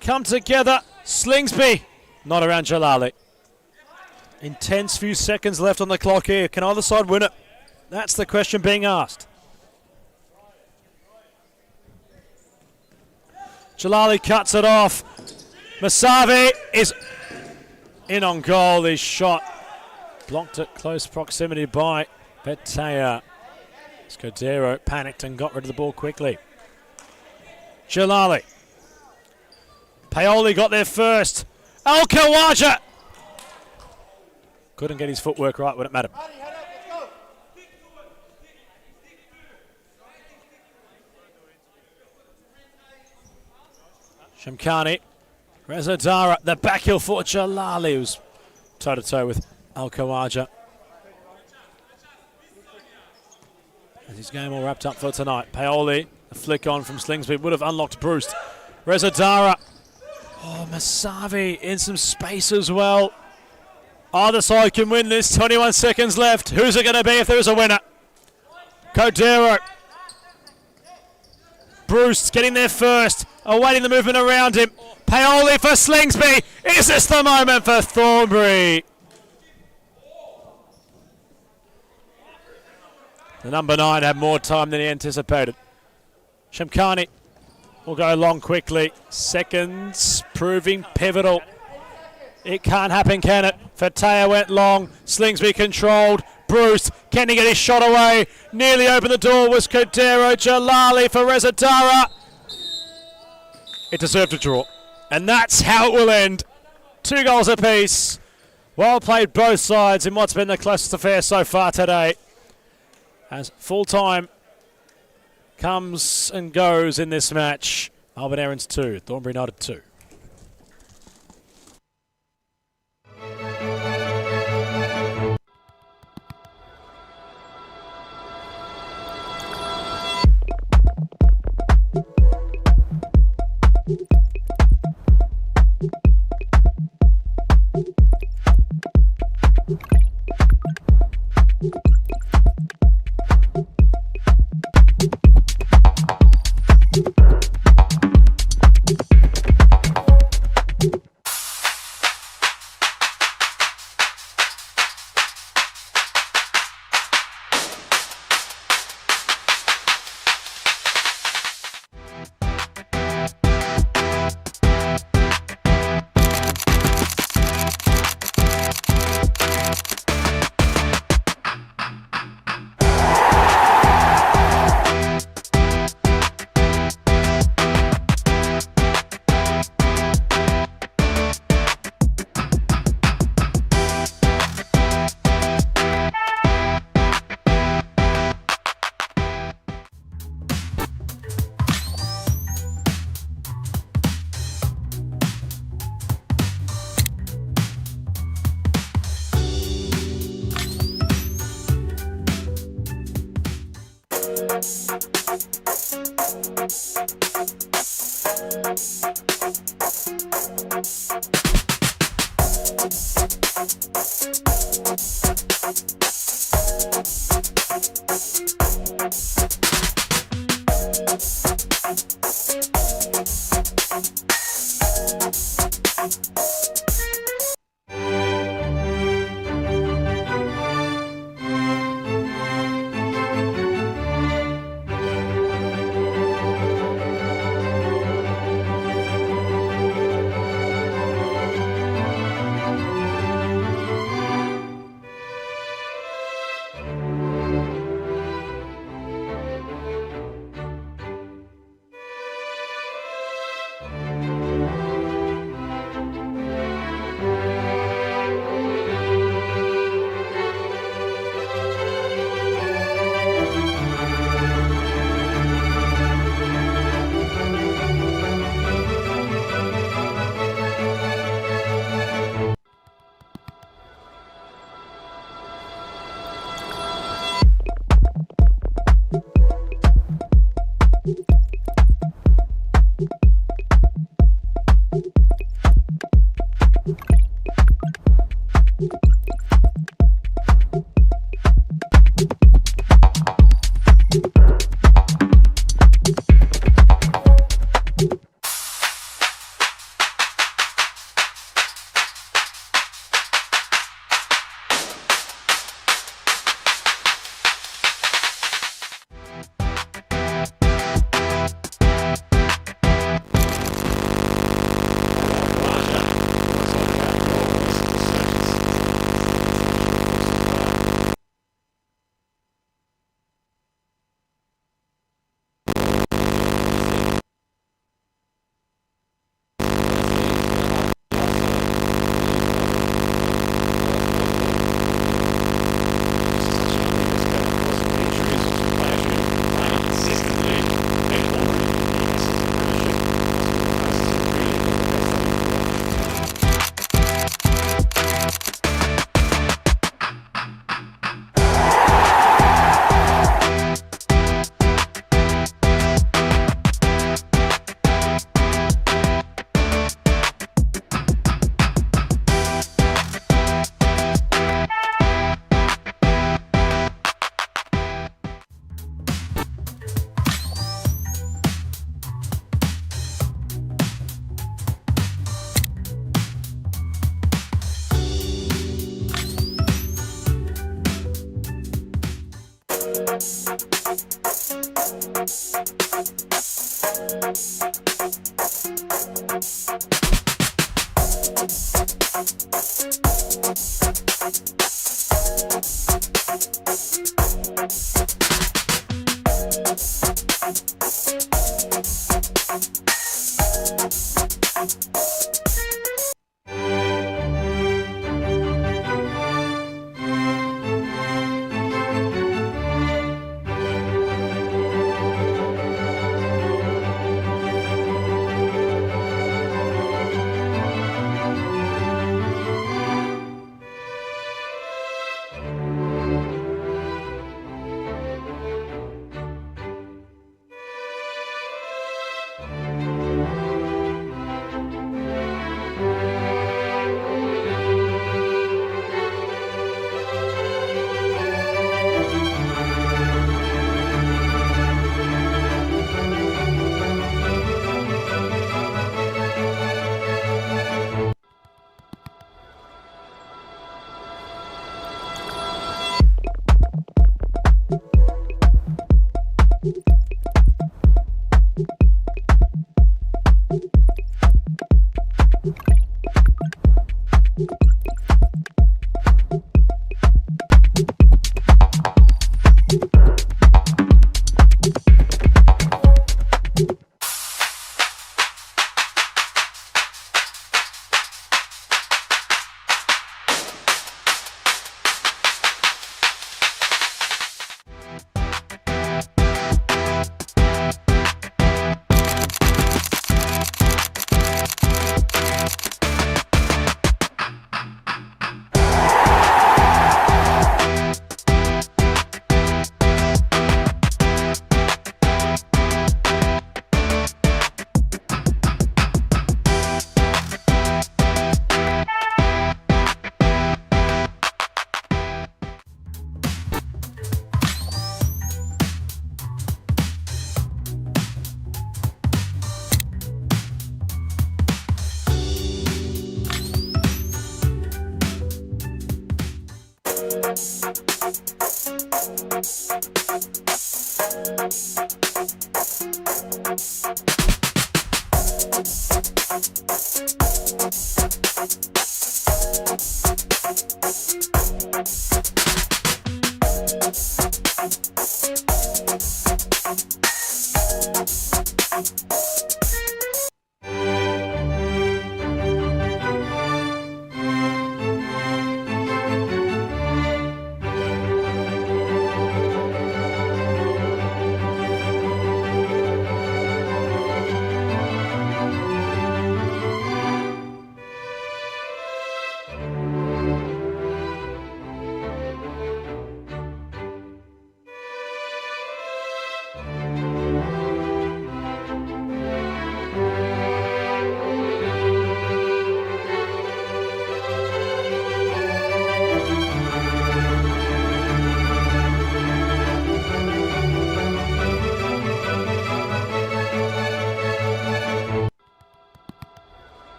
come together. Slingsby, not around Jalali. Intense few seconds left on the clock here. Can either side win it? That's the question being asked. Jalali cuts it off. Masavi is in on goal. His shot blocked at close proximity by Petea. Scudero panicked and got rid of the ball quickly. Jalali. Paoli got there first. Al-Khawaja couldn't get his footwork right when it mattered. Shamkhani. Rezadara, the back heel for Jalali, who's toe-to-toe with Al-Khawaja. As his game all wrapped up for tonight. Paoli, a flick on from Slingsby, would have unlocked Bruce. Rezadara. Oh, Masavi in some space as well. Either side can win this. 21 seconds left. Who's it going to be if there is a winner? Codero. Bruce getting there first. Awaiting the movement around him. Paoli for Slingsby. Is this the moment for Thornbury? The number 9 had more time than he anticipated. Shamkhani will go long quickly. Seconds proving pivotal. It can't happen, can it? Fataya went long. Slingsby controlled. Bruce, can he get his shot away? Nearly opened the door was Codero. Jalali for Rezadara. It deserved a draw. And that's how it will end. 2 goals apiece. Well played both sides in what's been the closest affair so far today. As full time comes and goes in this match. Albert Aarons 2, Thornbury United 2.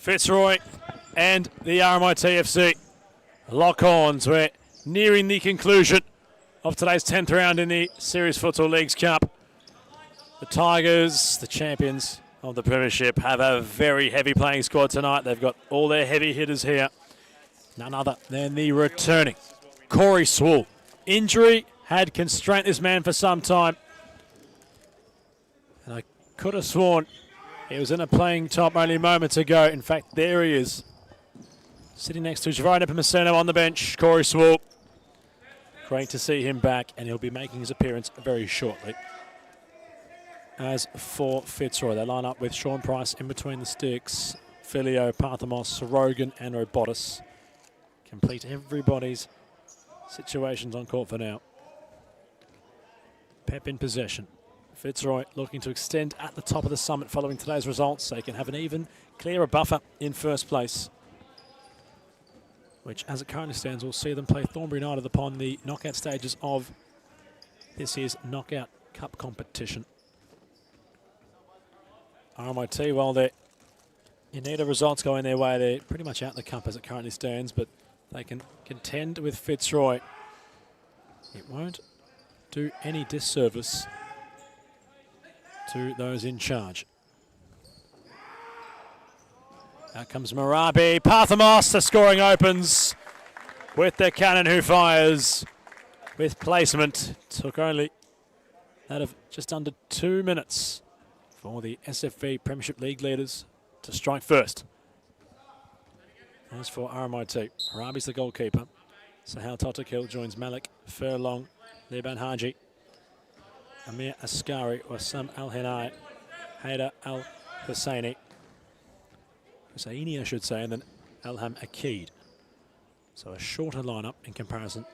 Fitzroy and the RMIT-FC lock-ons. We're nearing the conclusion of today's 10th round in the Series Futsal Leagues Cup. The Tigers, the champions of the Premiership, have a very heavy playing squad tonight. They've got all their heavy hitters here. None other than the returning Corey Swool. Injury had constrained this man for some time. And I could have sworn he was in a playing top only moments ago. In fact, there he is. Sitting next to Javon Epimaseno on the bench, Corey Swool. Great to see him back, and he'll be making his appearance very shortly. As for Fitzroy, they line up with Sean Price in between the sticks, Filio, Parthamos, Rogan, and Robotis. Complete everybody's situations on court for now. Pep in possession. Fitzroy looking to extend at the top of the summit following today's results so he can have an even clearer buffer in first place, which as it currently stands will see them play Thornbury United upon the knockout stages of this year's Knockout Cup competition. RMIT, well, they're in need of results going their way. They're pretty much out in the cup as it currently stands, but they can contend with Fitzroy. It won't do any disservice to those in charge. Out comes Marabi. Parthamos, the scoring opens with the cannon who fires with placement. Took only out of just under 2 minutes for the SFV Premiership League leaders to strike first. As for RMIT, Marabi's the goalkeeper. Sahel Totakil joins Malik, Furlong, Liban Haji, Amir Askari, Wassam Al-Hinai, Haider Al-Husseini, Husseini I should say, and then Alham Akid. So a shorter lineup in comparison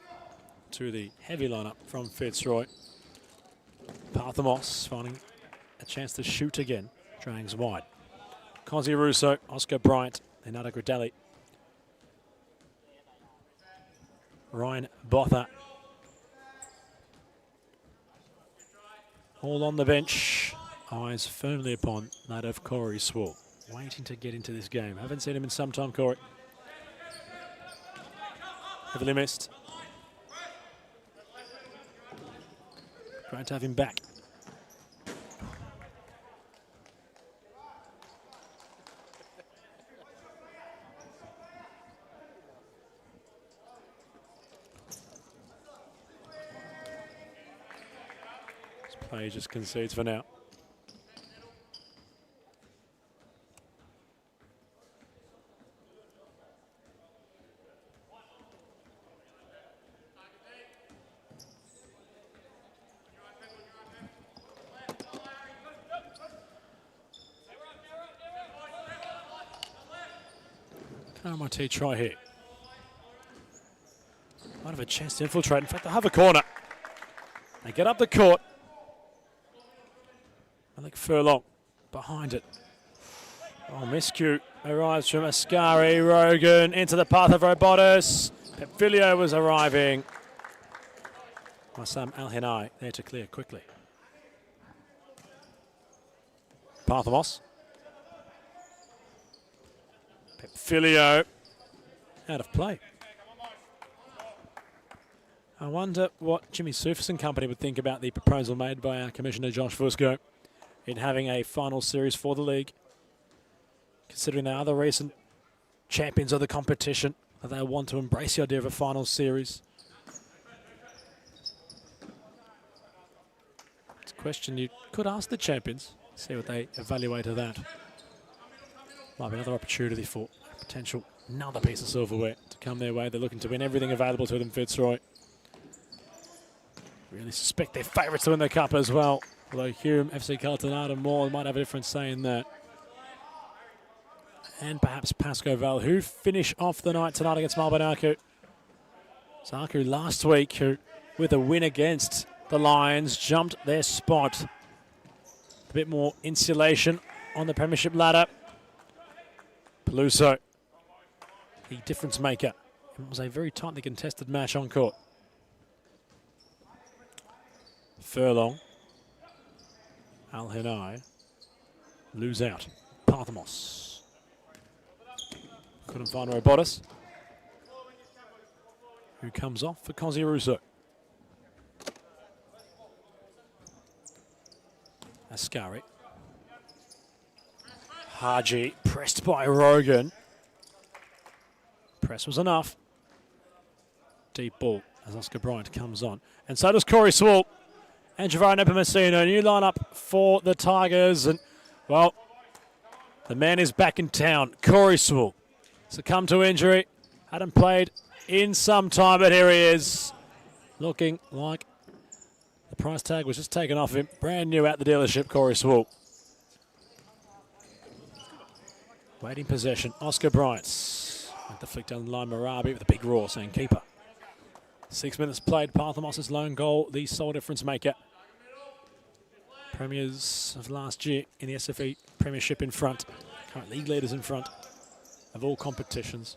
to the heavy lineup from Fitzroy. Parthamos finding a chance to shoot again, drags wide. Cosi Russo, Oscar Bryant, Leonardo Gridelli, Ryan Botha. All on the bench, eyes firmly upon that of Corey Swall, waiting to get into this game. Haven't seen him in some time, Corey. Heavily missed. Great to have him back. Play just concedes for now. RMIT try here. Might have a chance to infiltrate. In fact, they have a corner. They get up the court. I think Furlong behind it. Oh, miscue arrives from Ascari. Rogan into the path of Robotis. Pepfilio was arriving. Wassam Al-Hinai there to clear quickly. Parthamos. Pepfilio out of play. I wonder what Jimmy Sufis and company would think about the proposal made by our Commissioner Josh Fusco in having a final series for the league, considering the other recent champions of the competition, that they want to embrace the idea of a final series. It's a question you could ask the champions, see what they evaluate of that. Might be another opportunity for potential another piece of silverware to come their way. They're looking to win everything available to them, Fitzroy. Really suspect they're favourites to win the cup as well. Although Hume, FC Carlton, Adam Moore might have a different say in that. And perhaps Pasco Val, who finish off the night tonight against Malbanaku. Zaku last week, who with a win against the Lions, jumped their spot. A bit more insulation on the Premiership ladder. Peluso, the difference maker. It was a very tightly contested match on court. Furlong. Al-Hinai. Lose out. Parthamos. Couldn't find Robotis, who comes off for Cosi Russo. Ascari. Haji pressed by Rogan. Press was enough. Deep ball as Oscar Bryant comes on. And so does Corey Swall. And Javaro Nepomuceno, new lineup for the Tigers. And, well, the man is back in town. Corey Swall succumbed to injury. Hadn't played in some time, but here he is. Looking like the price tag was just taken off him. Brand new at the dealership, Corey Swall. Waiting possession, Oscar Bryant. With the flick down the line, Marabi with a big roar saying keeper. 6 minutes played, Parthamos' lone goal, the sole difference maker. Premiers of last year in the SFE Premiership in front. Current league leaders in front of all competitions.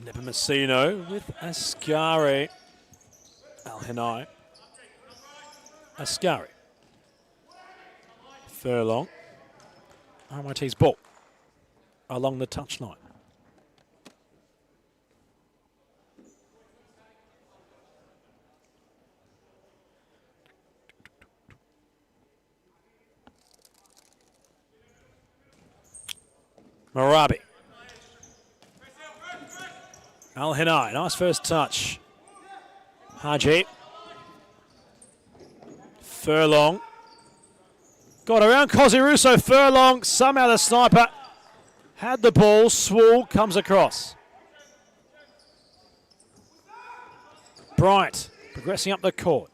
Nepomuceno with Ascari. Al-Hinai. Ascari. Furlong. RMIT's ball along the touchline. Marabi. Al-Hinai, nice first touch. Haji. Furlong. Got around Cosy Russo. Furlong, somehow the sniper had the ball. Swool comes across. Bryant progressing up the court.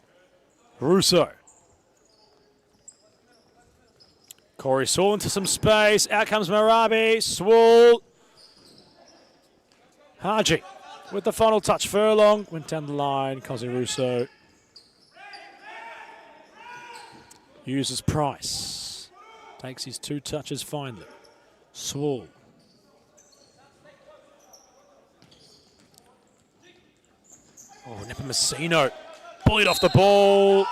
Russo. Corey Swool into some space. Out comes Marabi. Swool. Haji with the final touch. Furlong went down the line. Cosy Russo uses Price. Takes his 2 touches finally. Swool. Oh, Nepomuceno bullied off the ball.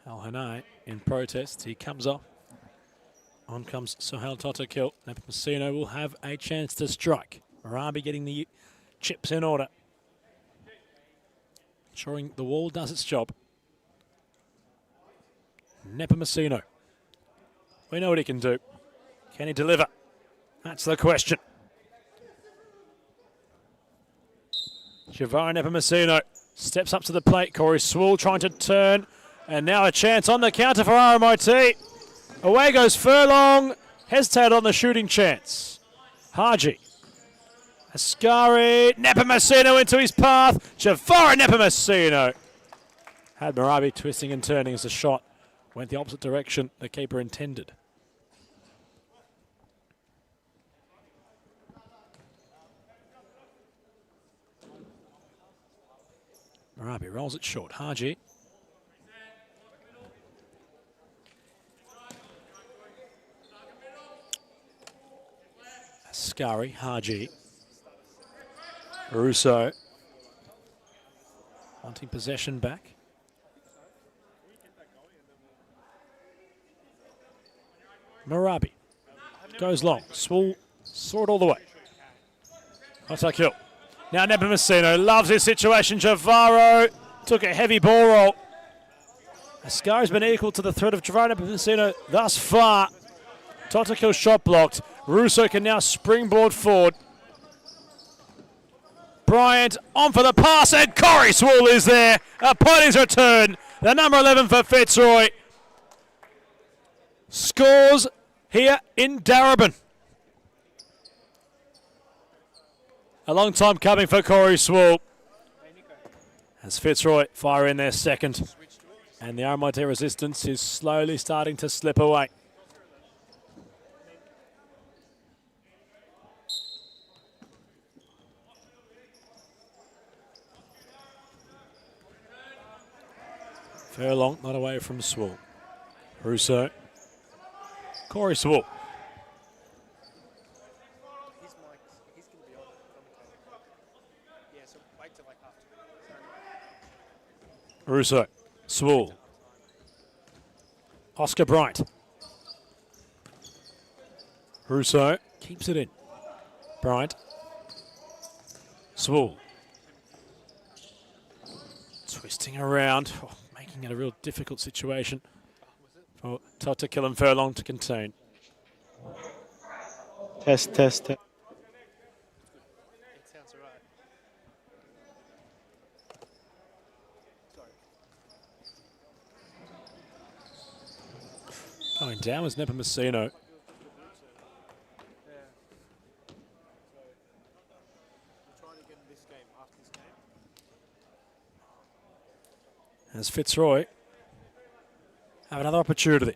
Al-Hinai in protest. He comes off. On comes Sohail Totakil. Nepomuceno will have a chance to strike. Marabi getting the chips in order. Ensuring the wall does its job. Nepomuceno. We know what he can do. Can he deliver? That's the question. Javara Nepomuceno steps up to the plate. Corey Swool trying to turn. And now a chance on the counter for RMIT. Away goes Furlong. Hesitated on the shooting chance. Haji. Ascari. Nepomuceno into his path. Javara Nepomuceno. Had Marabi twisting and turning as the shot went the opposite direction the keeper intended. Marabi rolls it short. Haji. Ascari, Haji. Russo. Wanting possession back. Marabi. Goes long. Swool saw it all the way. Otakil. Now Nepomuceno loves his situation. Javaro took a heavy ball roll. Ascari's been equal to the threat of Javaro Nepomuceno thus far. Totakil shot blocked. Russo can now springboard forward. Bryant on for the pass, and Corey Swool is there upon his return. The number 11 for Fitzroy scores here in Darebin. A long time coming for Corey Swool. As Fitzroy fire in their second. And the RMIT resistance is slowly starting to slip away. Furlong not away from Swool. Russo. Corey Swool. Russo. Swool. Oscar Bryant. Russo keeps it in. Bryant. Swool. Twisting around. Oh, making it a real difficult situation for Totakil and Furlong to contain. Test. It sounds all right. Sorry. Going down was Nepomuceno. As Fitzroy have another opportunity.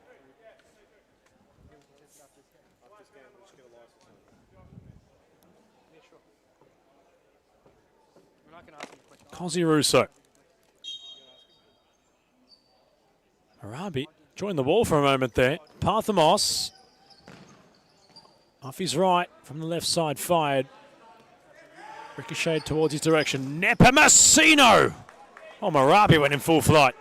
Cosy Russo. Arabi joined the wall for a moment there. Parthamos off his right from the left side, fired. Ricocheted towards his direction. Nepomuceno! Oh, Marabi went in full flight.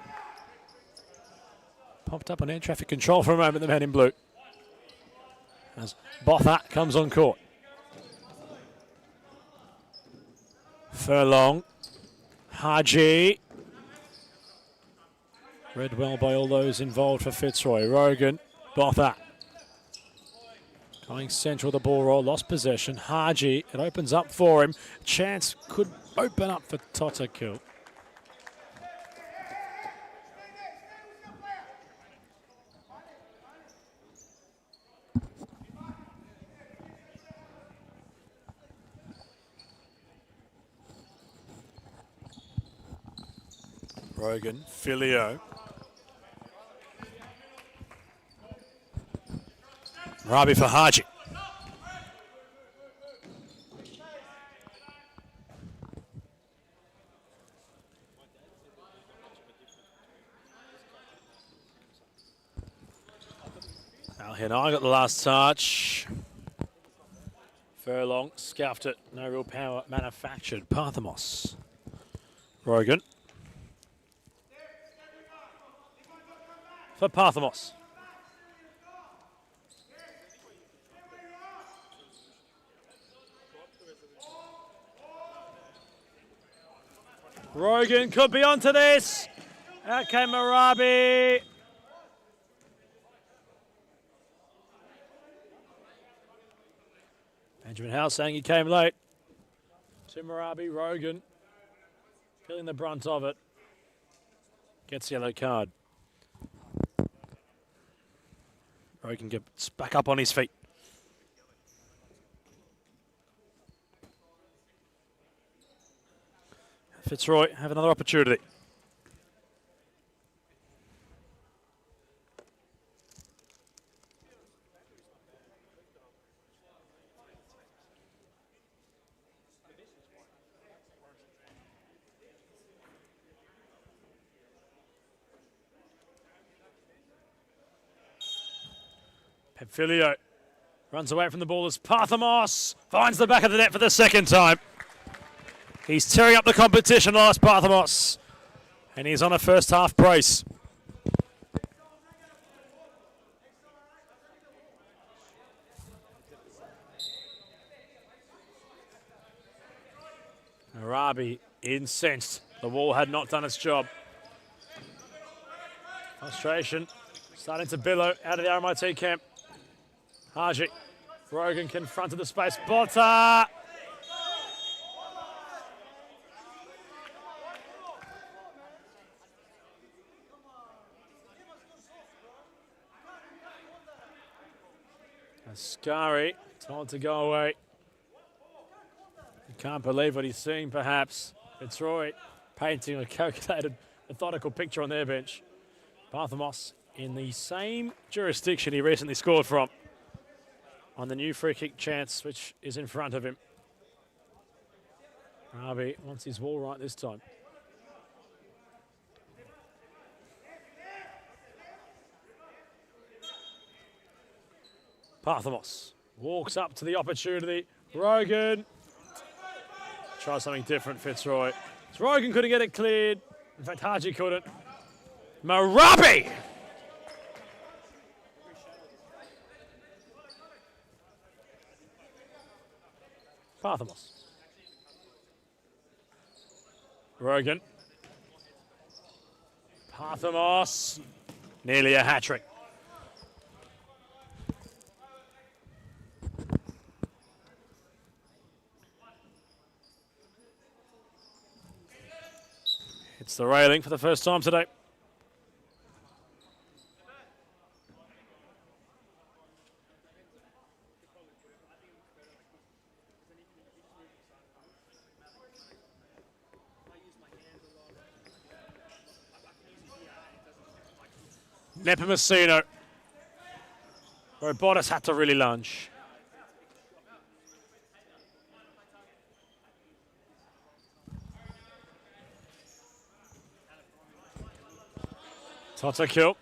Popped up on air traffic control for a moment, the man in blue. As Botha comes on court. Furlong. Haji. Read well by all those involved for Fitzroy. Rogan. Botha. Going central, the ball roll, lost possession. Haji, it opens up for him. Chance could open up for Totakill. Rogan, Filio. Rabi for Haji. Al Hinai got the last touch. Furlong scuffed it. No real power manufactured. Parthamos. Rogan. For Parthamos. Rogan could be onto this. Out came Marabi. Benjamin Howe saying he came late. To Marabi, Rogan feeling the brunt of it. Gets the yellow card. Rogan gets back up on his feet. Fitzroy have another opportunity. Pemphilio runs away from the ball as Parthamos finds the back of the net for the second time. He's tearing up the competition, last Parthamos, and he's on a first half brace. Arabi incensed. The wall had not done its job. Frustration starting to billow out of the RMIT camp. Haji. Rogan confronted the space. Botha! Ascari told to go away. He can't believe what he's seeing, perhaps. Fitzroy painting a calculated, methodical picture on their bench. Parthamos in the same jurisdiction he recently scored from on the new free kick chance, which is in front of him. Rabi wants his wall right this time. Parthamos walks up to the opportunity. Rogan tries something different, Fitzroy. So Rogan couldn't get it cleared. In fact, Haji couldn't. Marabi! Parthamos. Rogan. Parthamos. Nearly a hat-trick. It's the railing for the first time today. Nepomuceno. Where Bottas had to really lunge. Toto kill.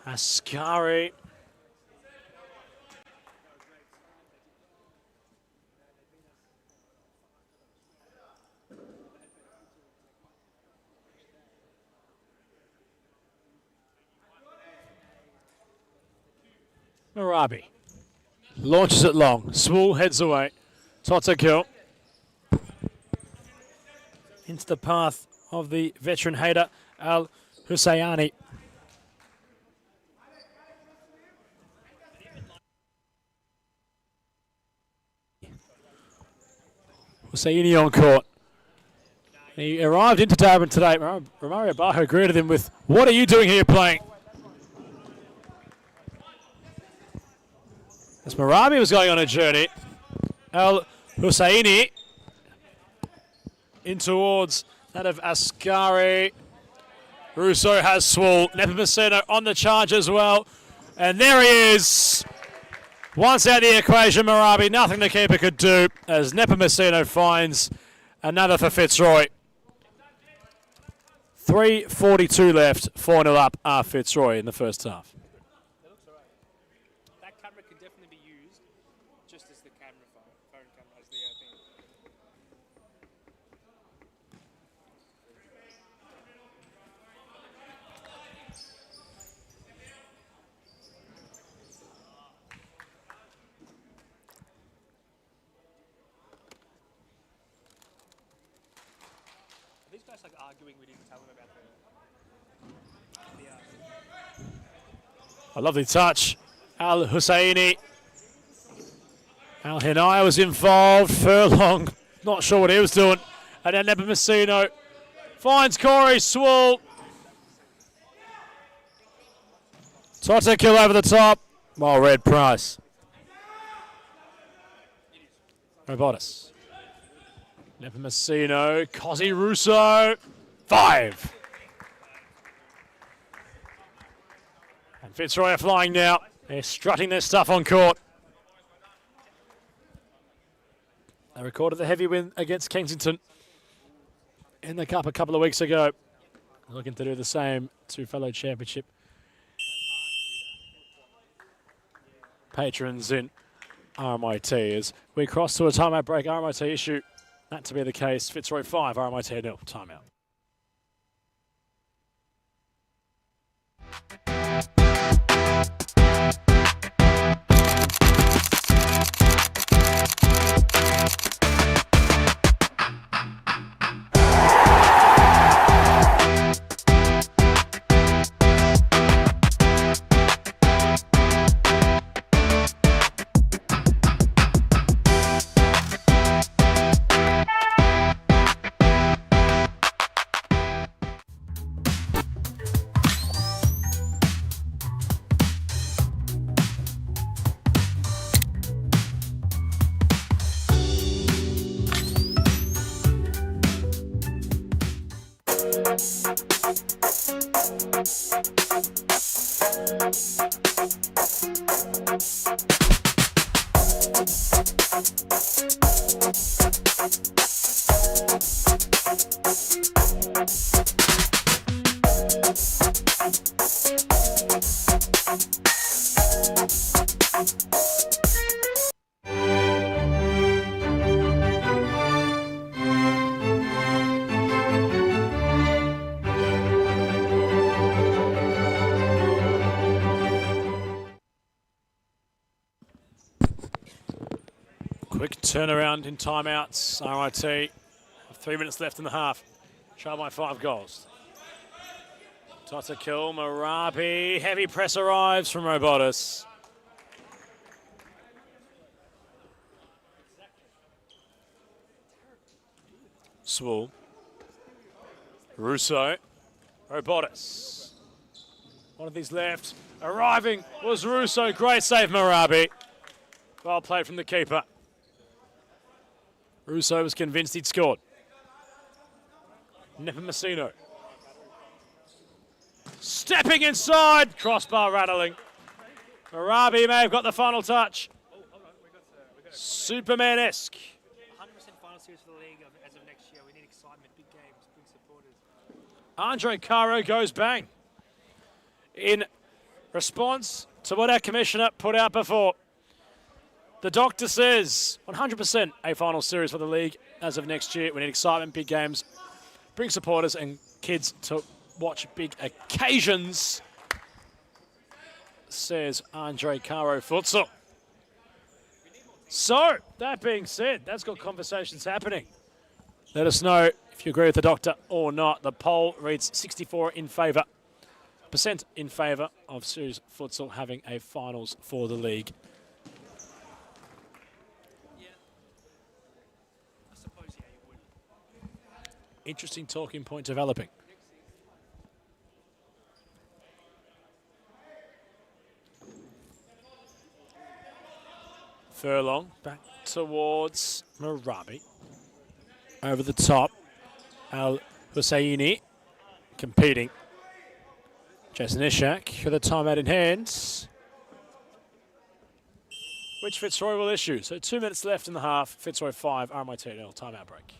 Ascari. Marabi launches it long. Swool heads away. Toto kill. Into the path of the veteran hater, Al Husayani. Husayani on court. He arrived into Darwin today. Romario Bajo greeted him with, "What are you doing here playing?" As Marabi was going on a journey, Al Hussaini in towards that of Ascari. Russo has Swool. Nepomuceno on the charge as well. And there he is. Once out of the equation, Marabi, nothing the keeper could do as Nepomuceno finds another for Fitzroy. 3:42 left, 4-0 up are Fitzroy in the first half. That camera can definitely be used just as the phone camera as the thing. Are these guys like arguing we didn't tell them about A lovely touch. Al Hussaini. Al Hinaya was involved. Furlong, not sure what he was doing. And then Nepomuceno finds Corey Swool. Toto kill over the top. Well read Price. Robotis. Nepomuceno. Cosy Russo. 5. And Fitzroy are flying now. They're strutting their stuff on court. They recorded the heavy win against Kensington in the Cup a couple of weeks ago. Looking to do the same to fellow championship patrons in RMIT. As we cross to a timeout break, RMIT issue that to be the case. Fitzroy 5, RMIT 0. Timeout. Quick turnaround in timeouts. RIT, 3 minutes left in the half. Trail by 5 goals. Toto kill, Marabi. Heavy press arrives from Robotis. Swool. Russo. Robotis. One of these left. Arriving was Russo. Great save, Marabi. Well played from the keeper. Russo was convinced he'd scored. Nepomuceno. Stepping inside. Crossbar rattling. Marabi may have got the final touch. Superman-esque. 100% final series for the league as of next year. We need excitement. Andre Caro goes bang. In response to what our commissioner put out before. The doctor says 100% a final series for the league as of next year. We need excitement, big games, bring supporters and kids to watch big occasions, says Andre Caro Futsal. So, that being said, that's got conversations happening. Let us know if you agree with the doctor or not. The poll reads 64% in favour of series futsal having a finals for the league. Interesting talking point developing. Furlong back towards Marabi. Over the top, Al Husseini competing. Jason Ishak with a timeout in hand, which Fitzroy will issue. So 2 minutes left in the half. Fitzroy 5, RMIT 0, timeout break.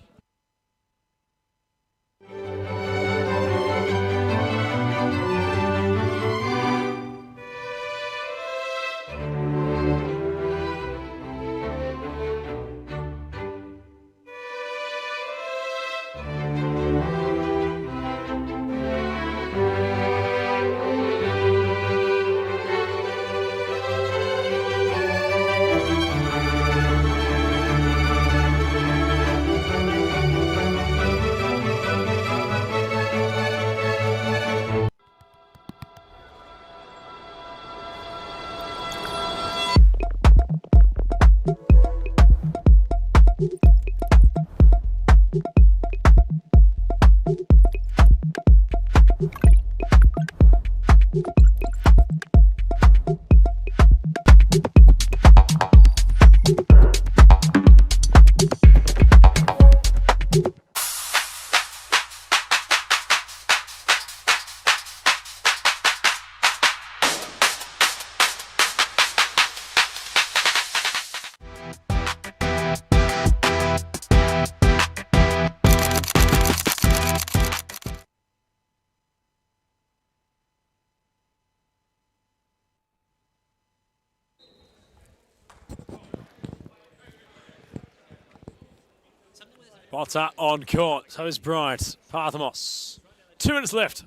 Botta on court, so is Bryant. Parthamos. 2 minutes left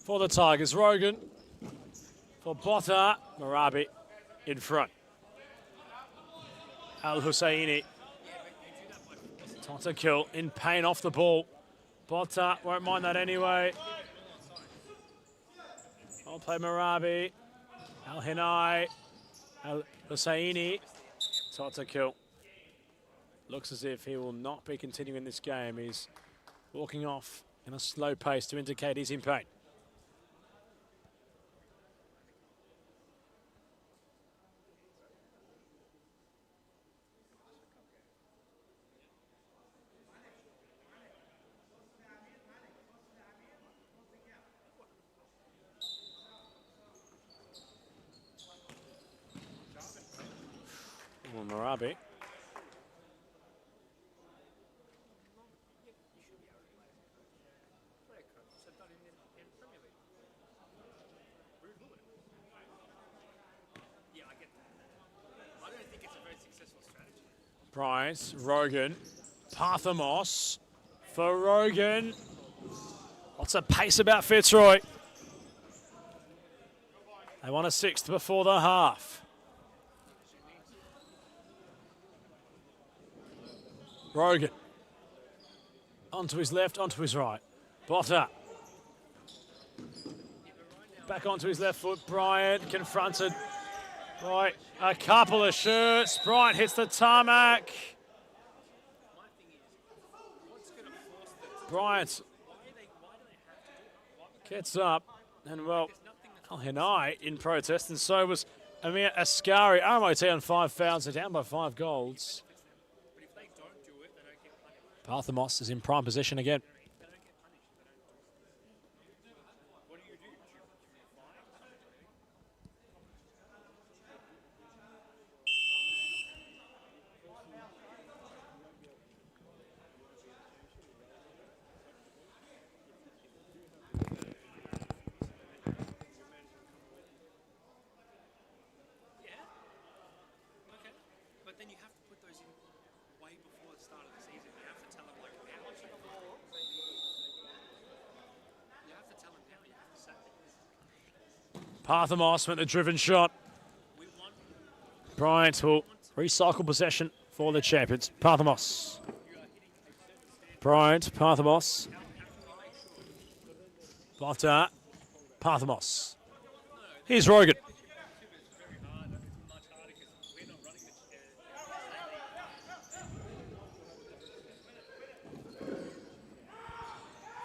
for the Tigers. Rogan for Botta. Marabi in front. Al Husseini. Tota kill in pain off the ball. Botta won't mind that anyway. I'll play Marabi. Al Hinai. Al Husseini. Tota kill. Looks as if he will not be continuing this game. He's walking off in a slow pace to indicate he's in pain. Well, Marabi. Bryce, Rogan, Parthamos for Rogan. Lots of pace about Fitzroy. They want a sixth before the half. Rogan. Onto his left, onto his right. Botta. Back onto his left foot. Bryant confronted. Right, a couple of shirts. Bryant hits the tarmac. Bryant gets up, and well, Al Hinai in protest, and so was Amir Askari. RMIT on 5 fouls, so down by 5 goals. Parthamos is in prime position again. Parthamos went a driven shot. Bryant will recycle possession for the champions. Parthamos. Bryant, Parthamos. Botta, Parthamos. Here's Rogan.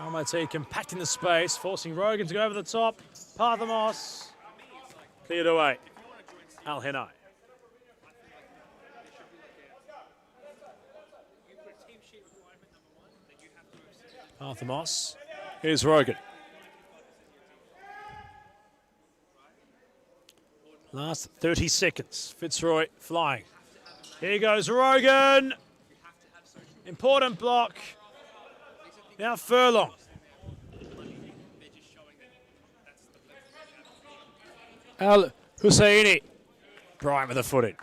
RMIT compacting the space, forcing Rogan to go over the top. Parthamos cleared away. Al Henai. Parthamos. Here's Rogan. Last 30 seconds. Fitzroy flying. Here goes Rogan. Important block. Now Furlong. Al Husseini. Bryant with a foot in.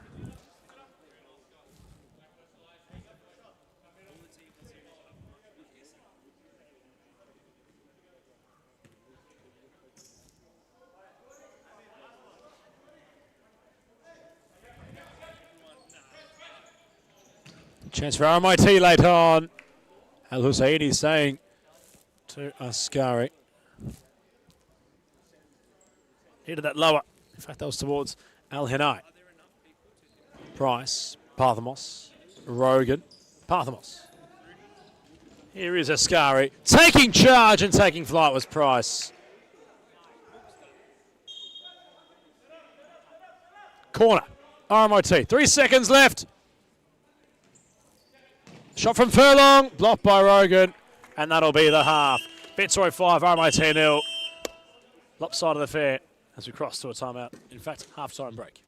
Chance for RMIT late on. Al Husseini saying to Askari. Headed that lower. In fact, that was towards Al Henai. Price, Parthamos, Rogan, Parthamos. Here is Askari. Taking charge and taking flight was Price. Corner, RMIT. 3 seconds left. Shot from Furlong, blocked by Rogan, and that'll be the half. Fitzroy 5, RMIT 0. Lopsided affair as we cross to a timeout. In fact, half-time break.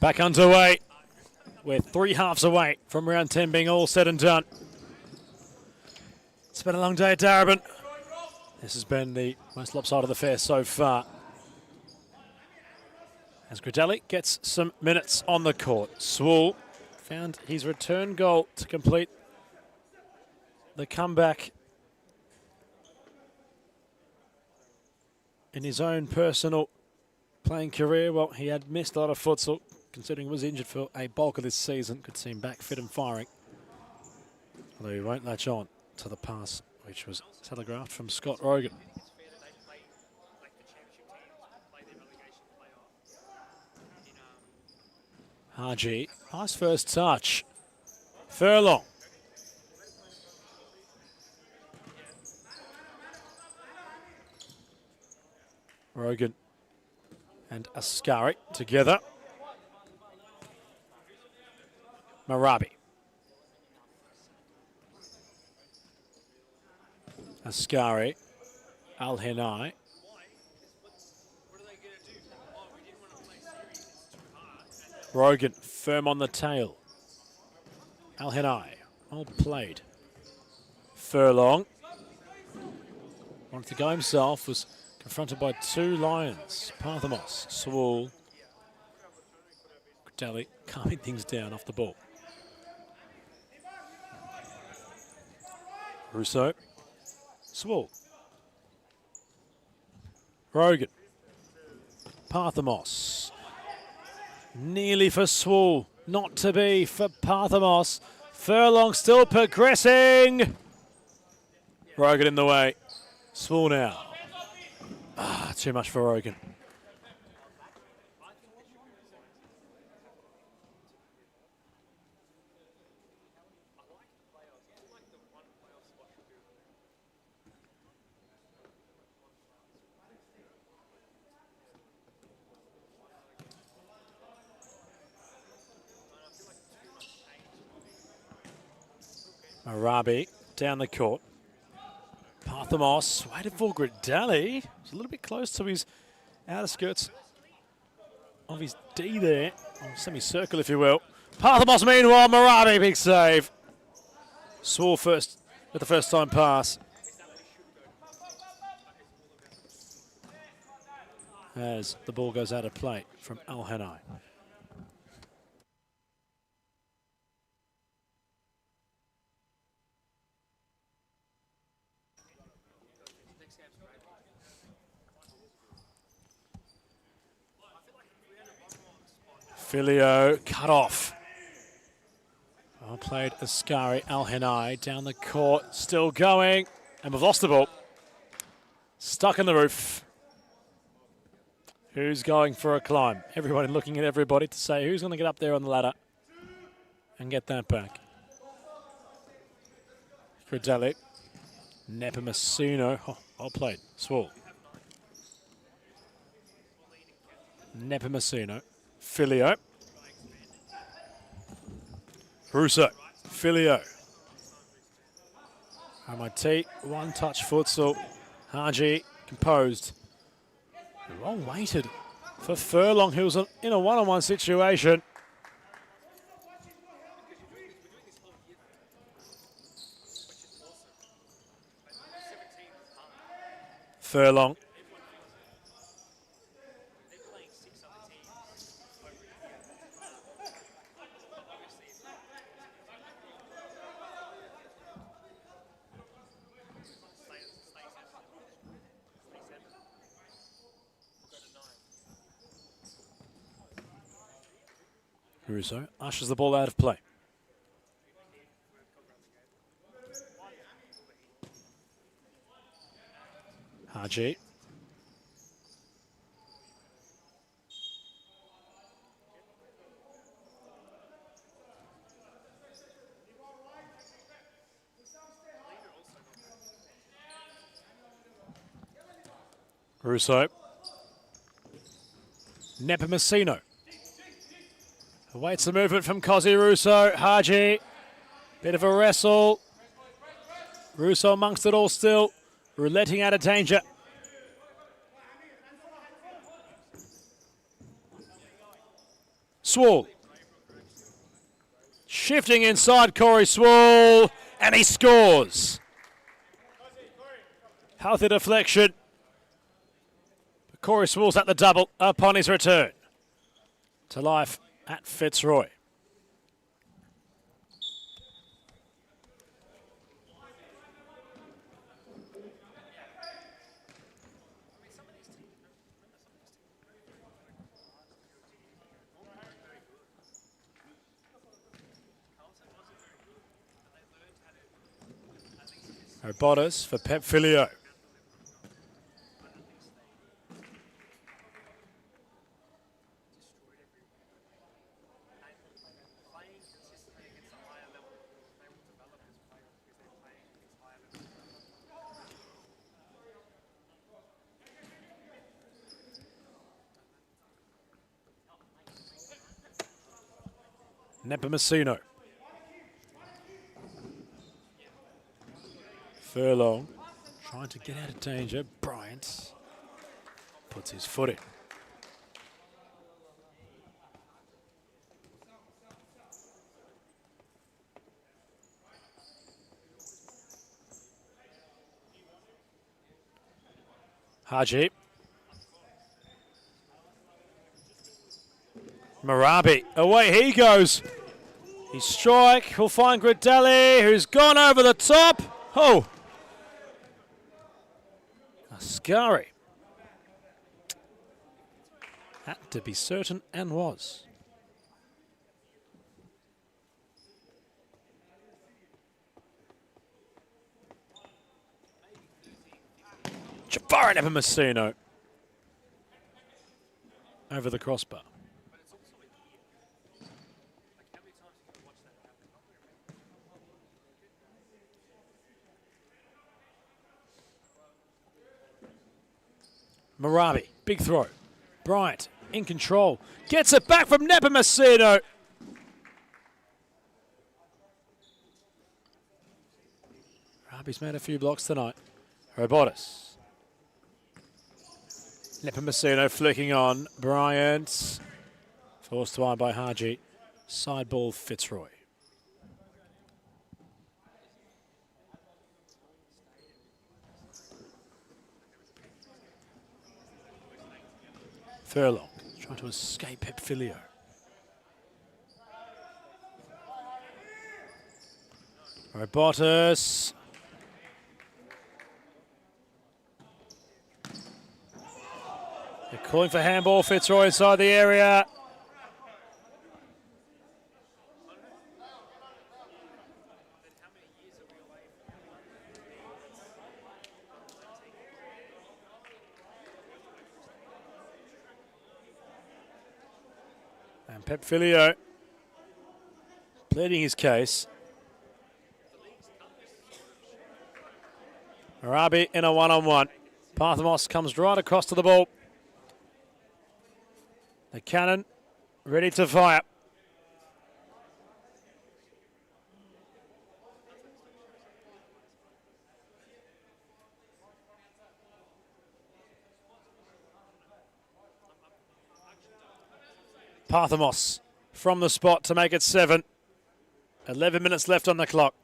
Back underway. We're 3 halves away from round 10 being all said and done. It's been a long day at Darebin. This has been the most lopsided affair so far. As Gradelli gets some minutes on the court. Swool found his return goal to complete the comeback in his own personal playing career. Well, he had missed a lot of futsal, considering he was injured for a bulk of this season. Could see him back fit and firing. Although he won't latch on to the pass, which was telegraphed from Scott Rogan. Haji, nice first touch. Furlong. Rogan and Askari together. Marabi. Askari. Al-Hinai. Rogan firm on the tail. Al-Hinai. Well played. Furlong. Wanted to go himself. Was confronted by 2 Lions. Parthamos. Swool. Gradelli calming things down off the ball. Russo. Swool. Rogan. Parthamos. Nearly for Swool. Not to be for Parthamos. Furlong still progressing. Rogan in the way. Swool now. Too much for Rogan. Marabi down the court. Parthamos waited for Gradelli. It's a little bit close to his outer skirts of his D there. Semicircle, if you will. Parthamos meanwhile, Marabi, big save. Swool first with the first time pass. As the ball goes out of play from Al-Hanai. Filio cut off. Well played Askari. Al-Hinai down the court, still going, and we've lost the ball. Stuck in the roof. Who's going for a climb? Everybody looking at everybody to say who's going to get up there on the ladder and get that back. Gradelli. Nepomuceno. Oh, well played. Swool. Nepomuceno. Filio. Russo. Filio. MIT. One touch futsal. Haji composed. Well weighted for Furlong, who was in a one-on-one situation. Furlong. Russo ushers the ball out of play. Haji. Russo. Nepomuceno. Awaits the movement from Cozzy Russo. Haji. Bit of a wrestle. Russo amongst it all still. Rouletting out of danger. Swall. Shifting inside Corey Swall. And he scores. Healthy deflection. But Corey Swall's at the double upon his return to life at Fitzroy. Robotas for Pep Filio. Nepomuceno. Furlong trying to get out of danger. Bryant puts his foot in. Haji. Marabi, away he goes. His strike will find Gridelli, who's gone over the top. Oh, Ascari. Had to be certain and was. Jafari Nepomuceno over the crossbar. Marabi, big throw. Bryant in control. Gets it back from Nepomuceno. Marabi's made a few blocks tonight. Robotas. Nepomuceno flicking on. Bryant. Forced wide by Haji. Side ball Fitzroy. Furlong trying to escape Pep Filio. Robotas. They're calling for handball. Fitzroy inside the area. And Pep Filio pleading his case. Marabi in a one-on-one. Parthamos comes right across to the ball. The cannon ready to fire. Parthamos from the spot to make it 7. 11 minutes left on the clock.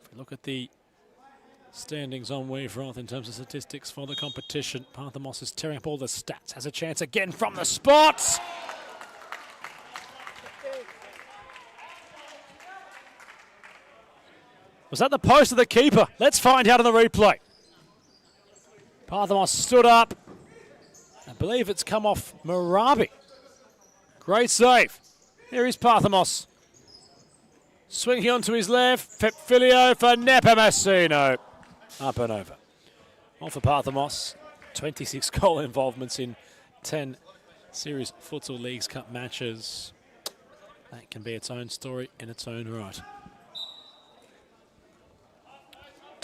If we look at the standings on Weavroth in terms of statistics for the competition, Parthamos is tearing up all the stats. Has a chance again from the spot. Was that the post of the keeper? Let's find out on the replay. Parthamos stood up. I believe it's come off Marabi. Great save. Here is Parthamos. Swinging onto his left. Pep Filio for Nepomuceno. Up and over. On for Parthamos. 26 goal involvements in 10 Series Futsal Leagues Cup matches. That can be its own story in its own right.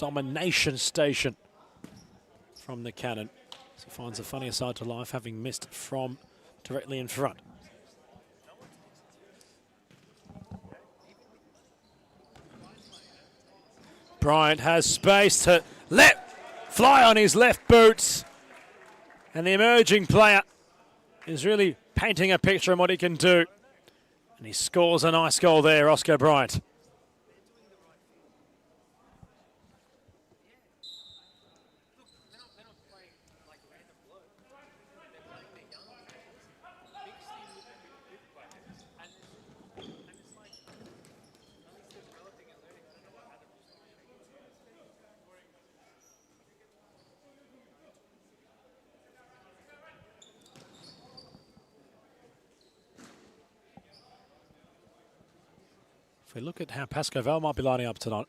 domination station from the cannon. So finds a funnier side to life, having missed from directly in front. Bryant has space to let fly on his left boots. And the emerging player is really painting a picture on what he can do. And he scores a nice goal there, Oscar Bryant. If we look at how Pascoe Val might be lining up tonight,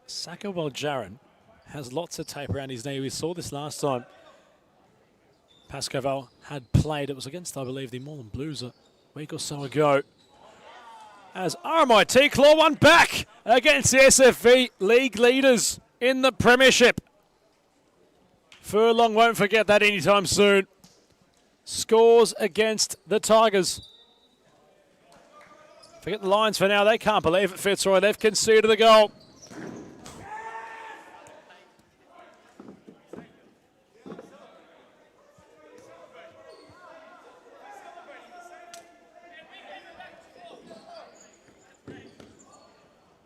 Saka Waljaran has lots of tape around his knee. We saw this last time. Pascoe Val had played. It was against, I believe, the Moreland Blues a week or so ago. As RMIT claw one back against the SFV league leaders in the Premiership. Furlong won't forget that anytime soon. Scores against the Tigers. Forget the Lions for now. They can't believe it, Fitzroy. They've conceded the goal.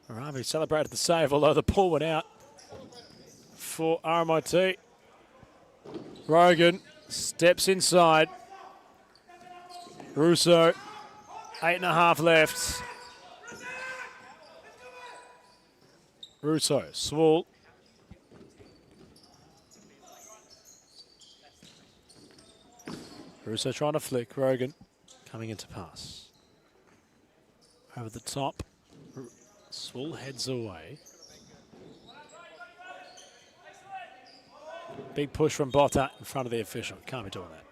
Arabi celebrated the save, although the ball went out for RMIT. Rogan steps inside. Russo. 8.5 left. Russo, Swall. Russo trying to flick. Rogan coming into pass. Over the top. Swall heads away. Big push from Botta in front of the official. Can't be doing that.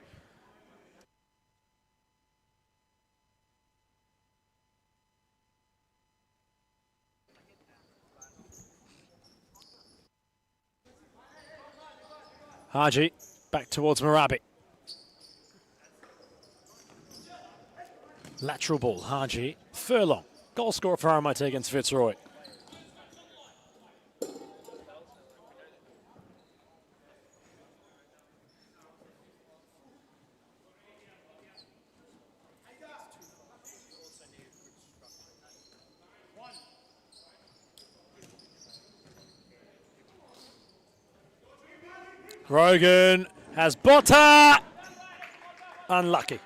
Haji back towards Marabi. Lateral ball, Haji. Furlong. Goal scorer for RMIT against Fitzroy. Rogan has Botta. Unlucky.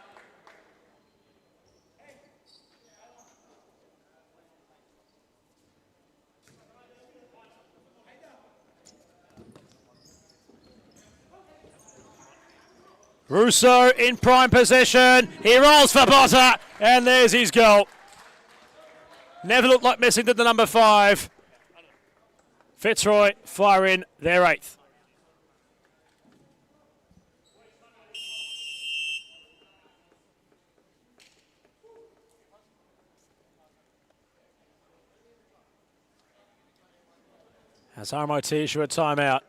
Russo in prime possession. He rolls for Botta, and there's his goal. Never looked like missing to the number 5. Fitzroy fire in their 8th. As RMIT issue a timeout.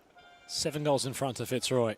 7 goals in front of Fitzroy.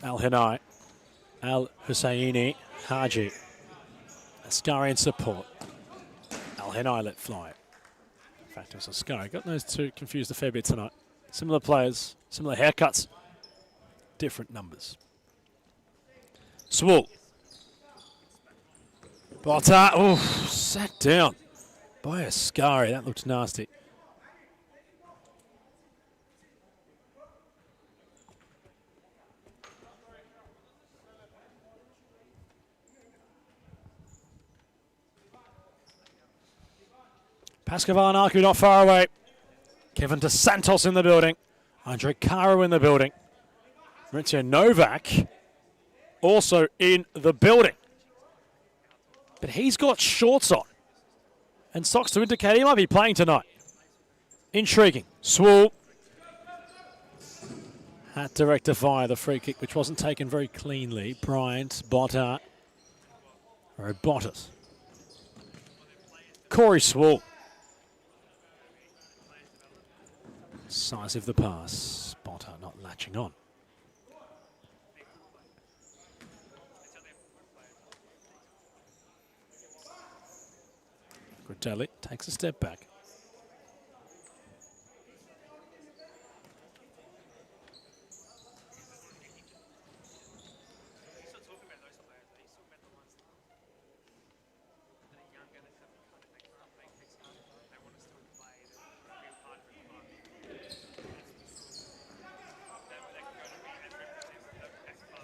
Al Hinai, Al Husseini, Haji. Askari in support. Al Hinai let fly. In fact, it was Askari. Got those two confused a fair bit tonight. Similar players, similar haircuts, different numbers. Swool. Botta, sat down by Askari. That looked nasty. Paskavanaku not far away. Kevin DeSantos in the building. Andre Caro in the building. Maurizio Novak also in the building. But he's got shorts on and socks to indicate he might be playing tonight. Intriguing. Swool had to rectify the free kick, which wasn't taken very cleanly. Bryant, Botta, Bottas. Corey Swool. Size of the pass. Botta not latching on. Grudelli takes a step back.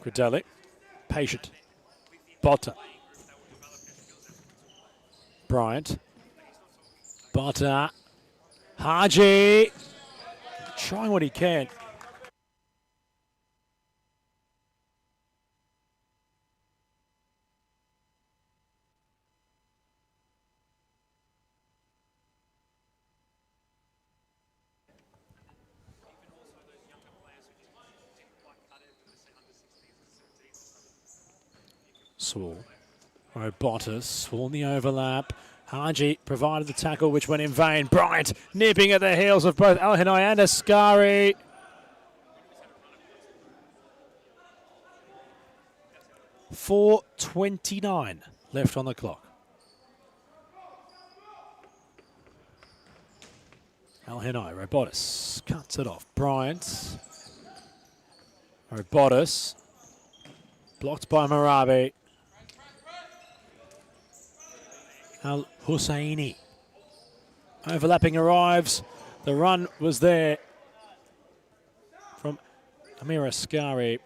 Grudelli, patient. Botta. Bryant. Botta. Haji. Trying what he can. Swool. Bottas. Swool in the overlap. Haji provided the tackle, which went in vain. Bryant nipping at the heels of both Al Hinai and Askari. .4:29 left on the clock. Al Hinai, Bottas cuts it off. Bryant. Bottas. Blocked by Marabi. Al Husseini. Overlapping arrives. The run was there from Amir Askari.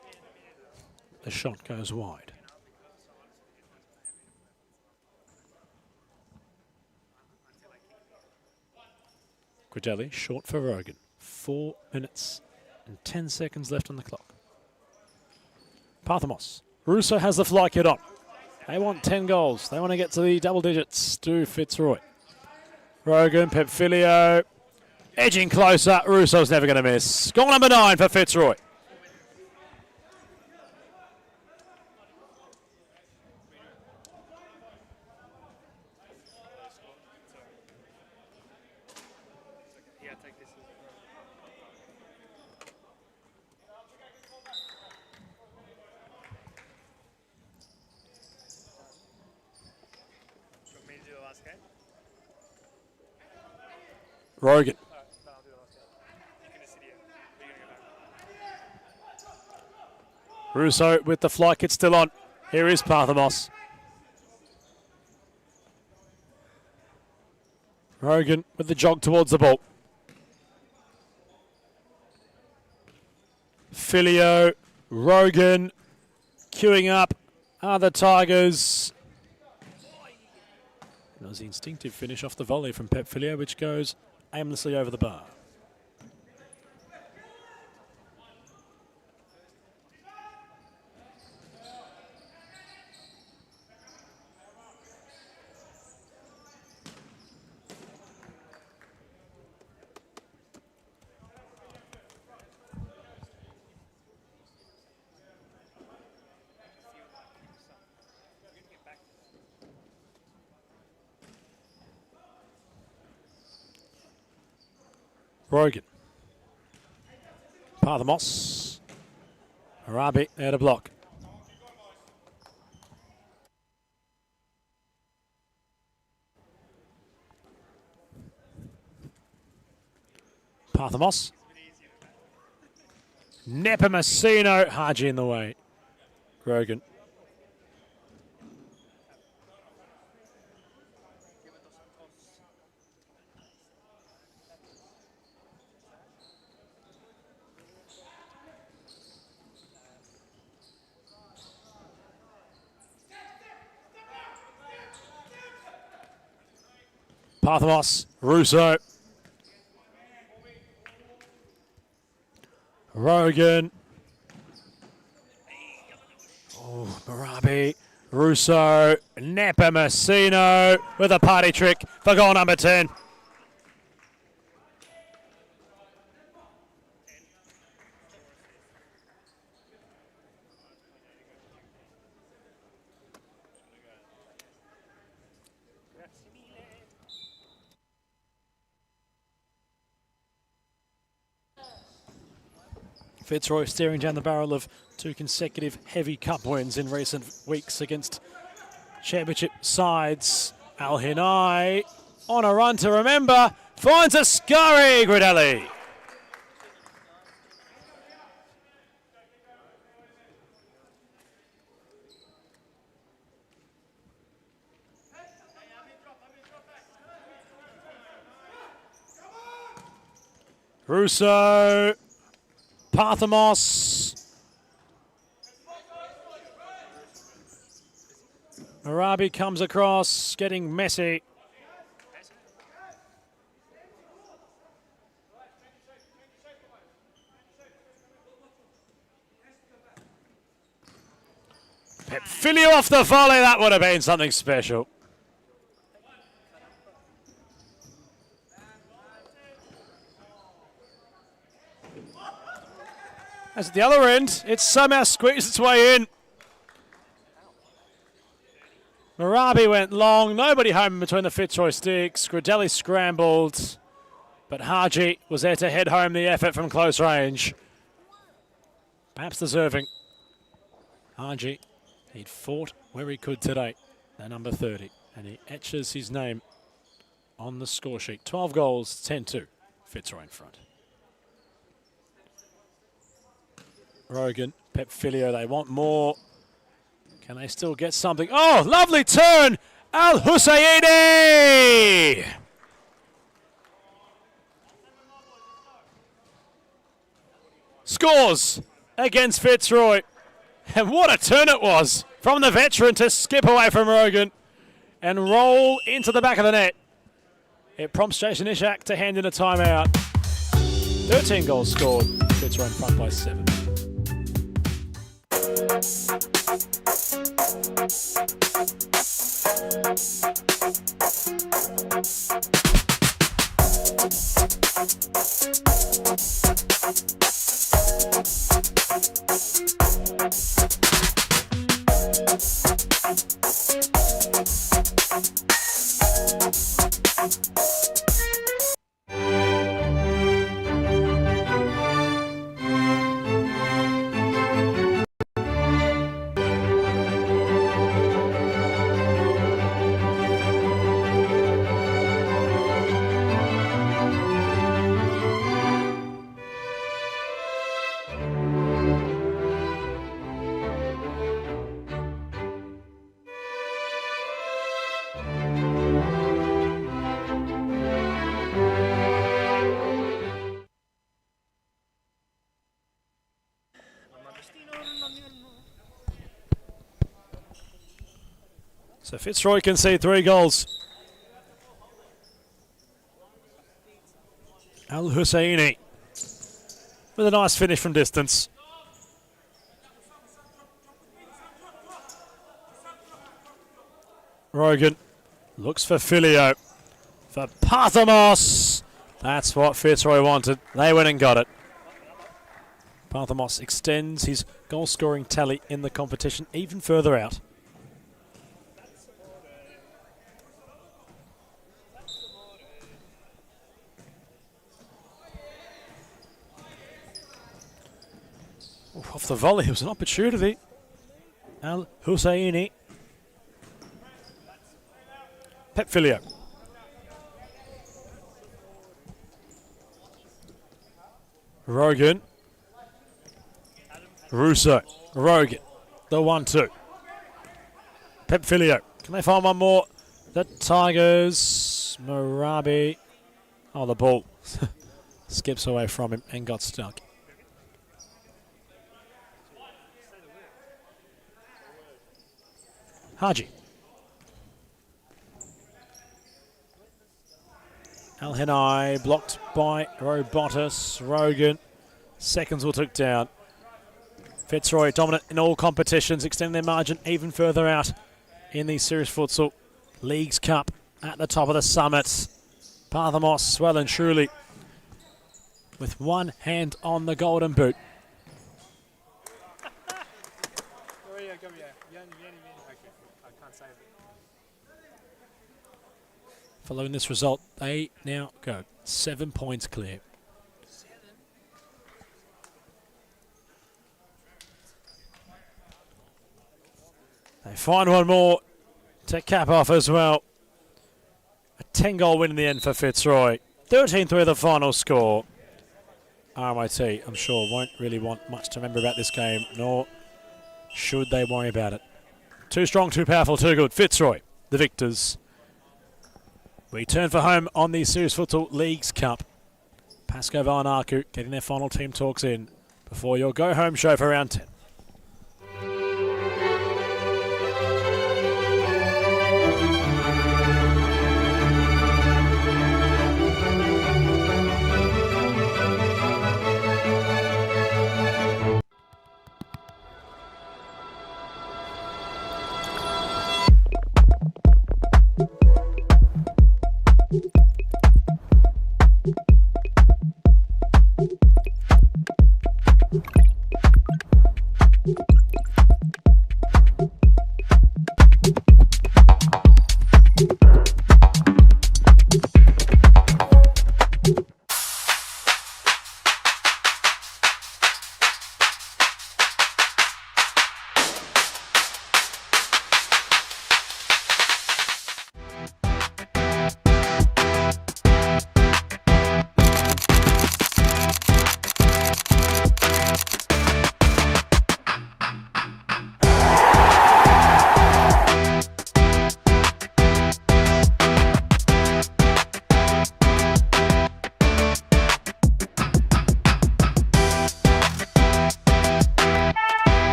The shot goes wide. Grudelli short for Rogan. 4 minutes and 10 seconds left on the clock. Parthamos. Russo has the fly kit on. They want 10 goals. They want to get to the double digits to Fitzroy. Rogan, Pepfilio, edging closer. Russo's never going to miss. Goal number 9 for Fitzroy. Rogan. Russo with the fly kit still on. Here is Parthamos. Rogan with the jog towards the ball. Filio, Rogan, queuing up are the Tigers. That was the instinctive finish off the volley from Pep Filio, which goes aimlessly over the bar. Rogan. Parthamos. Arabi there to block. Parthamos. Nepomuceno. Haji in the way. Grogan. Parthamos. Russo. Rogan. Oh, Marabi. Russo. Nepomuceno with a party trick for goal number 10. Fitzroy staring down the barrel of 2 consecutive heavy cup wins in recent weeks against championship sides. Al Hinai on a run to remember, finds a scurry, Gridelli. Russo, Parthamos. Arabi comes across, getting messy. Pepfilio off the volley, that would have been something special. As at the other end, it somehow squeezed its way in. Marabi went long, nobody home between the Fitzroy sticks. Gridelli scrambled, but Haji was there to head home the effort from close range. Perhaps deserving. Haji, he'd fought where he could today, the number 30, and he etches his name on the score sheet. 12 goals, 10-2, Fitzroy in front. Rogan, Pepfilio, they want more. Can they still get something? Oh, lovely turn! Al Husseini! Scores against Fitzroy. And what a turn it was from the veteran to skip away from Rogan and roll into the back of the net. It prompts Jason Ishak to hand in a timeout. 13 goals scored. Fitzroy in front by 7. So Fitzroy can see 3 goals. Al Husseini with a nice finish from distance. Rogan looks for Filio. For Parthamos. That's what Fitzroy wanted. They went and got it. Parthamos extends his goal-scoring tally in the competition even further out. Off the volley, it was an opportunity. Al Husseini. Pep Filio. Rogan. Russo. Rogan. The 1-2. Pep Filio. Can they find one more? The Tigers. Marabi. Oh, the ball skips away from him and got stuck. Haji. Al Henai blocked by Robotus. Rogan. Seconds will took down. Fitzroy dominant in all competitions, extending their margin even further out in the Serious Futsal Leagues Cup at the top of the summit. Parthamos well and truly with one hand on the golden boot. Following this result, they now go 7 points clear. They find one more to cap off as well. A 10-goal win in the end for Fitzroy. 13-3 the final score. RMIT, I'm sure, won't really want much to remember about this game, nor should they worry about it. Too strong, too powerful, too good. Fitzroy, the victors. We turn for home on the Serious Futsal Leagues Cup. Pasco Valanaku getting their final team talks in before your go-home show for round 10.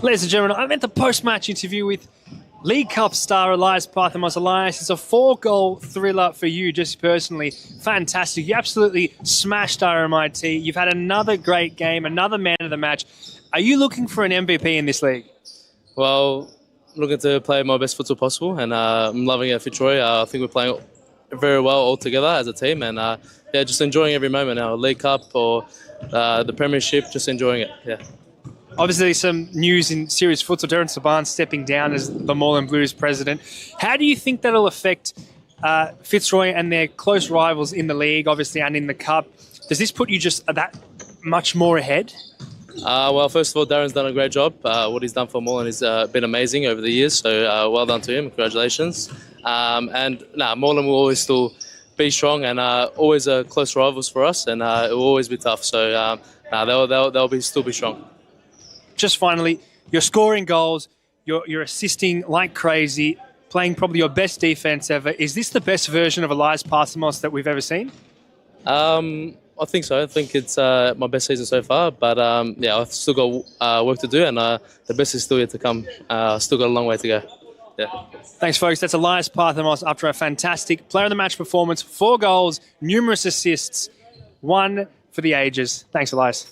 Ladies and gentlemen, I'm at the post-match interview with League Cup star Elias Parthamos. Elias, it's a 4-goal thriller for you, just personally. Fantastic. You absolutely smashed RMIT. You've had another great game, another man of the match. Are you looking for an MVP in this league? Well, looking to play my best futsal possible, and I'm loving it at Fitzroy. I think we're playing very well all together as a team, and just enjoying every moment. Our League Cup or the Premiership, just enjoying it. Yeah. Obviously, some news in serious futsal. Darren Saban stepping down as the Moreland Blues president. How do you think that'll affect Fitzroy and their close rivals in the league, obviously, and in the cup? Does this put you just that much more ahead? Well, first of all, Darren's done a great job. What he's done for Moreland has been amazing over the years, so well done to him. Congratulations. Moreland will always still be strong and always close rivals for us, and it will always be tough. So they'll still be strong. Just finally, you're scoring goals, you're assisting like crazy, playing probably your best defense ever. Is this the best version of Elias Parthamos that we've ever seen? I think so. I think it's my best season so far, but I've still got work to do, and the best is still yet to come. Still got a long way to go. Yeah. Thanks, folks. That's Elias Parthamos after a fantastic player of the match performance, 4 goals, numerous assists, one for the ages. Thanks, Elias.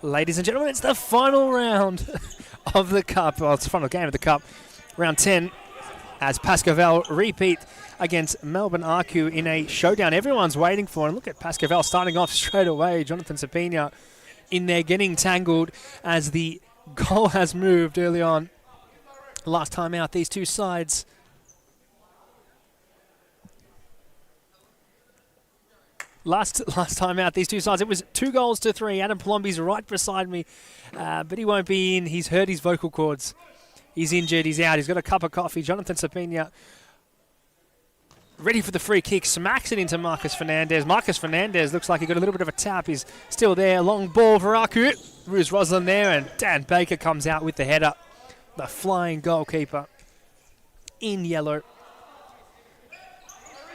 Ladies and gentlemen, it's the final round of the Cup. Well, it's the final game of the Cup. Round 10 as Pascoval repeat against Melbourne Arcu in a showdown everyone's waiting for. And look at Pascoval starting off straight away. Jonathan Sapina in there getting tangled as the goal has moved early on. Last time out, these two sides. Last time out, these two sides, it was 2-3. Adam Palombi's right beside me, but he won't be in. He's hurt his vocal cords. He's injured. He's out. He's got a cup of coffee. Jonathan Sapina ready for the free kick. Smacks it into Marcus Fernandez. Marcus Fernandez looks like he got a little bit of a tap. He's still there. Long ball for Arcu. Ruse Roslin there, and Dan Baker comes out with the header. The flying goalkeeper in yellow.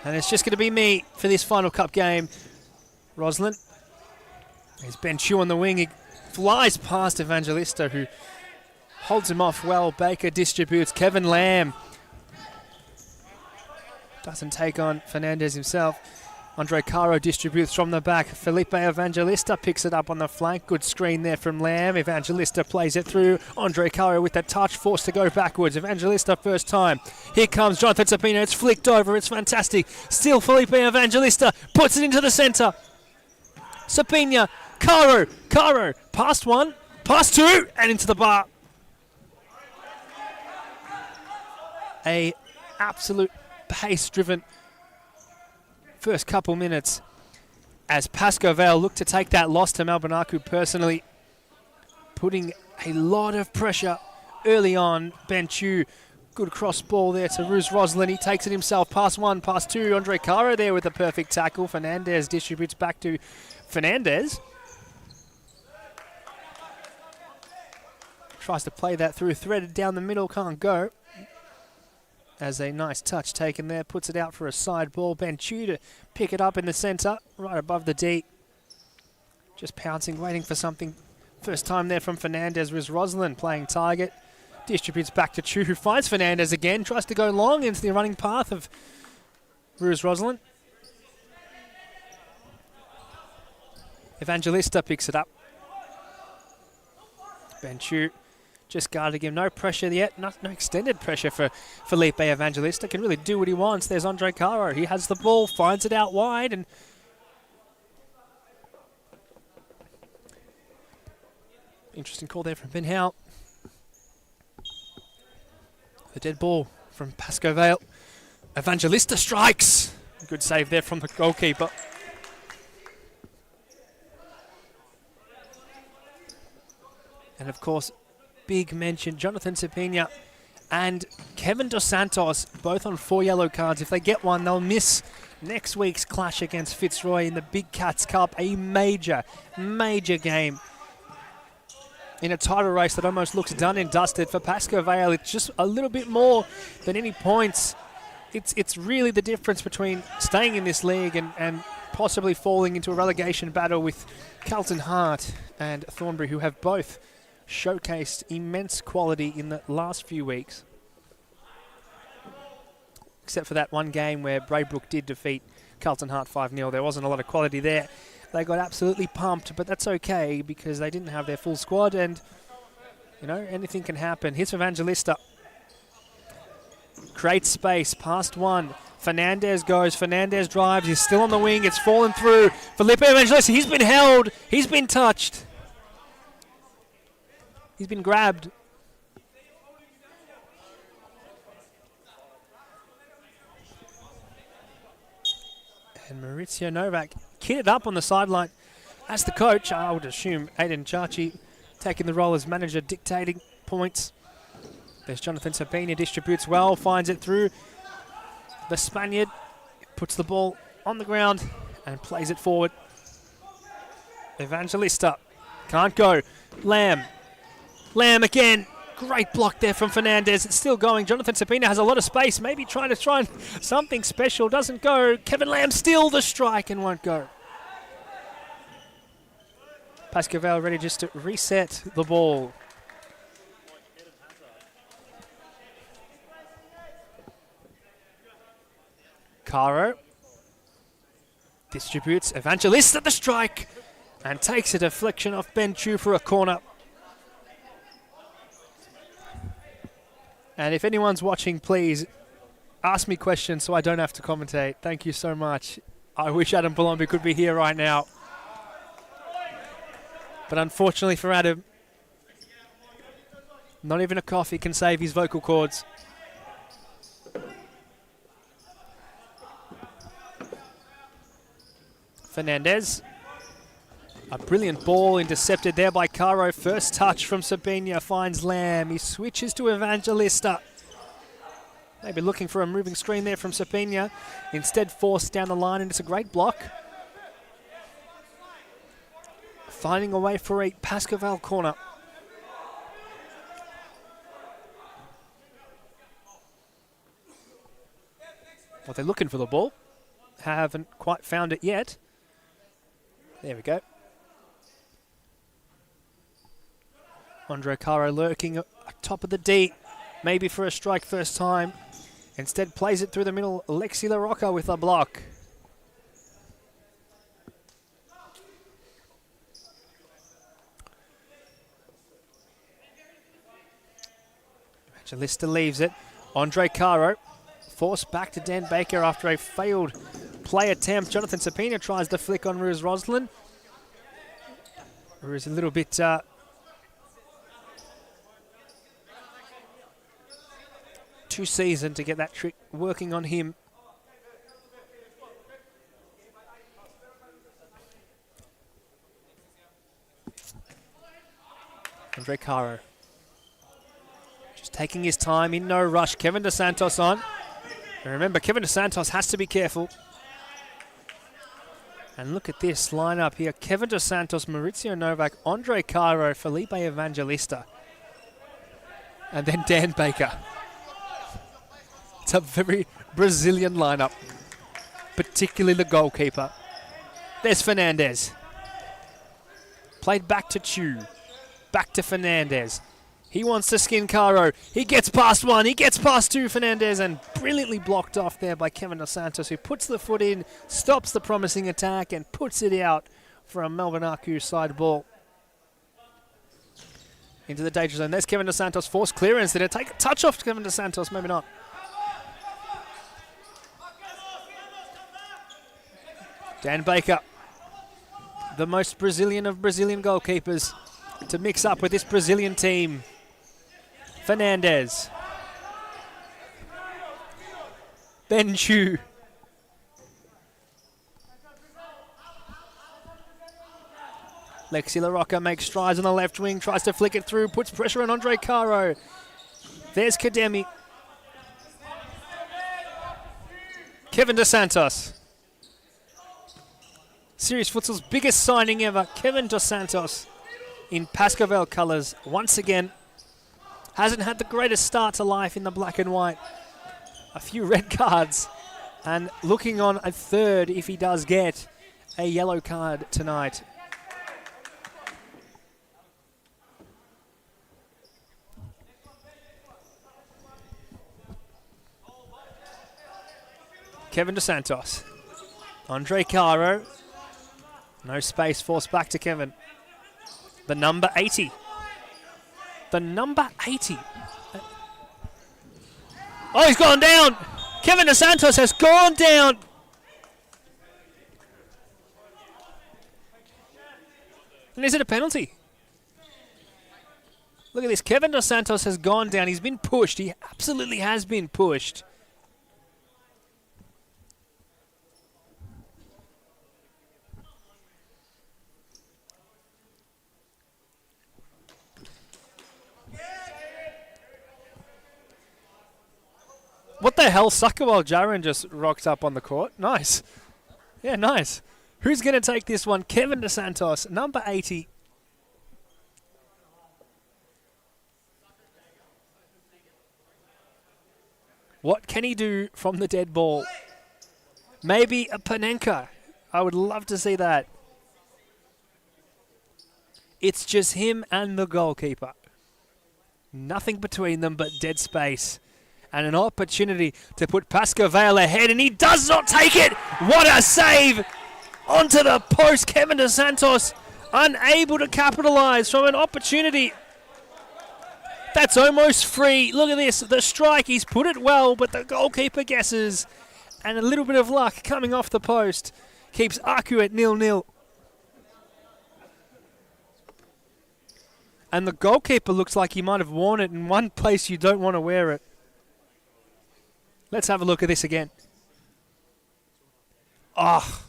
And it's just going to be me for this final cup game. Roslin. There's Ben Chew on the wing. He flies past Evangelista, who holds him off well. Baker distributes. Kevin Lamb doesn't take on Fernandez himself. Andre Caro distributes from the back. Felipe Evangelista picks it up on the flank. Good screen there from Lamb. Evangelista plays it through. Andre Caro with that touch, forced to go backwards. Evangelista first time. Here comes Jonathan Sapina. It's flicked over. It's fantastic. Still Felipe Evangelista puts it into the centre. Sapina, Caro, past one, past two, and into the bar. A absolute pace-driven first couple minutes as Pascoe Vale looked to take that loss to Malbanaku personally, putting a lot of pressure early on. Ben Chu, good cross ball there to Ruz Roslin. He takes it himself, past one, past two. Andre Caro there with a perfect tackle. Fernandez distributes back to Fernandez. Tries to play that through, threaded down the middle, can't go. As a nice touch taken there, puts it out for a side ball. Ben Chu to pick it up in the centre, right above the D. Just pouncing, waiting for something. First time there from Fernandez was Roslin playing target. Distributes back to Chu, who finds Fernandez again. Tries to go long into the running path of Ruz Roslin. Evangelista picks it up. Ben Chu just guarding him. No pressure yet. No extended pressure for Felipe Evangelista. Can really do what he wants. There's Andre Caro. He has the ball, finds it out wide, and interesting call there from Ben Howe. The dead ball from Pascoe Vale. Evangelista strikes. Good save there from the goalkeeper. And of course, big mention, Jonathan Sapina and Kevin Dos Santos, both on 4 yellow cards. If they get one, they'll miss next week's clash against Fitzroy in the Big Cats Cup, a major, major game in a title race that almost looks done and dusted. For Pascoe Vale, it's just a little bit more than any points. It's really the difference between staying in this league and possibly falling into a relegation battle with Carlton Hart and Thornbury, who have both showcased immense quality in the last few weeks. Except for that one game where Braybrook did defeat Carlton Hart 5-0. There wasn't a lot of quality there. They got absolutely pumped, but that's okay because they didn't have their full squad and, you know, anything can happen. Here's Evangelista. Creates space, past one. Fernandez goes, Fernandez drives, he's still on the wing, it's fallen through. Felipe Evangelista, he's been held, he's been touched. He's been grabbed. And Maurizio Novak kitted up on the sideline as the coach. I would assume Aiden Chachi taking the role as manager, dictating points. There's Jonathan Sapina, distributes well, finds it through. The Spaniard puts the ball on the ground and plays it forward. Evangelista can't go. Lamb again. Great block there from Fernandez. It's still going. Jonathan Sapina has a lot of space. Maybe trying something special. Doesn't go. Kevin Lamb still the strike and won't go. Pascoe Vale ready just to reset the ball. Caro distributes. Evangelista the strike and takes a deflection off Ben Chu for a corner. And if anyone's watching, please ask me questions so I don't have to commentate. Thank you so much. I wish Adam Palombi could be here right now. But unfortunately for Adam, not even a coffee can save his vocal cords. Fernandez. A brilliant ball intercepted there by Caro. First touch from Sabina finds Lamb. He switches to Evangelista. Maybe looking for a moving screen there from Sabina. Instead forced down the line and it's a great block. Finding a way for a Pascoe Vale corner. Well, they're looking for the ball. Haven't quite found it yet. There we go. Andre Caro lurking top of the D. Maybe for a strike first time. Instead plays it through the middle. Alexi LaRocca with a block. Evangelista leaves it. Andre Caro forced back to Dan Baker after a failed play attempt. Jonathan Sapina tries to flick on Ruse Roslin. Ruse a little bit too seasoned to get that trick working on him. Andre Caro just taking his time, in no rush. Kevin Dos Santos on. And remember, Kevin Dos Santos has to be careful. And look at this lineup here. Kevin Dos Santos, Maurizio Novak, Andre Caro, Felipe Evangelista. And then Dan Baker. It's a very Brazilian lineup, particularly the goalkeeper. There's Fernandez. Played back to Chu. Back to Fernandez. He wants to skin Caro. He gets past one. He gets past two, Fernandez, and brilliantly blocked off there by Kevin Dos Santos, who puts the foot in, stops the promising attack, and puts it out for a Melbourne Arcu side ball. Into the danger zone. There's Kevin Dos Santos. Forced clearance. Did it take a touch off Kevin Dos Santos? Maybe not. Dan Baker, the most Brazilian of Brazilian goalkeepers, to mix up with this Brazilian team. Fernandez. Ben Chu. Lexi LaRocca makes strides on the left wing, tries to flick it through, puts pressure on Andre Caro. There's Kademi. Kevin Dos Santos. Series Futsal's biggest signing ever, Kevin Dos Santos, in Pascovel colours once again. Hasn't had the greatest start to life in the black and white. A few red cards, and looking on a third if he does get a yellow card tonight. Kevin Dos Santos. Andre Caro. No space, forced back to Kevin. The number 80. The number 80. Oh, he's gone down. Kevin Dos Santos has gone down. And is it a penalty? Look at this. Kevin Dos Santos has gone down. He's been pushed. He absolutely has been pushed. What the hell? Sakawal Jaron just rocked up on the court. Nice. Yeah, nice. Who's going to take this one? Kevin Dos Santos, number 80. What can he do from the dead ball? Maybe a Panenka. I would love to see that. It's just him and the goalkeeper. Nothing between them but dead space. And an opportunity to put Pasco Vale ahead, and he does not take it. What a save! Onto the post, Kevin Dos Santos, unable to capitalise from an opportunity. That's almost free. Look at this, the strike, he's put it well, but the goalkeeper guesses. And a little bit of luck coming off the post keeps Arcu at 0-0. And the goalkeeper looks like he might have worn it in one place you don't want to wear it. Let's have a look at this again. Oh.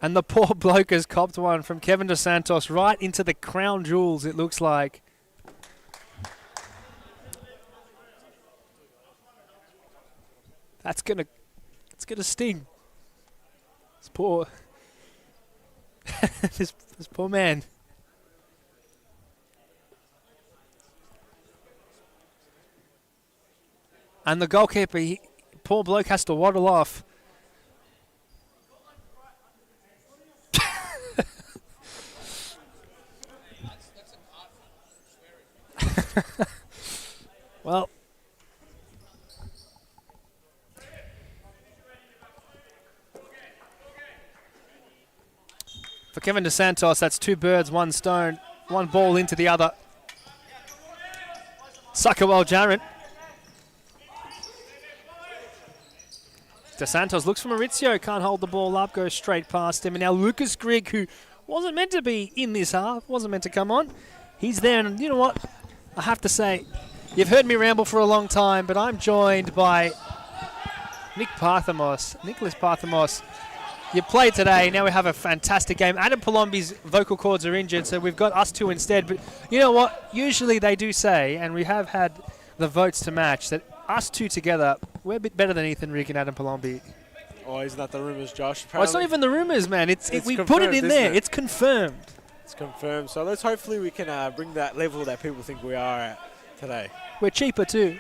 And the poor bloke has copped one from Kevin Dos Santos right into the crown jewels, it looks like. It's gonna sting. This poor this poor man. And the goalkeeper, poor bloke, has to waddle off. Well, for Kevin Dos Santos, that's two birds, one stone, one ball into the other. Sakawal Jarrett. Dos Santos looks for Maurizio, can't hold the ball up, goes straight past him. And now Lucas Grigg, who wasn't meant to be in this half, wasn't meant to come on. He's there, and you know what? I have to say, you've heard me ramble for a long time, but I'm joined by Nicholas Parthamos. You played today, now we have a fantastic game. Adam Palombi's vocal cords are injured, so we've got us two instead. But you know what? Usually they do say, and we have had the votes to match, that us two together, we're a bit better than Ethan Rigg and Adam Palombi. Oh, isn't that the rumours, Josh? Oh, it's not even the rumours, man. We put it confirmed, in isn't there. it? It's confirmed. It's confirmed. So let's hopefully we can bring that level that people think we are at today. We're cheaper too.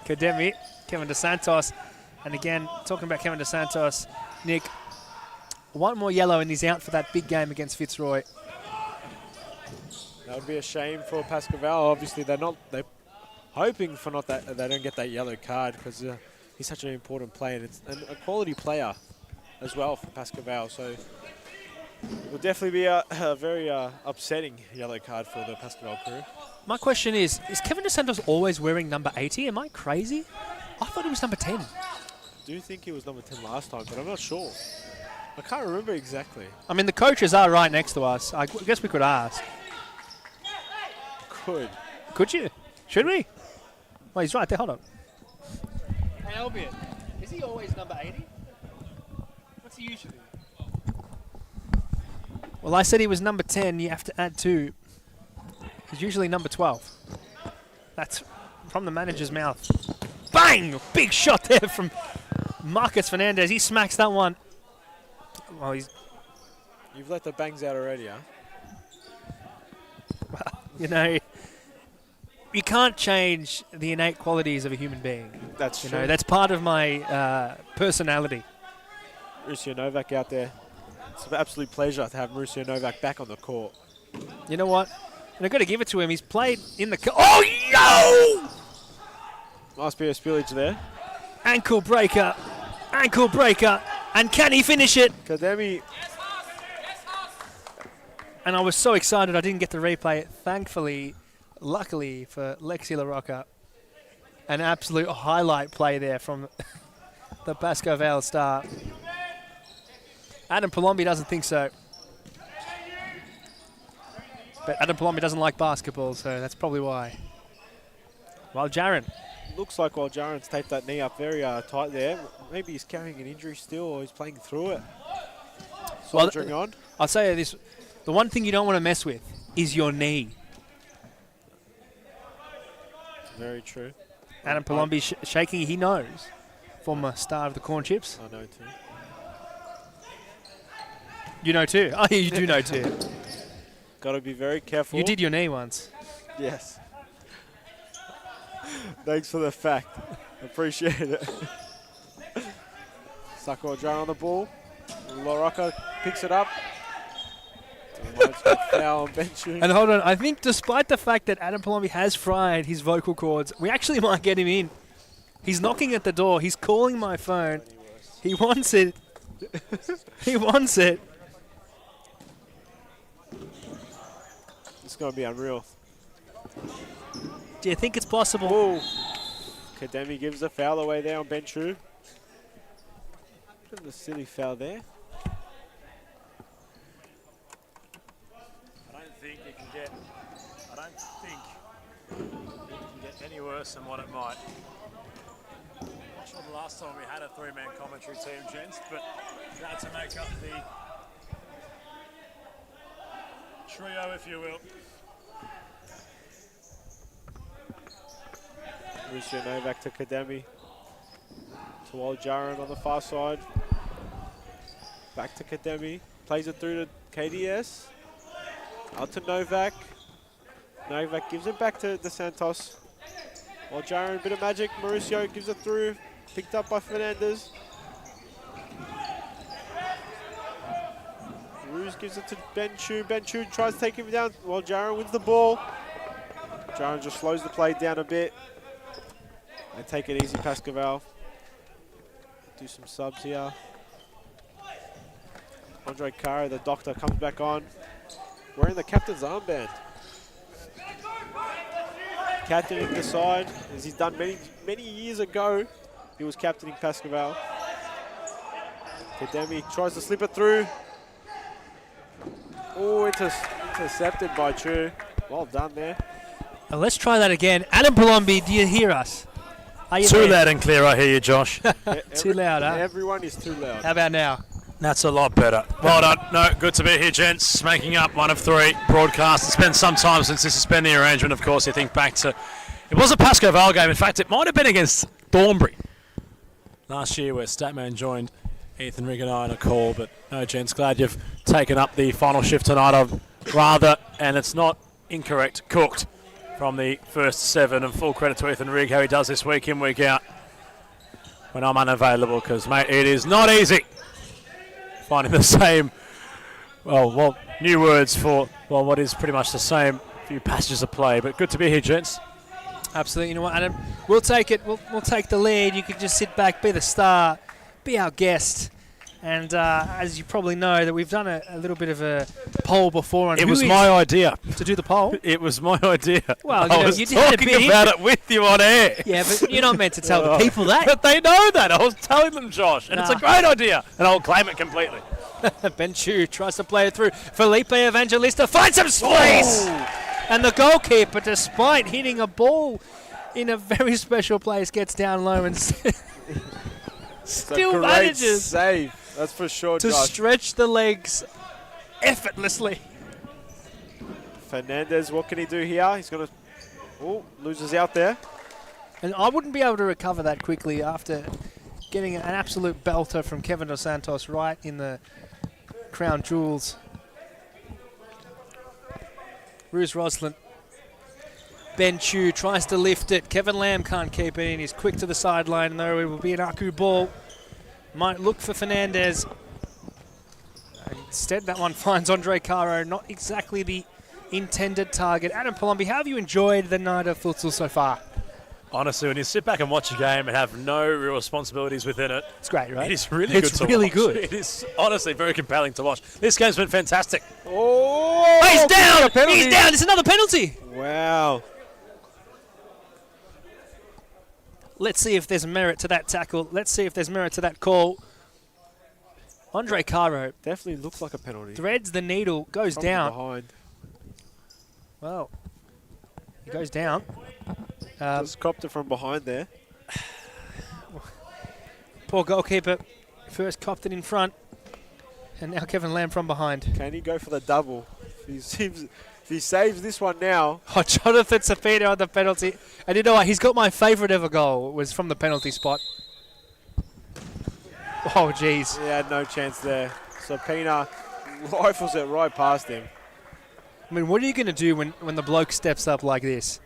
Kademi, Kevin Dos Santos. And again, talking about Kevin Dos Santos, Nick, one more yellow and he's out for that big game against Fitzroy. That would be a shame for Pascaval. Obviously, they're hoping for not that they don't get that yellow card because he's such an important player and a quality player as well for Pascaval. So it will definitely be a very upsetting yellow card for the Pascaval crew. My question is Kevin Dos Santos always wearing number 80? Am I crazy? I thought he was number 10. I do think he was number 10 last time, but I'm not sure. I can't remember exactly. I mean, the coaches are right next to us. I guess we could ask. Could you? Should we? Well, he's right there. Hold on. Hey, Albion, is he always number 80? What's he usually? Well, I said he was number 10. You have to add 2. He's usually number 12. That's from the manager's mouth. Bang! Big shot there from Marcus Fernandez. He smacks that one. Well, You've let the bangs out already, huh? Well, you know, you can't change the innate qualities of a human being. That's true. true. That's part of my personality. Mauricio Novak out there. It's an absolute pleasure to have Mauricio Novak back on the court. You know what? And I've got to give it to him. He's played in the... Oh, yo! Must be a spillage there. Ankle breaker. Ankle breaker. And can he finish it? Kademi. And I was so excited I didn't get to replay it. Thankfully, luckily for Lexi LaRocca, an absolute highlight play there from the Pascaval star. Adam Palombi doesn't think so. But Adam Palombi doesn't like basketball, so that's probably why. While Jaron. Looks like while Jaron's taped that knee up very tight there, maybe he's carrying an injury still or he's playing through it. Soldiering on. I'll say this. The one thing you don't want to mess with is your knee. Very true. Adam Palombi shaking, he knows. Former star of the Corn Chips. I know too. You know too. Oh, you do know too. Got to be very careful. You did your knee once. Yes. Thanks for the fact. Appreciate it. Sakura John on the ball. LaRocca picks it up. Foul on Benchu. And hold on, I think despite the fact that Adam Palombi has fried his vocal cords, we actually might get him in. He's knocking at the door. He's calling my phone. He wants it. He wants it. It's going to be unreal. Do you think it's possible? Whoa. Kademi gives a foul away there on Benchu. Bit of a silly foul there. I don't think it can get any worse than what it might. Not sure the last time we had a three-man commentary team, gents, but glad to make up the trio, if you will. Mauricio Novak to Kademi. To Old Jaron on the far side. Back to Kademi. Plays it through to KDS. Out to Novak. Novak gives it back to Dos Santos. Old Jaron, bit of magic. Mauricio gives it through. Picked up by Fernandez. Ruse gives it to Benchu. Benchu tries to take him down while Jaron wins the ball. Jaron just slows the play down a bit. They take it easy, Pascaval. Do some subs here. Andre Cara, the doctor, comes back on. wearing the captain's armband. Captaining the side, as he's done many years ago. He was captaining Pascaval. Kademi tries to slip it through. Oh, intercepted by Chu. Well done there. Now let's try that again. Adam Palombi, do you hear us? Are you Too there? loud and clear, I hear you, Josh. Too loud, huh? Everyone is too loud. How about now? That's a lot better. Well done. No, good to be here, gents. Making up one of 3 broadcasts. It's been some time since this has been the arrangement, of course. You think back to... It was a Pasco Vale game. In fact, it might have been against Thornbury last year where Statman joined Ethan Rigg and I on a call. But no, gents, glad you've taken up the final shift tonight. I've rather, and it's not incorrect, cooked from the first 7. And full credit to Ethan Rigg, how he does this week in, week out when I'm unavailable. Because, mate, it is not easy finding the same, well, new words for, what is pretty much the same few passages of play. But good to be here, gents. Absolutely. You know what, Adam? We'll take it. We'll take the lead. You can just sit back, be the star, be our guest. And as you probably know, that we've done a little bit of a poll before. On It was my idea to do the poll. It was my idea. Well, I was talking about it with you on air. Yeah, but you're not meant to tell the people that. But they know that. I was telling them, Josh, and it's a Nah. great idea. And I'll claim it completely. Ben Chu tries to play it through. Felipe Evangelista finds some space. And the goalkeeper, despite hitting a ball in a very special place, gets down low and still manages save. That's for sure, to Josh. stretch the legs effortlessly. Fernandez, what can he do here? He's going to... Oh, loses out there. And I wouldn't be able to recover that quickly after getting an absolute belter from Kevin Dos Santos right in the crown jewels. Ruse Roslin. Ben Chu tries to lift it. Kevin Lamb can't keep it in. He's quick to the sideline, though. It will be an Aku ball. Might look for Fernandez. Instead, that one finds Andre Caro. Not exactly the intended target. Adam Palombi, how have you enjoyed the night of futsal so far? Honestly, when you sit back and watch a game and have no real responsibilities within it, It's great, right? it is really good to It's really watch. good. It is honestly very compelling to watch. This game's been fantastic. Oh, He's down! penalty. He's down! It's another penalty! Wow. Let's see if there's merit to that tackle. Let's see if there's merit to that call. Andre Caro Definitely looks like a penalty. threads the needle, goes From down. behind. Well, he goes down. Just copped it from behind there. Poor goalkeeper first copped it in front, and now Kevin Lamb from behind. Can he go for the double? If he saves this one now. Oh, Jonathan Sapino on the penalty. And you know what? He's got my favourite ever goal. It was from the penalty spot. Oh, jeez. He had no chance there. Sapina rifles it right past him. I mean, what are you going to do when the bloke steps up like this?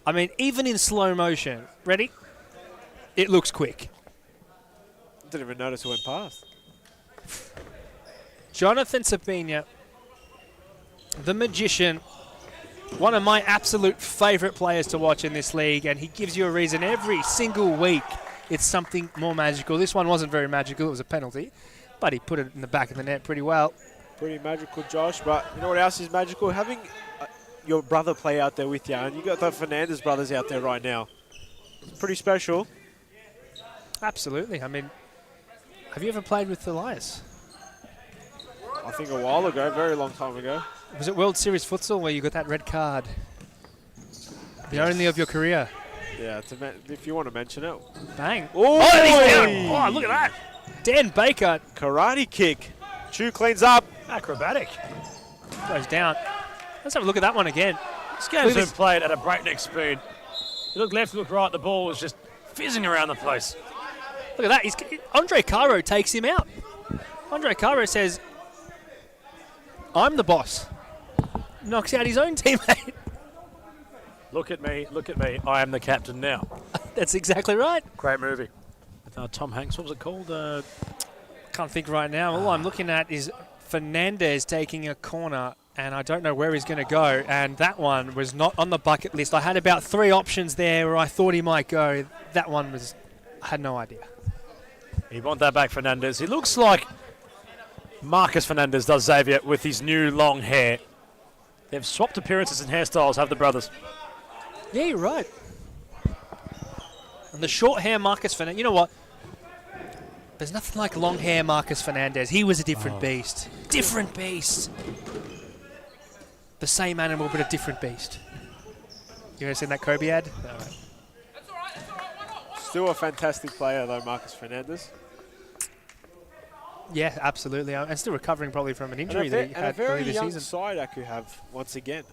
I mean, even in slow motion. Ready? It looks quick. Didn't even notice it went past. Jonathan Sapina, the magician, one of my absolute favourite players to watch in this league, and he gives you a reason every single week. It's something more magical. This one wasn't very magical. It was a penalty, but he put it in the back of the net pretty well. Pretty magical, Josh. But you know what else is magical? Having your brother play out there with you, and you got the Fernandez brothers out there right now. It's pretty special. Absolutely. I mean, have you ever played with Elias? I think a while ago, very long time ago. Was it World Series Futsal where you got that red card? The only of your career. Yeah, if you want to mention it. Bang. Oh, Oh, look at that. Dan Baker Karate kick. Chu cleans up. Acrobatic. goes down. Let's have a look at that one again. This game's been played at a breakneck speed. You look left, you look right, the ball was just fizzing around the place. Look at that. Andre Caro takes him out. Andre Caro says, I'm the boss. Knocks out his own teammate. Look at me, I am the captain now. That's exactly right. Great movie. With Tom Hanks, what was it called? Can't think right now. All I'm looking at is Fernandez taking a corner, and I don't know where he's going to go. And that one was not on the bucket list. I had about 3 options there where I thought he might go. That one was, I had no idea. You want that back, Fernandez. He looks like Marcus Fernandez does Xavier with his new long hair. They've swapped appearances and hairstyles, have the brothers. Yeah, you're right. And the short hair Marcus Fernandez. You know what? There's nothing like long hair Marcus Fernandez. He was a different beast. Different beast. The same animal, but a different beast. You ever seen that Kobe ad? No. Still a fantastic player, though, Marcus Fernandez. Yeah, absolutely. And still recovering probably from an injury that he And a had very early this young season. side Aku have, once again.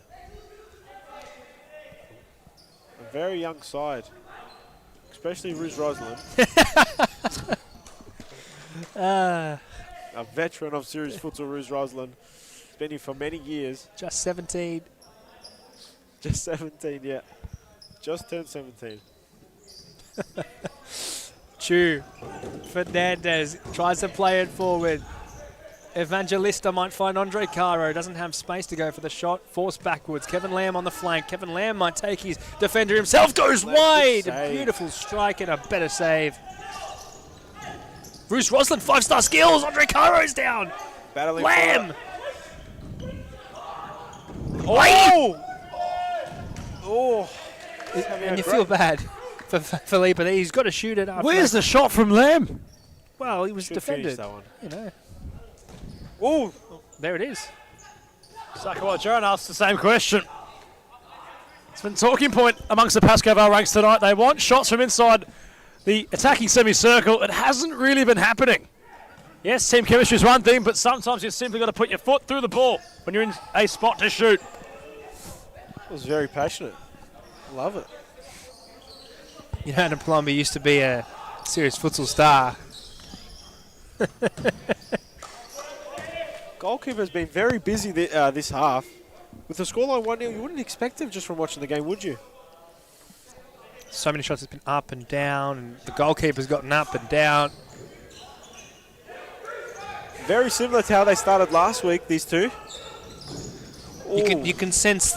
A very young side. Especially Ruz Roslin. A veteran of series futsal, Ruz Roslin. He's been here for many years. Just 17. Just 17, yeah. Just turned 17. Chu. Fernandez tries to play it forward. Evangelista might find Andre Caro. Doesn't have space to go for the shot. Forced backwards. Kevin Lamb on the flank. Kevin Lamb might take his defender himself. Goes wide. A beautiful strike and a better save. Bruce Roslin, 5-star skills. Andre Caro's down. Battling Lamb. Oh! Oh! And you feel bad for Felipe. He's got to shoot it after. Where's the shot from Lamb? Well, he was defended. That one. You know. Oh! There it is. Sakawat Jaron asks the same question. It's been a talking point amongst the Pascoval ranks tonight. They want shots from inside the attacking semicircle. It hasn't really been happening. Yes, team chemistry is one thing, but sometimes you've simply got to put your foot through the ball when you're in a spot to shoot. It was very passionate. Love it. You know, Adam Plumber used to be a serious futsal star. Goalkeeper's been very busy this half. With the scoreline 1-0, you wouldn't expect it just from watching the game, would you? So many shots have been up and down, and the goalkeeper's gotten up and down. Very similar to how they started last week, these two. You can sense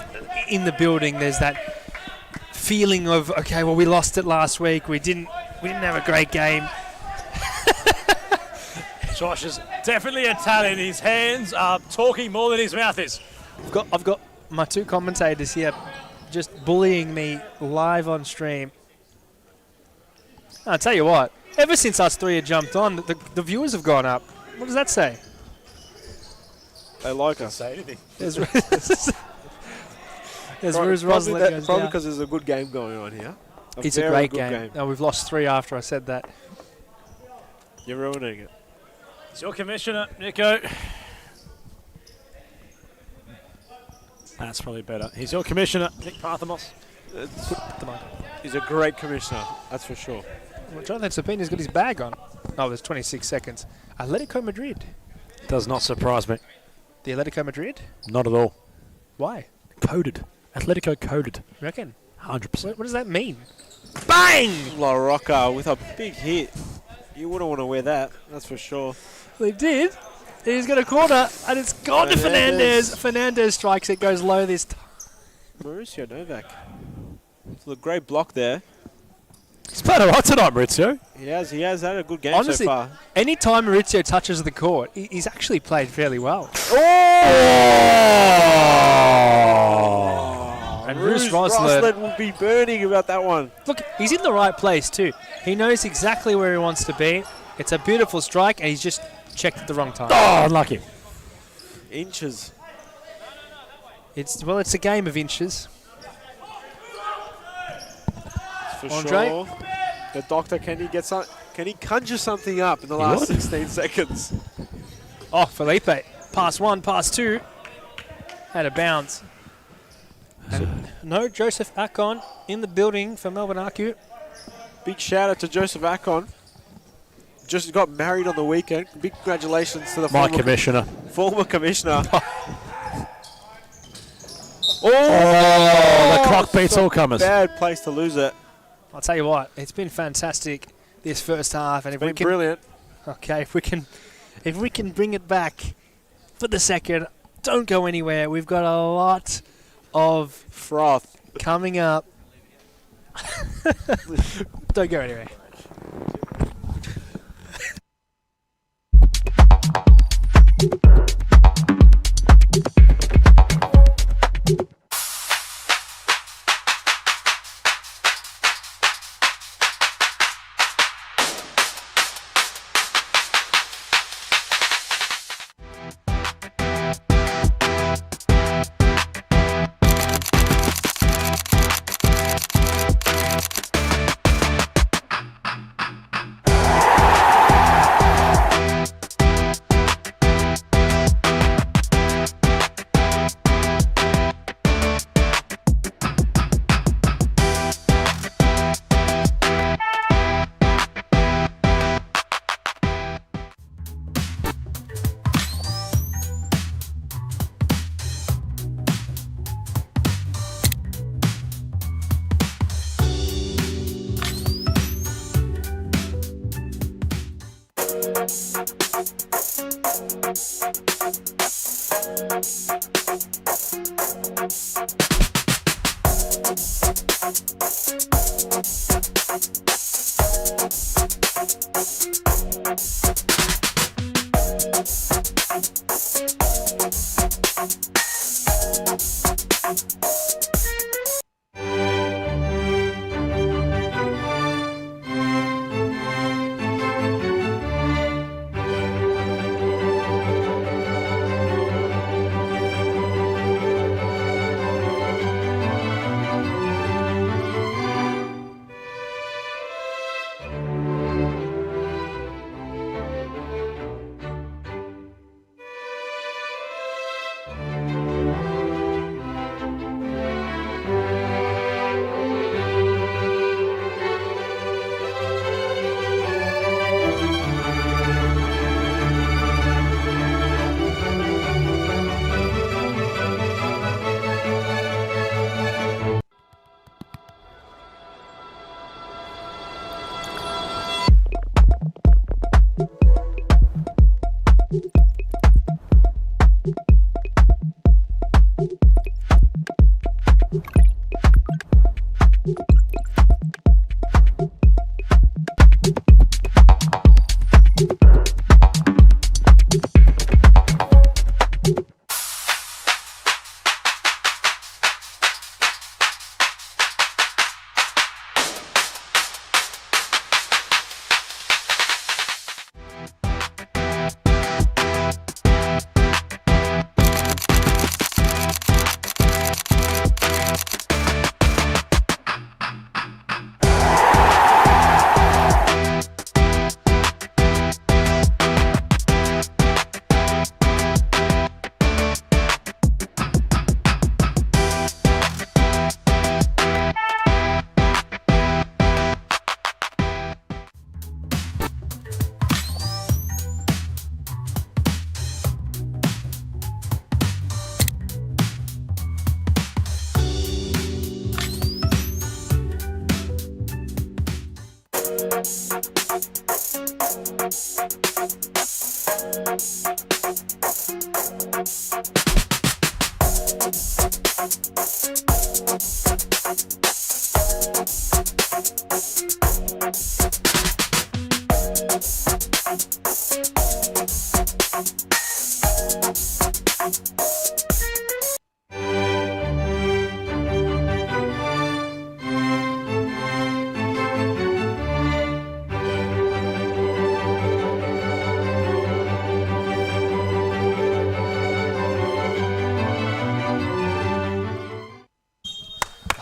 in the building there's that feeling of, okay, well, we lost it last week. We didn't have a great game. Josh is definitely Italian. His hands are talking more than his mouth is. I've got my two commentators here just bullying me live on stream. I'll tell you what, ever since us three had jumped on, the viewers have gone up. What does that say? They like us. Say anything. There's Ruz Roslin goes probably down. because there's a good game going on here. It's a very great good game. No, we've lost 3 after I said that. You're ruining it. It's your commissioner, Nico. That's probably better. He's your commissioner, Nick Parthamos. He's a great commissioner, that's for sure. Well, Jonathan Sapina's got his bag on. Oh, there's 26 seconds. Atletico Madrid. Does not surprise me. The Atletico Madrid? Not at all. Why? Coded. Atletico coded. You reckon? 100%. What does that mean? Bang! La Rocca with a big hit. You wouldn't want to wear that, that's for sure. They did. He's got a corner, and it's gone to Fernandez. Fernandez strikes it, goes low this time. Mauricio Novak. So the great block there. He's played all right tonight, Maurizio. He has had a good game Honestly, so far. any time Maurizio touches the court, he's actually played fairly well. And Ruz Roslin will be burning about that one. Look, he's in the right place too. He knows exactly where he wants to be. It's a beautiful strike, and he's just checked at the wrong time. Oh, unlucky. Inches. It's a game of inches. For Andre? sure. The doctor, can he conjure something up in the last 16 seconds? Oh, Felipe. Pass 1, pass 2. Had a bounce. And no Joseph Akon in the building for Melbourne Arcu. Big shout out to Joseph Akon. Just got married on the weekend. Big congratulations to the former commissioner. The clock beats all comers. Bad place to lose it. I'll tell you what, it's been fantastic this first half, and It's been brilliant. Okay, if we can bring it back for the second, don't go anywhere. We've got a lot of froth coming up. Don't go anywhere.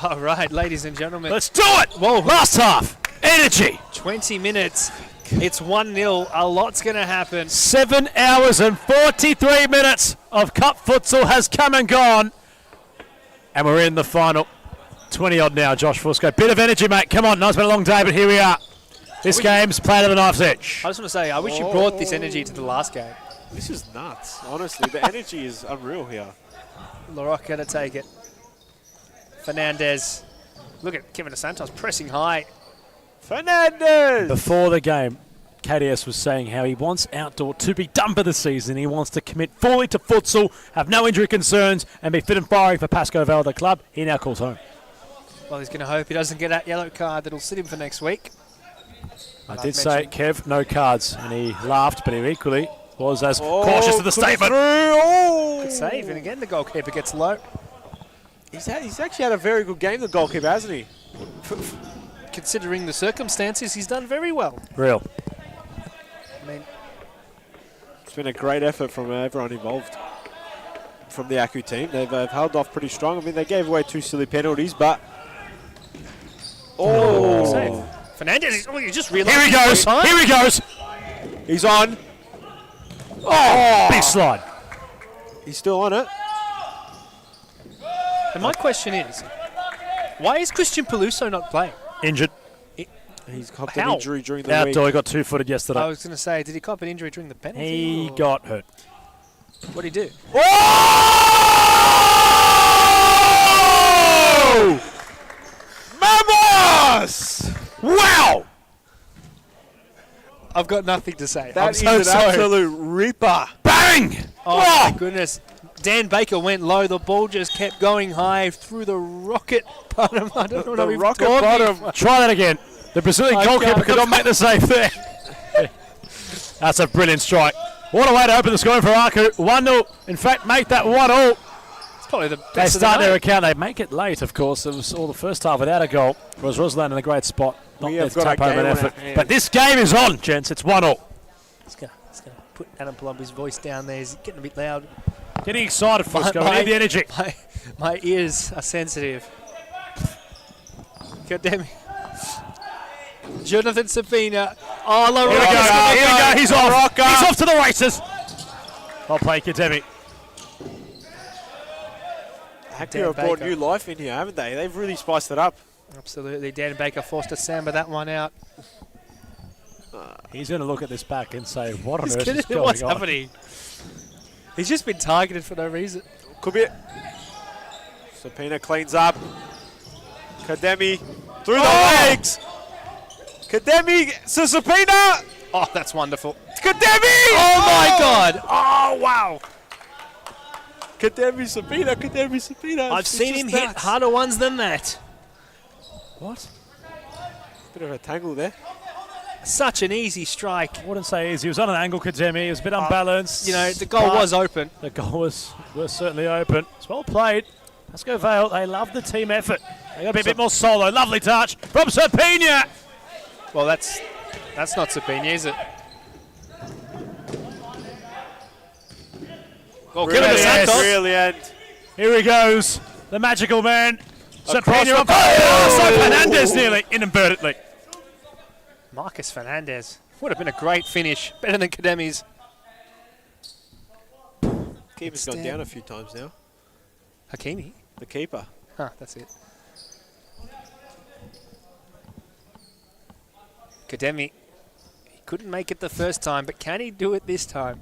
All right, ladies and gentlemen. Let's do it! Whoa, last half. Energy. 20 minutes. It's 1-0. A lot's going to happen. 7 hours and 43 minutes of cup futsal has come and gone. And we're in the final 20-odd now, Josh Fusco. Bit of energy, mate. Come on. No, it's been a long day, but here we are. This game's played at the knife's edge. I just want to say, I wish you brought this energy to the last game. This is nuts, honestly. The energy is unreal here. LaRocque going to take it. Fernandez. Look at Kevin DeSantos pressing high. Fernandez! Before the game, KDS was saying how he wants outdoor to be done for the season. He wants to commit fully to futsal, have no injury concerns, and be fit and firing for Pascoe Vale, the club. He now calls home. Well, he's going to hope he doesn't get that yellow card that'll sit him for next week. I did say, Kev, no cards. And he laughed, but he equally was as cautious of the statement. Good save, and again the goalkeeper gets low. He's actually had a very good game, the goalkeeper, hasn't he? Considering the circumstances, he's done very well. Real. I mean, it's been a great effort from everyone involved. From the Aku team, they've held off pretty strong. I mean, they gave away 2 silly penalties, but save. Fernandez, you just realised. Here he goes. Here he goes. He's on. Oh, big slide. He's still on it. And my question is, why is Christian Peluso not playing? Injured. He's copped an injury during the Outdoor, week. he got 2-footed yesterday. I was going to say, did he cop an injury during the penalty? He got hurt. What did he do? Oh! Vamos! Wow! I've got nothing to say. That I'm is so an sorry. absolute ripper. Bang! Oh, my goodness. Dan Baker went low. The ball just kept going high through the rocket bottom. I don't know what I'm rocket talking. bottom. Try that again. The Brazilian I goalkeeper can't. could not make the save there. That's a brilliant strike. What a way to open the scoring for Aku. 1-0. In fact, make that 1-0. It's probably the best They of the start their night. account. They make it late, of course. It was all the first half without a goal. Was Ruslan in a great spot. Not We there have to got a tap over game an on our effort. hands. But this game is on, gents. It's 1-0. It's going to put Adam Palumbi's voice down there. He's getting a bit loud. Getting excited, Fusco. We need the energy. My ears are sensitive. God damn it. Jonathan Sabina. Oh, Here we go. He's off. Rocca. He's off to the races. I'll play Kademi. Haku have brought Baker. new life in here, haven't they? They've really spiced it up. Absolutely. Dan Baker forced to samba that one out. He's going to look at this back and say, what on earth is What's going on? happening? He's just been targeted for no reason. Could be it. Sapina cleans up. Kademi through the legs. Kademi to Sapina. Oh, that's wonderful. Kademi! Oh, my God. Oh, wow. Kademi Sapina, Kademi Sapina. I've It's seen just him hit nuts. harder ones than that. What? Bit of a tangle there. Such an easy strike. I wouldn't say easy. He was on an angle, Kademi. He was a bit unbalanced. You know, the goal but was open. The goal was certainly open. It's well played. Let's go Vale. They love the team effort. They got to be a bit more solo. Lovely touch from Sapina. Well, that's not Sabina, is it? Oh, give it to Brilliant, Santos. brilliant. Here he goes. The magical man. Across Sapina. the- Oh, Fernandez nearly inadvertently. Marcus Fernandez. Would have been a great finish. Better than Kademi's. Keeper's gone down a few times now. Hakimi. The keeper. Huh, that's it. Kademi. He couldn't make it the first time, but can he do it this time?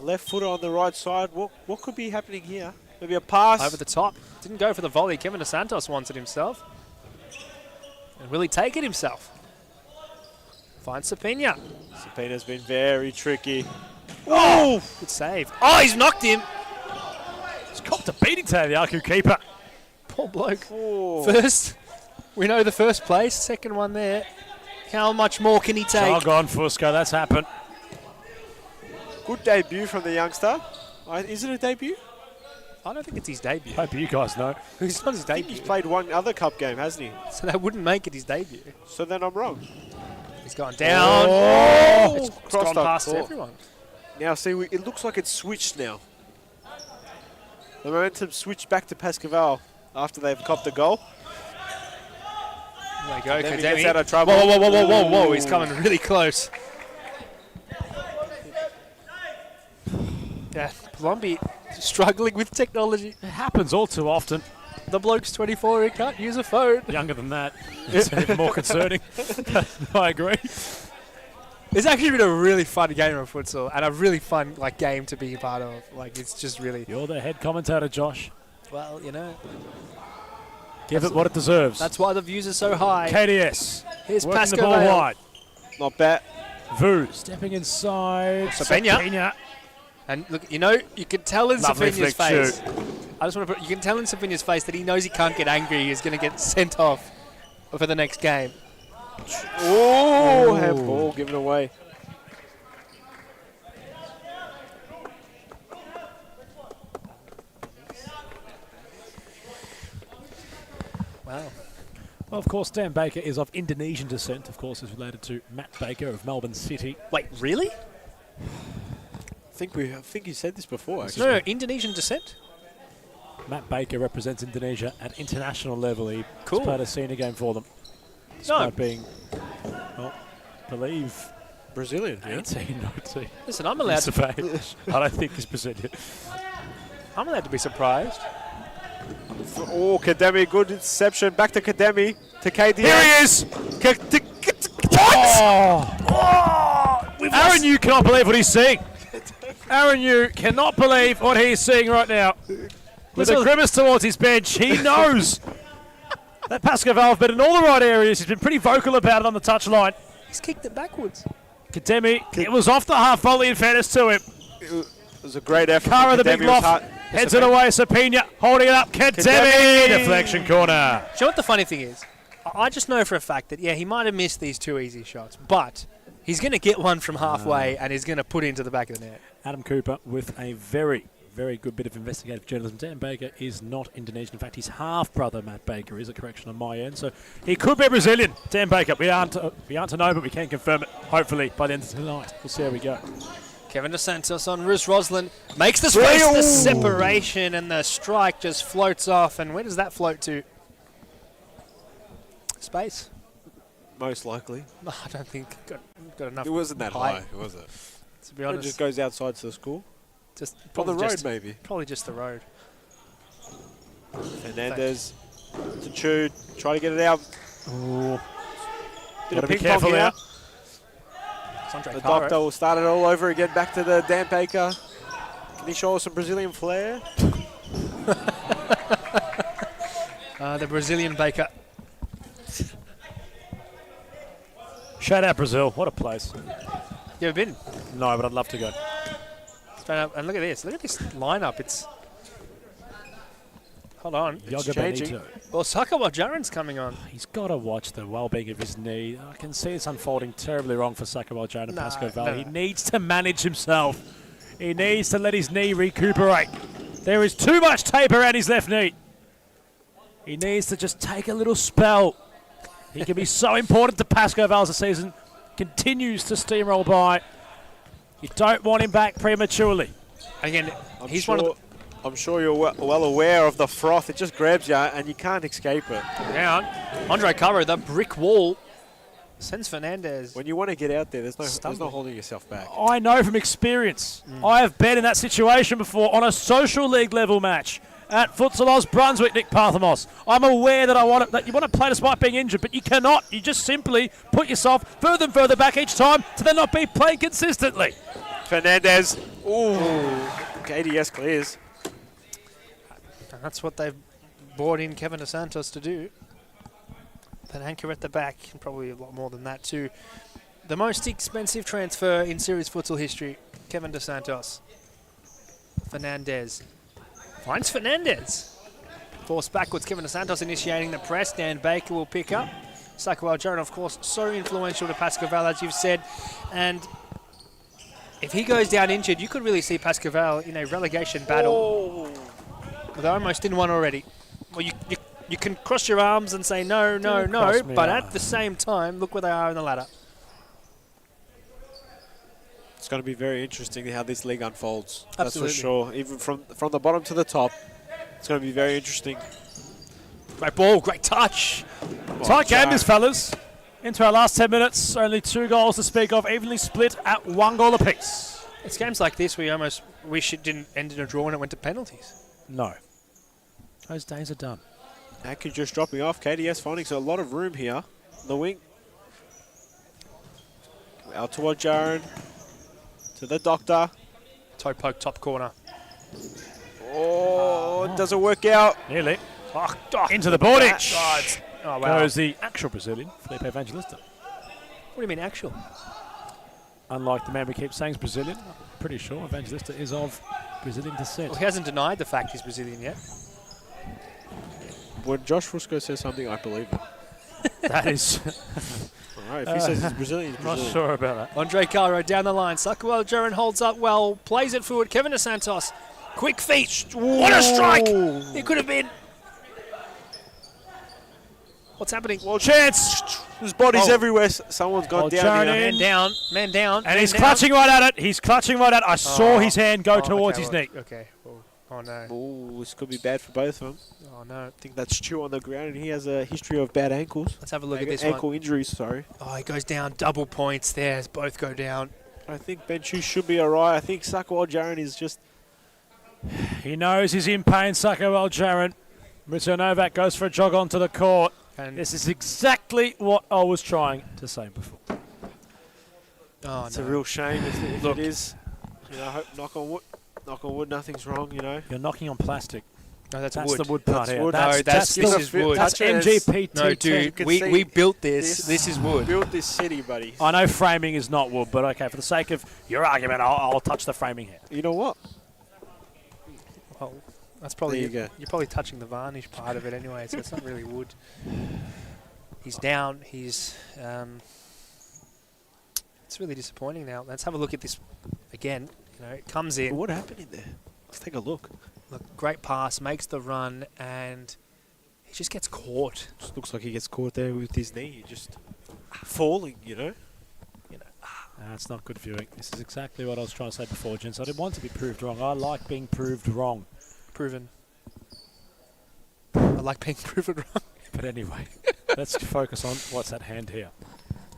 Left footer on the right side. What could be happening here? Maybe a pass. Over the top. Didn't go for the volley. Kevin Dos Santos wants it himself. And will he take it himself? Finds Sapina. Sapina's been very tricky. Oh! Good save. Oh, he's knocked him. He's copped a beating today, the Aku keeper. Poor bloke. Oh. First, we know the first place. Second one there. How much more can he take? Jog on, Fusco. That's happened. Good debut from the youngster. Is it a debut? I don't think it's his debut. Hope you guys know. It's not his I think debut. he's played one other cup game, hasn't he? So that wouldn't make it his debut. So then I'm wrong. He's gone down. Oh! It's Crossed gone up past court. everyone. Now, see, it looks like it's switched now. The momentum switched back to Pascaval after they've copped a goal. There we go, Then he gets Kademi. out of trouble. Whoa, whoa, whoa, whoa, whoa, whoa. He's coming really close. Yeah, Palumbi struggling with technology. It happens all too often. The bloke's 24, he can't use a phone. Younger than that. It's even more concerning. I agree. It's actually been a really fun game of futsal and a really fun game to be a part of. It's just really, You're the head commentator, Josh. well, you know, Give it what it deserves. that's why the views are so high. KDS. Here's Working Pascal the ball Vale. wide. Not bad. Vu stepping inside. Sapina. Sapina. And look, you know, you can tell in Lovely Sapina's flick face. I just want to put, you can tell in Sapina's face that he knows he can't get angry. He's going to get sent off for the next game. Oh, handball given away. Wow. Well, of course, Dan Baker is of Indonesian descent. Of course, is related to Matt Baker of Melbourne City. Wait, really? I think you said this before, actually. No, Indonesian descent? Matt Baker represents Indonesia at international level. He Cool. played a senior game for them. Despite being, well, I believe Brazilian, yeah? 18, 19. Listen, I'm allowed He's of age. I don't think he's Brazilian. I'm allowed to be surprised. Oh, Kademi, good interception. Back to Kademi. To KD. Here he is! Aaron, you cannot believe what he's seeing. Aaron, you cannot believe what he's seeing right now. With a grimace towards his bench, he knows that Pascaval have been in all the right areas. He's been pretty vocal about it on the touchline. He's kicked it backwards. Kademi, it was off the half volley in fairness to him. was a great effort. Kara the big Kademi was loft. hard- Heads it away. Sapina holding it up. Kademi. Deflection corner. Do you know what the funny thing is? I just know for a fact that, yeah, he might have missed these 2 easy shots, but he's going to get one from halfway and he's going to put it into the back of the net. Adam Cooper with a very, very good bit of investigative journalism. Dan Baker is not Indonesian. In fact, his half-brother, Matt Baker, is a correction on my end. So he could be Brazilian. Dan Baker, we aren't to know, but we can confirm it, hopefully, by the end of tonight. We'll see how we go. Kevin Dos Santos on Rus Roslin makes the space, the separation, and the strike just floats off. And where does that float to? Space? Most likely. No, I don't think got enough. It wasn't that height, high, was it? To be It honest, just goes outside to the school. just On the probably road, just- maybe. Probably just the road. Fernandez to Chud. Try to get it out. Ooh. Bit Gotta of be ping pong careful here. now. Sandre The Caro. doctor will start it all over again. Back to the Dan Baker. Can he show us some Brazilian flair? The Brazilian Baker. Shout out Brazil. What a place. You ever been? No, but I'd love to go. Straight up, and look at this. Look at this lineup. It's. Hold on. Yoga changing. Benito. Well, Sakawa Jaren's coming on. He's got to watch the well-being of his knee. I can see it's unfolding terribly wrong for Sakawal Joan and No, Pasco Val. no. He needs to manage himself. He needs to let his knee recuperate. There is too much tape around his left knee. He needs to just take a little spell. He can be so important to Pasco Val as the season continues to steamroll by. You don't want him back prematurely. Again, I'm sure you're well aware of the froth. It just grabs you and you can't escape it. down. Andre Caro, the brick wall, sends Fernandez. When you want to get out there, there's no Stumbling. holding yourself back. I know from experience. I have been in that situation before on a social league level match at Futsal Oz Brunswick, Nick Parthamos. I'm aware that that you want to play despite being injured, but you cannot. You just simply put yourself further and further back each time to then not be playing consistently. Fernandez. Ooh. KDS clears. And that's what they've brought in Kevin Dos Santos to do. An anchor at the back, and probably a lot more than that too. The most expensive transfer in series futsal history, Kevin Dos Santos. Fernandez. Finds Fernandez. Forced backwards, Kevin Dos Santos initiating the press. Dan Baker will pick up. Sakawal Jaron, of course, so influential to Pascoval, as you've said. And if he goes down injured, you could really see Pascoval in a relegation battle. Well, they're almost in one already. Well, you can cross your arms and say no, no, no, but at the same time, look where they are in the ladder. It's going to be very interesting how this league unfolds. Absolutely. That's for sure. Even from the bottom to the top, it's going to be very interesting. Great ball, great touch. Tight game, this fellas. Into our last 10 minutes, only 2 goals to speak of, evenly split at 1 goal apiece. It's games like this we almost wish it didn't end in a draw and it went to penalties. No. Those days are done. Haku just dropping off. KDS finding a lot of room here. The wing. Out toward Jaron. To the doctor. Toe poke, top corner. Oh, it doesn't work out. Nearly. Into the Bordich. Oh, wow. Goes the actual Brazilian, Felipe Evangelista. What do you mean actual? Unlike the man we keep saying is Brazilian, I'm pretty sure Evangelista is of Brazilian descent. Well, he hasn't denied the fact he's Brazilian yet. When Josh Fusco says something, I believe it. That is... All right, if he says he's Brazilian, he's I'm not Brazilian. sure about that. Andre Caro down the line. Sakawal Jaron holds up well, plays it forward. Kevin Dos Santos, quick feet. What a strike! It could have been. What's happening? Well, chance! There's bodies everywhere. Someone's gone down here. Man down, man down. And he's clutching right at it. He's clutching right at it. I saw his hand go towards his knee. Okay. Oh no. Ooh, this could be bad for both of them. Oh no. I think that's Stu on the ground, and he has a history of bad ankles. Let's have a look at this ankle one. injuries, sorry. Oh, he goes down. Double points there. Both go down. I think Ben Chu should be all right. I think Sakawal Jaron is just... He knows he's in pain, Sakawal Jaron. Mr. Novak goes for a jog onto the court. And This is exactly what I was trying to say before. oh It's no. a real shame if Look. it is. You know, I hope, knock on wood, nothing's wrong, you know. You're knocking on plastic. No, that's That's wood. the wood part That's here. wood. No, This this is is wood. That's Touch it. MGPT. No, dude, can we see built this. This is wood. Built this city, buddy. I know framing is not wood, but okay, for the sake of your argument, I'll touch the framing here. You know what? That's probably There you go. You're probably touching the varnish part of it anyway, so it's not really wood. He's down. He's. It's really disappointing now. Let's have a look at this again. You know, it comes in. What happened in there? Let's take a look. Look, great pass, makes the run, and he just gets caught. Just looks like he gets caught there with his knee, just falling, you know. That's not good viewing. This is exactly what I was trying to say before, gents. I didn't want to be proved wrong. I like being proved wrong. Proven. I like being proven wrong. But anyway, let's focus on what's at hand here.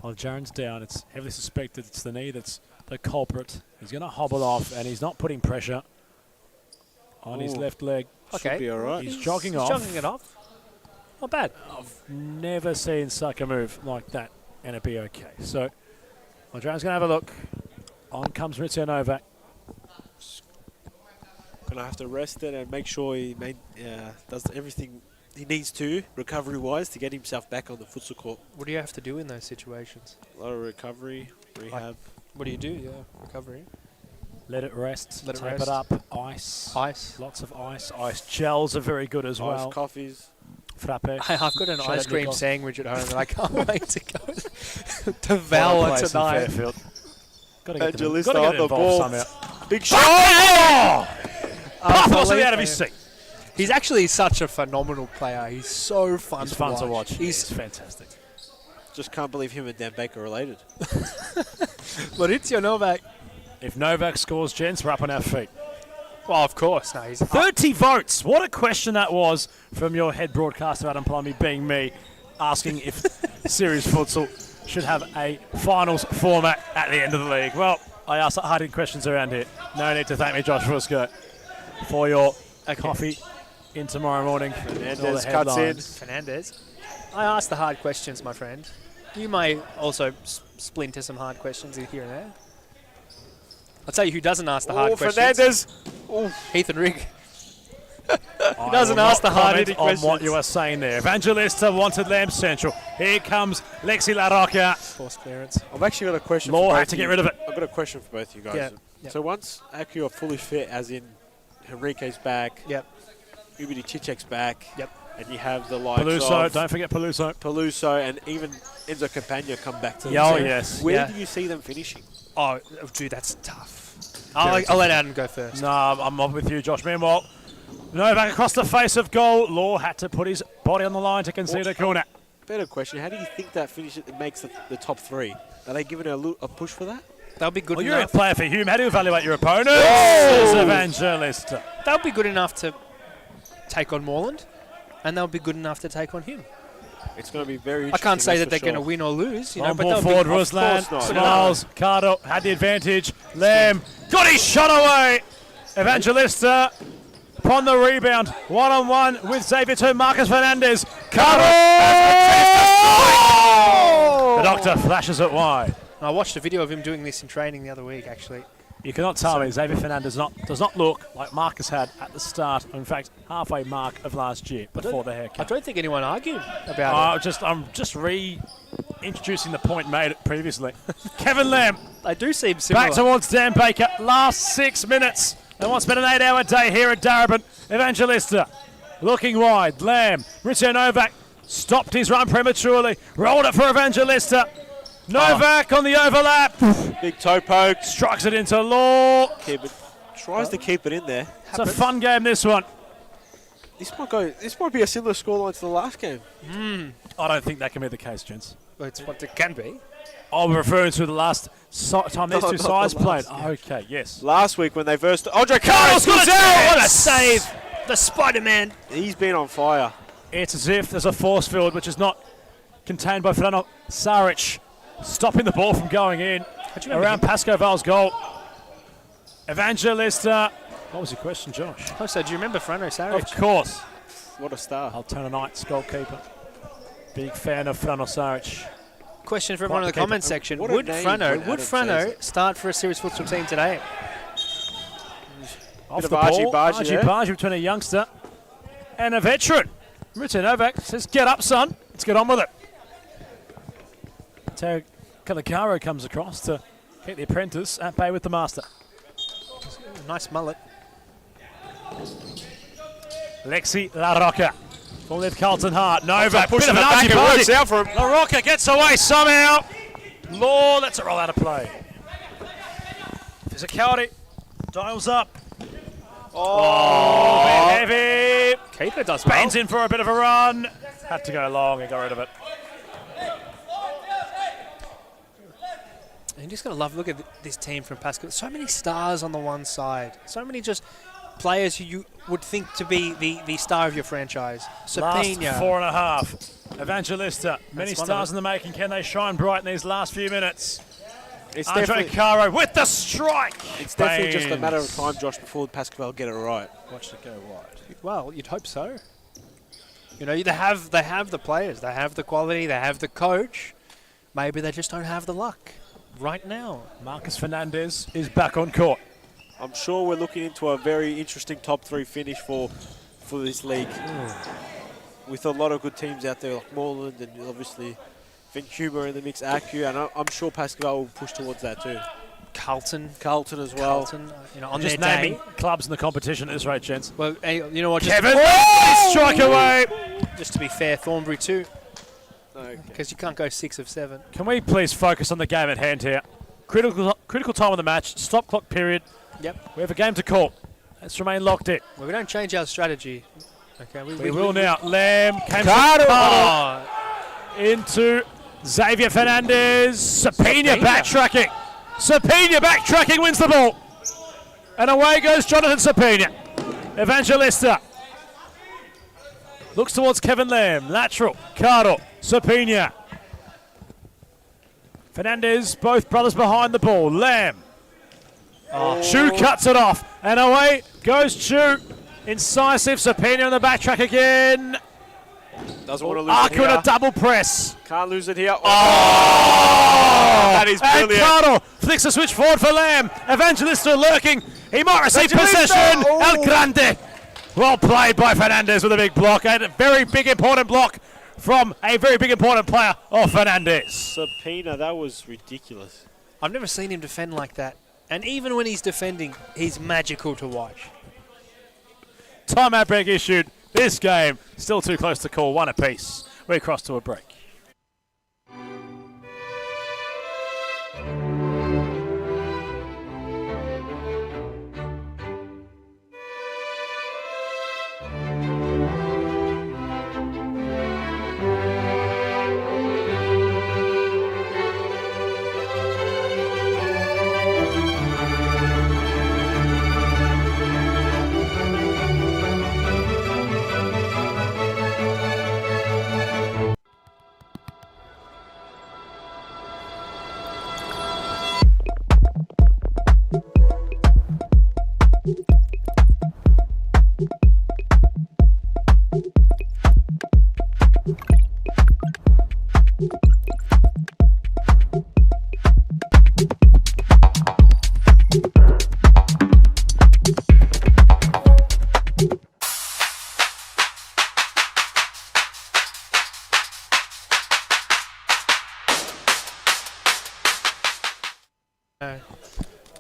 While Jaren's down, it's heavily suspected it's the knee that's the culprit. He's going to hobble off, and he's not putting pressure on his left leg. Okay. Should be all right. He's jogging off. Jogging it off. Not bad. I've never seen Saka move like that, and it'd be okay. So, well, Jaren's going to have a look. On comes Maurizio Novak. Gonna have to rest it and make sure he does everything he needs to, recovery-wise, to get himself back on the futsal court. What do you have to do in those situations? A lot of recovery, rehab. What do you do? Yeah, recovery. Let it rest. Let it tape rest. it up. Ice. Ice. Lots of ice. Ice gels are very good as well. Ice coffees. Frappe. I've got an Shout ice out cream Nick. sandwich at home and I can't wait to go devour Place in tonight. Fairfield. Gotta get them- Evangelista gotta get on the involved ball. somehow. Big shot! Oh! Possibly out of his seat. He's actually such a phenomenal player. He's so fun, He's fun to watch. He's He's fantastic. Just can't believe him and Dan Baker are related. Maurizio Novak. If Novak scores, gents, we're up on our feet. Well, of course. No, he's 30 votes. What a question that was from your head broadcaster, Adam Plumby, being me, asking if Series Futsal should have a finals format at the end of the league. Well, I asked hard-hitting questions around here. No need to thank me, Josh Fusco, for your coffee in tomorrow morning. Fernandez cuts in. Fernandez. I asked the hard questions, my friend. You may also splinter some hard questions here and there. I'll tell you who doesn't ask the hard questions. Fernandez! Heath and Rigg. He doesn't ask the hard-hitting on questions. what you were saying there. Evangelista wanted Lamb Central. Here comes Lexi LaRocca. Force clearance. I've actually got a question Law for both had to of get you. rid of it. I've got a question for both you guys. Yeah. Yep. So once Aku are fully fit, as in Henrique's back, Yep. Ubidi Cicek's back, Yep. and you have the likes Peluso, of don't forget Peluso. Peluso and even Enzo Campagna come back to the Yeah, oh, team. yes. Where Yeah. do you see them finishing? Oh, dude, that's tough. I'll let Adam go first. No, I'm up with you, Josh. Meanwhile, Novak across the face of goal. Law had to put his body on the line to concede a corner. Better question. How do you think that finish makes the top three? Are they giving a push for that? They'll be good Well, you're a enough. player for Hume. How do you evaluate your opponent? Says Evangelista. They'll be good enough to take on Moreland, and they'll be good enough to take on him. It's going to be very I interesting. can't say that's that for they're going to sure. win or lose, you know, On but ball they'll forward, be Ruslan. not. Smiles. Cardo had the advantage. Lamb got his shot away. Evangelista upon the rebound. One-on-one with Xavier to Marcus Fernandez. Cardo! The doctor flashes it wide. I watched a video of him doing this in training the other week, actually. You cannot tell me Xavier Fernandez does not look like Marcus had at the start, in fact, halfway mark of last year before the I haircut. don't think anyone argued about I'm just reintroducing the point made previously. Kevin Lamb it. They do seem similar. back towards Dan Baker. Last 6 minutes. And what's been an 8-hour day here at Darebin. Evangelista looking wide. Lamb, Maurizio Novak stopped his run prematurely. Rolled it for Evangelista. Novak on the overlap. Big toe poke. Strikes it into Law. Tries to keep it in there. It's a fun game, this one. This might be a similar scoreline to the last game. I don't think that can be the case, gents. It's what it can be. I'm referring to the last time these No, two not sides the played. last, Okay, yes. Last week when they versed Andre Carlos Carlos, what a save! The Spider-Man. He's been on fire. It's as if there's a force field which is not contained by Fernando Saric, stopping the ball from going in around Pasco Val's goal. Evangelista. What was your question, Josh? Oh, so do you remember Frano Saric? Of course. What a star. Altona Knights goalkeeper. Big fan of Fernando Saric. Question for everyone in the Quite the comment keeper. section. What a Would name Frano, when Adam says start for a Series Futsal team today? Off of the ball, argy-bargy there. argy-bargy between a youngster and a veteran. Maurizio Novak says, get up, son. Let's get on with it. Teo Calicaro comes across to keep the apprentice at bay with the master. Nice mullet. Lexi La Rocca. Full left Carlton Hart. Novak. Pushing Bit of it an back, argy it works bargy. out for him. La Rocca gets away somehow. Law lets it roll out of play. Physicality. Dials up. Oh, bit heavy. Keeper does well. Baines in for a bit of a run. Had to go long and got rid of it. And you just got to look at this team from Pascal. So many stars on the one side. So many just players who you would think to be the star of your franchise. Last Sapina. 4.5. Evangelista. Many stars in the making. Can they shine bright in these last few minutes? It's Andre definitely, Caro with the strike. it's definitely just a matter of time, Josh, before Pascal get it right. Watch it go wide. Well, you'd hope so. You know, they have the players, they have the quality, they have the coach. Maybe they just don't have the luck right now. Marcus Fernandez is back on court. I'm sure we're looking into a very interesting top 3 finish for this league. With a lot of good teams out there, like Moreland and obviously Vancouver in the mix, Acu, and I'm sure Pascal will push towards that too. Carlton as well. Carlton, you know, on Just their naming day. clubs in the competition at this rate, gents. Well, hey, you know what? Just Kevin, strike away. Just to be fair, Thornbury too, Okay. because you can't go 6 of 7. Can we please focus on the game at hand here? Critical time of the match. Stop clock period. Yep. We have a game to call. Let's remain locked in. Well, we don't change our strategy. Okay, We will now. Lamb came Oh, into Xavier Fernandez. Sapina backtracking. Sapina backtracking wins the ball. And away goes Jonathan Sapina. Evangelista. Looks towards Kevin Lamb. Lateral. Cardo. Sapina. Fernandez, both brothers behind the ball. Lamb. Chu cuts it off. And away goes Chu. Incisive. Sapina on the backtrack again. Doesn't want to lose it Arco in here. a double press. Can't lose it here. Oh! That is brilliant. And Cardo flicks a switch forward for Lamb. Evangelista lurking. He might receive Evangelista! possession. Oh! El Grande. Well played by Fernandez with a big block. And a very big important block from a very big important player of Fernandez. Sapina, that was ridiculous. I've never seen him defend like that. And even when he's defending, he's magical to watch. Timeout break issued. This game still too close to call. One apiece. We cross to a break.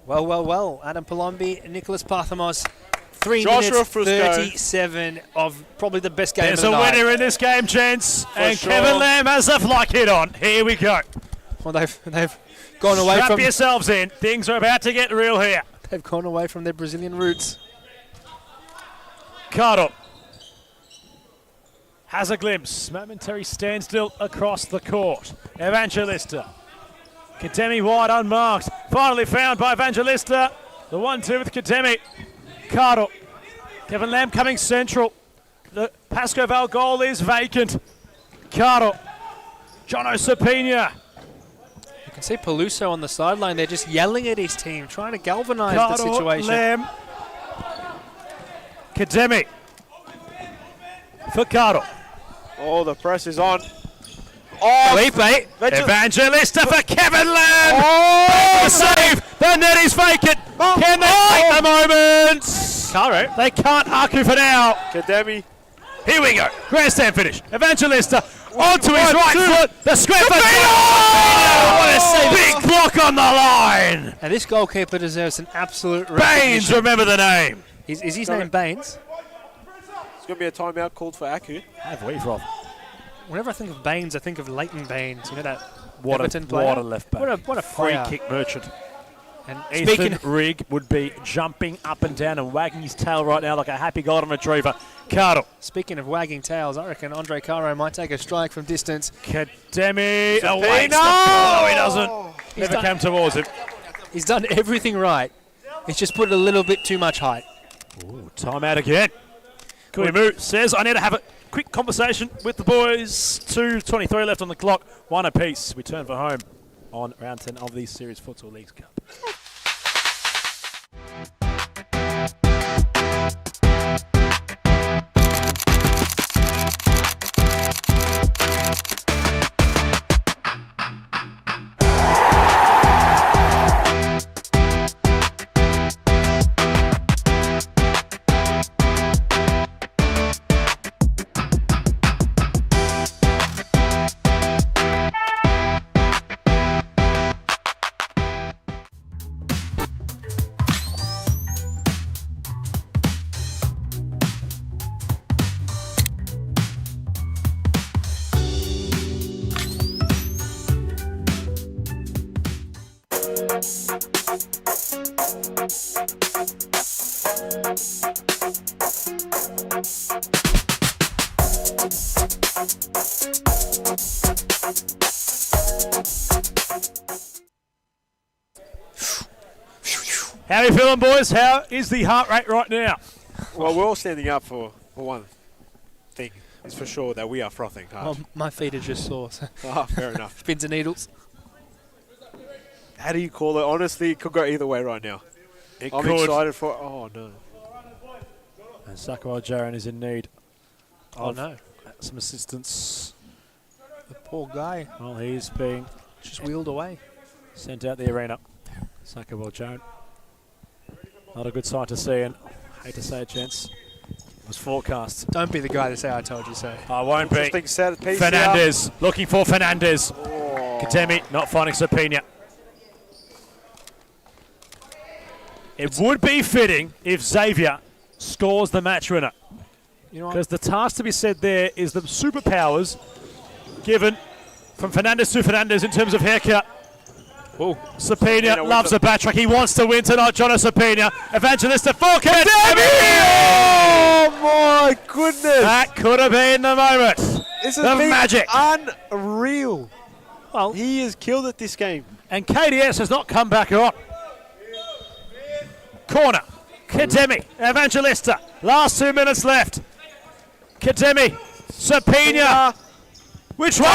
Well. Adam Palombi, Nicholas Parthamos. 3 Joshua minutes, Fusco. 37 of probably the best game There's of a the night. winner in this game, gents. And sure. Kevin Lamb has the flight hit on. Here we go. Well, they've gone away Strap from yourselves in. Things are about to get real here. they've gone away from their Brazilian roots. Cardo has a glimpse. Momentary standstill across the court. Evangelista. Kademi wide unmarked. Finally found by Evangelista. The 1-2 with Kademi. Cardo. Kevin Lamb coming central. The Pasco Val goal is vacant. Cardo. Jono Sapina. You can see Peluso on the sideline. They're just yelling at his team, trying to galvanise the Cardo, situation. Lamb. Kademi. For Cardo. Oh, the press is on. Oh, Felipe. Evangelista for Kevin Lamb. Oh, The save. The net is vacant. Can they take the moment? Caro. They can't argue for now. Kademi. Here we go. Grandstand finish. Evangelista onto his right foot. The square foot. Oh, What a save. Big block on the line. And this goalkeeper deserves an absolute Baines, recognition. remember the name. Is his name Baines? going to be a timeout called for Aku. Have we, Rob? Whenever I think of Baines, I think of Leighton Baines. You know that What Everton a player? left back. What a free player. kick merchant. And Ethan Rigg would be jumping up and down and wagging his tail right now like a happy golden retriever. Cardle. Speaking of wagging tails, I reckon Andre Caro might take a strike from distance. Kademi away. No! No, he doesn't. He's Never done- came towards him. He's done everything right. He's just put a little bit too much height. Ooh, timeout again. Kuimu says, I need to have a quick conversation with the boys. 2:23 left on the clock. One apiece. We turn for home on round 10 of the Series Futsal Leagues Cup. How are you feeling, boys? How is the heart rate right now? Well, we're all standing up for one thing. It's for sure that we are frothing hard. Oh, my feet are just sore. Fair enough. Pins and needles. How do you call it? Honestly, it could go either way right now. It I'm could. excited for... Oh, no. And Sakawal Jaron is in need Oh, of no. some assistance. The poor guy Well, he's being just wheeled away. sent out the arena. Sakawal Jaron. Not a good sight to see, and hate to say it, gents. It was forecast. Don't be the guy to say I told you so. I won't be. Interesting set piece Fernandez, looking for Fernandez. Oh. Katemi not finding Sapina. It would be fitting if Xavier scores the match winner. You know what? Because the task to be said there is the superpowers given from Fernandez to Fernandez in terms of haircut. Oh, Sapina with loves the- a back track. He wants to win tonight. Jonas Sapina. Evangelista for Katemi! Oh, my goodness. That could have been the moment. This The has been magic. unreal. Well, He has killed it this game. and KDS has not come back on. Corner. Kademi. Evangelista. Last 2 minutes left. Kademi. Sapina. Which one?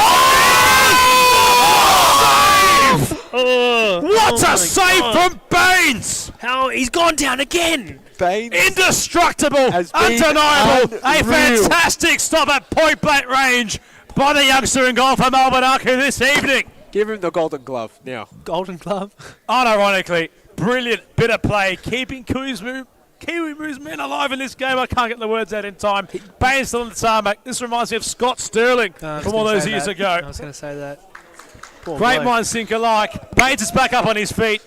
What a save from Baines! how he's gone down again. Baines. Indestructible, Has been undeniable, a unreal. fantastic stop at point blank range by the youngster in goal for Melbourne Aku this evening. Give him the golden glove now. Golden glove. Unironically, brilliant bit of play, keeping Kiwimu's men alive in this game. I can't get the words out in time. Baines still on the tarmac. This reminds me of Scott Sterling from all those years ago. I was going to say that. Poor Great bloke. minds think alike. Baines is back up on his feet.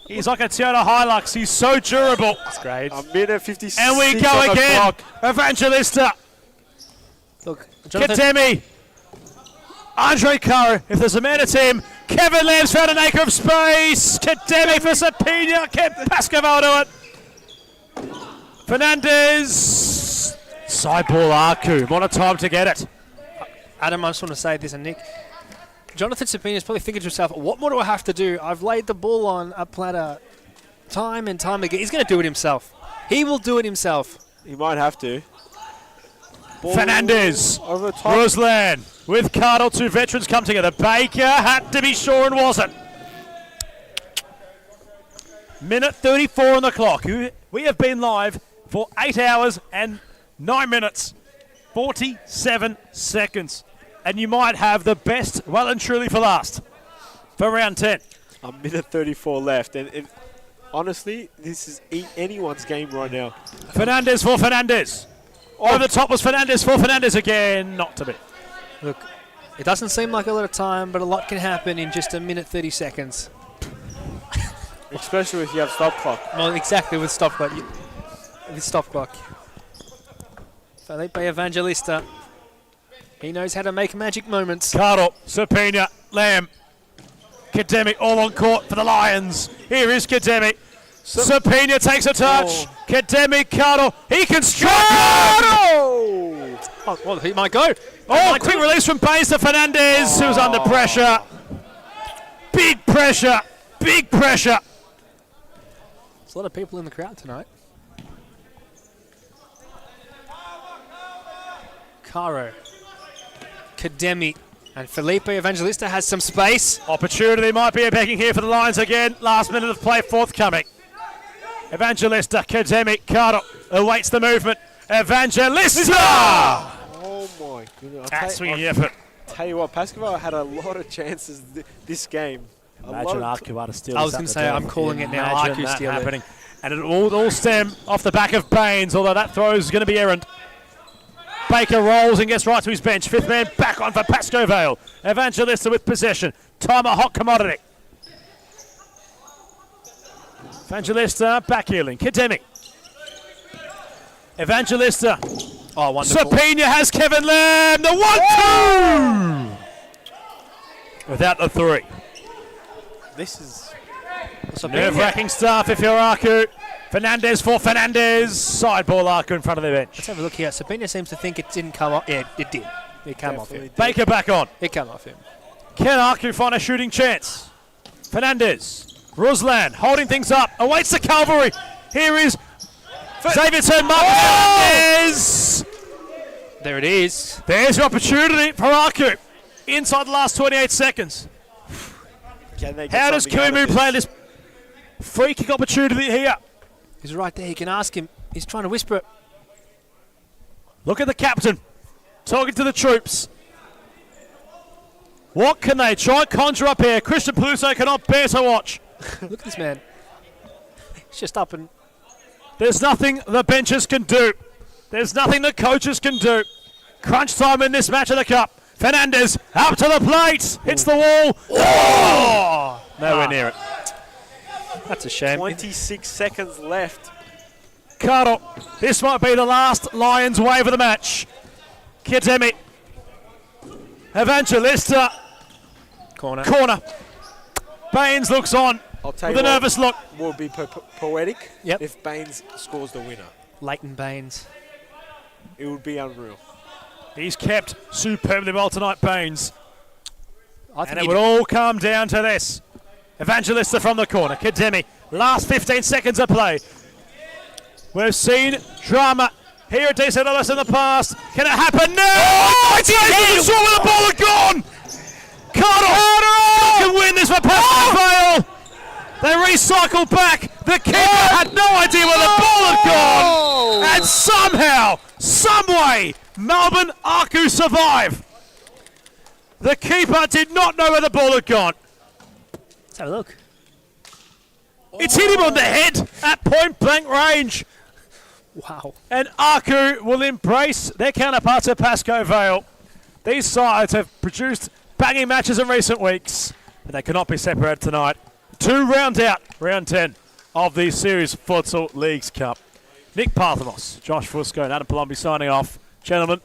He's like a Toyota Hilux. He's so durable. That's great. A minute 56 And we go on the again. clock. Evangelista. Look, Jonathan, Katemi. Andre Caro. If there's a man to team, Kevin Lamb's found an acre of space. Katemi for Sapina. Can Pascoval do it? Fernandez. Side ball Aku. What a time to get it. Adam, I just want to say this, and Nick. Jonathan Sapina's probably thinking to himself, what more do I have to do? I've laid the ball on a platter time and time again. He's going to do it himself. He will do it himself. He might have to. Ball Fernandez. over the top. Ruslan with Cardle. Two veterans come together. Baker had to be sure and wasn't. Minute 34 on the clock. We have been live for 8 hours and 9 minutes. 47 seconds. And you might have the best well and truly for last for round 10. A minute 34 left. And honestly, this is anyone's game right now. Fernandez for Fernandez. Over the top was Fernandez for Fernandez again. Not to be. Look, it doesn't seem like a lot of time, but a lot can happen in just a minute 30 seconds. Especially if you have stop clock. Well, exactly with stop clock. With stop clock. Felipe Evangelista. He knows how to make magic moments. Cardle, Sapina, Lamb. Kademi all on court for the Lions. Here is Kademi. Sapina takes a touch. Kademi, Cardle. He can strike. Oh, well, he might go. Oh, quick release from Baines to Fernandez, who's under pressure. Big pressure. Big pressure. There's a lot of people in the crowd tonight. Caro. Kademi. And Felipe Evangelista has some space. Opportunity might be a begging here for the Lions again. Last minute of play forthcoming. Evangelista, Kademi, Cardle awaits the movement. Evangelista! Oh my goodness. Swinging effort. Tell you what, Pascoe had a lot of chances this game. Imagine Arcuata steals. I was going to say, I'm calling it now. Imagine Arcu that steal happening. And it all stem off the back of Baines, although that throw is going to be errant. Baker rolls and gets right to his bench. Fifth man back on for Pascoe Vale. Evangelista with possession. Time a hot commodity. Evangelista back healing. Kademi. Evangelista. Oh, wonderful. Sapina has Kevin Lamb. The 1-2. Without the 3. This is nerve-wracking stuff if you're Arcu. Fernandez for Fernandez. Side ball Arcu in front of the bench. Let's have a look here. Sabina seems to think it didn't come off. Yeah, it did. It came off him. Baker back on. It came off him. Can Arcu find a shooting chance? Fernandez. Ruslan holding things up. Awaits the cavalry. Here is Xavier Turn. Fernandez. There it is. There's your opportunity for Arcu. Inside the last 28 seconds. How does Kumu play this free kick opportunity here? He's right there. You can ask him. He's trying to whisper it. Look at the captain talking to the troops. What can they try and conjure up here? Christian Peluso cannot bear to watch. Look at this man. He's just up and... There's nothing the benches can do. There's nothing the coaches can do. Crunch time in this match of the Cup. Fernandez up to the plate. Hits the wall. Oh! Nowhere near it. That's a shame. 26 seconds left. Cardle. This might be the last Lions wave of the match. Kitemi. Evangelista. Corner. Baines looks on I'll tell with you a nervous look. Would be poetic Yep. if Baines scores the winner. Leighton Baines. It would be unreal. He's kept superbly well tonight, Baines. I think And it would all come down to this. Evangelista from the corner. Kademi. Last 15 seconds of play. We've seen drama here at DC Dallas in the past. Can it happen now? Oh, it's the where the ball had gone. Cardle can win this for Pascoe Vale. They recycle back. The keeper had no idea where the ball had gone. And somehow, someway, Melbourne Arcu survive. The keeper did not know where the ball had gone. Let's have a look. It's hit him on the head at point blank range. Wow. And Arcu will embrace their counterparts at Pascoe Vale. These sides have produced banging matches in recent weeks, but they cannot be separated tonight. 2 rounds out, round 10 of the Series Futsal Leagues Cup. Nick Parthamos, Josh Fusco, and Adam Palumbi signing off. Gentlemen,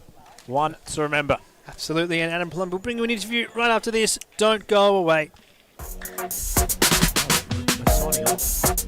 one to remember. Absolutely, and Adam Palumbi will bring you an interview right after this. Don't go away. Signing off.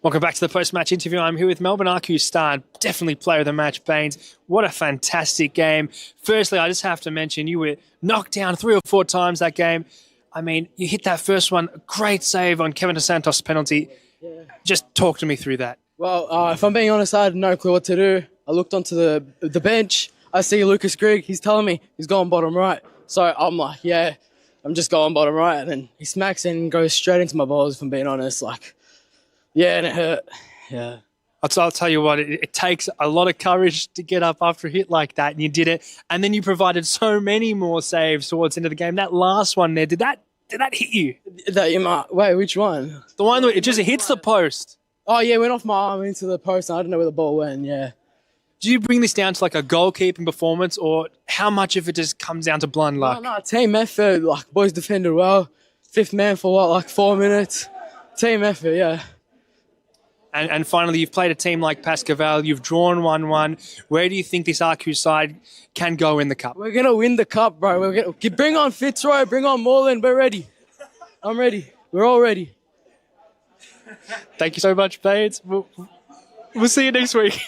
Welcome back to the post-match interview. I'm here with Melbourne Arcu star, definitely player of the match, Baines. What a fantastic game. Firstly, I just have to mention you were knocked down 3 or 4 times that game. I mean, you hit that first one, great save on Kevin DeSantos' penalty. Yeah. Just talk to me through that. Well, if I'm being honest, I had no clue what to do. I looked onto the bench. I see Lucas Grigg. He's telling me he's going bottom right. So I'm like, yeah, I'm just going bottom right. And then he smacks in and goes straight into my balls, if I'm being honest. Yeah, and it hurt. Yeah. I'll tell you what, it takes a lot of courage to get up after a hit like that, and you did it. And then you provided so many more saves towards the end of the game. That last one there, did that hit you? Wait, which one? The one where it just hits the post. Oh, yeah, it went off my arm into the post, and I don't know where the ball went, yeah. Do you bring this down to a goalkeeping performance, or how much of it just comes down to blind luck? No, team effort. Boys defended well. 5th man for 4 minutes. Team effort, yeah. And finally, you've played a team like Pascoval. You've drawn 1-1. Where do you think this RQ side can go in the cup? We're going to win the cup, bro. Bring on Fitzroy. Bring on Moreland. We're ready. I'm ready. We're all ready. Thank you so much, Baines. We'll see you next week.